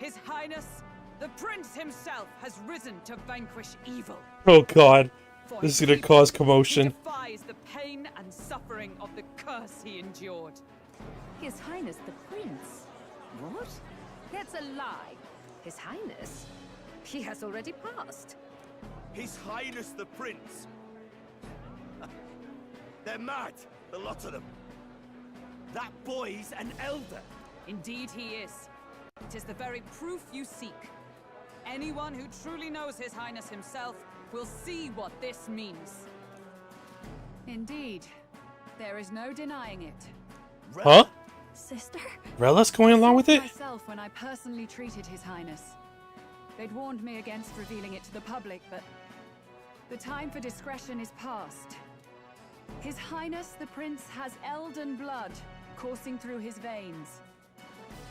[SPEAKER 16] His Highness, the Prince himself, has risen to vanquish evil.
[SPEAKER 1] Oh god, this is gonna cause commotion.
[SPEAKER 16] He defies the pain and suffering of the curse he endured.
[SPEAKER 10] His Highness the Prince? What? That's a lie. His Highness? He has already passed.
[SPEAKER 23] His Highness the Prince. They're mad, the lot of them. That boy's an elder.
[SPEAKER 16] Indeed he is. It is the very proof you seek. Anyone who truly knows His Highness himself will see what this means. Indeed, there is no denying it.
[SPEAKER 1] Huh?
[SPEAKER 16] Sister?
[SPEAKER 1] Rella's going along with it?
[SPEAKER 16] Myself when I personally treated His Highness. They'd warned me against revealing it to the public, but the time for discretion is past. His Highness the Prince has Elden blood coursing through his veins.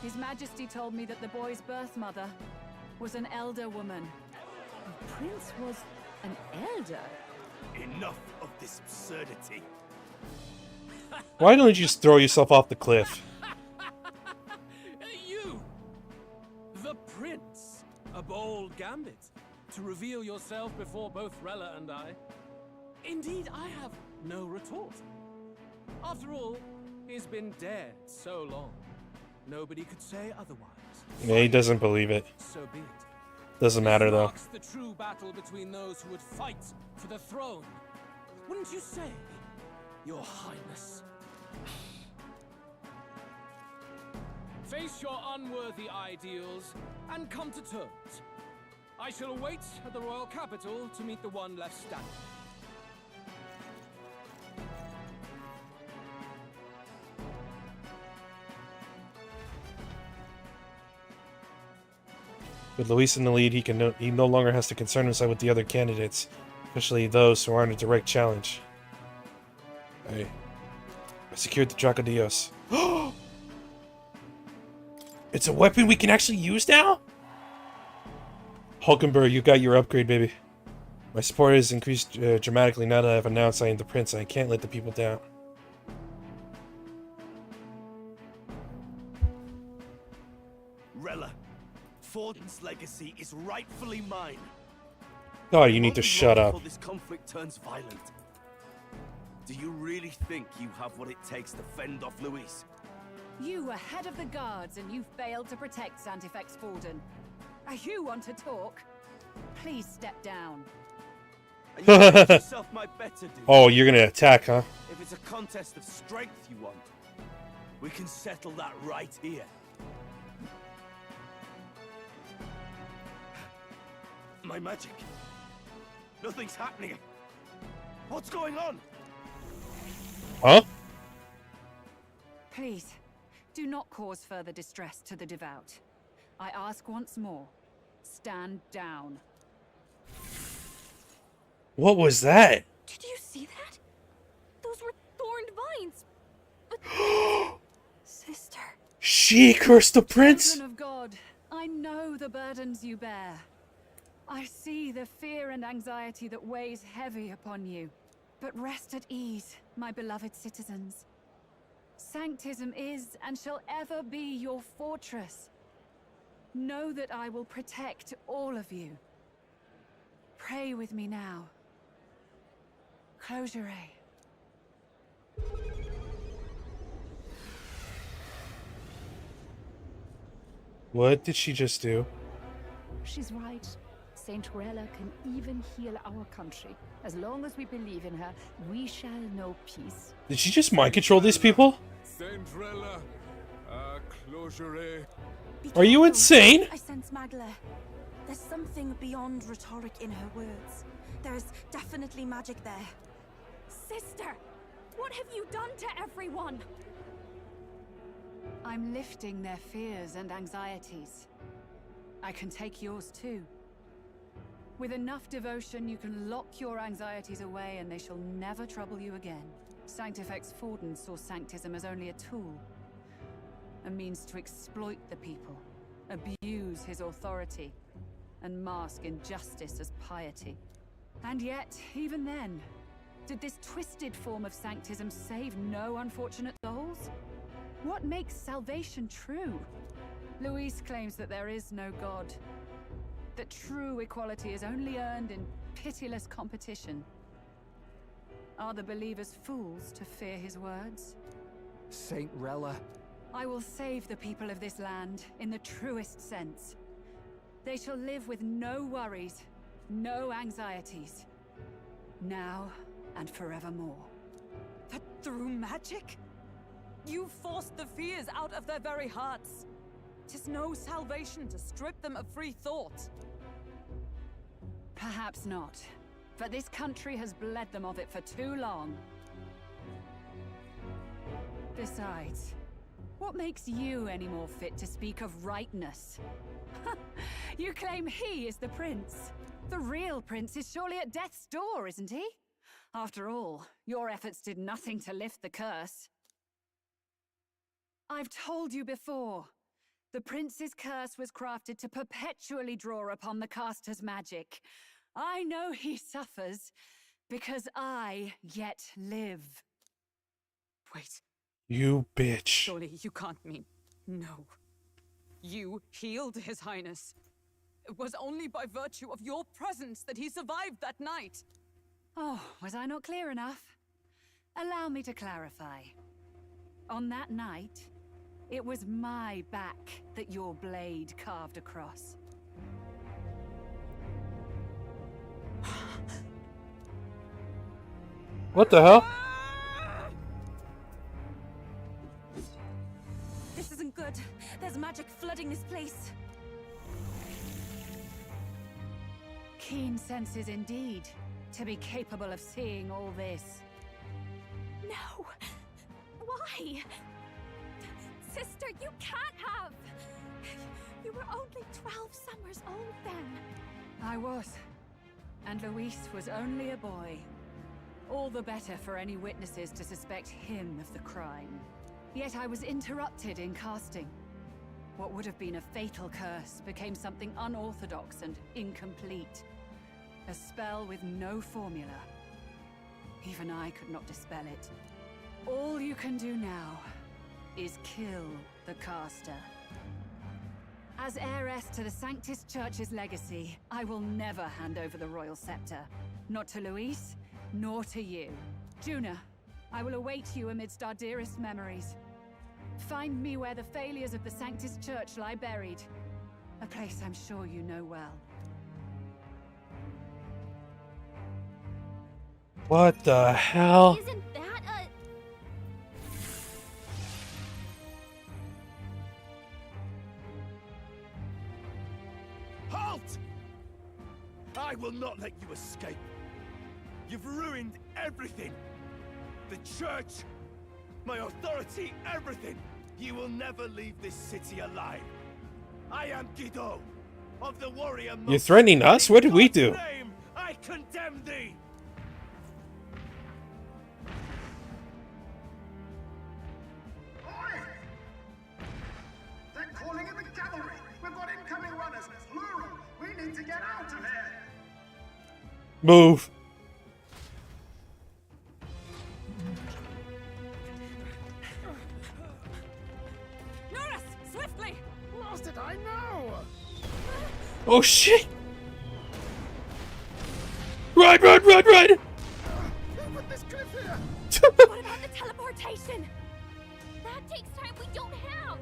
[SPEAKER 16] His Majesty told me that the boy's birth mother was an elder woman.
[SPEAKER 10] The Prince was an elder?
[SPEAKER 23] Enough of this absurdity.
[SPEAKER 1] Why don't you just throw yourself off the cliff?
[SPEAKER 11] You! The Prince! A bold gambit. To reveal yourself before both Rella and I. Indeed, I have no retort. After all, he's been dead so long. Nobody could say otherwise.
[SPEAKER 1] Yeah, he doesn't believe it.
[SPEAKER 11] So be it.
[SPEAKER 1] Doesn't matter though.
[SPEAKER 11] This marks the true battle between those who would fight for the throne. Wouldn't you say, Your Highness? Face your unworthy ideals and come to terms. I shall await at the royal capital to meet the one left standing.
[SPEAKER 1] With Luis in the lead, he no longer has to concern himself with the other candidates, especially those who aren't a direct challenge. Hey, I secured the Dracodios. It's a weapon we can actually use now? Hulkenberg, you got your upgrade, baby. My support has increased dramatically now that I've announced I am the prince, and I can't let the people down.
[SPEAKER 23] Rella, Forden's legacy is rightfully mine.
[SPEAKER 1] God, you need to shut up.
[SPEAKER 23] Before this conflict turns violent. Do you really think you have what it takes to fend off Luis?
[SPEAKER 16] You were head of the guards and you failed to protect Santifex Forden. You want to talk? Please step down.
[SPEAKER 14] And you make yourself my better dude.
[SPEAKER 1] Oh, you're gonna attack, huh?
[SPEAKER 14] If it's a contest of strength you want, we can settle that right here. My magic. Nothing's happening. What's going on?
[SPEAKER 1] Huh?
[SPEAKER 16] Please, do not cause further distress to the devout. I ask once more, stand down.
[SPEAKER 1] What was that?
[SPEAKER 9] Did you see that? Those were thorned vines. But sister.
[SPEAKER 1] She cursed the prince?
[SPEAKER 16] Children of God, I know the burdens you bear. I see the fear and anxiety that weighs heavy upon you. But rest at ease, my beloved citizens. Sanctism is and shall ever be your fortress. Know that I will protect all of you. Pray with me now. Close your eye.
[SPEAKER 1] What did she just do?
[SPEAKER 10] She's right. Saint Rella can even heal our country. As long as we believe in her, we shall know peace.
[SPEAKER 1] Did she just mind control these people?
[SPEAKER 17] Saint Rella, closure.
[SPEAKER 1] Are you insane?
[SPEAKER 15] I sense Magla. There's something beyond rhetoric in her words. There's definitely magic there.
[SPEAKER 13] Sister, what have you done to everyone?
[SPEAKER 16] I'm lifting their fears and anxieties. I can take yours too. With enough devotion, you can lock your anxieties away and they shall never trouble you again. Sanctifex Forden saw Sanctism as only a tool. A means to exploit the people, abuse his authority, and mask injustice as piety. And yet, even then, did this twisted form of Sanctism save no unfortunate souls? What makes salvation true? Luis claims that there is no God. That true equality is only earned in pitiless competition. Are the believers fools to fear his words?
[SPEAKER 24] Saint Rella.
[SPEAKER 16] I will save the people of this land in the truest sense. They shall live with no worries, no anxieties. Now and forevermore.
[SPEAKER 10] But through magic? You forced the fears out of their very hearts. 'Tis no salvation to strip them of free thought.
[SPEAKER 16] Perhaps not. But this country has bled them of it for too long. Besides, what makes you any more fit to speak of rightness? You claim he is the prince. The real prince is surely at death's door, isn't he? After all, your efforts did nothing to lift the curse. I've told you before. The prince's curse was crafted to perpetually draw upon the caster's magic. I know he suffers, because I yet live.
[SPEAKER 10] Wait.
[SPEAKER 1] You bitch.
[SPEAKER 10] Surely you can't mean... No. You healed His Highness. It was only by virtue of your presence that he survived that night.
[SPEAKER 16] Oh, was I not clear enough? Allow me to clarify. On that night, it was my back that your blade carved across.
[SPEAKER 1] What the hell?
[SPEAKER 15] This isn't good. There's magic flooding this place.
[SPEAKER 16] Keen senses indeed, to be capable of seeing all this.
[SPEAKER 13] No! Why? Sister, you can't have! You were only 12 summers old then.
[SPEAKER 16] I was. And Luis was only a boy. All the better for any witnesses to suspect him of the crime. Yet I was interrupted in casting. What would have been a fatal curse became something unorthodox and incomplete. A spell with no formula. Even I could not dispel it. All you can do now is kill the caster. As heiress to the Sanctis Church's legacy, I will never hand over the royal scepter. Not to Luis, nor to you. Juna, I will await you amidst our dearest memories. Find me where the failures of the Sanctis Church lie buried. A place I'm sure you know well.
[SPEAKER 1] What the hell?
[SPEAKER 9] Isn't that a...
[SPEAKER 23] Halt! I will not let you escape. You've ruined everything. The church, my authority, everything. You will never leave this city alive. I am Guido, of the warrior.
[SPEAKER 1] You're threatening us? What did we do?
[SPEAKER 23] Name, I condemn thee.
[SPEAKER 17] They're calling in the cavalry. We've got incoming runners, plural. We need to get out of here.
[SPEAKER 1] Move.
[SPEAKER 10] Norris, swiftly!
[SPEAKER 8] Lost it, I know!
[SPEAKER 1] Oh shit! Run, run, run, run!
[SPEAKER 8] Who put this cliff here?
[SPEAKER 9] What about the teleportation? That takes time we don't have.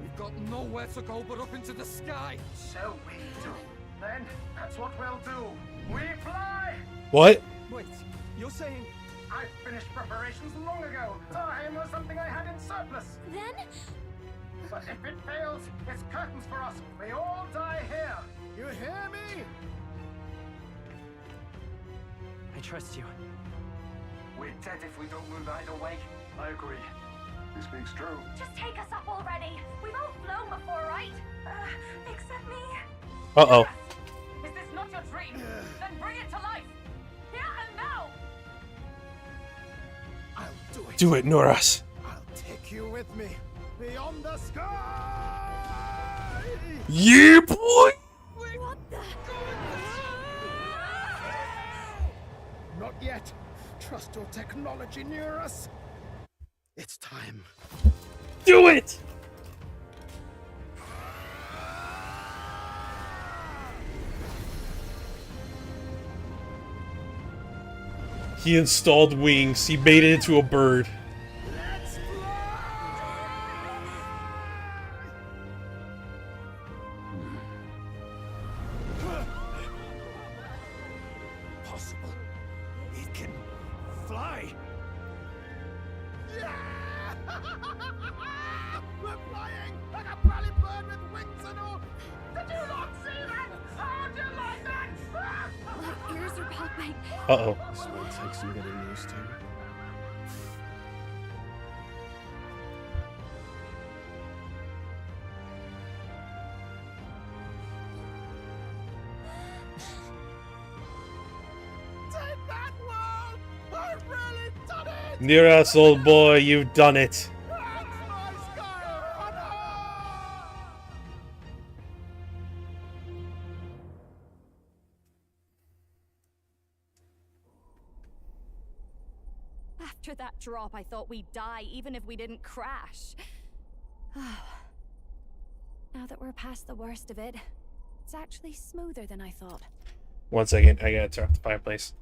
[SPEAKER 24] We've got nowhere to go but up into the sky.
[SPEAKER 8] So we do. Then, that's what we'll do. We fly!
[SPEAKER 1] What?
[SPEAKER 8] Wait, you're saying... I finished preparations long ago. Time was something I had in surplus.
[SPEAKER 9] Then?
[SPEAKER 8] But if it fails, it's curtains for us. We all die here. You hear me?
[SPEAKER 7] I trust you.
[SPEAKER 8] We're dead if we don't move either way. I agree. This speaks true.
[SPEAKER 9] Just take us up already. We've all flown before, right? Except me.
[SPEAKER 1] Uh-oh.
[SPEAKER 10] Is this not your dream? Then bring it to life! Here and now!
[SPEAKER 8] I'll do it.
[SPEAKER 1] Do it, Norris.
[SPEAKER 8] I'll take you with me. Beyond the sky!
[SPEAKER 1] Yeah, boy!
[SPEAKER 9] What the?
[SPEAKER 8] Not yet. Trust your technology near us. It's time.
[SPEAKER 1] Do it! He installed wings. He made it into a bird.
[SPEAKER 23] Possible. It can fly.
[SPEAKER 8] We're flying like a bally bird with wings and all. Did you not see that? How do you like that?
[SPEAKER 9] My ears are popping.
[SPEAKER 1] Uh-oh.
[SPEAKER 12] This will take some getting used to.
[SPEAKER 8] Take that world! I've really done it!
[SPEAKER 1] Near us, old boy, you've done it.
[SPEAKER 13] After that drop, I thought we'd die even if we didn't crash. Now that we're past the worst of it, it's actually smoother than I thought.
[SPEAKER 1] 1 second, I gotta turn off the fireplace.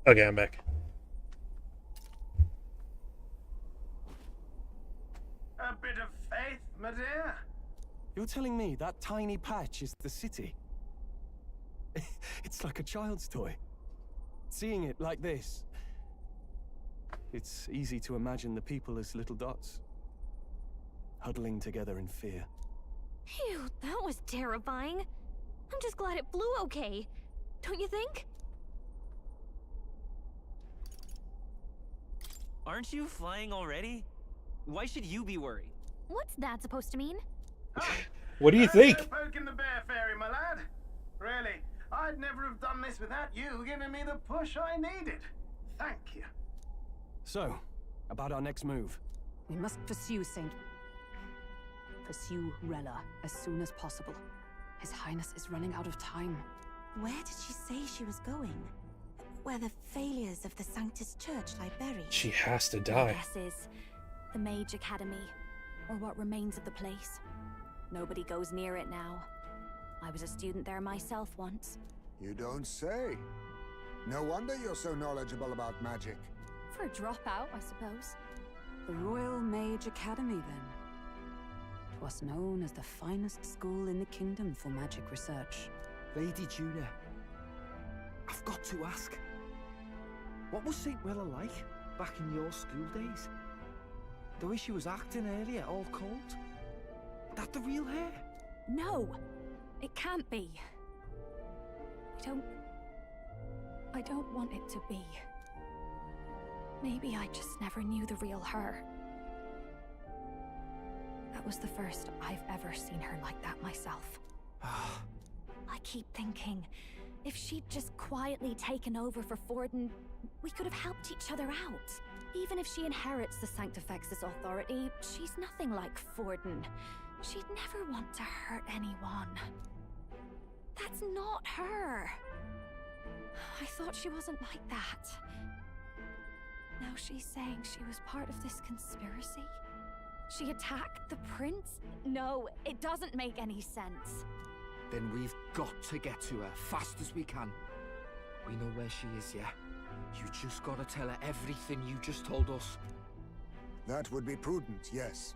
[SPEAKER 1] Okay, I'm back.
[SPEAKER 8] A bit of faith, my dear.
[SPEAKER 12] You're telling me that tiny patch is the city? It's like a child's toy. Seeing it like this, It's easy to imagine the people as little dots, huddling together in fear.
[SPEAKER 9] Phew, that was terrifying. I'm just glad it flew okay. Don't you think?
[SPEAKER 18] Aren't you flying already? Why should you be worried?
[SPEAKER 9] What's that supposed to mean?
[SPEAKER 1] What do you think?
[SPEAKER 17] No poking the bear fairy, my lad. Really, I'd never have done this without you giving me the push I needed. Thank you.
[SPEAKER 12] So, about our next move.
[SPEAKER 16] We must pursue Rella as soon as possible. His Highness is running out of time.
[SPEAKER 15] Where did she say she was going? Where the failures of the Sanctus Church lie buried?
[SPEAKER 1] She has to
[SPEAKER 13] My
[SPEAKER 1] die.
[SPEAKER 13] guess is the Mage Academy, or what remains of the place. Nobody goes near it now. I was a student there myself once.
[SPEAKER 6] You don't say. No wonder you're so knowledgeable about magic.
[SPEAKER 13] For a dropout, I suppose.
[SPEAKER 16] The Royal Mage Academy, then. 'Twas known as the finest school in the kingdom for magic research.
[SPEAKER 4] Lady Juna, I've got to ask. What was St. Rella like back in your school days? The way she was acting earlier, all cold? That the real her?
[SPEAKER 13] No! It can't be. I don't want it to be. Maybe I just never knew the real her. That was the first I've ever seen her like that myself. I keep thinking, if she'd just quietly taken over for Forden, we could have helped each other out. Even if she inherits the Sanctifex's authority, she's nothing like Forden. She'd never want to hurt anyone. That's not her. I thought she wasn't like that. Now she's saying she was part of this conspiracy? She attacked the prince? No, it doesn't make any sense.
[SPEAKER 24] Then we've got to get to her fast as we can. We know where she is, yeah? You just gotta tell her everything you just told us.
[SPEAKER 6] That would be prudent, yes.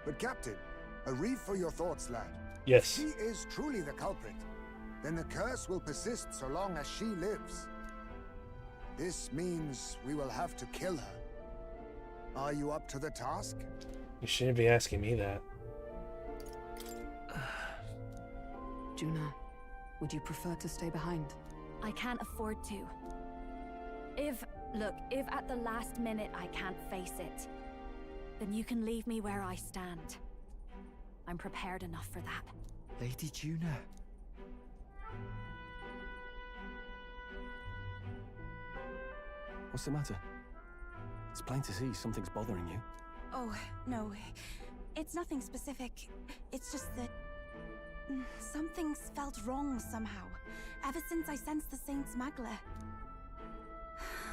[SPEAKER 6] But Captain, a reef for your thoughts, lad.
[SPEAKER 1] Yes.
[SPEAKER 6] If she is truly the culprit, then the curse will persist so long as she lives. This means we will have to kill her. Are you up to the task?
[SPEAKER 1] You shouldn't be asking me that.
[SPEAKER 16] Juna, would you prefer to stay behind?
[SPEAKER 13] I can't afford to. If at the last minute I can't face it, then you can leave me where I stand. I'm prepared enough for that.
[SPEAKER 4] Lady Juna.
[SPEAKER 12] What's the matter? It's plain to see something's bothering you.
[SPEAKER 15] Oh, no. It's nothing specific. It's just that something's felt wrong somehow, ever since I sensed the Saint's Magla.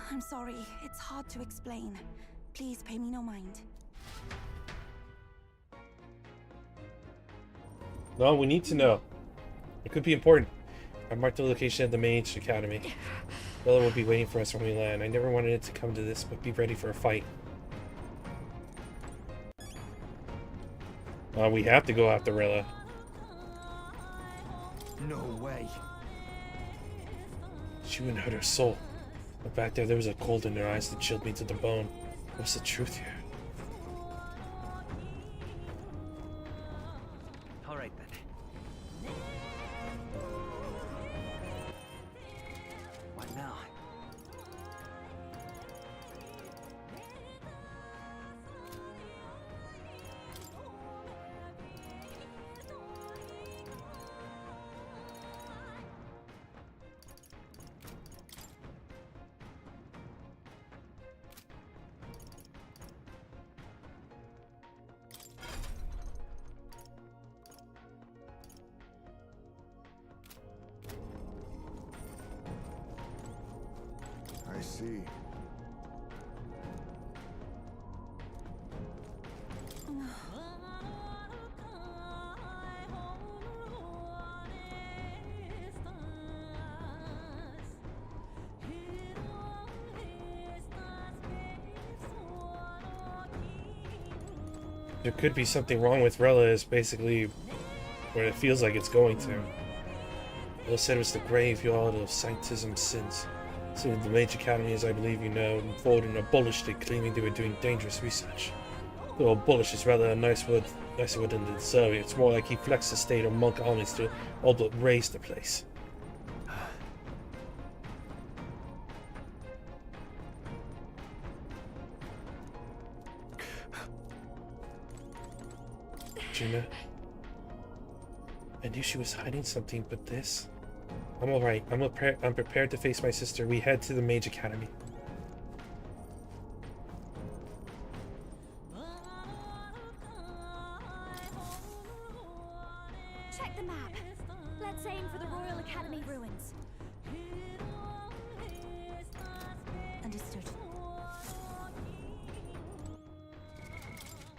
[SPEAKER 15] I'm sorry, it's hard to explain. Please pay me no mind.
[SPEAKER 1] No, we need to know. It could be important. I marked the location of the Mage Academy. Rella will be waiting for us when we land. I never wanted it to come to this, but be ready for a fight. We have to go after Rella.
[SPEAKER 4] No way.
[SPEAKER 1] She wouldn't hurt her soul. But back there was a cold in her eyes that chilled me to the bone. What's the truth here?
[SPEAKER 18] All right then. What now?
[SPEAKER 6] I see.
[SPEAKER 1] There could be something wrong with Rella is basically what it feels like it's going to. Rella said it was the graveyard of Sanctism sins. So the Mage Academy, as I believe you know, Forden abolished it, claiming they were doing dangerous research. Though abolish is rather a nicer word than the Soviet. It's more like he flexed the state or monk armies to all but raise the place. Gina, I knew she was hiding something, but this... I'm alright. I'm prepared to face my sister. We head to the Mage Academy.
[SPEAKER 13] Check the map. Let's aim for the Royal Academy ruins. Understood.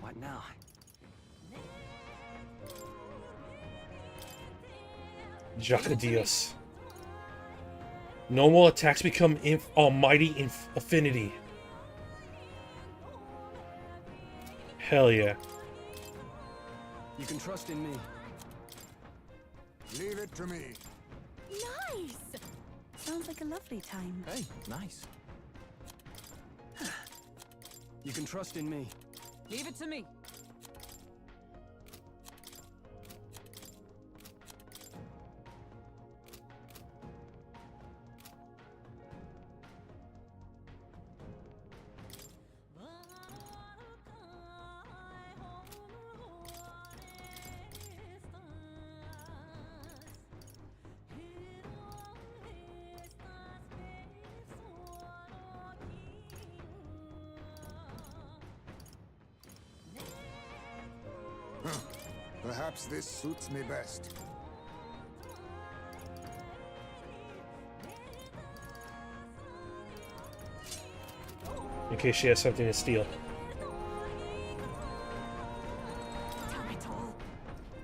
[SPEAKER 11] What now?
[SPEAKER 1] Jacadios. Normal attacks become almighty affinity. Hell yeah.
[SPEAKER 12] You can trust in me.
[SPEAKER 6] Leave it to me.
[SPEAKER 15] Nice! Sounds like a lovely time.
[SPEAKER 12] Hey, nice. You can trust in me.
[SPEAKER 10] Leave it to me.
[SPEAKER 6] Perhaps this suits me best.
[SPEAKER 1] In case she has something to steal.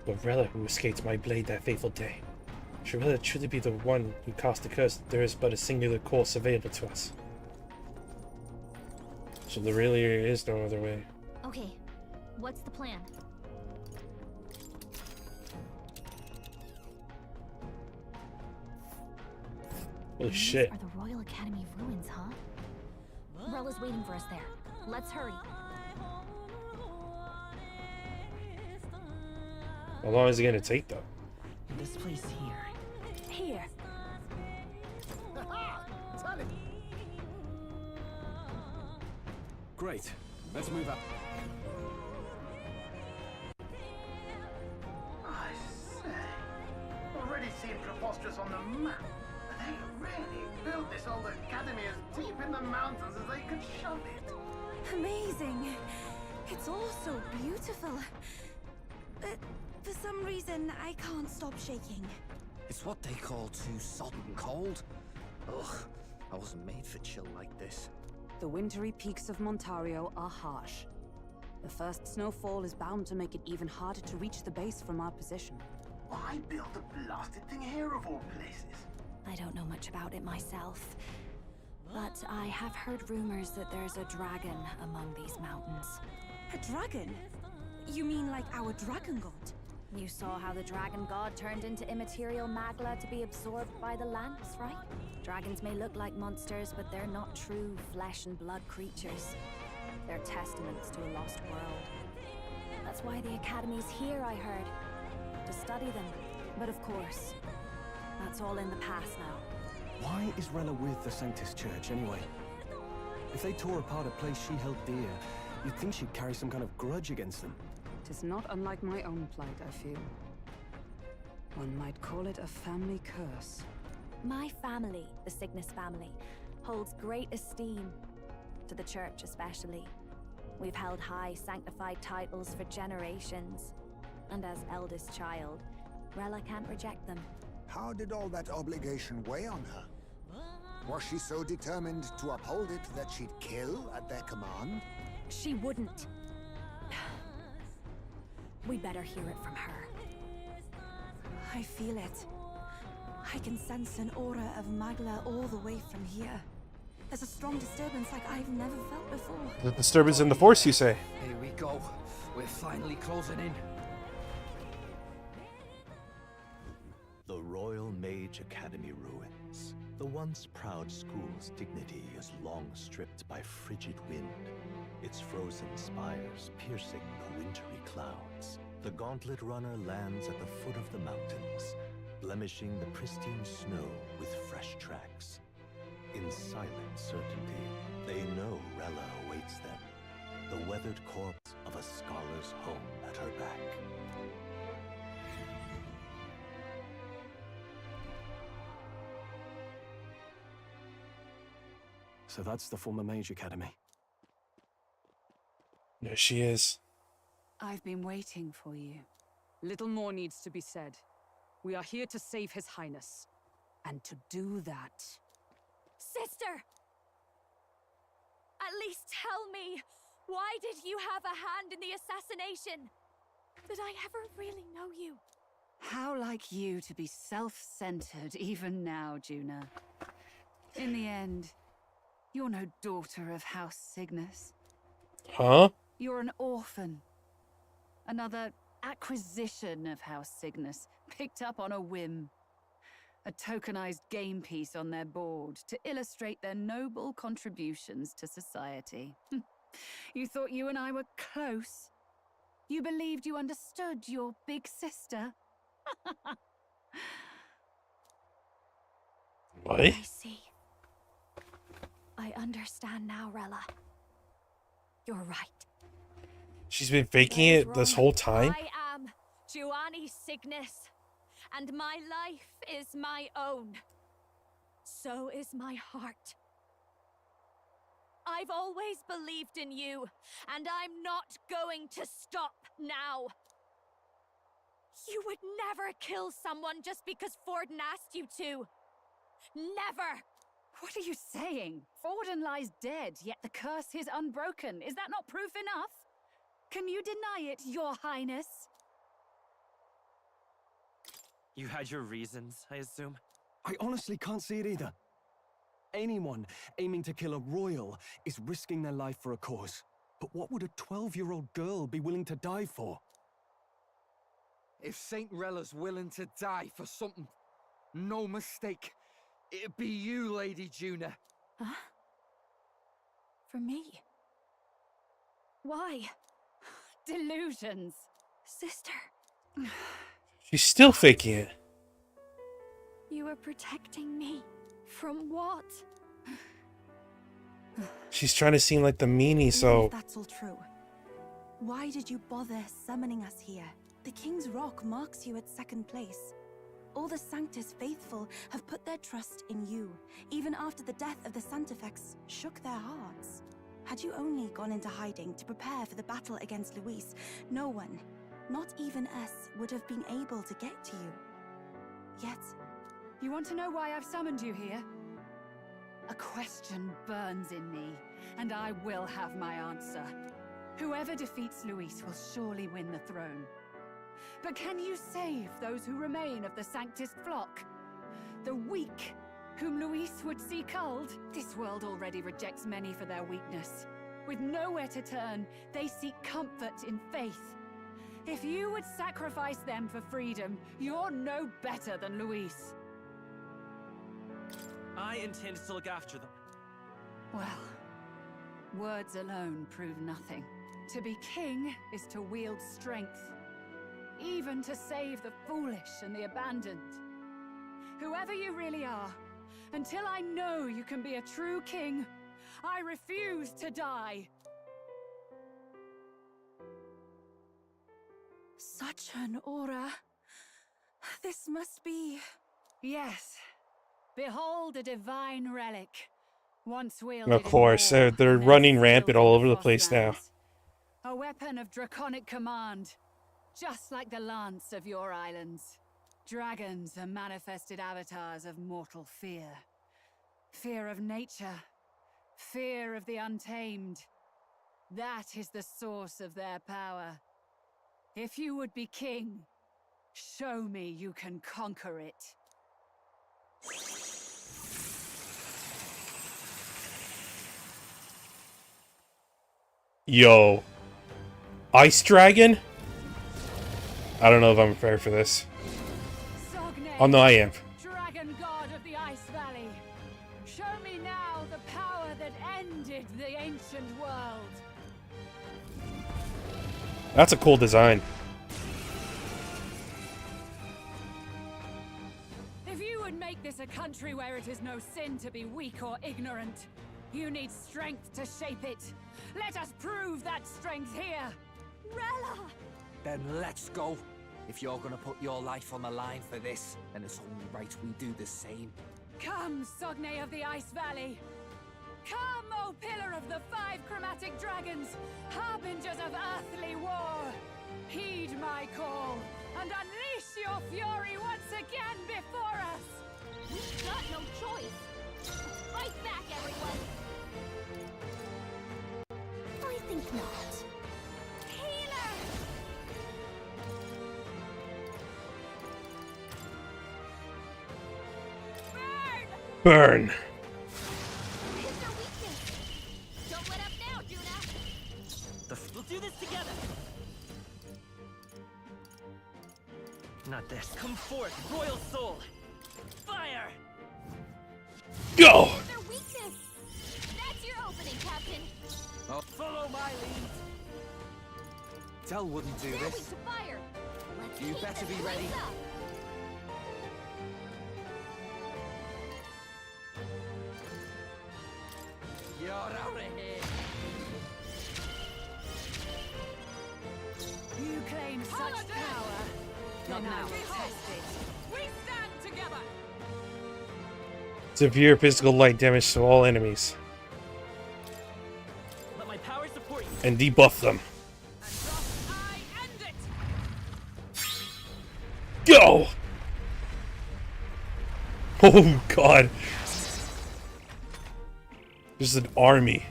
[SPEAKER 1] Lorella, who escaped my blade that fateful day. Should Lorella truly be the one who caused the curse, there is but a singular course available to us. So there really is no other way.
[SPEAKER 9] Okay, what's the plan?
[SPEAKER 1] Holy
[SPEAKER 9] These
[SPEAKER 1] shit.
[SPEAKER 9] are the Royal Academy ruins, huh? Rella's waiting for us there. Let's hurry.
[SPEAKER 1] How long is it gonna take though?
[SPEAKER 7] This place here.
[SPEAKER 15] Here.
[SPEAKER 12] Great. Let's move up.
[SPEAKER 17] I say, already seemed preposterous on the map. They really built this old academy as deep in the mountains as they could shove it.
[SPEAKER 15] Amazing. It's all so beautiful. But for some reason, I can't stop shaking.
[SPEAKER 24] It's what they call too sodden cold. Ugh, I wasn't made for chill like this.
[SPEAKER 10] The wintry peaks of Montario are harsh. The first snowfall is bound to make it even harder to reach the base from our position.
[SPEAKER 17] Why build a blasted thing here of all places?
[SPEAKER 13] I don't know much about it myself, but I have heard rumors that there's a dragon among these mountains.
[SPEAKER 15] A dragon? You mean like our dragon god?
[SPEAKER 13] You saw how the dragon god turned into immaterial magla to be absorbed by the lance, right? Dragons may look like monsters, but they're not true flesh and blood creatures. They're testaments to a lost world. That's why the Academy's here, I heard. To study them. But of course, that's all in the past now.
[SPEAKER 12] Why is Rella with the Sanctus Church, anyway? If they tore apart a place she held dear, you'd think she'd carry some kind of grudge against them.
[SPEAKER 10] Tis not unlike my own plight, I feel. One might call it a family curse.
[SPEAKER 13] My family, the Cygnus family, holds great esteem, to the church especially. We've held high sanctified titles for generations, and as eldest child, Rella can't reject them.
[SPEAKER 6] How did all that obligation weigh on her? Was she so determined to uphold it that she'd kill at their command?
[SPEAKER 13] She wouldn't. We'd better hear it from her.
[SPEAKER 15] I feel it. I can sense an aura of Magla all the way from here. There's a strong disturbance like I've never felt before.
[SPEAKER 1] The disturbance in the Force, you say?
[SPEAKER 24] Here we go. We're finally closing in.
[SPEAKER 5] The Royal Mage Academy ruins. mountains. The once proud school's dignity is long stripped by frigid wind, its frozen spires piercing the wintry clouds. The gauntlet runner lands at the foot of the mountains, blemishing the pristine snow with fresh tracks. In silent certainty, they know Rella awaits them, the weathered corpse of a scholar's home at her back.
[SPEAKER 12] So that's the former Mage Academy.
[SPEAKER 1] There she is.
[SPEAKER 10] I've been waiting for you. Little more needs to be said. We are here to save His Highness. And to do that...
[SPEAKER 13] Sister! At least tell me, why did you have a hand in the assassination? Did I ever really know you?
[SPEAKER 10] How like you to be self-centered even now, Juna. In the end, you're no daughter of House Cygnus.
[SPEAKER 1] Huh?
[SPEAKER 10] You're an orphan. Another acquisition of House Cygnus, picked up on a whim. A tokenized game piece on their board to illustrate their noble contributions to society. You thought you and I were close? You believed you understood your big sister?
[SPEAKER 1] What?
[SPEAKER 13] I see. I understand now, Rella. You're right.
[SPEAKER 1] She's been faking it this whole time?
[SPEAKER 13] I am Giovanni Cygnus, and my life is my own. So is my heart. I've always believed in you, and I'm not going to stop now. You would never kill someone just because Forden asked you to. Never!
[SPEAKER 10] What are you saying? Forden lies dead, yet the curse is unbroken. Is that not proof enough? Can you deny it, Your Highness?
[SPEAKER 18] You had your reasons, I assume?
[SPEAKER 12] I honestly can't see it either. Anyone aiming to kill a royal is risking their life for a cause. But what would a 12-year-old girl be willing to die for?
[SPEAKER 7] If Saint Rella's willing to die for something, no mistake, it'd be you, Lady Juna.
[SPEAKER 13] Huh? For me? Why?
[SPEAKER 10] Delusions.
[SPEAKER 13] Sister.
[SPEAKER 1] She's still faking it.
[SPEAKER 13] You were protecting me. From what?
[SPEAKER 1] She's trying to seem like the meanie, so...
[SPEAKER 15] If that's all true, why did you bother summoning us here? The King's Rock marks you at second place. All the Sanctus faithful have put their trust in you, even after the death of the Santafex shook their hearts. Had you only gone into hiding to prepare for the battle against Luis, no one, not even us, would have been able to get to you. Yet...
[SPEAKER 10] You want to know why I've summoned you here? A question burns in me, and I will have my answer. Whoever defeats Luis will surely win the throne. But can you save those who remain of the Sanctus flock? The weak, whom Luis would see culled? This world already rejects many for their weakness. With nowhere to turn, they seek comfort in faith. If you would sacrifice them for freedom, you're no better than Luis.
[SPEAKER 18] I intend to look after them.
[SPEAKER 10] Well, words alone prove nothing. To be king is to wield strength, even to save the foolish and the abandoned. Whoever you really are, until I know you can be a true king, I refuse to die.
[SPEAKER 15] Such an aura. This must be...
[SPEAKER 10] Yes. Behold a divine relic. Once wielded
[SPEAKER 1] Of course,
[SPEAKER 10] in war,
[SPEAKER 1] they're running rampant all over the place now.
[SPEAKER 10] A weapon of draconic command. Just like the lance of your islands. Dragons are manifested avatars of mortal fear. Fear of nature. Fear of the untamed. That is the source of their power. If you would be king, show me you can conquer it.
[SPEAKER 1] Yo. Ice Dragon? I don't know if I'm prepared for this. Oh no, I am.
[SPEAKER 10] Dragon god of the Ice Valley. Show me now the power that ended the ancient world.
[SPEAKER 1] That's a cool design.
[SPEAKER 10] If you would make this a country where it is no sin to be weak or ignorant, you need strength to shape it. Let us prove that strength here.
[SPEAKER 15] Rella!
[SPEAKER 24] Then let's go. If you're gonna put your life on the line for this, then it's only right we do the same.
[SPEAKER 10] Come, Sogne of the Ice Valley. Come, O Pillar of the 5 Chromatic Dragons, harbingers of earthly war. Heed my call, and unleash your fury once again before us.
[SPEAKER 9] We've got no choice. Fight back, everyone. I think not.
[SPEAKER 15] Healer!
[SPEAKER 1] Burn.
[SPEAKER 9] Here's their weakness. Don't let up now, Juna.
[SPEAKER 18] We'll do this together. Not this. Come forth, royal soul. Fire!
[SPEAKER 1] Go!
[SPEAKER 9] Here's their weakness. That's your opening, Captain.
[SPEAKER 24] Oh,
[SPEAKER 18] follow my lead.
[SPEAKER 24] Tell wouldn't do
[SPEAKER 9] They're
[SPEAKER 24] this.
[SPEAKER 9] weak to fire. Let's
[SPEAKER 24] You
[SPEAKER 9] keep
[SPEAKER 24] better
[SPEAKER 9] this
[SPEAKER 24] be ready.
[SPEAKER 9] place up.
[SPEAKER 24] You're out of here.
[SPEAKER 10] You claim such power.
[SPEAKER 24] Not
[SPEAKER 10] Then I
[SPEAKER 24] now.
[SPEAKER 10] will test it. We stand together.
[SPEAKER 1] Severe physical light damage to all enemies.
[SPEAKER 18] Let my power support you.
[SPEAKER 1] And debuff them.
[SPEAKER 10] I end it.
[SPEAKER 1] Go! Oh god. This is an army.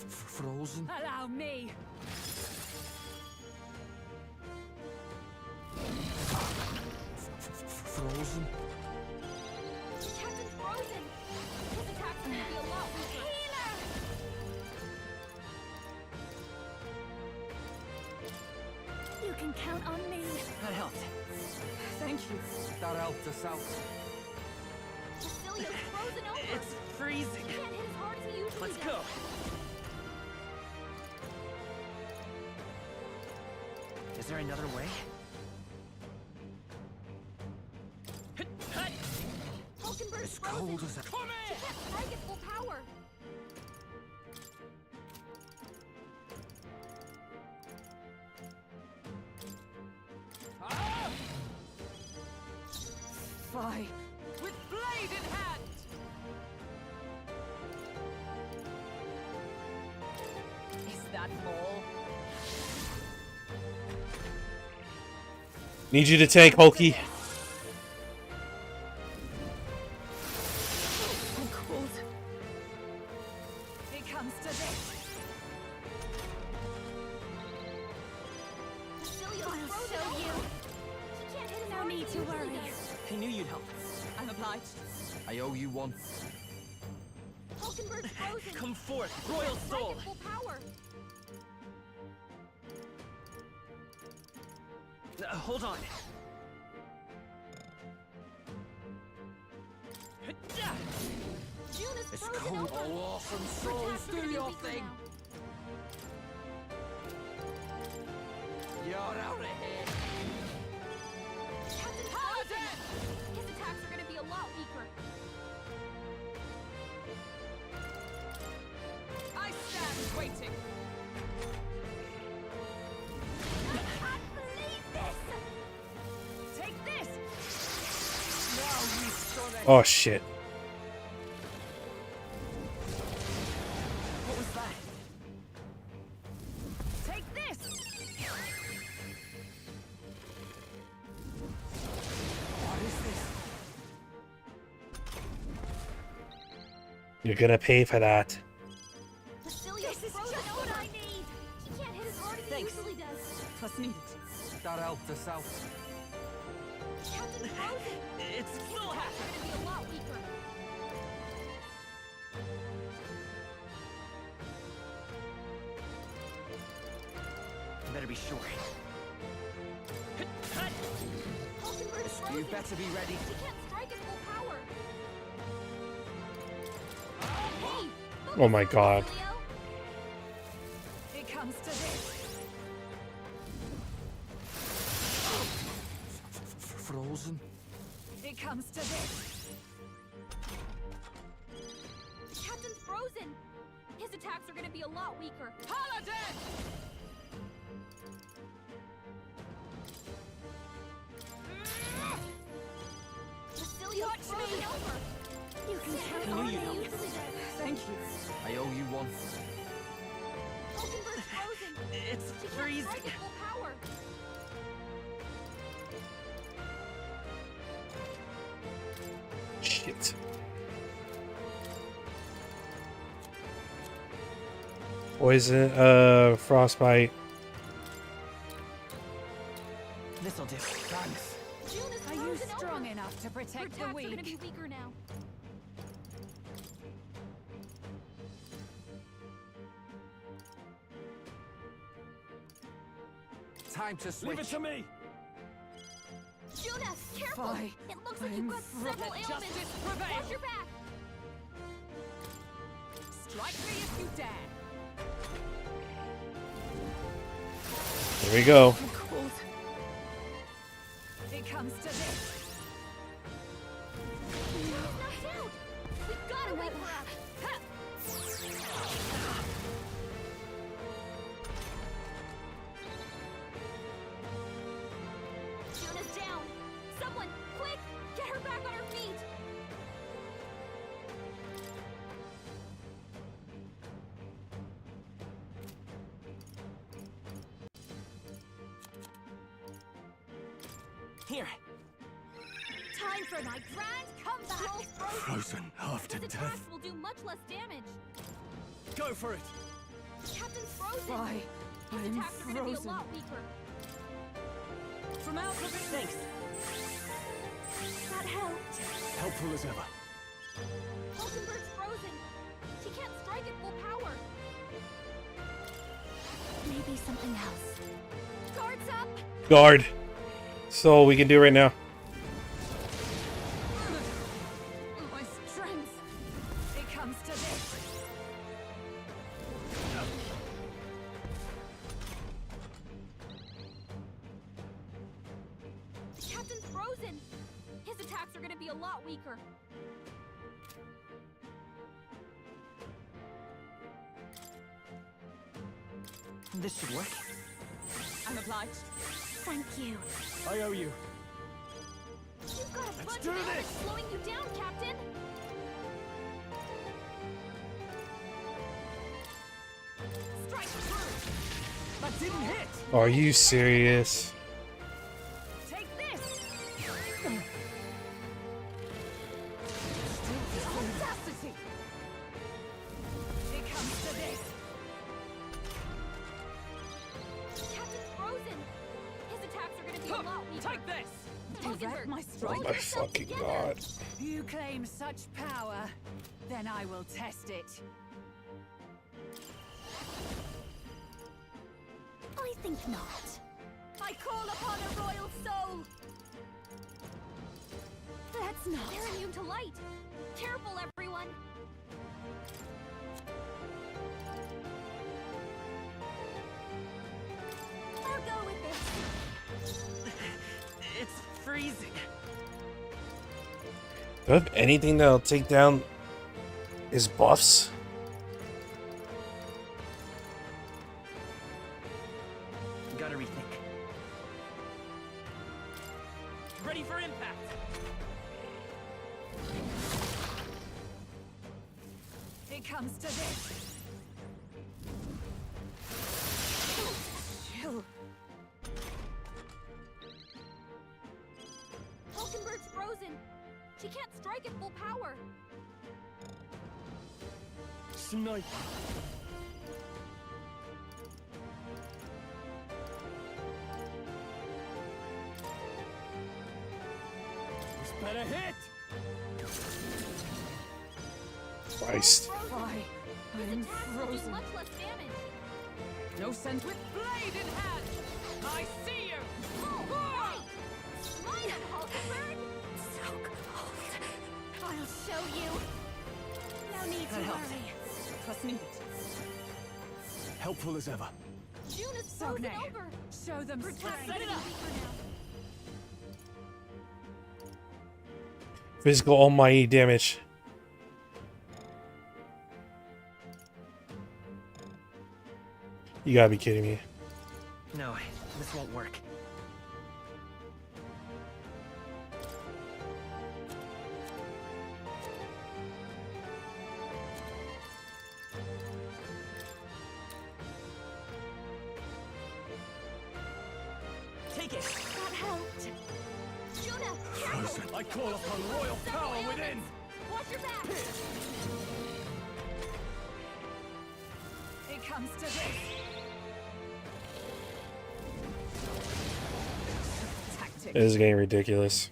[SPEAKER 24] Frozen.
[SPEAKER 10] Allow me.
[SPEAKER 24] Frozen.
[SPEAKER 9] Captain's frozen. His attack's gonna be a lot weaker.
[SPEAKER 13] You can count on me.
[SPEAKER 18] That helped. Thank you.
[SPEAKER 24] That helped us out.
[SPEAKER 9] Cecilia's frozen over.
[SPEAKER 18] It's freezing.
[SPEAKER 9] He can't hit as hard as he usually
[SPEAKER 18] Let's
[SPEAKER 9] does.
[SPEAKER 18] go. Is there another way?
[SPEAKER 9] Hulkenberg's
[SPEAKER 24] It's
[SPEAKER 9] frozen.
[SPEAKER 24] cold as a...
[SPEAKER 9] She can't strike at full power.
[SPEAKER 10] Fly with blade in hand. Is that all?
[SPEAKER 1] Need you to tank, Hulky.
[SPEAKER 10] I'm cold. It comes to this.
[SPEAKER 9] Cecilia's
[SPEAKER 13] I'll
[SPEAKER 9] frozen
[SPEAKER 13] show
[SPEAKER 9] over.
[SPEAKER 13] you.
[SPEAKER 9] She can't hit as
[SPEAKER 13] No
[SPEAKER 9] hard
[SPEAKER 13] need
[SPEAKER 9] as
[SPEAKER 13] to
[SPEAKER 9] he usually
[SPEAKER 13] worry.
[SPEAKER 9] does.
[SPEAKER 18] I knew you'd help.
[SPEAKER 10] I'm obliged.
[SPEAKER 24] I owe you one.
[SPEAKER 9] Hulkenberg's frozen.
[SPEAKER 18] Come forth, royal
[SPEAKER 9] Strike
[SPEAKER 18] soul.
[SPEAKER 9] at full power.
[SPEAKER 18] Hold on.
[SPEAKER 9] Juna's
[SPEAKER 24] It's
[SPEAKER 9] frozen
[SPEAKER 24] cold.
[SPEAKER 9] over.
[SPEAKER 24] Oh, awesome
[SPEAKER 9] Her
[SPEAKER 24] souls,
[SPEAKER 9] attacks are
[SPEAKER 24] do
[SPEAKER 9] gonna be
[SPEAKER 24] your
[SPEAKER 9] weaker
[SPEAKER 24] thing.
[SPEAKER 9] now.
[SPEAKER 24] You're out of here.
[SPEAKER 9] Captain's frozen. His attacks are gonna be a lot weaker.
[SPEAKER 10] I stand waiting.
[SPEAKER 9] I can't believe this.
[SPEAKER 10] Take this.
[SPEAKER 18] Now we start it.
[SPEAKER 1] Oh shit.
[SPEAKER 18] What was that?
[SPEAKER 10] Take this.
[SPEAKER 18] What is this?
[SPEAKER 1] You're gonna pay for that.
[SPEAKER 9] Cecilia's
[SPEAKER 10] This is
[SPEAKER 9] frozen
[SPEAKER 10] just
[SPEAKER 9] over.
[SPEAKER 10] what I need.
[SPEAKER 9] She can't hit as hard as he
[SPEAKER 18] Thanks.
[SPEAKER 9] usually does.
[SPEAKER 10] Twas needed.
[SPEAKER 24] That helped us out.
[SPEAKER 9] Captain's frozen.
[SPEAKER 18] It's
[SPEAKER 9] His
[SPEAKER 18] still
[SPEAKER 9] attacks
[SPEAKER 18] happening.
[SPEAKER 9] are gonna be a lot weaker.
[SPEAKER 18] Better be sure.
[SPEAKER 9] Hulkenberg's
[SPEAKER 24] You
[SPEAKER 9] frozen.
[SPEAKER 24] better be ready.
[SPEAKER 9] She can't strike strike at full power. Hey,
[SPEAKER 1] Oh my god.
[SPEAKER 10] It comes to this.
[SPEAKER 7] Frozen.
[SPEAKER 10] It comes to this.
[SPEAKER 9] Captain's frozen. His attacks are gonna be a lot weaker.
[SPEAKER 10] Paladin!
[SPEAKER 9] Vasilia's frozen over. You can count
[SPEAKER 24] Can
[SPEAKER 9] on
[SPEAKER 24] you
[SPEAKER 9] me.
[SPEAKER 24] help?
[SPEAKER 10] Thank you.
[SPEAKER 24] I owe you one.
[SPEAKER 9] Hulkenberg's frozen.
[SPEAKER 18] It's
[SPEAKER 9] She can't
[SPEAKER 18] freezing.
[SPEAKER 9] strike at full power.
[SPEAKER 1] Shit. Poison, frostbite.
[SPEAKER 18] This'll do. Thanks.
[SPEAKER 9] June is
[SPEAKER 10] Are you
[SPEAKER 9] frozen
[SPEAKER 10] strong
[SPEAKER 9] over.
[SPEAKER 10] enough to
[SPEAKER 9] Her
[SPEAKER 10] protect the
[SPEAKER 9] attacks are gonna be
[SPEAKER 10] weak?
[SPEAKER 9] weaker now.
[SPEAKER 24] Time to switch.
[SPEAKER 11] Leave it to me.
[SPEAKER 9] Juna, careful!
[SPEAKER 10] Fine.
[SPEAKER 9] It looks like you've got several
[SPEAKER 10] Let
[SPEAKER 9] ailments.
[SPEAKER 10] justice prevail.
[SPEAKER 9] Watch your back.
[SPEAKER 10] Strike me if you dare.
[SPEAKER 1] Here we go.
[SPEAKER 10] It comes to this.
[SPEAKER 9] Juna's knocked out. We gotta wake her up. Ha! Juna's down. Someone, quick, get her back on her feet.
[SPEAKER 18] Here.
[SPEAKER 9] Time for my grand comeback.
[SPEAKER 12] Frozen after
[SPEAKER 9] His
[SPEAKER 12] death.
[SPEAKER 9] attacks will do much less damage.
[SPEAKER 11] Go for it.
[SPEAKER 9] Captain's frozen.
[SPEAKER 10] Why?
[SPEAKER 9] His
[SPEAKER 10] I'm
[SPEAKER 9] attacks are gonna be a
[SPEAKER 10] frozen.
[SPEAKER 9] lot weaker.
[SPEAKER 10] From out of
[SPEAKER 18] Thanks.
[SPEAKER 9] That helped.
[SPEAKER 12] Helpful as ever.
[SPEAKER 9] Hulkenberg's frozen. She can't strike at full power. Maybe something else. Guards up.
[SPEAKER 1] Guard. That's all we can do right now.
[SPEAKER 10] my strength. It comes to this.
[SPEAKER 9] Captain's frozen. His attacks are gonna be a lot weaker.
[SPEAKER 18] This should work.
[SPEAKER 10] I'm obliged.
[SPEAKER 9] Thank you.
[SPEAKER 12] I owe you.
[SPEAKER 9] You've got a
[SPEAKER 11] Let's
[SPEAKER 9] bunch
[SPEAKER 11] do
[SPEAKER 9] of
[SPEAKER 11] this.
[SPEAKER 9] enemies slowing you down, Captain.
[SPEAKER 10] Strike true. That didn't hit.
[SPEAKER 1] Are you serious?
[SPEAKER 10] Take this. Audacity. It comes to this.
[SPEAKER 9] Captain's frozen. His attacks are gonna be a lot weaker.
[SPEAKER 10] Take this. Direct my
[SPEAKER 1] Oh
[SPEAKER 10] strike.
[SPEAKER 1] my fucking god.
[SPEAKER 10] You claim such power, then I will test it.
[SPEAKER 9] I think not. I call upon a royal soul. That's not. They're immune to light. Careful, everyone. I'll go with this.
[SPEAKER 18] It's freezing.
[SPEAKER 1] Do I have anything that'll take down his buffs?
[SPEAKER 18] Gotta rethink. Ready for impact.
[SPEAKER 10] It comes to this. Chill.
[SPEAKER 9] Hulkenberg's frozen. She can't strike at full power.
[SPEAKER 12] Sniper.
[SPEAKER 11] This better hit.
[SPEAKER 1] Christ.
[SPEAKER 10] Why?
[SPEAKER 9] His
[SPEAKER 10] I'm
[SPEAKER 9] attacks will do
[SPEAKER 10] frozen.
[SPEAKER 9] much less damage.
[SPEAKER 10] No sense with blade in hand. I see you.
[SPEAKER 9] Oh, right. Line up, Hulkenberg. So close.
[SPEAKER 13] I'll show you. No need to worry.
[SPEAKER 16] Trust me.
[SPEAKER 12] Helpful as ever.
[SPEAKER 13] June is frozen over.
[SPEAKER 10] Show them strength.
[SPEAKER 13] Set it up.
[SPEAKER 1] Physical almighty damage. You gotta be kidding me.
[SPEAKER 2] No, this won't work.
[SPEAKER 13] Take it. That helped. Juna,
[SPEAKER 12] Frozen. I call upon royal power within.
[SPEAKER 13] watch your back.
[SPEAKER 10] It comes to this.
[SPEAKER 1] It is getting ridiculous.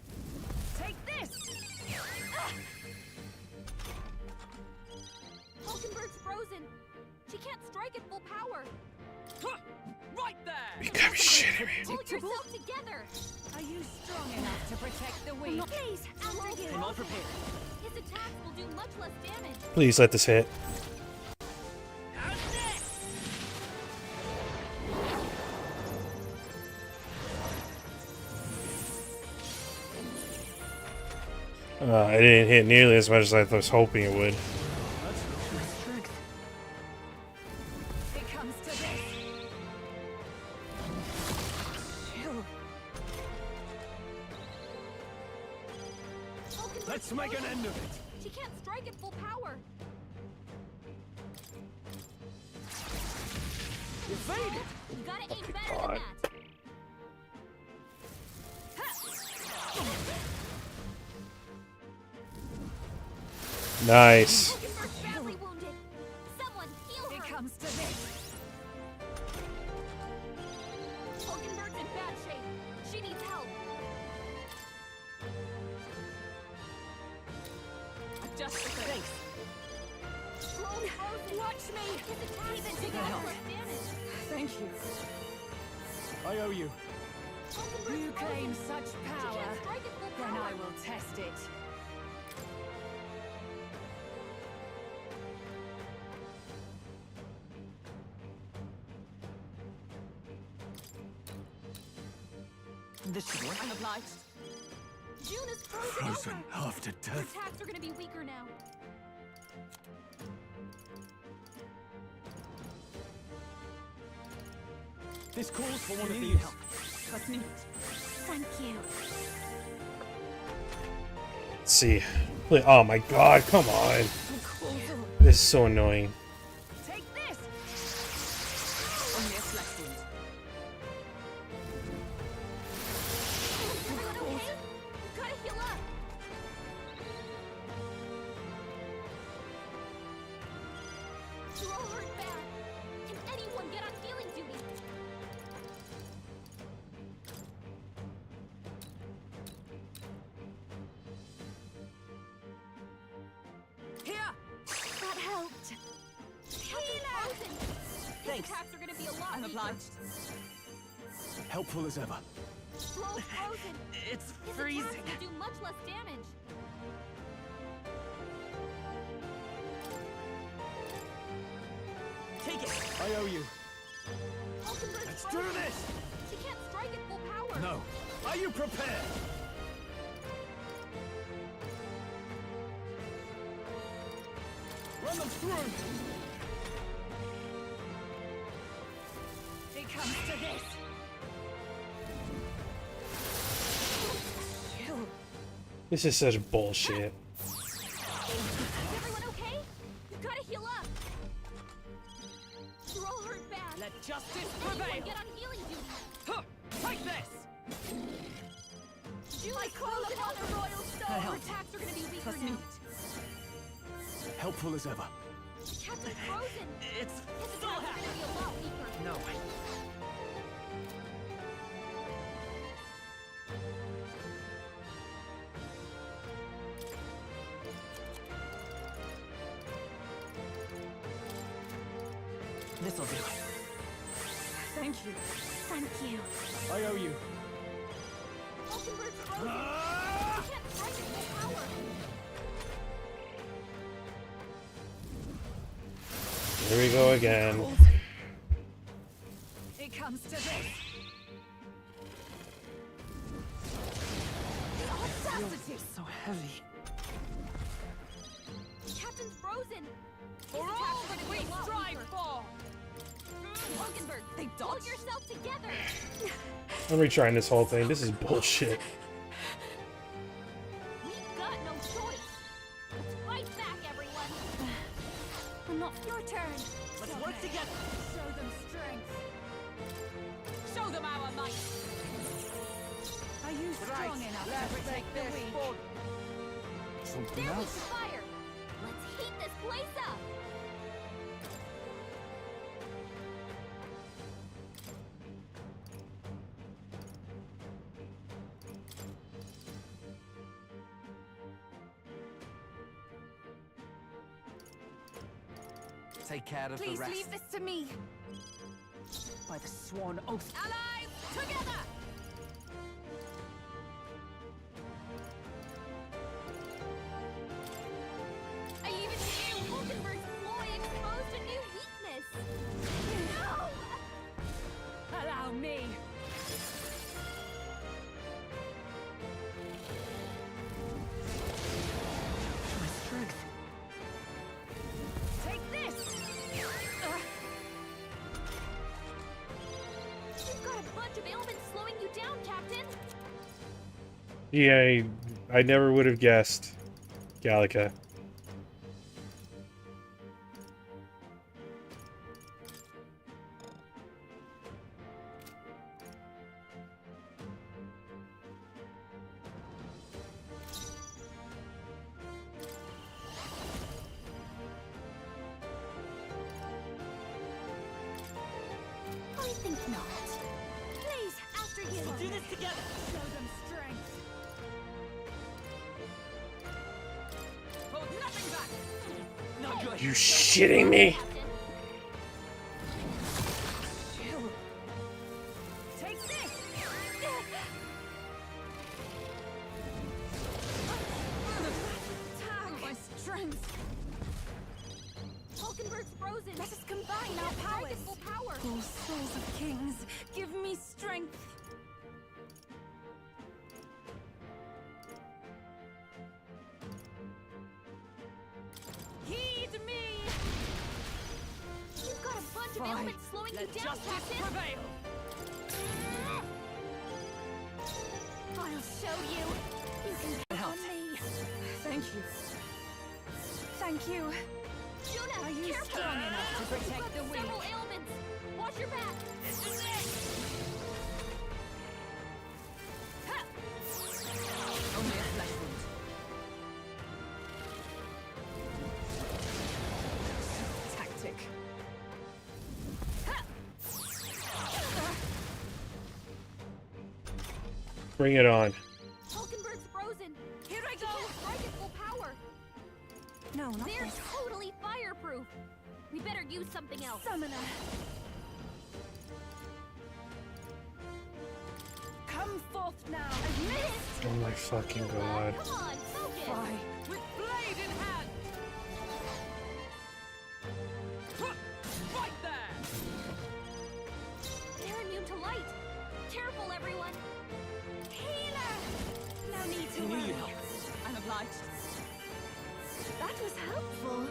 [SPEAKER 10] Take this.
[SPEAKER 13] Hulkenberg's frozen. She can't strike at full power.
[SPEAKER 10] Right there.
[SPEAKER 1] You gotta be shitting me.
[SPEAKER 13] Hold yourself together.
[SPEAKER 10] Are you strong enough to protect the weak?
[SPEAKER 13] Please, after you.
[SPEAKER 2] I'm all prepared.
[SPEAKER 13] His attacks will do much less damage.
[SPEAKER 1] Please let this hit. It didn't hit nearly as much as I was hoping it would.
[SPEAKER 10] It comes to this.
[SPEAKER 12] Let's make an end of it.
[SPEAKER 13] She can't strike at full power.
[SPEAKER 12] Evaded.
[SPEAKER 13] You gotta aim better than that.
[SPEAKER 1] Nice.
[SPEAKER 13] Hulkenberg's badly wounded. Someone heal her.
[SPEAKER 10] It comes to this.
[SPEAKER 13] Hulkenberg's in bad shape. She needs help.
[SPEAKER 10] Just the face.
[SPEAKER 13] Throne frozen. Watch me. His attack even taking
[SPEAKER 10] help.
[SPEAKER 13] less damage.
[SPEAKER 10] Thank you.
[SPEAKER 12] I owe you.
[SPEAKER 10] You claim such
[SPEAKER 13] She
[SPEAKER 10] power.
[SPEAKER 13] can't strike at full
[SPEAKER 10] Then
[SPEAKER 13] power.
[SPEAKER 10] I will test it.
[SPEAKER 2] This should work.
[SPEAKER 10] I'm obliged.
[SPEAKER 13] June is frozen.
[SPEAKER 12] Frozen
[SPEAKER 13] over.
[SPEAKER 12] after
[SPEAKER 13] Her
[SPEAKER 12] death.
[SPEAKER 13] attacks are gonna be weaker now.
[SPEAKER 12] This calls for one of
[SPEAKER 10] You need
[SPEAKER 12] these.
[SPEAKER 10] help. Trust me.
[SPEAKER 13] Thank you.
[SPEAKER 1] Let's see. Oh my god, come on. This is so annoying.
[SPEAKER 10] Take this. Only a flesh wound.
[SPEAKER 13] Everyone okay? You gotta heal up. You're all hurt bad. Can anyone get on healing duty?
[SPEAKER 10] Here.
[SPEAKER 13] That helped. Frozen. His attacks are gonna be a lot
[SPEAKER 10] I'm
[SPEAKER 13] weaker.
[SPEAKER 10] obliged.
[SPEAKER 12] Helpful as ever.
[SPEAKER 13] Throne frozen.
[SPEAKER 2] It's
[SPEAKER 13] His
[SPEAKER 2] freezing.
[SPEAKER 13] attacks will do much less damage.
[SPEAKER 2] Take it.
[SPEAKER 12] I owe you.
[SPEAKER 13] Hulkenberg's
[SPEAKER 12] Let's do
[SPEAKER 13] frozen.
[SPEAKER 12] this.
[SPEAKER 13] She can't strike at full power.
[SPEAKER 12] No. Are you prepared? Run them through.
[SPEAKER 10] It comes to this.
[SPEAKER 1] This is such bullshit.
[SPEAKER 13] Is everyone okay? You gotta heal up. You're all hurt bad.
[SPEAKER 10] Let justice
[SPEAKER 13] Anyone
[SPEAKER 10] prevail.
[SPEAKER 13] get on healing duty.
[SPEAKER 10] Huh. Take this.
[SPEAKER 13] June is frozen on the royal stone. Her
[SPEAKER 2] helped.
[SPEAKER 13] attacks are gonna be weaker
[SPEAKER 10] Trust
[SPEAKER 13] now.
[SPEAKER 10] me.
[SPEAKER 12] Helpful as ever.
[SPEAKER 13] Captain Frozen.
[SPEAKER 2] It's
[SPEAKER 13] His attacks are gonna be a lot weaker.
[SPEAKER 2] no. This'll do.
[SPEAKER 10] Thank you.
[SPEAKER 13] Thank you.
[SPEAKER 12] I owe you.
[SPEAKER 13] Hulkenberg's frozen. She can't strike at full power.
[SPEAKER 1] Here we go again.
[SPEAKER 10] It comes to this. The audacity.
[SPEAKER 2] So heavy.
[SPEAKER 9] Captain's frozen.
[SPEAKER 10] For all that we strive for.
[SPEAKER 9] Hulkenberg,
[SPEAKER 10] They
[SPEAKER 9] pull
[SPEAKER 10] dodged.
[SPEAKER 9] yourself together.
[SPEAKER 1] I'm retrying this whole thing. This is bullshit.
[SPEAKER 9] We've got no choice. Let's fight back, everyone.
[SPEAKER 13] Not your turn.
[SPEAKER 2] Let's work together.
[SPEAKER 10] Show them strength. Show them our might. Are you strong enough to protect the weak?
[SPEAKER 12] Something
[SPEAKER 9] There we
[SPEAKER 12] else.
[SPEAKER 9] fire. Let's heat this place up.
[SPEAKER 24] Take care of
[SPEAKER 10] Please
[SPEAKER 24] the rest.
[SPEAKER 10] leave this to me.
[SPEAKER 2] By the sworn oath.
[SPEAKER 10] Allies, together!
[SPEAKER 9] I even knew Hulkenberg's ploy exposed a new weakness. No!
[SPEAKER 10] Allow me.
[SPEAKER 2] My strength.
[SPEAKER 10] Take this.
[SPEAKER 9] You've got a bunch of ailments slowing you down, Captain.
[SPEAKER 1] Yeah, I never would have guessed. Gallica.
[SPEAKER 13] I think not. Please, after you.
[SPEAKER 2] We'll do this together.
[SPEAKER 10] Show them strength. Hold nothing back.
[SPEAKER 2] Not good.
[SPEAKER 1] You shitting me?
[SPEAKER 10] Take this. My strength.
[SPEAKER 9] Hulkenberg's frozen.
[SPEAKER 15] Let us combine our powers.
[SPEAKER 9] Full power.
[SPEAKER 15] Oh, souls of kings, give me strength.
[SPEAKER 10] Heed me.
[SPEAKER 9] You've got a bunch of
[SPEAKER 10] Fine.
[SPEAKER 9] ailments slowing
[SPEAKER 10] Let
[SPEAKER 9] you down,
[SPEAKER 10] justice
[SPEAKER 9] Captain.
[SPEAKER 10] prevail.
[SPEAKER 13] I'll show you. You can count on me.
[SPEAKER 10] Thank you. Thank you.
[SPEAKER 9] Juna,
[SPEAKER 10] Are you
[SPEAKER 9] careful.
[SPEAKER 10] strong enough to protect
[SPEAKER 9] You've got
[SPEAKER 10] the weak?
[SPEAKER 9] several ailments. Watch your back.
[SPEAKER 10] Only a flesh wound. Tactic.
[SPEAKER 1] Bring it on.
[SPEAKER 9] Hulkenberg's frozen.
[SPEAKER 10] Here I
[SPEAKER 9] You
[SPEAKER 10] go.
[SPEAKER 9] can't strike at full power.
[SPEAKER 15] No, not
[SPEAKER 9] They're
[SPEAKER 15] this.
[SPEAKER 9] totally fireproof. We better use something else.
[SPEAKER 15] Summoner.
[SPEAKER 10] Come forth now.
[SPEAKER 9] I've missed.
[SPEAKER 1] Oh my fucking god.
[SPEAKER 9] Come on, focus.
[SPEAKER 10] Fly with blade in hand. Right there.
[SPEAKER 9] They're immune to light. Careful, everyone.
[SPEAKER 15] Healer. No need to
[SPEAKER 2] Who knew
[SPEAKER 15] worry.
[SPEAKER 2] you'd help?
[SPEAKER 10] I'm obliged.
[SPEAKER 15] That was helpful.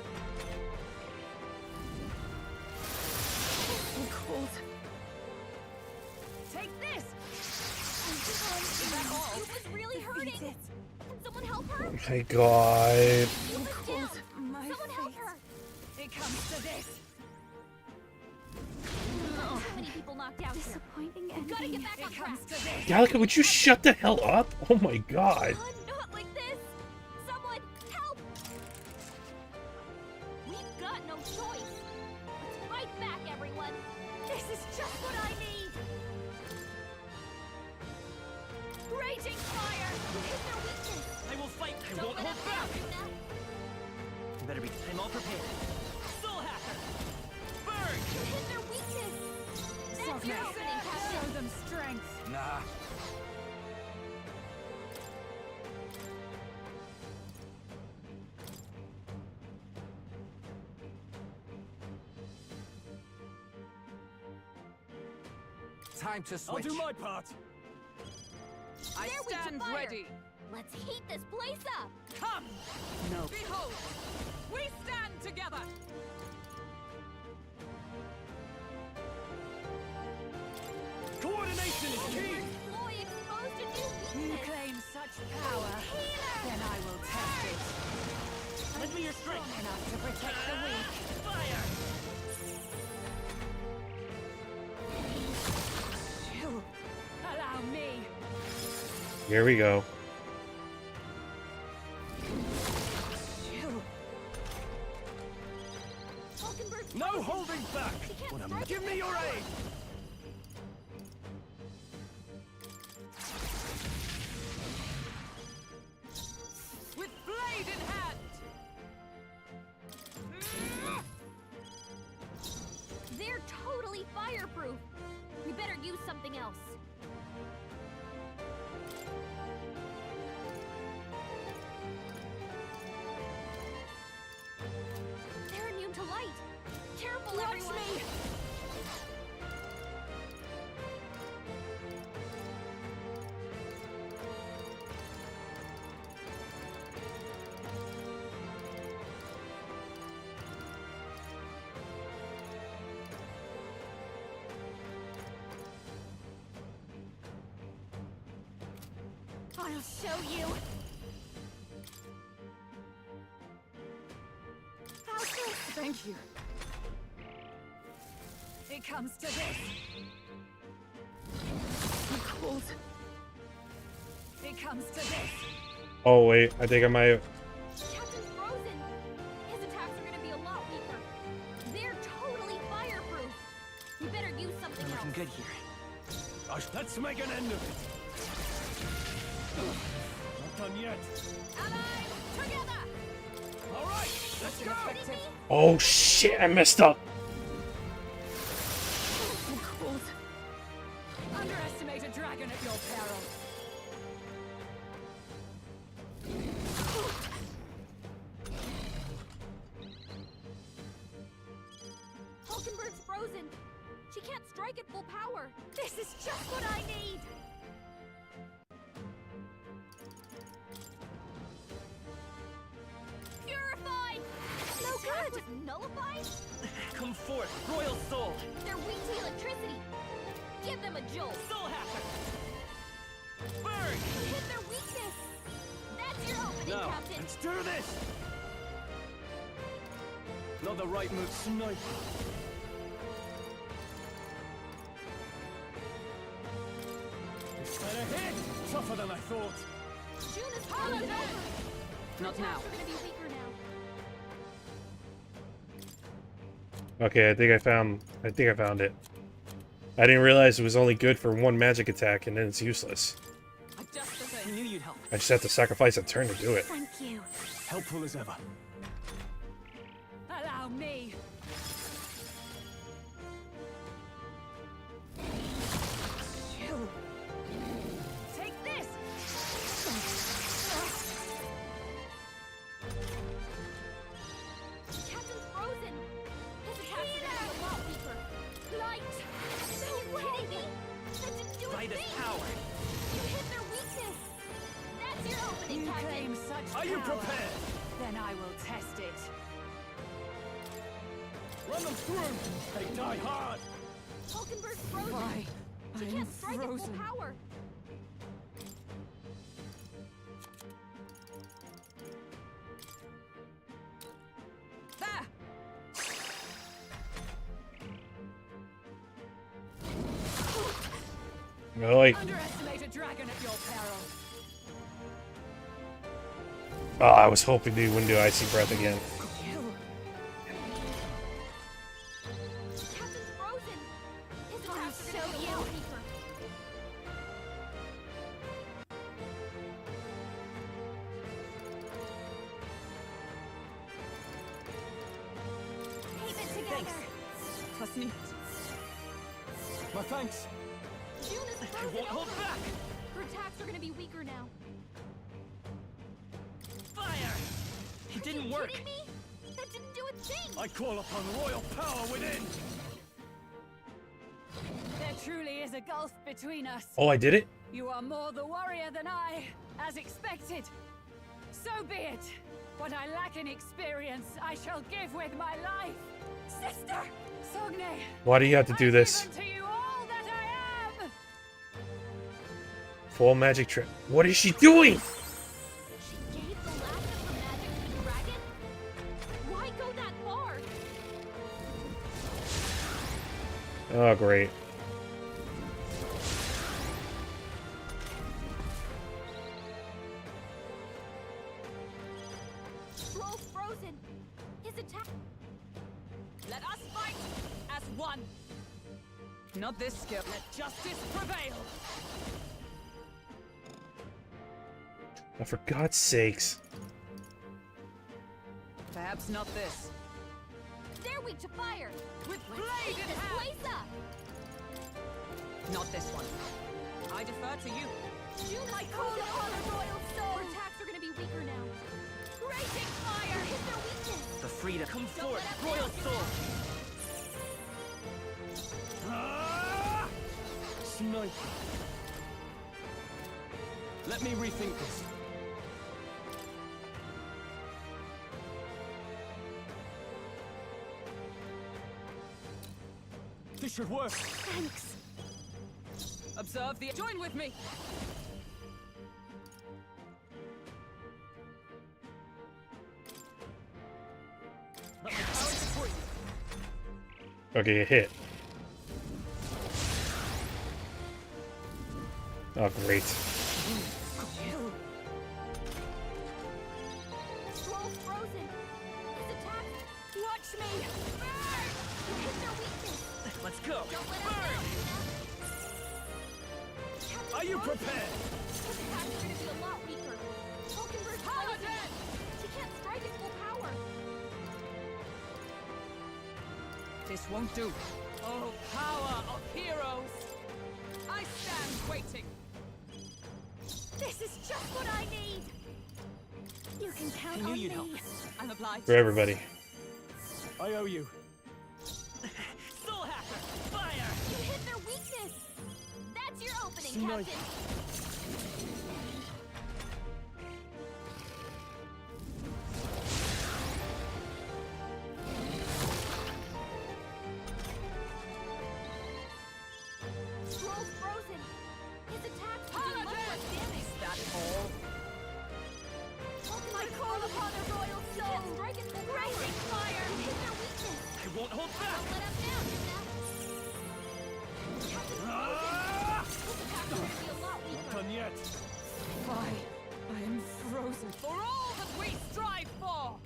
[SPEAKER 15] So cold.
[SPEAKER 10] Take this.
[SPEAKER 9] Is that all? It was really hurting.
[SPEAKER 15] Defeat it.
[SPEAKER 9] Can someone help her?
[SPEAKER 1] Oh my god.
[SPEAKER 9] She was down.
[SPEAKER 15] My
[SPEAKER 9] Someone help
[SPEAKER 15] fate.
[SPEAKER 9] her.
[SPEAKER 10] It comes to this.
[SPEAKER 9] So many people knocked out here.
[SPEAKER 13] Disappointing
[SPEAKER 9] We've got to
[SPEAKER 13] ending.
[SPEAKER 9] get back on
[SPEAKER 10] It
[SPEAKER 9] track.
[SPEAKER 10] comes to this.
[SPEAKER 1] Gallica, would you shut the hell up? Oh my god.
[SPEAKER 9] Not like this. Someone help. We've got no choice. Let's fight back, everyone.
[SPEAKER 15] This is just what I need.
[SPEAKER 9] Raging fire. Hit their weakness.
[SPEAKER 2] I will fight. I
[SPEAKER 9] Don't
[SPEAKER 2] won't
[SPEAKER 9] let
[SPEAKER 2] hold
[SPEAKER 9] up
[SPEAKER 2] back.
[SPEAKER 9] now, Juna.
[SPEAKER 2] Better be. I'm all prepared. Soul hacker. Burn.
[SPEAKER 9] You hit their weakness. That's your
[SPEAKER 10] Softness.
[SPEAKER 9] opening,
[SPEAKER 10] Show
[SPEAKER 9] Captain.
[SPEAKER 10] them strength.
[SPEAKER 24] Nah. Time to switch.
[SPEAKER 11] I'll do my part.
[SPEAKER 16] I
[SPEAKER 9] There we
[SPEAKER 16] stand
[SPEAKER 9] fire.
[SPEAKER 16] ready.
[SPEAKER 9] Let's heat this place up.
[SPEAKER 16] Come!
[SPEAKER 10] No.
[SPEAKER 16] Behold! We stand together!
[SPEAKER 11] Coordination is key!
[SPEAKER 9] Boy exposed to new
[SPEAKER 10] You
[SPEAKER 9] weakness.
[SPEAKER 10] claim such power, then I will test it.
[SPEAKER 2] Lend me your strength.
[SPEAKER 10] Strong enough to protect the weak.
[SPEAKER 2] Fire!
[SPEAKER 10] You allow me.
[SPEAKER 1] Here we go.
[SPEAKER 10] You.
[SPEAKER 9] Falkenberg's
[SPEAKER 11] No
[SPEAKER 9] frozen.
[SPEAKER 11] holding back!
[SPEAKER 9] She can't
[SPEAKER 11] What a
[SPEAKER 9] strike
[SPEAKER 11] Give
[SPEAKER 9] with
[SPEAKER 11] me your
[SPEAKER 9] power.
[SPEAKER 11] aid!
[SPEAKER 16] With blade in hand!
[SPEAKER 9] They're totally fireproof. We better use something else. They're immune to light. Careful,
[SPEAKER 10] Watch
[SPEAKER 9] everyone.
[SPEAKER 10] me.
[SPEAKER 9] I'll show you. Faustus!
[SPEAKER 10] Thank you. It comes to this. I'm cold. It comes to this.
[SPEAKER 1] Oh wait, I think I might have.
[SPEAKER 9] Captain's frozen. His attacks are gonna be a lot weaker. They're totally fireproof. We better use something else.
[SPEAKER 2] Looking good here.
[SPEAKER 11] Gosh, let's make an end of it! Not done yet.
[SPEAKER 9] Allies, together!
[SPEAKER 11] Alright, let's go!
[SPEAKER 1] Oh shit, I messed up.
[SPEAKER 10] I'm cold. Underestimate a dragon at your peril.
[SPEAKER 9] Falkenberg's frozen. She can't strike at full power. This is just what I need. Purified! No good! Was nullified?
[SPEAKER 2] Come forth, royal soul.
[SPEAKER 9] They're weak to electricity. Give them a jolt.
[SPEAKER 2] Soul hacker. Burn!
[SPEAKER 9] Hit their weakness. That's your opening,
[SPEAKER 11] Now,
[SPEAKER 9] Captain.
[SPEAKER 11] let's do this! Not the right move, sniper. Is that a hit? Tougher than I thought.
[SPEAKER 9] June is falling over.
[SPEAKER 16] Not now.
[SPEAKER 9] We're gonna be weaker now.
[SPEAKER 1] Okay, I think I found it. I didn't realize it was only good for one magic attack and then it's useless.
[SPEAKER 2] I knew you'd help.
[SPEAKER 1] I just have to sacrifice a turn to do it.
[SPEAKER 9] Thank you.
[SPEAKER 11] Helpful as ever.
[SPEAKER 10] Allow me. You. Take this.
[SPEAKER 9] Captain's frozen. His attacks are gonna be a lot weaker. Light. Are you kidding me? That didn't do a
[SPEAKER 2] Light is
[SPEAKER 9] thing.
[SPEAKER 2] power.
[SPEAKER 9] You hit their weakness. That's your opening,
[SPEAKER 10] You
[SPEAKER 9] Captain.
[SPEAKER 10] claim such
[SPEAKER 11] Are you
[SPEAKER 10] power,
[SPEAKER 11] prepared?
[SPEAKER 10] Then I will test it.
[SPEAKER 11] Run them through! They die hard!
[SPEAKER 9] Falkenberg's frozen.
[SPEAKER 10] Why?
[SPEAKER 9] She
[SPEAKER 10] I'm
[SPEAKER 9] can't strike at full
[SPEAKER 10] frozen.
[SPEAKER 9] power.
[SPEAKER 16] There!
[SPEAKER 1] Really?
[SPEAKER 10] Underestimate a dragon at your peril.
[SPEAKER 1] Oh, I was hoping he wouldn't do icy breath again.
[SPEAKER 10] You.
[SPEAKER 9] Captain's frozen. His
[SPEAKER 10] I'll
[SPEAKER 9] attacks are
[SPEAKER 10] show
[SPEAKER 9] gonna be a
[SPEAKER 10] you.
[SPEAKER 9] lot weaker. Keep it together.
[SPEAKER 10] Trust me.
[SPEAKER 11] My thanks.
[SPEAKER 9] June is
[SPEAKER 2] I
[SPEAKER 9] frozen
[SPEAKER 2] won't hold
[SPEAKER 9] over.
[SPEAKER 2] back.
[SPEAKER 9] Her attacks are gonna be weaker now.
[SPEAKER 2] Fire! It didn't
[SPEAKER 9] Are you
[SPEAKER 2] work.
[SPEAKER 9] kidding me? That didn't do a thing.
[SPEAKER 11] I call upon royal power within!
[SPEAKER 10] Their truly is a gulf between us.
[SPEAKER 1] Oh, I did it?
[SPEAKER 10] You are more the warrior than I, as expected. So be it. What I lack in experience, I shall give with my life. Sister! Sogne!
[SPEAKER 1] Why do you have to do this?
[SPEAKER 10] To you all that I am!
[SPEAKER 1] Full magic trick. What is she doing?
[SPEAKER 9] She gave the last of her magic to the dragon? Why go that far?
[SPEAKER 1] Oh, great.
[SPEAKER 9] Troll's frozen. His attack.
[SPEAKER 10] Let us fight as one. Not this skill. Let justice prevail.
[SPEAKER 1] Oh, for God's sakes.
[SPEAKER 16] Perhaps not this.
[SPEAKER 9] They're weak to fire.
[SPEAKER 10] With
[SPEAKER 9] Let's
[SPEAKER 10] blade
[SPEAKER 9] take
[SPEAKER 10] in
[SPEAKER 9] this
[SPEAKER 10] hand.
[SPEAKER 9] place up.
[SPEAKER 16] Not this one. I defer to you.
[SPEAKER 9] June, I call upon the royal soul. Our attacks are gonna be weaker now. Raging fire is their weakness.
[SPEAKER 18] The freedom. Come
[SPEAKER 9] Don't
[SPEAKER 18] forth,
[SPEAKER 9] let them
[SPEAKER 18] royal
[SPEAKER 9] out.
[SPEAKER 18] soul.
[SPEAKER 11] Sniper. Let me rethink this. This should work.
[SPEAKER 9] Thanks.
[SPEAKER 16] Observe the. Join with me.
[SPEAKER 11] Let my power support you.
[SPEAKER 1] Okay, you hit. Oh, great.
[SPEAKER 9] Troll's frozen. His attack. Watch me. Burn! You hit their weakness.
[SPEAKER 18] Let's go.
[SPEAKER 9] Don't let us down.
[SPEAKER 11] Are you prepared?
[SPEAKER 9] His attacks are gonna be a lot weaker. Vulcanburg's frozen. She can't strike at full power.
[SPEAKER 16] This won't do. Oh, power of heroes! I stand waiting.
[SPEAKER 9] This is just what I need. You can count
[SPEAKER 18] I knew
[SPEAKER 9] on
[SPEAKER 18] you'd
[SPEAKER 9] me.
[SPEAKER 18] help.
[SPEAKER 16] I'm obliged.
[SPEAKER 1] For everybody.
[SPEAKER 11] I owe you.
[SPEAKER 18] Soul hacker, fire!
[SPEAKER 9] You hit their weakness. That's your opening,
[SPEAKER 11] Sniper.
[SPEAKER 9] Captain. Troll's frozen. His attacks will do much less damage.
[SPEAKER 16] That all?
[SPEAKER 9] I call upon the royal soul. Strike it full raging fire. You hit their weakness.
[SPEAKER 18] I won't hold back!
[SPEAKER 9] Don't let us down, Yuna. Captain frozen. His attacks are gonna be a lot weaker.
[SPEAKER 11] Done yet.
[SPEAKER 16] Why? I am frozen for all that we strive for!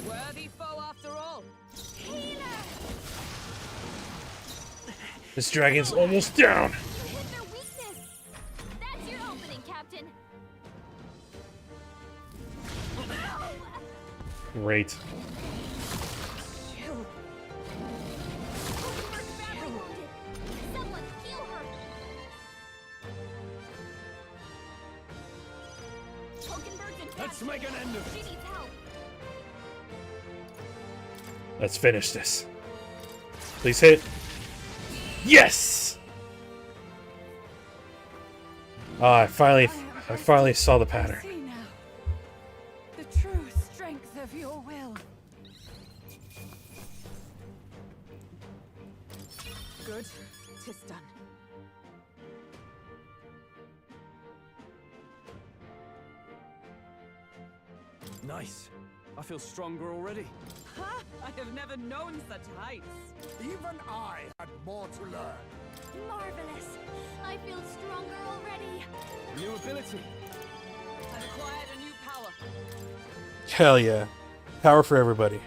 [SPEAKER 16] Worthy foe after all.
[SPEAKER 9] Healer.
[SPEAKER 1] This dragon's almost down.
[SPEAKER 9] You hit their weakness. That's your opening, Captain.
[SPEAKER 1] Great.
[SPEAKER 16] Chill.
[SPEAKER 9] Vulcanburg's badly wounded. Someone heal her. Vulcanburg's in bad
[SPEAKER 11] Let's make an end of
[SPEAKER 9] She
[SPEAKER 11] it.
[SPEAKER 9] needs help.
[SPEAKER 1] Let's finish this. Please hit. Yes! I finally saw the pattern.
[SPEAKER 10] See now. The true strength of your will.
[SPEAKER 16] Good. 'Tis done.
[SPEAKER 11] Nice. I feel stronger already.
[SPEAKER 16] Ha! I have never known such heights.
[SPEAKER 6] Even I had more to learn.
[SPEAKER 9] Marvelous. I feel stronger already.
[SPEAKER 11] New ability.
[SPEAKER 16] I've acquired a new power.
[SPEAKER 1] Hell yeah. Power for everybody.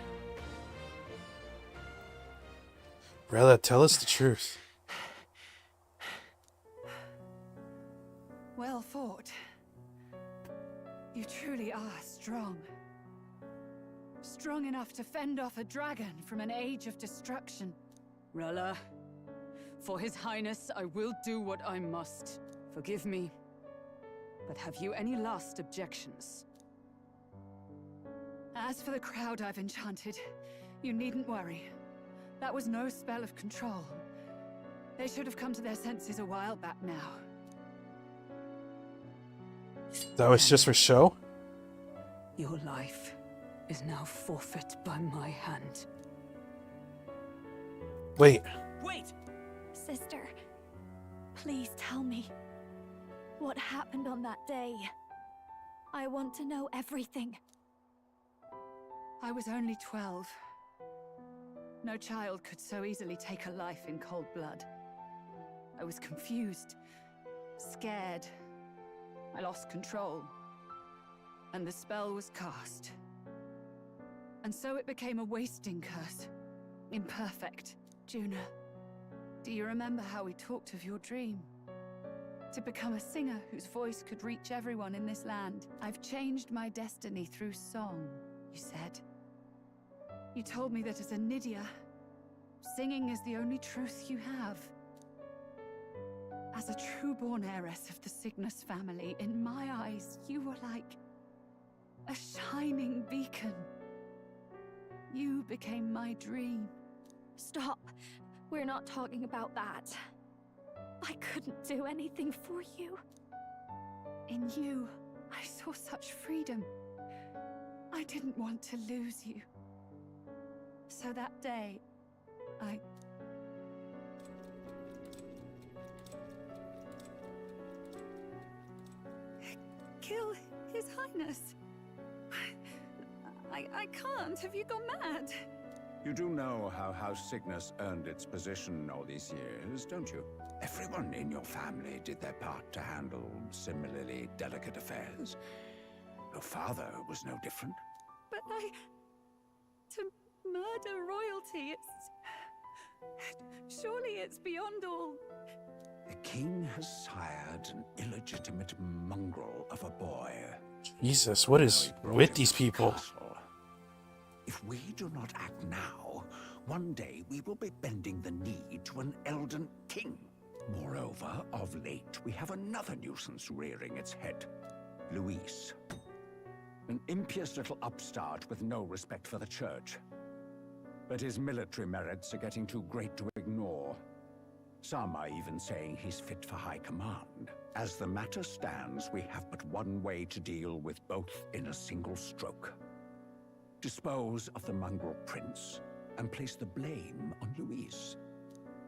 [SPEAKER 1] Rella, tell us the truth.
[SPEAKER 10] Well fought. You truly are strong. Strong enough to fend off a dragon from an age of destruction.
[SPEAKER 16] Rella, for His Highness, I will do what I must. Forgive me. But have you any last objections?
[SPEAKER 10] As for the crowd I've enchanted, you needn't worry. That was no spell of control. They should have come to their senses a while back now.
[SPEAKER 1] That was just for show?
[SPEAKER 10] Your life is now forfeit by my hand.
[SPEAKER 1] Wait.
[SPEAKER 18] Wait!
[SPEAKER 13] Sister, please tell me what happened on that day. I want to know everything.
[SPEAKER 10] I was only 12. No child could so easily take a life in cold blood. I was confused, scared. I lost control. And the spell was cast. And so it became a wasting curse. Imperfect. Juna, do you remember how we talked of your dream? To become a singer whose voice could reach everyone in this land. I've changed my destiny through song, you said. You told me that as a Nydia, singing is the only truth you have. As a true-born heiress of the Cygnus family, in my eyes, you were like a shining beacon. You became my dream.
[SPEAKER 13] Stop. We're not talking about that. I couldn't do anything for you.
[SPEAKER 10] In you, I saw such freedom. I didn't want to lose you. So that day, I... kill His Highness. I can't. Have you gone mad?
[SPEAKER 20] You do know how House Cygnus earned its position all these years, don't you? Everyone in your family did their part to handle similarly delicate affairs. Your father was no different.
[SPEAKER 10] But to murder royalty, surely it's beyond all...
[SPEAKER 20] The king has sired an illegitimate mongrel of a boy.
[SPEAKER 1] Jesus, what is with these people?
[SPEAKER 20] If we do not act now, one day we will be bending the knee to an Elden king. Moreover, of late, we have another nuisance rearing its head. Luis. An impious little upstart with no respect for the church. But his military merits are getting too great to ignore. Some are even saying he's fit for high command. As the matter stands, we have but one way to deal with both in a single stroke. Dispose of the mongrel prince and place the blame on Luis.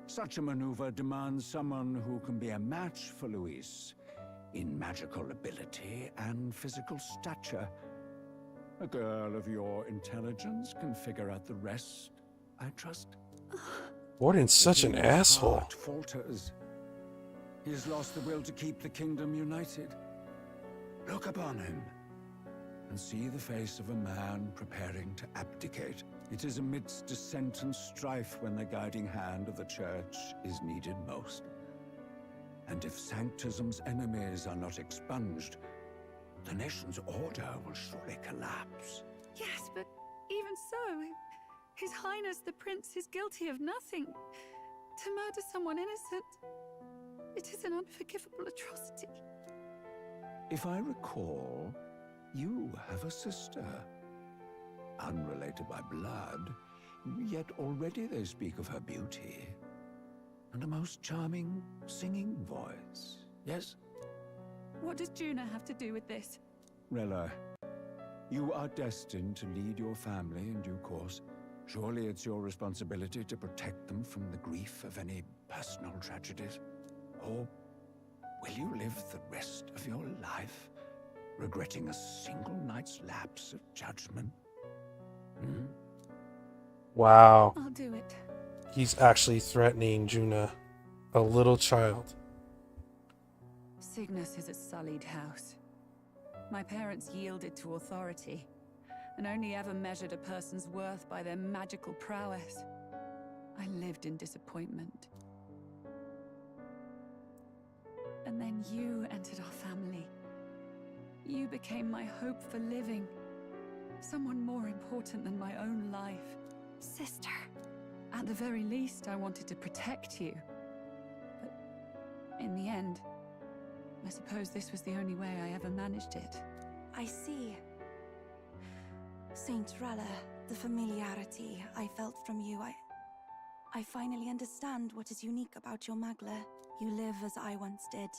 [SPEAKER 20] Such a maneuver demands someone who can be a match for Luis in magical ability and physical stature. A girl of your intelligence can figure out the rest, I trust.
[SPEAKER 1] Warden's such an asshole.
[SPEAKER 20] Heart falters. He has lost the will to keep the kingdom united. Look upon him and see the face of a man preparing to abdicate. It is amidst dissent and strife when the guiding hand of the church is needed most. And if Sanctism's enemies are not expunged, the nation's order will surely collapse.
[SPEAKER 10] Yes, but even so, His Highness the Prince is guilty of nothing. To murder someone innocent, it is an unforgivable atrocity.
[SPEAKER 20] If I recall, you have a sister. Unrelated by blood, yet already they speak of her beauty. And a most charming singing voice, yes?
[SPEAKER 10] What does Juna have to do with this?
[SPEAKER 20] Rella, you are destined to lead your family in due course. Surely it's your responsibility to protect them from the grief of any personal tragedies. Or will you live the rest of your life regretting a single night's lapse of judgment? Hmm?
[SPEAKER 1] Wow.
[SPEAKER 10] I'll do it.
[SPEAKER 1] He's actually threatening Juna, a little child.
[SPEAKER 10] Cygnus is a sullied house. My parents yielded to authority, and only ever measured a person's worth by their magical prowess. I lived in disappointment. And then you entered our family. You became my hope for living. Someone more important than my own life.
[SPEAKER 13] Sister.
[SPEAKER 10] At the very least, I wanted to protect you. But in the end, I suppose this was the only way I ever managed it.
[SPEAKER 15] I see. Saint Rella, the familiarity I felt from you, I finally understand what is unique about your Magla. You live as I once did.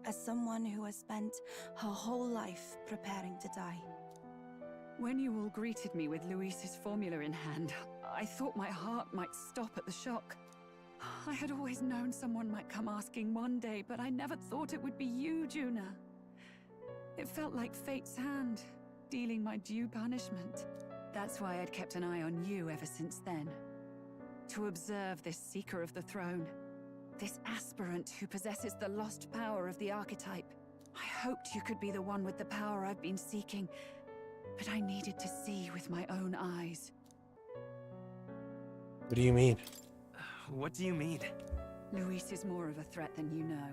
[SPEAKER 15] As someone who has spent her whole life preparing to die.
[SPEAKER 10] When you all greeted me with Luis's formula in hand, I thought my heart might stop at the shock. I had always known someone might come asking one day, but I never thought it would be you, Juna. It felt like fate's hand, dealing my due punishment. That's why I'd kept an eye on you ever since then. To observe this seeker of the throne. This aspirant who possesses the lost power of the archetype. I hoped you could be the one with the power I've been seeking, but I needed to see with my own eyes.
[SPEAKER 1] What do you mean?
[SPEAKER 18] What do you mean?
[SPEAKER 10] Luis is more of a threat than you know.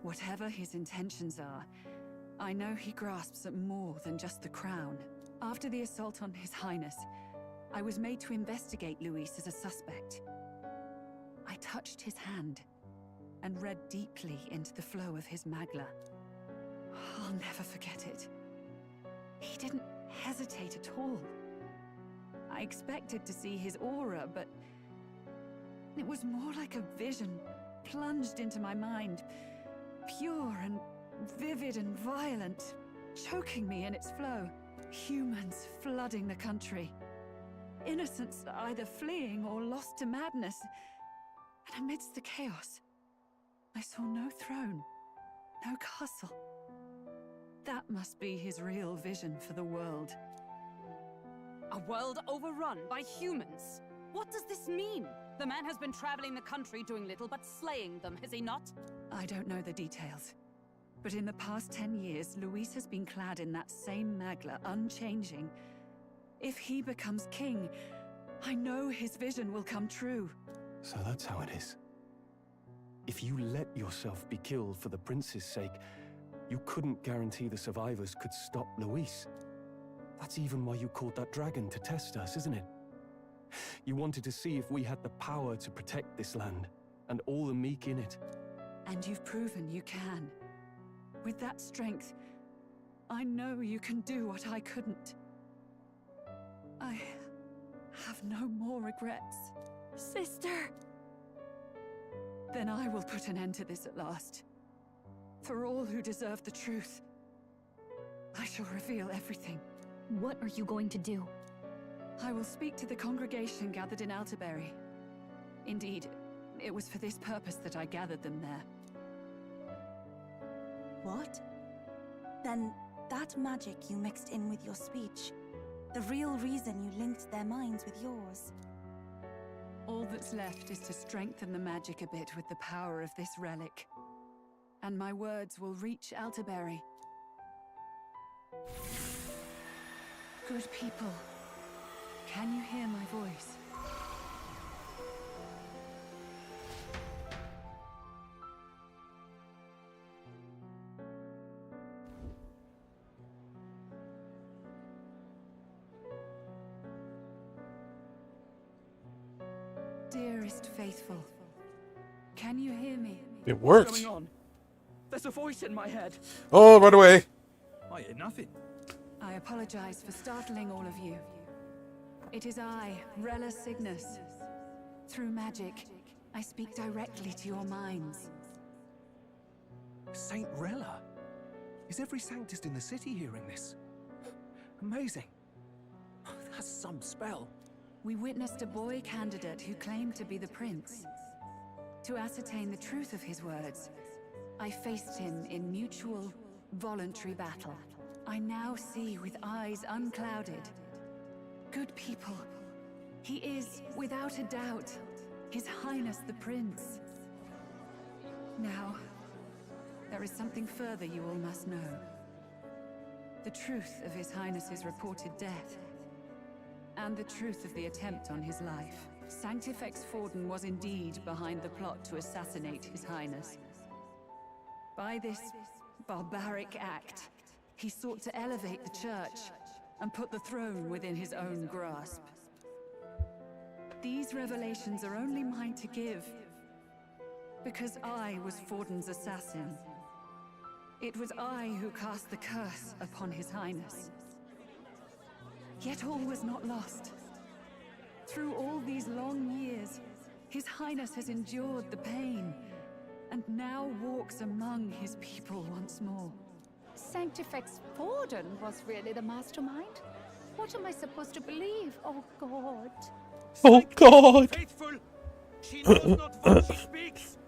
[SPEAKER 10] Whatever his intentions are, I know he grasps at more than just the crown. After the assault on His Highness, I was made to investigate Luis as a suspect. I touched his hand and read deeply into the flow of his Magla. I'll never forget it. He didn't hesitate at all. I expected to see his aura, but it was more like a vision plunged into my mind, pure and vivid and violent, choking me in its flow. Humans flooding the country. Innocents either fleeing or lost to madness. And amidst the chaos, I saw no throne, no castle. That must be his real vision for the world.
[SPEAKER 16] A world overrun by humans? What does this mean? The man has been traveling the country doing little but slaying them, has he not?
[SPEAKER 10] I don't know the details. But in the past 10 years, Luis has been clad in that same Magla, unchanging. If he becomes king, I know his vision will come true.
[SPEAKER 12] So that's how it is. If you let yourself be killed for the prince's sake, you couldn't guarantee the survivors could stop Luis. That's even why you called that dragon to test us, isn't it? You wanted to see if we had the power to protect this land, and all the meek in it.
[SPEAKER 10] And you've proven you can. With that strength, I know you can do what I couldn't. I have no more regrets.
[SPEAKER 13] Sister!
[SPEAKER 10] Then I will put an end to this at last. For all who deserve the truth, I shall reveal everything.
[SPEAKER 9] What are you going to do?
[SPEAKER 10] I will speak to the congregation gathered in Altaberry. Indeed, it was for this purpose that I gathered them there.
[SPEAKER 15] What? Then that magic you mixed in with your speech, the real reason you linked their minds with yours.
[SPEAKER 10] All that's left is to strengthen the magic a bit with the power of this relic. And my words will reach Altaberry. Good people, can you hear my voice? Dearest faithful, can you hear me?
[SPEAKER 1] It worked.
[SPEAKER 11] What's going on? There's a voice in my head.
[SPEAKER 1] Oh, run away.
[SPEAKER 11] I hear nothing.
[SPEAKER 10] I apologize for startling all of you. It is I, Rella Cygnus. Through magic, I speak directly to your minds.
[SPEAKER 11] Saint Rella? Is every Sanctist in the city hearing this? Amazing. That's some spell.
[SPEAKER 10] We witnessed a boy candidate who claimed to be the prince. To ascertain the truth of his words, I faced him in mutual, voluntary battle. I now see with eyes unclouded. Good people, he is, without a doubt, His Highness the Prince. Now, there is something further you all must know. The truth of His Highness's reported death, and the truth of the attempt on his life. Sanctifex Forden was indeed behind the plot to assassinate His Highness. By this barbaric act, he sought to elevate the church and put the throne within his own grasp. These revelations are only mine to give, because I was Forden's assassin. It was I who cast the curse upon His Highness. Yet all was not lost. Through all these long years, His Highness has endured the pain, and now walks among his people once more.
[SPEAKER 3] Sanctifex Forden was really the mastermind? What am I supposed to believe? Oh God.
[SPEAKER 1] Oh God.
[SPEAKER 14] Faithful, she knows not what she speaks.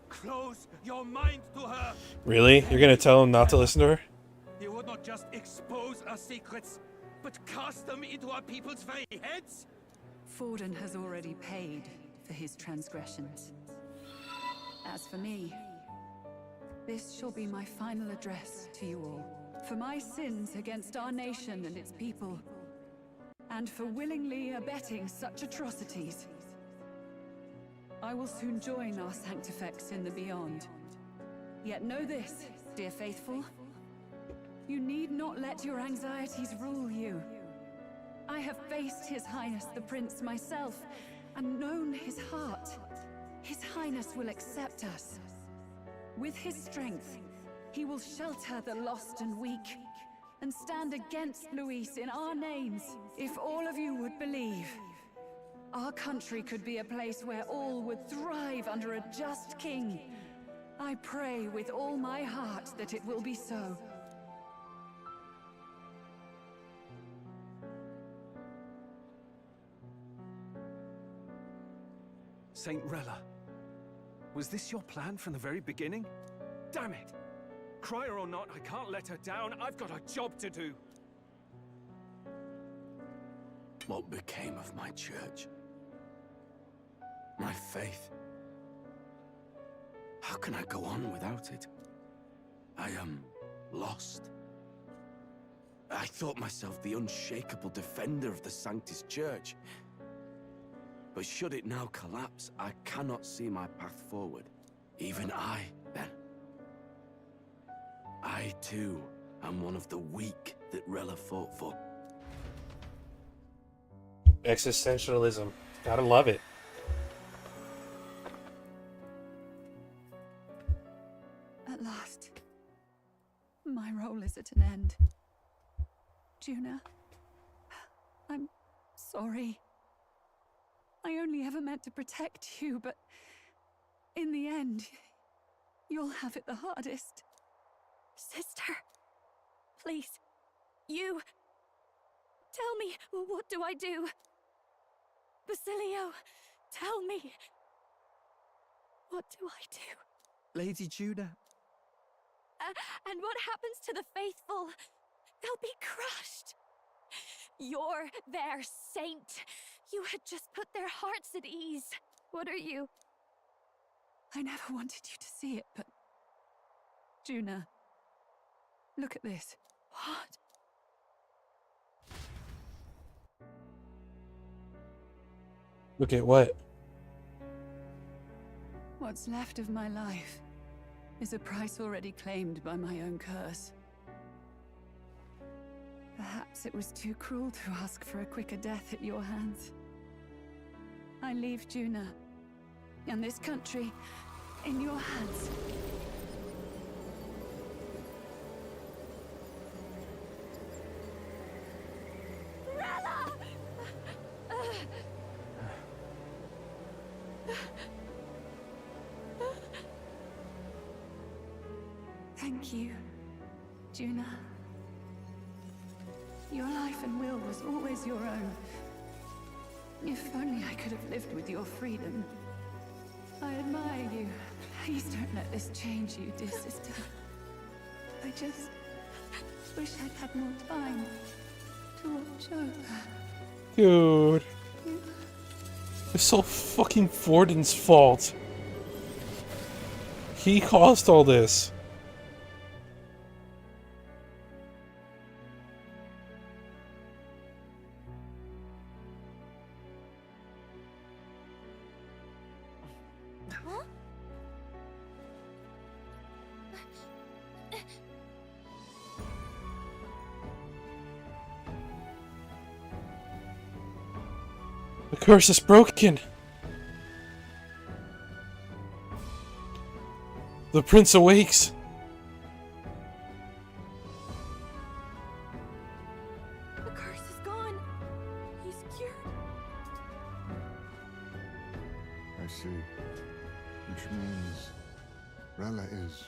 [SPEAKER 14] Close your mind to her.
[SPEAKER 1] Really? You're gonna tell him not to listen to her?
[SPEAKER 14] You would not just expose our secrets, but cast them into our people's very heads?
[SPEAKER 10] Forden has already paid for his transgressions. As for me, this shall be my final address to you all. For my sins against our nation and its people, and for willingly abetting such atrocities. I will soon join our Sanctifex in the beyond. Yet know this, dear faithful. You need not let your anxieties rule you. I have faced His Highness the Prince myself, and known his heart. His Highness will accept us. With his strength, he will shelter the lost and weak, and stand against Luis in our names. If all of you would believe, our country could be a place where all would thrive under a just king. I pray with all my heart that it will be so.
[SPEAKER 11] Saint Rella, was this your plan from the very beginning? Damn it! Crier or not, I can't let her down. I've got a job to do.
[SPEAKER 20] What became of my church? My faith? How can I go on without it? I am lost. I thought myself the unshakable defender of the Sanctus Church. But should it now collapse, I cannot see my path forward. Even I, then. I, too, am one of the weak that Rella fought for.
[SPEAKER 1] Existentialism. Gotta love it.
[SPEAKER 10] At last, my role is at an end. Juna, I'm sorry. I only ever meant to protect you, but in the end, you'll have it the hardest.
[SPEAKER 13] Sister, please, you... Tell me, what do I do? Basilio, tell me. What do I do?
[SPEAKER 7] Lady Juna.
[SPEAKER 13] And what happens to the faithful? They'll be crushed. You're their saint. You had just put their hearts at ease. What are you?
[SPEAKER 10] I never wanted you to see it, but... Juna, look at this.
[SPEAKER 13] What?
[SPEAKER 1] Look at what?
[SPEAKER 10] What's left of my life is a price already claimed by my own curse. Perhaps it was too cruel to ask for a quicker death at your hands. I leave Juna and this country in your hands.
[SPEAKER 13] Rella!
[SPEAKER 10] Thank you, Juna. Your life and will was always your own. If only I could have lived with your freedom. I admire you. Please don't let this change you, dear sister. I just wish I'd had more time to watch over.
[SPEAKER 1] Dude. It's all fucking Forden's fault. He caused all this.
[SPEAKER 13] Huh?
[SPEAKER 1] The curse is broken. The prince awakes.
[SPEAKER 13] The curse is gone. He's cured.
[SPEAKER 6] Rella is.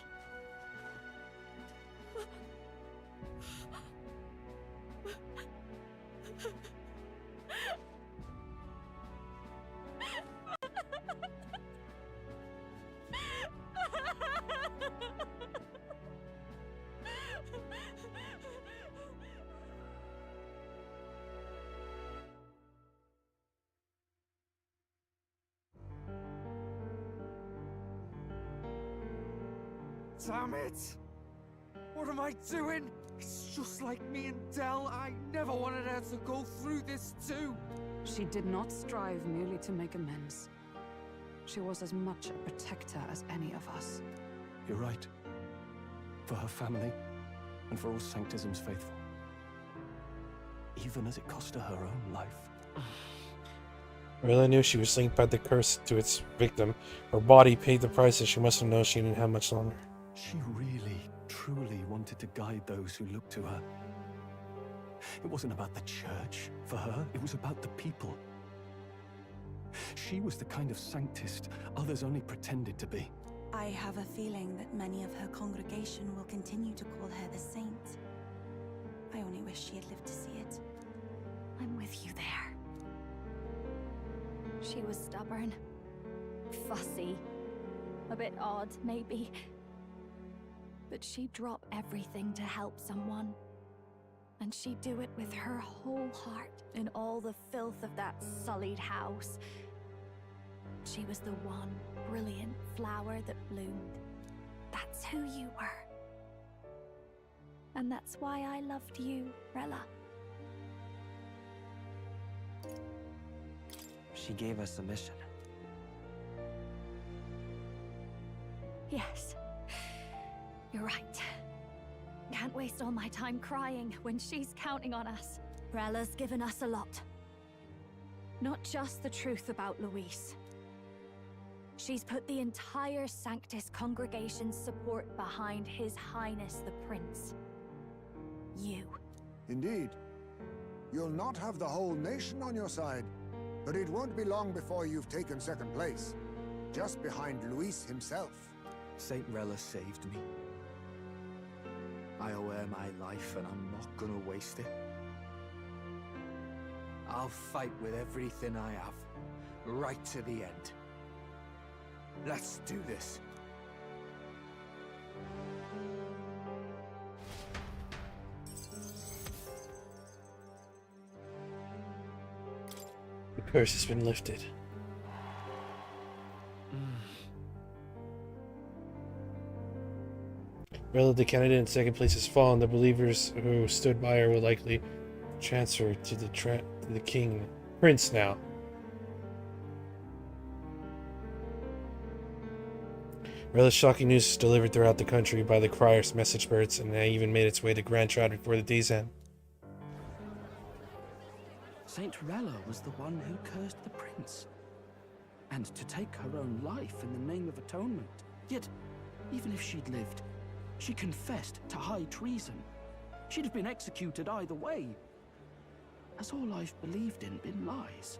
[SPEAKER 7] Damn it! What am I doing? It's just like me and Dell. I never wanted her to go through this too.
[SPEAKER 16] She did not strive merely to make amends. She was as much a protector as any of us.
[SPEAKER 12] You're right. For her family, and for all Sanctism's faithful. Even as it cost her her own life.
[SPEAKER 1] Rilla knew she was linked by the curse to its victim. Her body paid the price, and she must have known she didn't have much longer.
[SPEAKER 12] She really, truly wanted to guide those who looked to her. It wasn't about the church for her, it was about the people. She was the kind of sanctist others only pretended to be.
[SPEAKER 15] I have a feeling that many of her congregation will continue to call her the saint. I only wish she had lived to see it.
[SPEAKER 13] I'm with you there. She was stubborn, fussy, a bit odd, maybe. But she'd drop everything to help someone. And she'd do it with her whole heart in all the filth of that sullied house. She was the one brilliant flower that bloomed. That's who you were. And that's why I loved you, Rella.
[SPEAKER 7] She gave us a mission.
[SPEAKER 13] Yes. You're right. Can't waste all my time crying when she's counting on us. Rella's given us a lot. Not just the truth about Luis. She's put the entire Sanctus congregation's support behind His Highness the Prince. You.
[SPEAKER 6] Indeed. You'll not have the whole nation on your side, but it won't be long before you've taken second place. Just behind Luis himself.
[SPEAKER 7] Saint Rella saved me. I owe her my life and I'm not gonna waste it. I'll fight with everything I have, right to the end. Let's do this.
[SPEAKER 1] The curse has been lifted. Rilla, the candidate in second place, has fallen. The believers who stood by her will likely transfer to the king, prince now. Rilla's shocking news is delivered throughout the country by the criers, message birds, and it even made its way to Grand Shroud before the day's end.
[SPEAKER 19] Saint Rella was the one who cursed the prince. And to take her own life in the name of atonement. Yet, even if she'd lived, she confessed to high treason. She'd have been executed either way. Has all I've believed in been lies?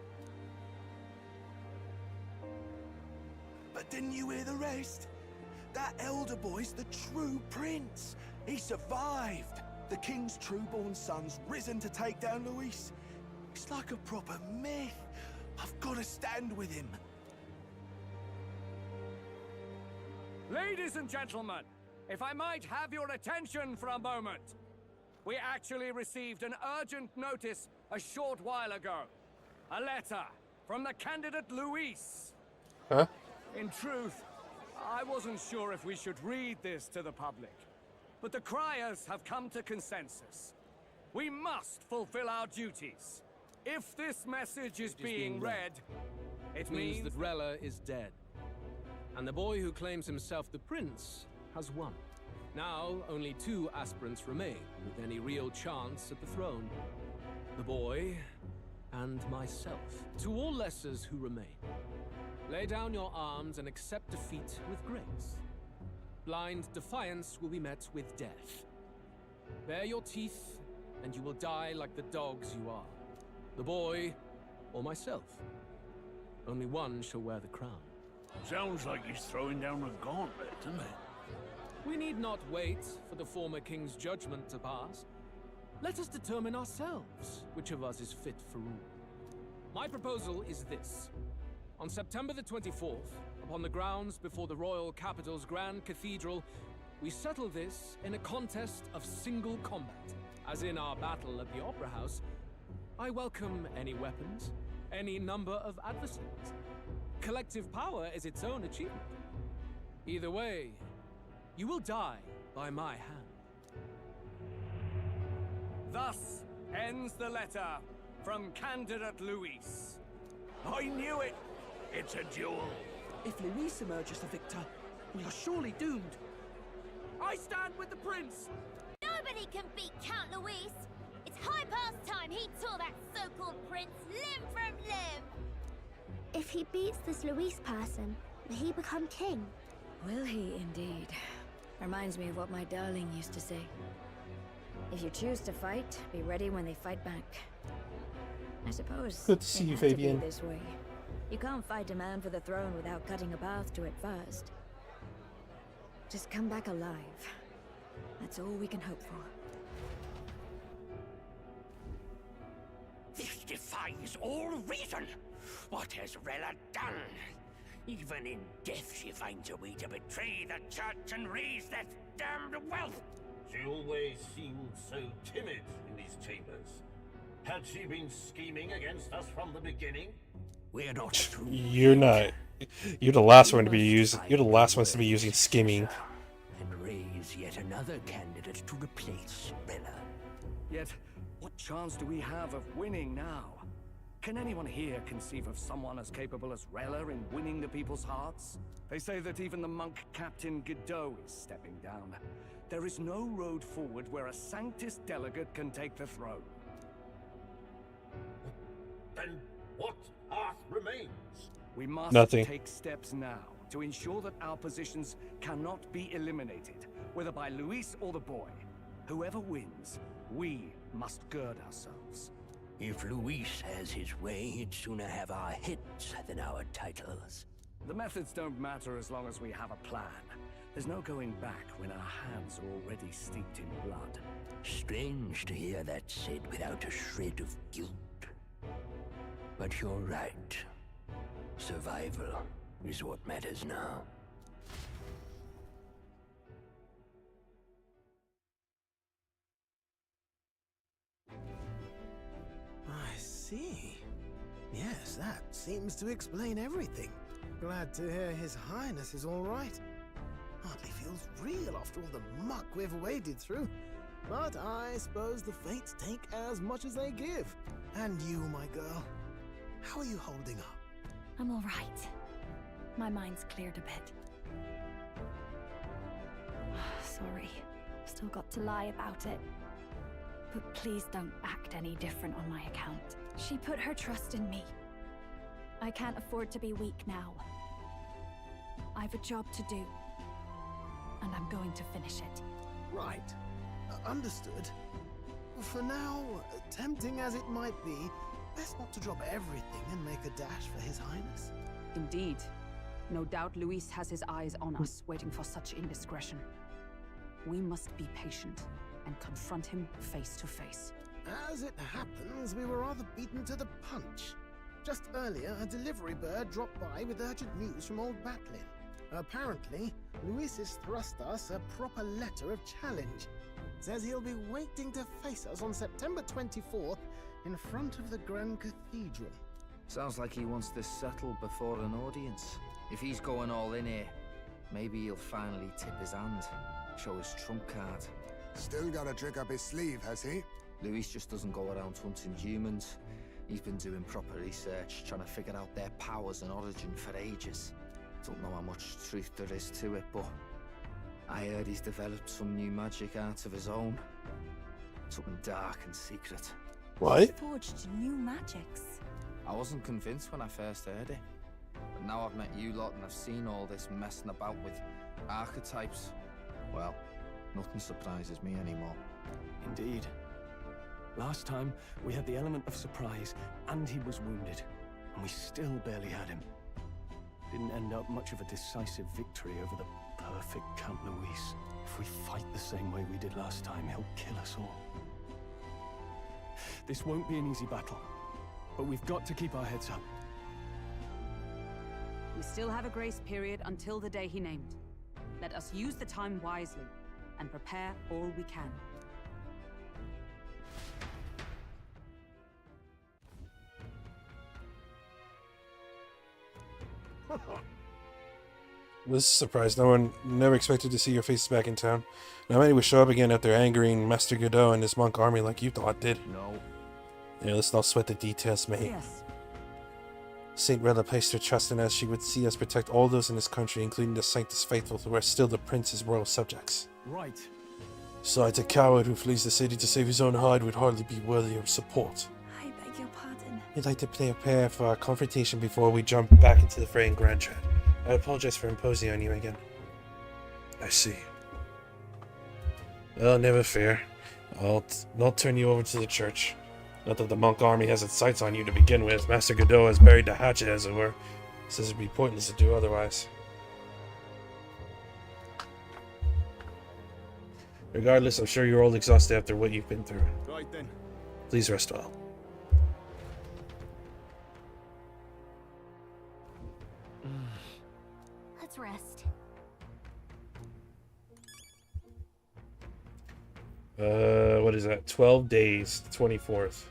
[SPEAKER 21] But didn't you hear the rest? That elder boy's the true prince. He survived. The king's true-born son's risen to take down Luis. It's like a proper myth. I've got to stand with him.
[SPEAKER 11] Ladies and gentlemen, if I might have your attention for a moment. We actually received an urgent notice a short while ago. A letter from the candidate Luis.
[SPEAKER 1] Huh?
[SPEAKER 11] In truth, I wasn't sure if we should read this to the public. But the criers have come to consensus. We must fulfill our duties. If this message is being read, it means
[SPEAKER 22] that Rella is dead. And the boy who claims himself the prince has won. Now, only 2 aspirants remain, with any real chance at the throne. The boy, and myself. To all lessers who remain, lay down your arms and accept defeat with grace. Blind defiance will be met with death. Bare your teeth, and you will die like the dogs you are. The boy, or myself. Only one shall wear the crown.
[SPEAKER 20] Sounds like he's throwing down a gauntlet, doesn't it?
[SPEAKER 22] We need not wait for the former king's judgment to pass. Let us determine ourselves which of us is fit for rule. My proposal is this. On September the 24th, upon the grounds before the royal capital's grand cathedral, we settle this in a contest of single combat. As in our battle at the Opera House, I welcome any weapons, any number of adversaries. Collective power is its own achievement. Either way, you will die by my hand.
[SPEAKER 11] Thus ends the letter from candidate Luis.
[SPEAKER 20] I knew it! It's a duel.
[SPEAKER 19] If Luis emerges the victor, we are surely doomed.
[SPEAKER 11] I stand with the prince!
[SPEAKER 9] Nobody can beat Count Luis! It's high past time he tore that so-called prince limb from limb!
[SPEAKER 4] If he beats this Luis person, will he become king?
[SPEAKER 8] Will he indeed? Reminds me of what my darling used to say. If you choose to fight, be ready when they fight back. I suppose
[SPEAKER 1] Good to see you, Fabian.
[SPEAKER 8] this way. You can't fight a man for the throne without cutting a path to it first. Just come back alive. That's all we can hope for.
[SPEAKER 20] This defies all reason. What has Rella done? Even in death she finds a way to betray the church and raise that damned wealth.
[SPEAKER 17] She always seemed so timid in these chambers. Had she been scheming against us from the beginning?
[SPEAKER 20] We're not.
[SPEAKER 1] You're not. You're the last one to be using. You're the last ones to be using skimming.
[SPEAKER 20] And raise yet another candidate to replace Rella.
[SPEAKER 12] Yet, what chance do we have of winning now? Can anyone here conceive of someone as capable as Rella in winning the people's hearts? They say that even the monk Captain Godot is stepping down. There is no road forward where a Sanctus delegate can take the throne.
[SPEAKER 17] Then what path remains?
[SPEAKER 12] We must
[SPEAKER 1] Nothing.
[SPEAKER 12] take steps now to ensure that our positions cannot be eliminated, whether by Luis or the boy. Whoever wins, we must gird ourselves.
[SPEAKER 20] If Luis has his way, he'd sooner have our heads than our titles.
[SPEAKER 12] The methods don't matter as long as we have a plan. There's no going back when our hands are already steeped in blood.
[SPEAKER 20] Strange to hear that said without a shred of guilt. But you're right. Survival is what matters now.
[SPEAKER 23] I see. Yes, that seems to explain everything. Glad to hear His Highness is all right. Hardly feels real after all the muck we've waded through. But I suppose the fates take as much as they give. And you, my girl, how are you holding up?
[SPEAKER 13] I'm all right. My mind's cleared a bit. Sorry. Still got to lie about it. But please don't act any different on my account. She put her trust in me. I can't afford to be weak now. I've a job to do. And I'm going to finish it.
[SPEAKER 23] Right. Understood. For now, tempting as it might be, best not to drop everything and make a dash for His Highness.
[SPEAKER 16] Indeed. No doubt Luis has his eyes on us, waiting for such indiscretion. We must be patient and confront him face to face.
[SPEAKER 23] As it happens, we were rather beaten to the punch. Just earlier, a delivery bird dropped by with urgent news from old Batlin. Apparently, Luis has thrust us a proper letter of challenge. Says he'll be waiting to face us on September 24th in front of the Grand Cathedral.
[SPEAKER 24] Sounds like he wants this settled before an audience. If he's going all in here, maybe he'll finally tip his hand, show his trump card.
[SPEAKER 6] Still got a trick up his sleeve, has he?
[SPEAKER 24] Luis just doesn't go around hunting humans. He's been doing proper research, trying to figure out their powers and origin for ages. Don't know how much truth there is to it, but I heard he's developed some new magic art of his own. Something dark and secret.
[SPEAKER 1] What?
[SPEAKER 15] Forged new magics.
[SPEAKER 24] I wasn't convinced when I first heard it. But now I've met you lot and I've seen all this messing about with archetypes. Well, nothing surprises me anymore.
[SPEAKER 12] Indeed. Last time, we had the element of surprise, and he was wounded. And we still barely had him. didn't end up much of a decisive victory over the perfect Count Luis. If we fight the same way we did last time, he'll kill us all. This won't be an easy battle, but we've got to keep our heads up.
[SPEAKER 16] We still have a grace period until the day he named. Let us use the time wisely and prepare all we can.
[SPEAKER 1] Was surprised. No one never expected to see your faces back in town. Not many would show up again after angering Master Godot and his monk army like you thought did.
[SPEAKER 12] No.
[SPEAKER 1] Yeah, let's not sweat the details, mate.
[SPEAKER 16] Yes.
[SPEAKER 1] Saint Rella placed her trust in us. She would see us protect all those in this country, including the Sanctus Faithful, who are still the prince's royal subjects.
[SPEAKER 12] Right.
[SPEAKER 1] Besides, a coward who flees the city to save his own hide would hardly be worthy of support.
[SPEAKER 15] I beg your pardon.
[SPEAKER 1] We'd like to prepare for our confrontation before we jump back into the fray in Grand Trad. I apologize for imposing on you again. I see. Well, never fear. I'll not turn you over to the church. Not that the monk army has its sights on you to begin with. Master Godot has buried the hatchet, as it were. Says it'd be pointless to do otherwise. Regardless, I'm sure you're all exhausted after what you've been through.
[SPEAKER 12] Right then.
[SPEAKER 1] Please rest well.
[SPEAKER 9] Let's rest.
[SPEAKER 1] What is that? 12 days, 24th.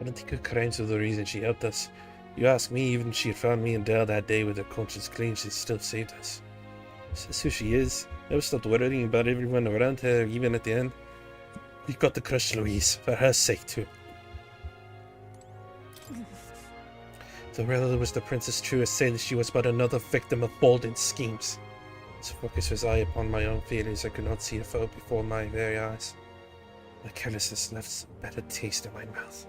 [SPEAKER 1] I don't think her crimes were the reason she helped us. You ask me, even if she had found me and Dale that day with her conscience clean, she'd still saved us. This is who she is. Never stopped worrying about everyone around her, even at the end. We've got to crush Louise, for her sake too. Though Rella was the princess' truest say that she was but another victim of Bolden's schemes. So focused was I upon my own feelings, I could not see a foe before my very eyes. My carelessness left a better taste in my mouth.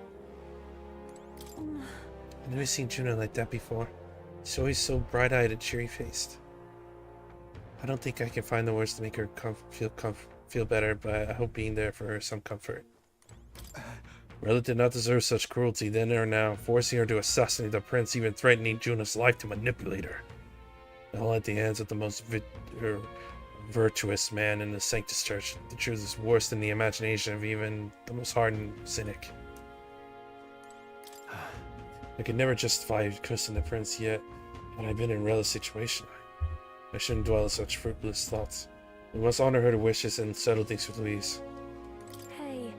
[SPEAKER 1] I've never seen Juno like that before. She's always so bright-eyed and cheery-faced. I don't think I can find the words to make her feel better, but I hope being there for her is some comfort. Rella did not deserve such cruelty then or now, forcing her to assassinate the prince, even threatening Juno's life to manipulate her. All at the hands of the most virtuous man in the Sanctus Church. The truth is worse than the imagination of even the most hardened cynic. I could never justify cursing the prince yet, but I've been in Rella's situation. I shouldn't dwell on such frivolous thoughts. We must honor her wishes and settle things with Louise.
[SPEAKER 15] Hey.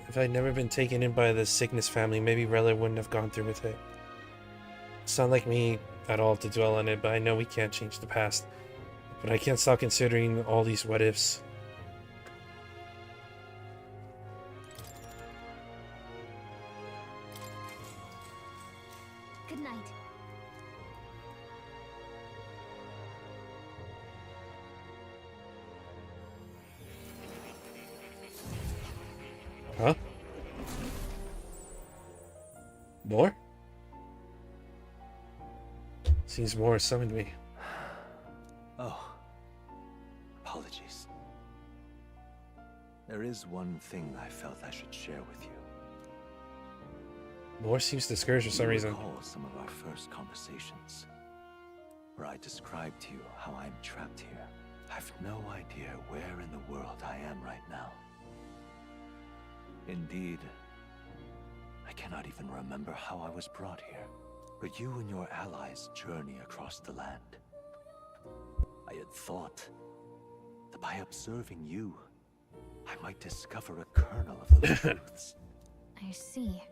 [SPEAKER 1] If I'd never been taken in by the Cygnus family, maybe Rella wouldn't have gone through with it. It's not like me at all to dwell on it, but I know we can't change the past. But I can't stop considering all these what-ifs.
[SPEAKER 9] Good night.
[SPEAKER 1] Huh? More? Seems more summoned me.
[SPEAKER 2] Oh. Apologies. There is one thing I felt I should share with you.
[SPEAKER 1] More seems discouraged for some reason.
[SPEAKER 2] Recall some of our first conversations, where I described to you how I'm trapped here. I've no idea where in the world I am right now. Indeed, I cannot even remember how I was brought here. But you and your allies journey across the land. I had thought that by observing you, I might discover a kernel of those truths.
[SPEAKER 9] I see.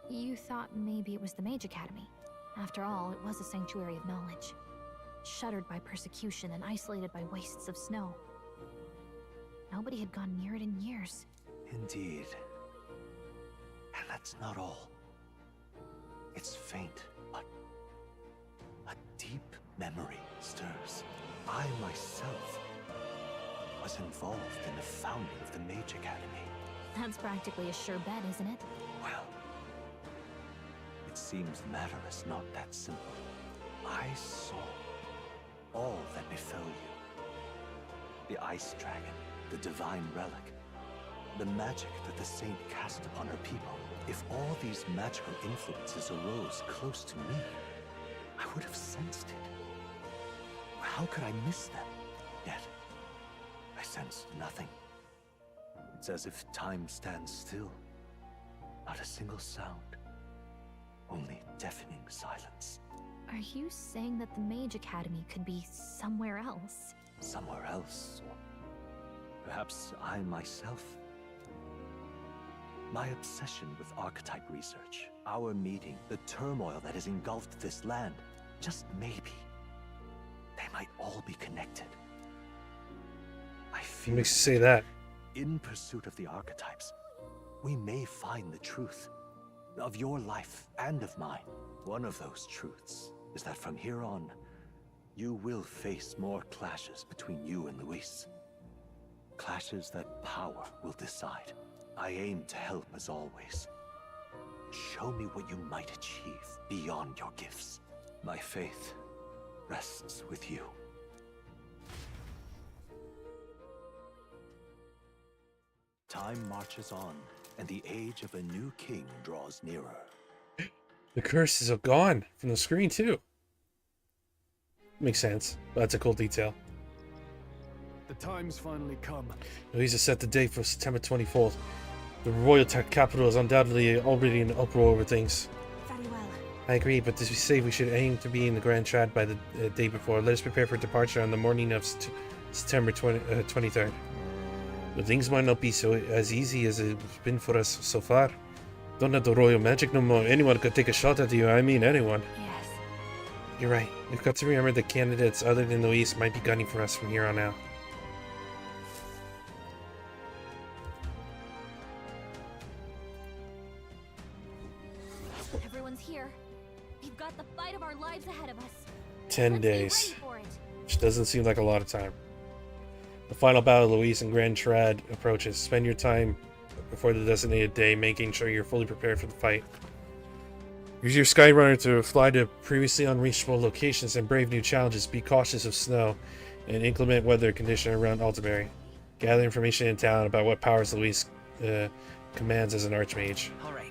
[SPEAKER 9] You thought maybe it was the Mage Academy. After all, it was a sanctuary of knowledge. Shuttered by persecution and isolated by wastes of snow. Nobody had gone near it in years.
[SPEAKER 2] Indeed. And that's not all. It's faint, but a deep memory stirs. I myself was involved in the founding of the Mage Academy.
[SPEAKER 9] That's practically a sure bet, isn't it?
[SPEAKER 2] Well, it seems the matter is not that simple. I saw all that befell you. The Ice Dragon, the Divine Relic, the magic that the Saint cast upon her people. If all these magical influences arose close to me, I would have sensed it. How could I miss them? Yet, I sensed nothing. It's as if time stands still. Not a single sound. Only deafening silence.
[SPEAKER 9] Are you saying that the Mage Academy could be somewhere else?
[SPEAKER 2] Somewhere else, or perhaps I myself. My obsession with archetype research, our meeting, the turmoil that has engulfed this land, just maybe, they might all be connected. I feel
[SPEAKER 1] What makes you say that?
[SPEAKER 2] in pursuit of the archetypes, we may find the truth of your life and of mine. One of those truths is that from here on, you will face more clashes between you and Luis. Clashes that power will decide. I aim to help as always. Show me what you might achieve beyond your gifts. My faith rests with you. Time marches on, and the age of a new king draws nearer.
[SPEAKER 1] The curses are gone from the screen too. Makes sense. That's a cool detail.
[SPEAKER 12] The time's finally come.
[SPEAKER 1] Luisa set the date for September 24th. The royal capital is undoubtedly already in uproar over things.
[SPEAKER 15] Very well.
[SPEAKER 1] I agree, but to be safe, we should aim to be in the Grand Trad by the day before. Let us prepare for departure on the morning of September 23rd. But things might not be as easy as it's been for us so far. Don't have the royal magic no more. Anyone could take a shot at you. I mean, anyone.
[SPEAKER 9] Yes.
[SPEAKER 1] You're right. We've got to remember that candidates other than Luis might be gunning for us from here on out.
[SPEAKER 9] Everyone's here. We've got the fight of our lives ahead of us.
[SPEAKER 1] 10
[SPEAKER 9] Let's
[SPEAKER 1] days.
[SPEAKER 9] Be ready for it.
[SPEAKER 1] Which doesn't seem like a lot of time. The final battle of Luis and Grand Trad approaches. Spend your time before the designated day making sure you're fully prepared for the fight. Use your Skyrunner to fly to previously unreachable locations and brave new challenges. Be cautious of snow and inclement weather conditions around Altaberry. Gather information in town about what powers Luis commands as an Archmage.
[SPEAKER 7] All right.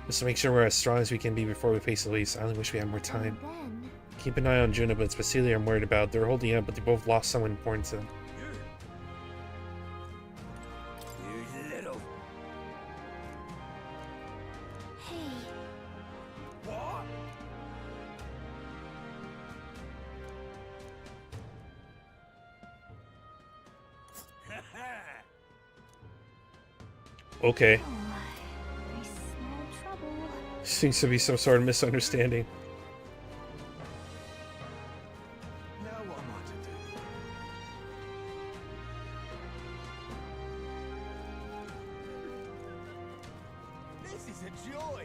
[SPEAKER 1] Just to make sure we're as strong as we can be before we face Luis. I only wish we had more time.
[SPEAKER 9] Then
[SPEAKER 1] Keep an eye on Junipero and Cecilia I'm worried about. They're holding up, but they both lost someone important to them.
[SPEAKER 2] You little...
[SPEAKER 9] hey,
[SPEAKER 2] What?
[SPEAKER 1] Okay.
[SPEAKER 9] oh my. Very small trouble.
[SPEAKER 1] Seems to be some sort of misunderstanding.
[SPEAKER 21] Now what am I to do? This is a joy.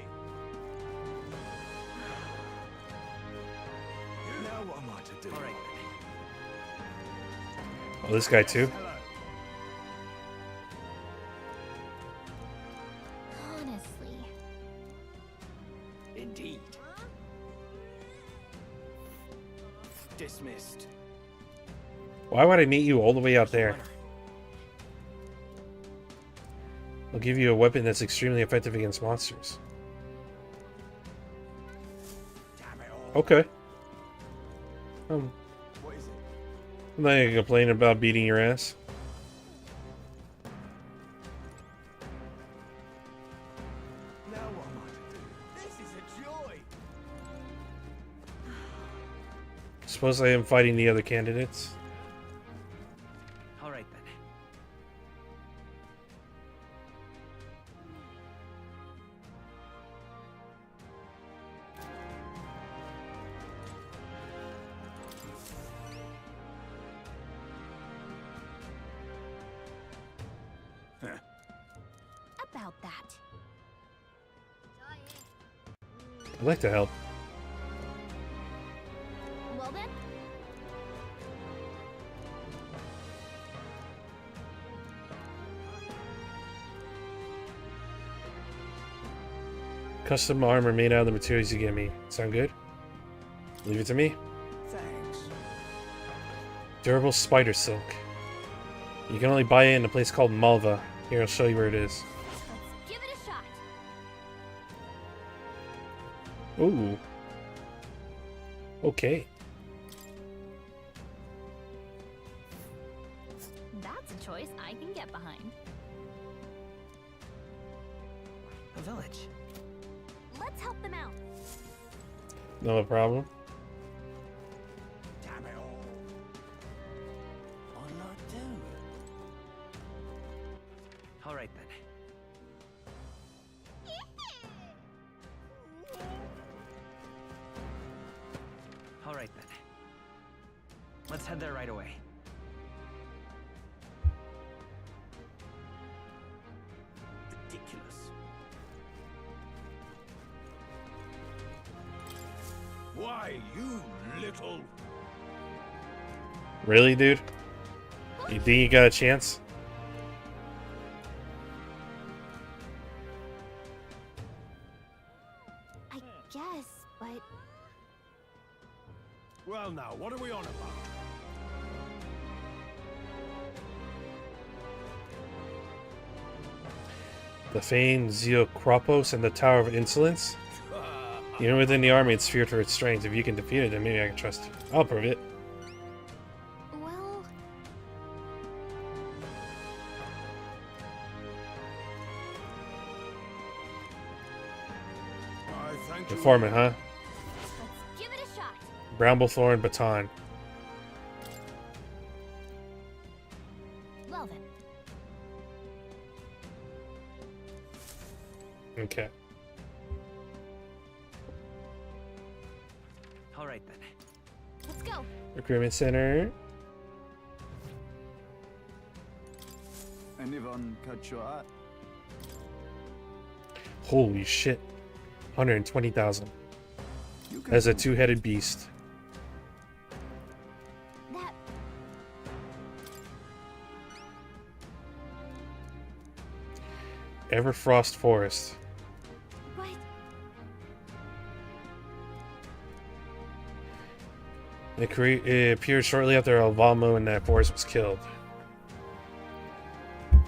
[SPEAKER 21] Now what am I to do? All right.
[SPEAKER 1] Oh, this guy too?
[SPEAKER 9] Honestly.
[SPEAKER 12] Indeed. Dismissed.
[SPEAKER 1] Why would I meet you all the way out there? I'll give you a weapon that's extremely effective against monsters. Okay.
[SPEAKER 21] What is it?
[SPEAKER 1] I'm not gonna complain about beating your ass.
[SPEAKER 21] Now what am I to do? This is a joy.
[SPEAKER 1] Suppose I am fighting the other candidates.
[SPEAKER 7] All right then.
[SPEAKER 9] About that.
[SPEAKER 1] I'd like to help.
[SPEAKER 9] Well then,
[SPEAKER 1] custom armor made out of the materials you give me. Sound good? Leave it to me.
[SPEAKER 21] Thanks.
[SPEAKER 1] Durable spider silk. You can only buy it in a place called Malva. Here, I'll show you where it is.
[SPEAKER 9] Let's give it a shot.
[SPEAKER 1] Ooh. Okay.
[SPEAKER 9] That's a choice I can get behind.
[SPEAKER 7] A village.
[SPEAKER 9] Let's help them out.
[SPEAKER 1] No problem.
[SPEAKER 21] Damn it all. What'll I do?
[SPEAKER 7] All right then. All right then. Let's head there right away.
[SPEAKER 21] Ridiculous. Why, you little...
[SPEAKER 1] Really, dude? You think you got a chance?
[SPEAKER 4] I guess, but
[SPEAKER 21] Well now, what are we on about?
[SPEAKER 1] The famed Zeokropos and the Tower of Insolence? Even within the army, it's feared for its strength. If you can defeat it, then maybe I can trust you. I'll prove it.
[SPEAKER 4] well,
[SPEAKER 21] I thank you.
[SPEAKER 1] Informant, huh?
[SPEAKER 9] Let's give it a shot.
[SPEAKER 1] Bramblethorn Baton.
[SPEAKER 9] Well then.
[SPEAKER 1] Okay.
[SPEAKER 7] All right then.
[SPEAKER 9] Let's go.
[SPEAKER 1] Recruitment Center.
[SPEAKER 21] Anyone catch your eye?
[SPEAKER 1] Holy shit. 120,000. As a two-headed beast.
[SPEAKER 4] that
[SPEAKER 1] Everfrost Forest.
[SPEAKER 4] but
[SPEAKER 1] It appeared shortly after Alvamo in that forest was killed.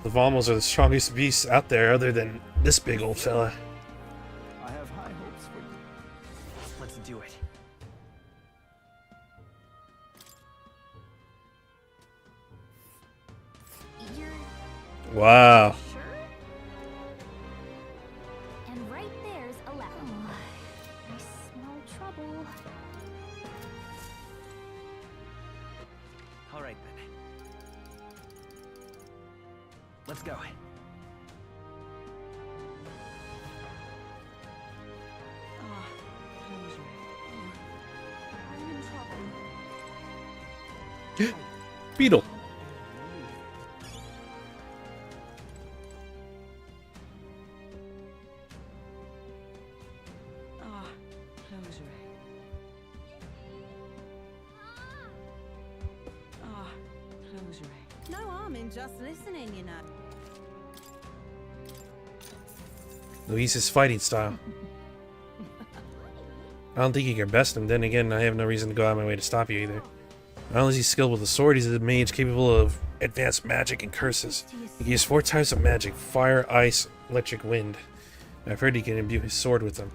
[SPEAKER 1] The Vamos are the strongest beasts out there other than this big old fella.
[SPEAKER 21] I have high hopes for you.
[SPEAKER 7] Let's do it.
[SPEAKER 4] you're
[SPEAKER 1] Wow.
[SPEAKER 9] Sure? And right there's a level.
[SPEAKER 13] I smell trouble.
[SPEAKER 7] All right then. Let's go.
[SPEAKER 15] I'm in trouble.
[SPEAKER 1] Beetle.
[SPEAKER 15] Ah, close your Ah, close your No harm in just listening, you know.
[SPEAKER 1] Luis's fighting style. I don't think you can best him. Then again, I have no reason to go out of my way to stop you either. Not only is he skilled with the sword, he's a mage capable of advanced magic and curses. He can use 4 types of magic: fire, ice, electric, wind. I've heard he can imbue his sword with them.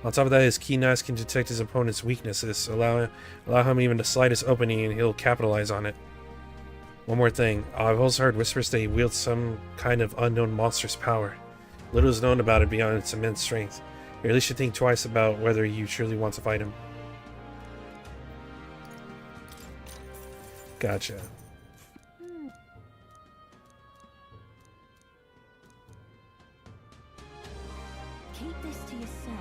[SPEAKER 1] On top of that, his keen eyes can detect his opponent's weaknesses, allow him even the slightest opening and he'll capitalize on it. One more thing, I've also heard whispers that he wields some kind of unknown monstrous power. Little is known about it beyond its immense strength. You really should think twice about whether you truly want to fight him. Gotcha.
[SPEAKER 15] Keep this to yourself.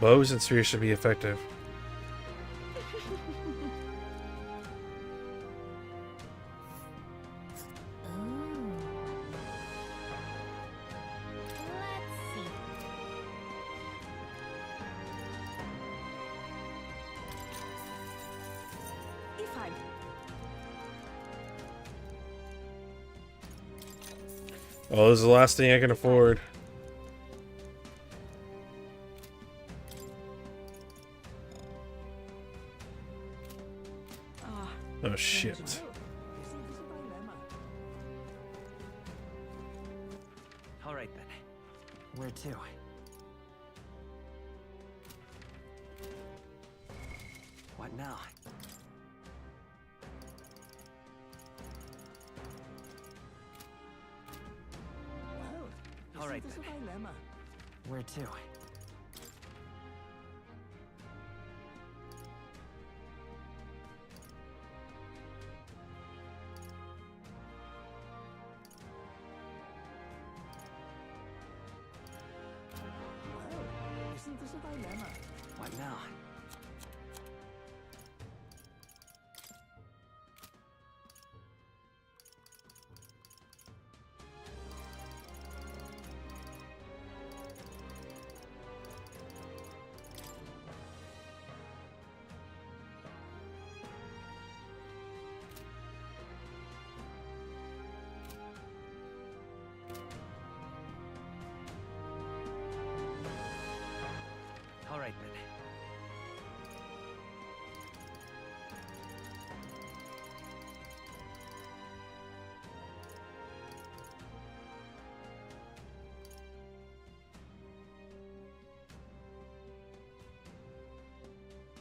[SPEAKER 1] Bows and spears should be effective.
[SPEAKER 9] Let's see.
[SPEAKER 15] If I'm
[SPEAKER 1] Oh, this is the last thing I can afford. Oh shit.
[SPEAKER 7] All right then. Where to? What now? All right then. Where to? What now? All right then.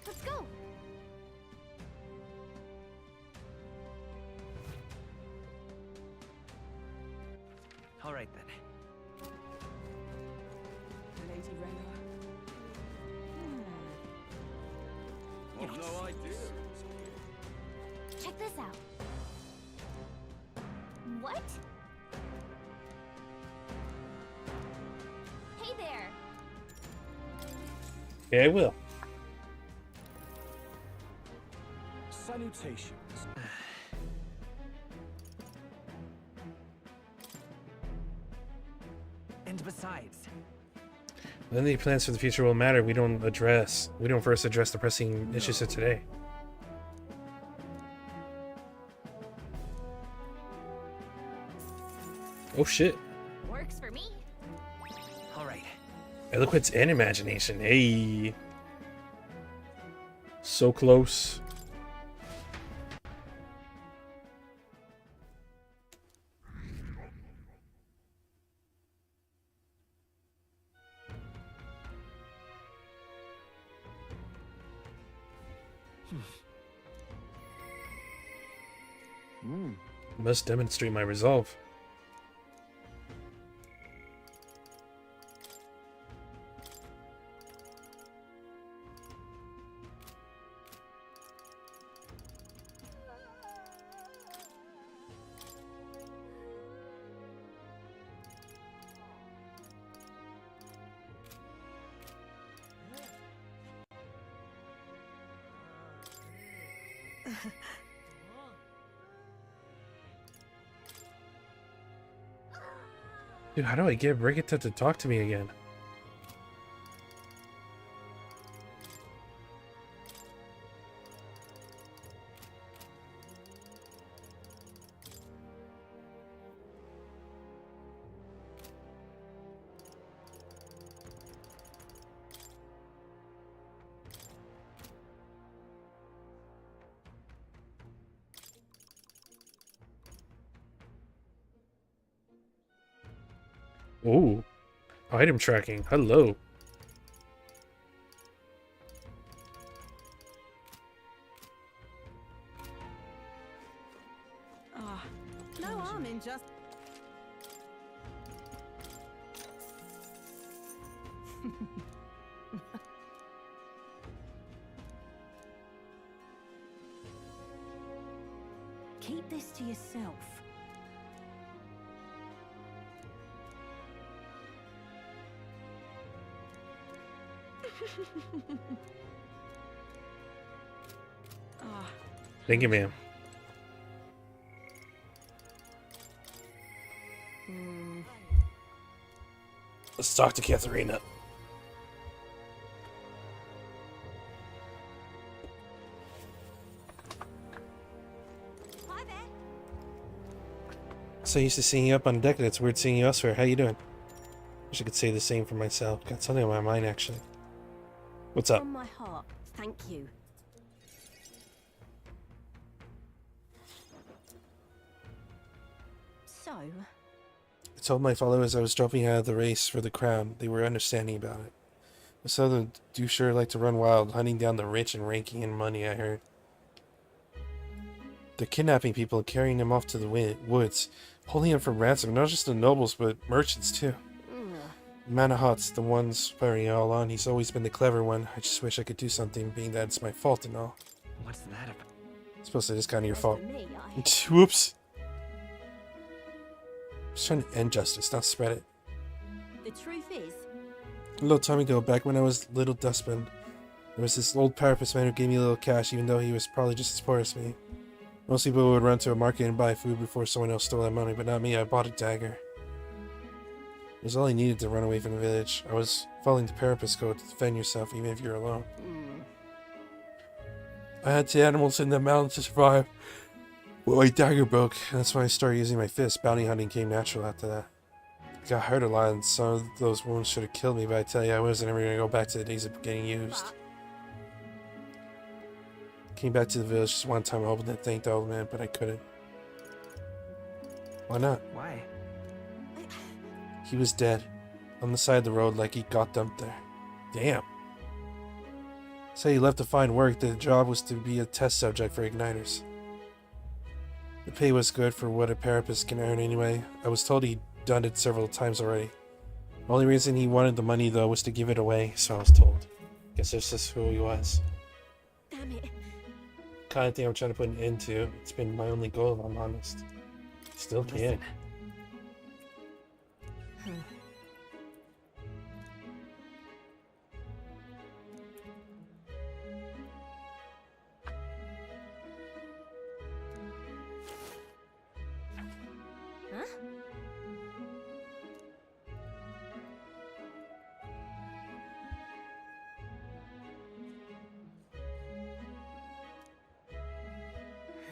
[SPEAKER 9] Let's go.
[SPEAKER 7] All right then.
[SPEAKER 10] Lady Rella.
[SPEAKER 11] I've no idea.
[SPEAKER 9] Check this out. What? Hey there.
[SPEAKER 1] Yeah, I will.
[SPEAKER 12] Salutations.
[SPEAKER 7] And besides,
[SPEAKER 1] Then the plans for the future will matter. We don't first address the pressing issues of today. Oh shit.
[SPEAKER 9] Works for me.
[SPEAKER 7] all right.
[SPEAKER 1] Eloquence and imagination. Hey. So close. Must demonstrate my resolve. Dude, how do I get Brigitte to talk to me again? Ooh. Item tracking. Hello.
[SPEAKER 10] No harm in just.
[SPEAKER 15] Keep this to yourself.
[SPEAKER 1] Thank you, ma'am. Let's talk to Katharina. So used to seeing you up on deck, and it's weird seeing you elsewhere. How you doing? Wish I could say the same for myself. Got something on my mind, actually. What's up?
[SPEAKER 3] From my heart, thank you. So,
[SPEAKER 1] I told my followers I was dropping out of the race for the crown. They were understanding about it. The Southern do sure like to run wild, hunting down the rich and raking in money, I heard. They're kidnapping people and carrying them off to the woods, holding them for ransom, not just the nobles, but merchants, too. Manahot's the one spurring it all on. He's always been the clever one. I just wish I could do something, being that it's my fault and all.
[SPEAKER 11] What's that about?
[SPEAKER 1] I suppose it is kind of your fault.
[SPEAKER 3] me,
[SPEAKER 1] Whoops. I'm just trying to end justice, not spread it.
[SPEAKER 3] the truth is,
[SPEAKER 1] A little time ago, back when I was little dustman, there was this old parapet man who gave me a little cash, even though he was probably just as poor as me. Most people would run to a market and buy food before someone else stole that money, but not me. I bought a dagger. It was all I needed to run away from the village. I was following the parapet's code to defend yourself, even if you're alone. I had the animals in the mountains to survive. Well, my dagger broke, and that's when I started using my fists. Bounty hunting came natural after that. I got hurt a lot, and some of those wounds should have killed me, but I tell you, I wasn't ever going to go back to the days of getting used. Came back to the village just one time, hoping to thank the old man, but I couldn't. Why not?
[SPEAKER 11] Why?
[SPEAKER 1] He was dead. On the side of the road like he got dumped there. Damn. Said he left to find work. The job was to be a test subject for igniters. The pay was good for what a parapet can earn anyway. I was told he'd done it several times already. The only reason he wanted the money though was to give it away, so I was told. Guess that's just who he was.
[SPEAKER 3] damn it.
[SPEAKER 1] Kind of thing I'm trying to put an end to. It's been my only goal, if I'm honest. Still can.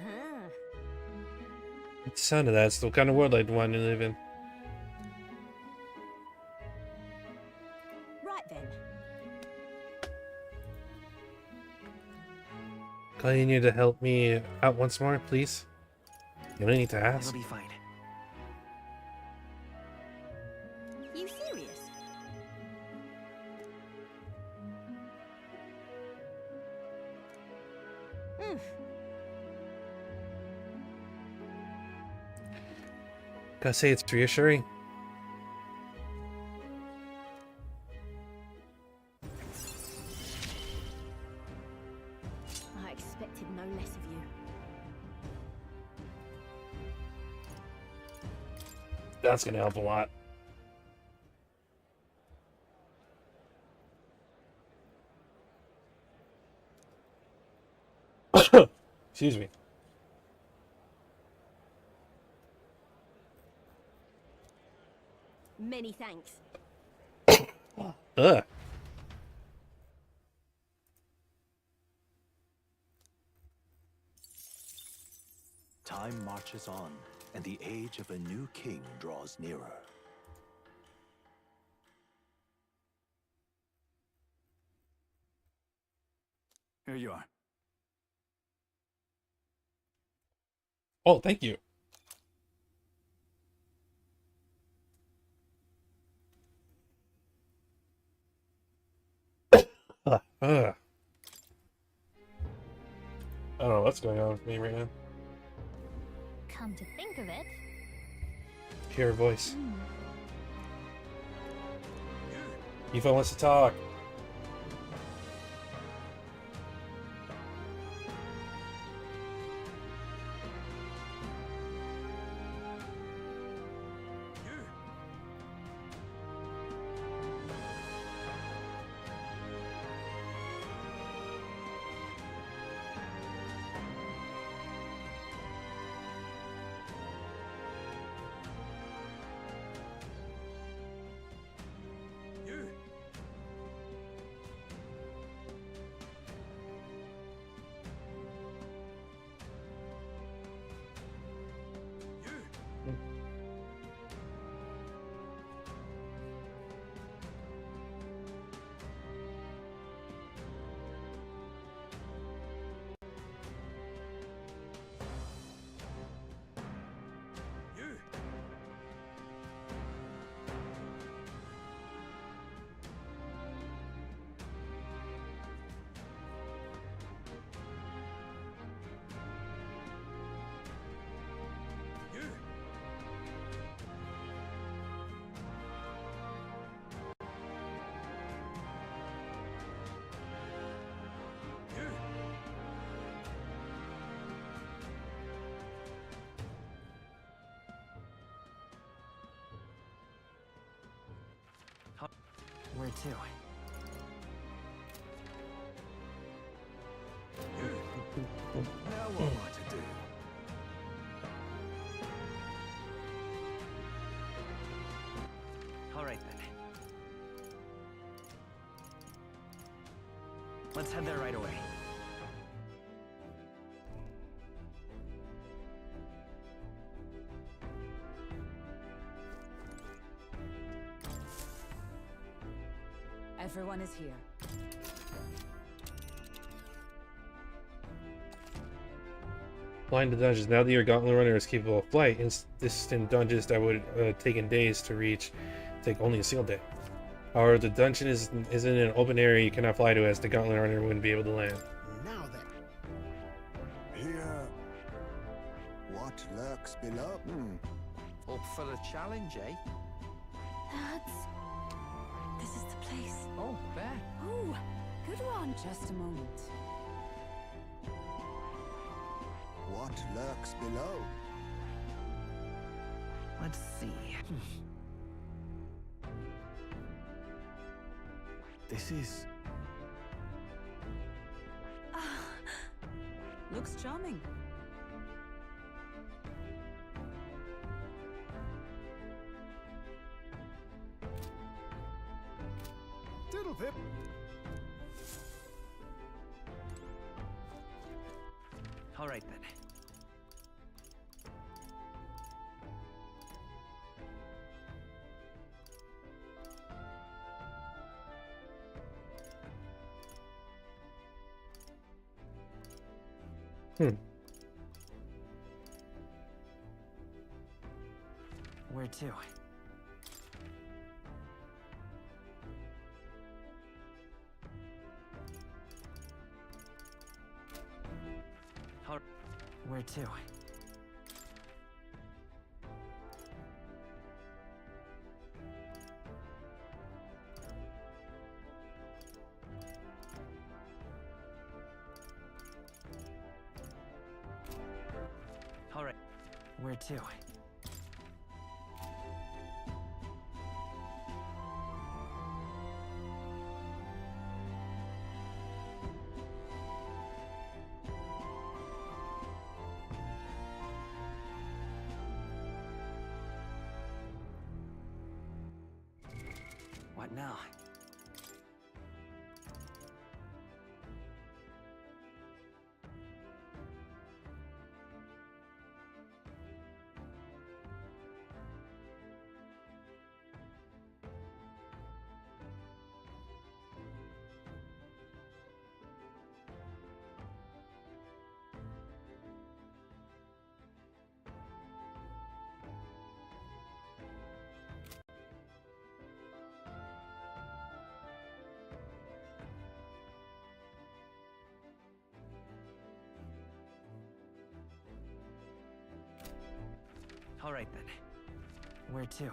[SPEAKER 3] Huh?
[SPEAKER 1] It's the sound of that. It's the kind of world I'd want to live in.
[SPEAKER 3] Right then.
[SPEAKER 1] Calling you to help me out once more, please. You don't need to ask.
[SPEAKER 11] It'll be fine.
[SPEAKER 3] You serious?
[SPEAKER 1] Gotta say, it's reassuring.
[SPEAKER 3] I expected no less of you.
[SPEAKER 1] That's gonna help a lot. Excuse me.
[SPEAKER 3] Many thanks.
[SPEAKER 1] Ugh.
[SPEAKER 2] Time marches on, and the age of a new king draws nearer.
[SPEAKER 11] Here you are.
[SPEAKER 1] Oh, thank you. I don't know what's going on with me right now.
[SPEAKER 9] Come to think of it,
[SPEAKER 1] Hear her voice. Eva wants to talk.
[SPEAKER 7] Where to?
[SPEAKER 20] Now what am I to do?
[SPEAKER 7] All right then. Let's head there right away.
[SPEAKER 10] Everyone is here.
[SPEAKER 1] Flying to dungeons. Now that your Gauntlet Runner is capable of flight, distant dungeons that would have taken days to reach take only a single day. However, the dungeon isn't in an open area you cannot fly to, as the Gauntlet Runner wouldn't be able to land.
[SPEAKER 6] Now then. Here. What lurks below?
[SPEAKER 24] Up for the challenge, eh?
[SPEAKER 15] This is the place.
[SPEAKER 24] Oh, bet.
[SPEAKER 15] Oh, good one.
[SPEAKER 10] Just a moment.
[SPEAKER 6] What lurks below?
[SPEAKER 7] Let's see.
[SPEAKER 12] This is...
[SPEAKER 10] Looks charming.
[SPEAKER 23] Diddle pip.
[SPEAKER 7] All right then. Where to? Where to? All right. Where to? What now? All right then. Where to?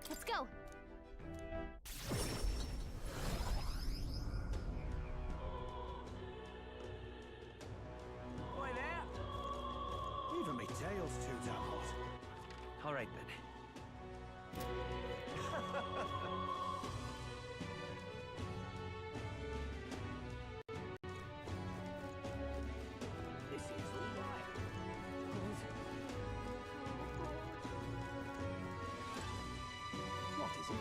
[SPEAKER 9] Let's go.
[SPEAKER 21] Boy there! Even me tail's too damn hot.
[SPEAKER 7] All right then.
[SPEAKER 21] This is all right. What is it? What is it?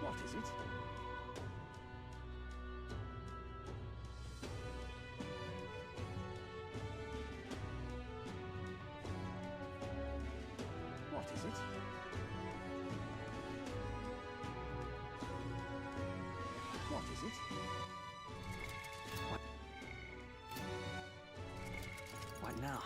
[SPEAKER 21] What is it?
[SPEAKER 19] is it? What is it? What now?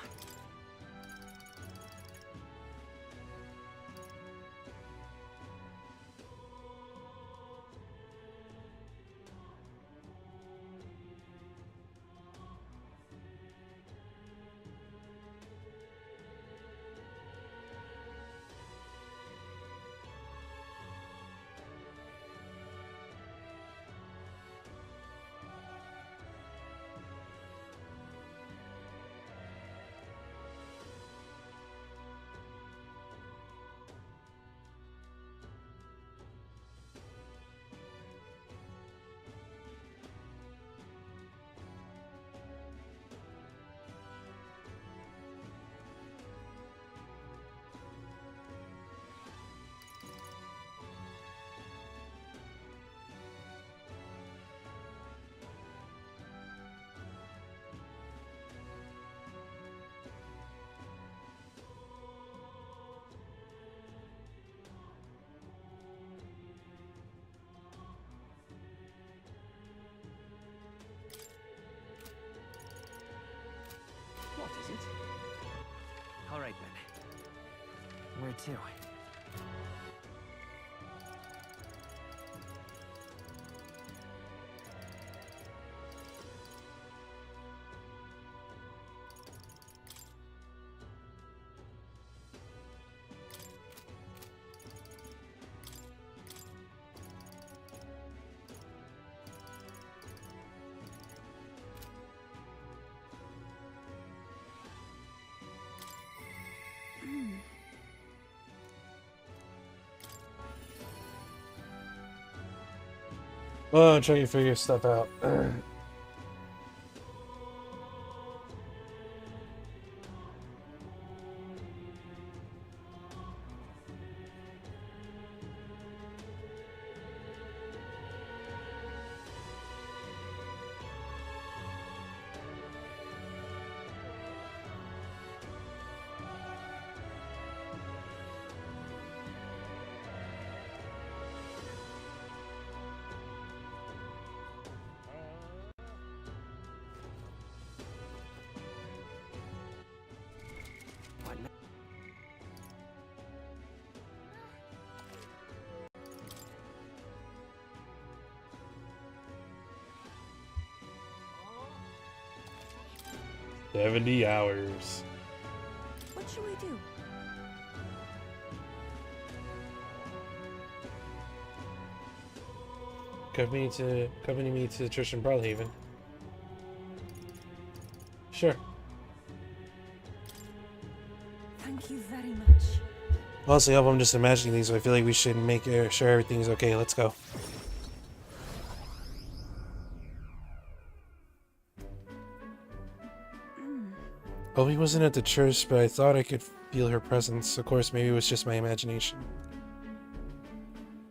[SPEAKER 19] What is it? All right then. Where to?
[SPEAKER 1] Oh, I'm trying to figure stuff out.
[SPEAKER 19] What now?
[SPEAKER 1] 70 hours.
[SPEAKER 15] What should we do?
[SPEAKER 1] Accompany me to the church in Broadhaven. Sure.
[SPEAKER 15] Thank you very much.
[SPEAKER 1] Honestly, I'm just imagining these, so I feel like we should make sure everything's okay. Let's go. Obi wasn't at the church, but I thought I could feel her presence. Of course, maybe it was just my imagination.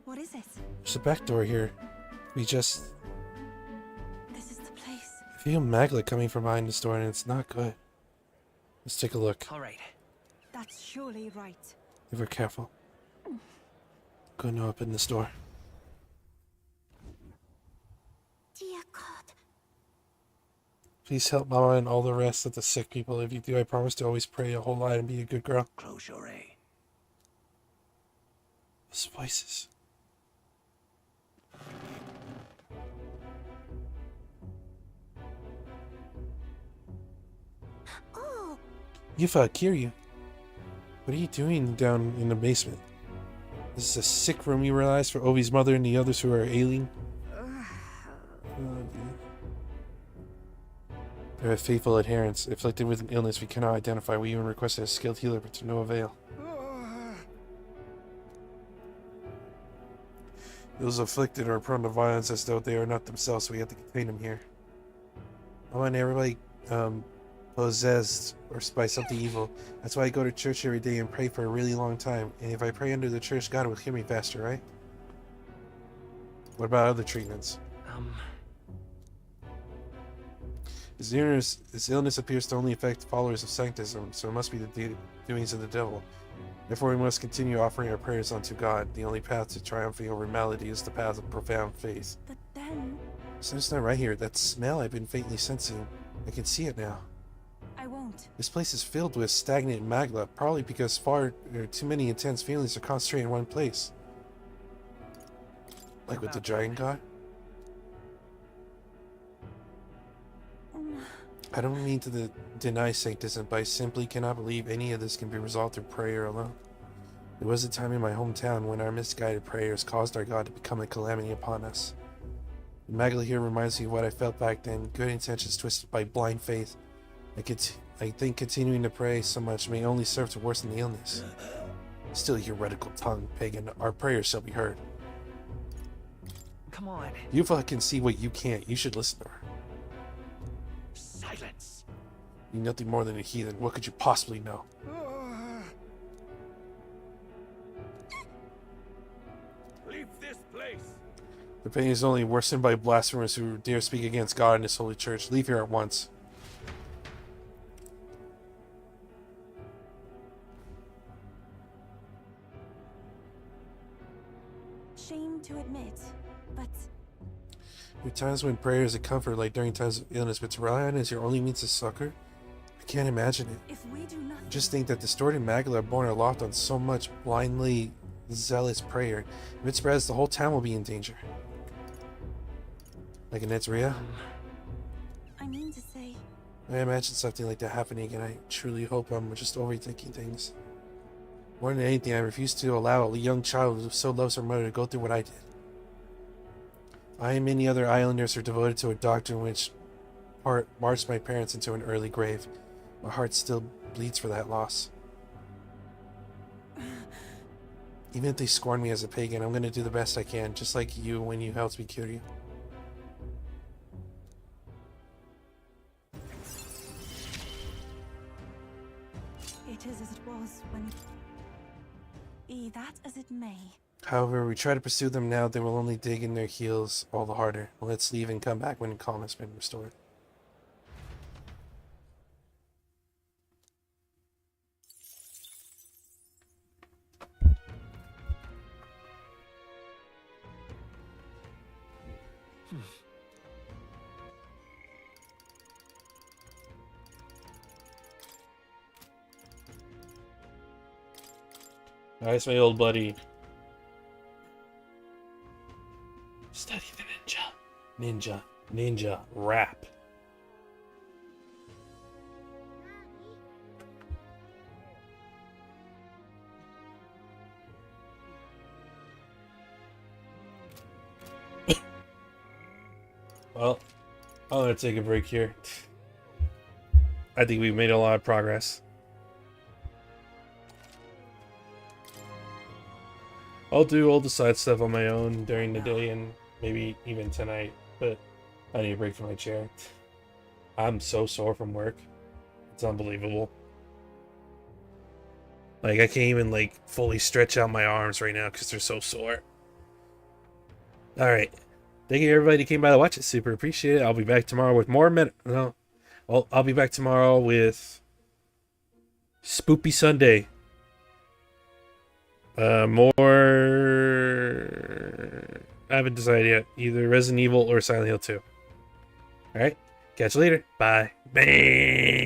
[SPEAKER 15] What is it?
[SPEAKER 1] There's a back door here.
[SPEAKER 15] This is the place.
[SPEAKER 1] I feel maglet coming from behind this door, and it's not good. Let's take a look.
[SPEAKER 19] All right.
[SPEAKER 15] That's surely right.
[SPEAKER 1] If we're careful. Gonna open this door.
[SPEAKER 4] Dear God.
[SPEAKER 1] Please help Mama and all the rest of the sick people. If you do, I promise to always pray a whole lot and be a good girl.
[SPEAKER 20] Close your eye.
[SPEAKER 1] Those voices.
[SPEAKER 4] Oh.
[SPEAKER 1] Yufa, Kiryu. What are you doing down in the basement? This is a sick room, you realize, for Obi's mother and the others who are ailing? They're faithful adherents. Afflicted with an illness we cannot identify. We even requested a skilled healer, but to no avail. Those afflicted are prone to violence as though they are not themselves, so we have to contain them here. I want everybody possessed or by something evil. That's why I go to church every day and pray for a really long time. And if I pray under the church, God will hear me faster, right? What about other treatments? His illness appears to only affect followers of Sanctism, so it must be the doings of the devil. Therefore, we must continue offering our prayers unto God. The only path to triumphing over malady is the path of profound faith.
[SPEAKER 15] But then...
[SPEAKER 1] So it's not right here. That smell I've been faintly sensing. I can see it now.
[SPEAKER 15] I won't.
[SPEAKER 1] This place is filled with stagnant magma, probably because too many intense feelings are concentrated in one place. Like with the dragon god? I don't mean to deny sanctism, but I simply cannot believe any of this can be resolved through prayer alone. There was a time in my hometown when our misguided prayers caused our God to become a calamity upon us. The magma here reminds me of what I felt back then, good intentions twisted by blind faith. I think continuing to pray so much may only serve to worsen the illness. Still, your heretical tongue, pagan, our prayers shall be heard.
[SPEAKER 11] Come on.
[SPEAKER 1] You fucking see what you can't. You should listen to her.
[SPEAKER 20] Silence.
[SPEAKER 1] You're nothing more than a heathen. What could you possibly know?
[SPEAKER 20] Leave this place.
[SPEAKER 1] The pain is only worsened by blasphemers who dare speak against God and His holy church. Leave here at once.
[SPEAKER 15] Shame to admit, but...
[SPEAKER 1] There are times when prayer is a comfort, like during times of illness, but to rely on it as your only means of succor? I can't imagine it.
[SPEAKER 15] If we do nothing...
[SPEAKER 1] Just think that distorted magma are born aloft on so much blindly zealous prayer. If it spreads, the whole town will be in danger. Like in Netzeria?
[SPEAKER 15] I mean to say...
[SPEAKER 1] I imagine something like that happening, and I truly hope I'm just overthinking things. More than anything, I refuse to allow a young child who so loves her mother to go through what I did. I and many other islanders are devoted to a doctrine which marched my parents into an early grave. My heart still bleeds for that loss. Even if they scorn me as a pagan, I'm going to do the best I can, just like you when you helped me cure you.
[SPEAKER 15] It is as it was when... Be that as it may.
[SPEAKER 1] However, we try to pursue them now, they will only dig in their heels all the harder. Let's leave and come back when calm has been restored. Nice, my old buddy. Study the ninja rap. Well, I'm gonna take a break here. I think we've made a lot of progress. I'll do all the side stuff on my own during the day and maybe even tonight, but I need a break from my chair. I'm so sore from work. It's unbelievable. Like, I can't even, like, fully stretch out my arms right now because they're so sore. Alright. Thank you, everybody who came by to watch it. Super appreciate it. I'll be back tomorrow with more I'll be back tomorrow with Spoopy Sunday. I haven't decided yet. Either Resident Evil or Silent Hill 2. Alright. Catch you later. Bye. Bang!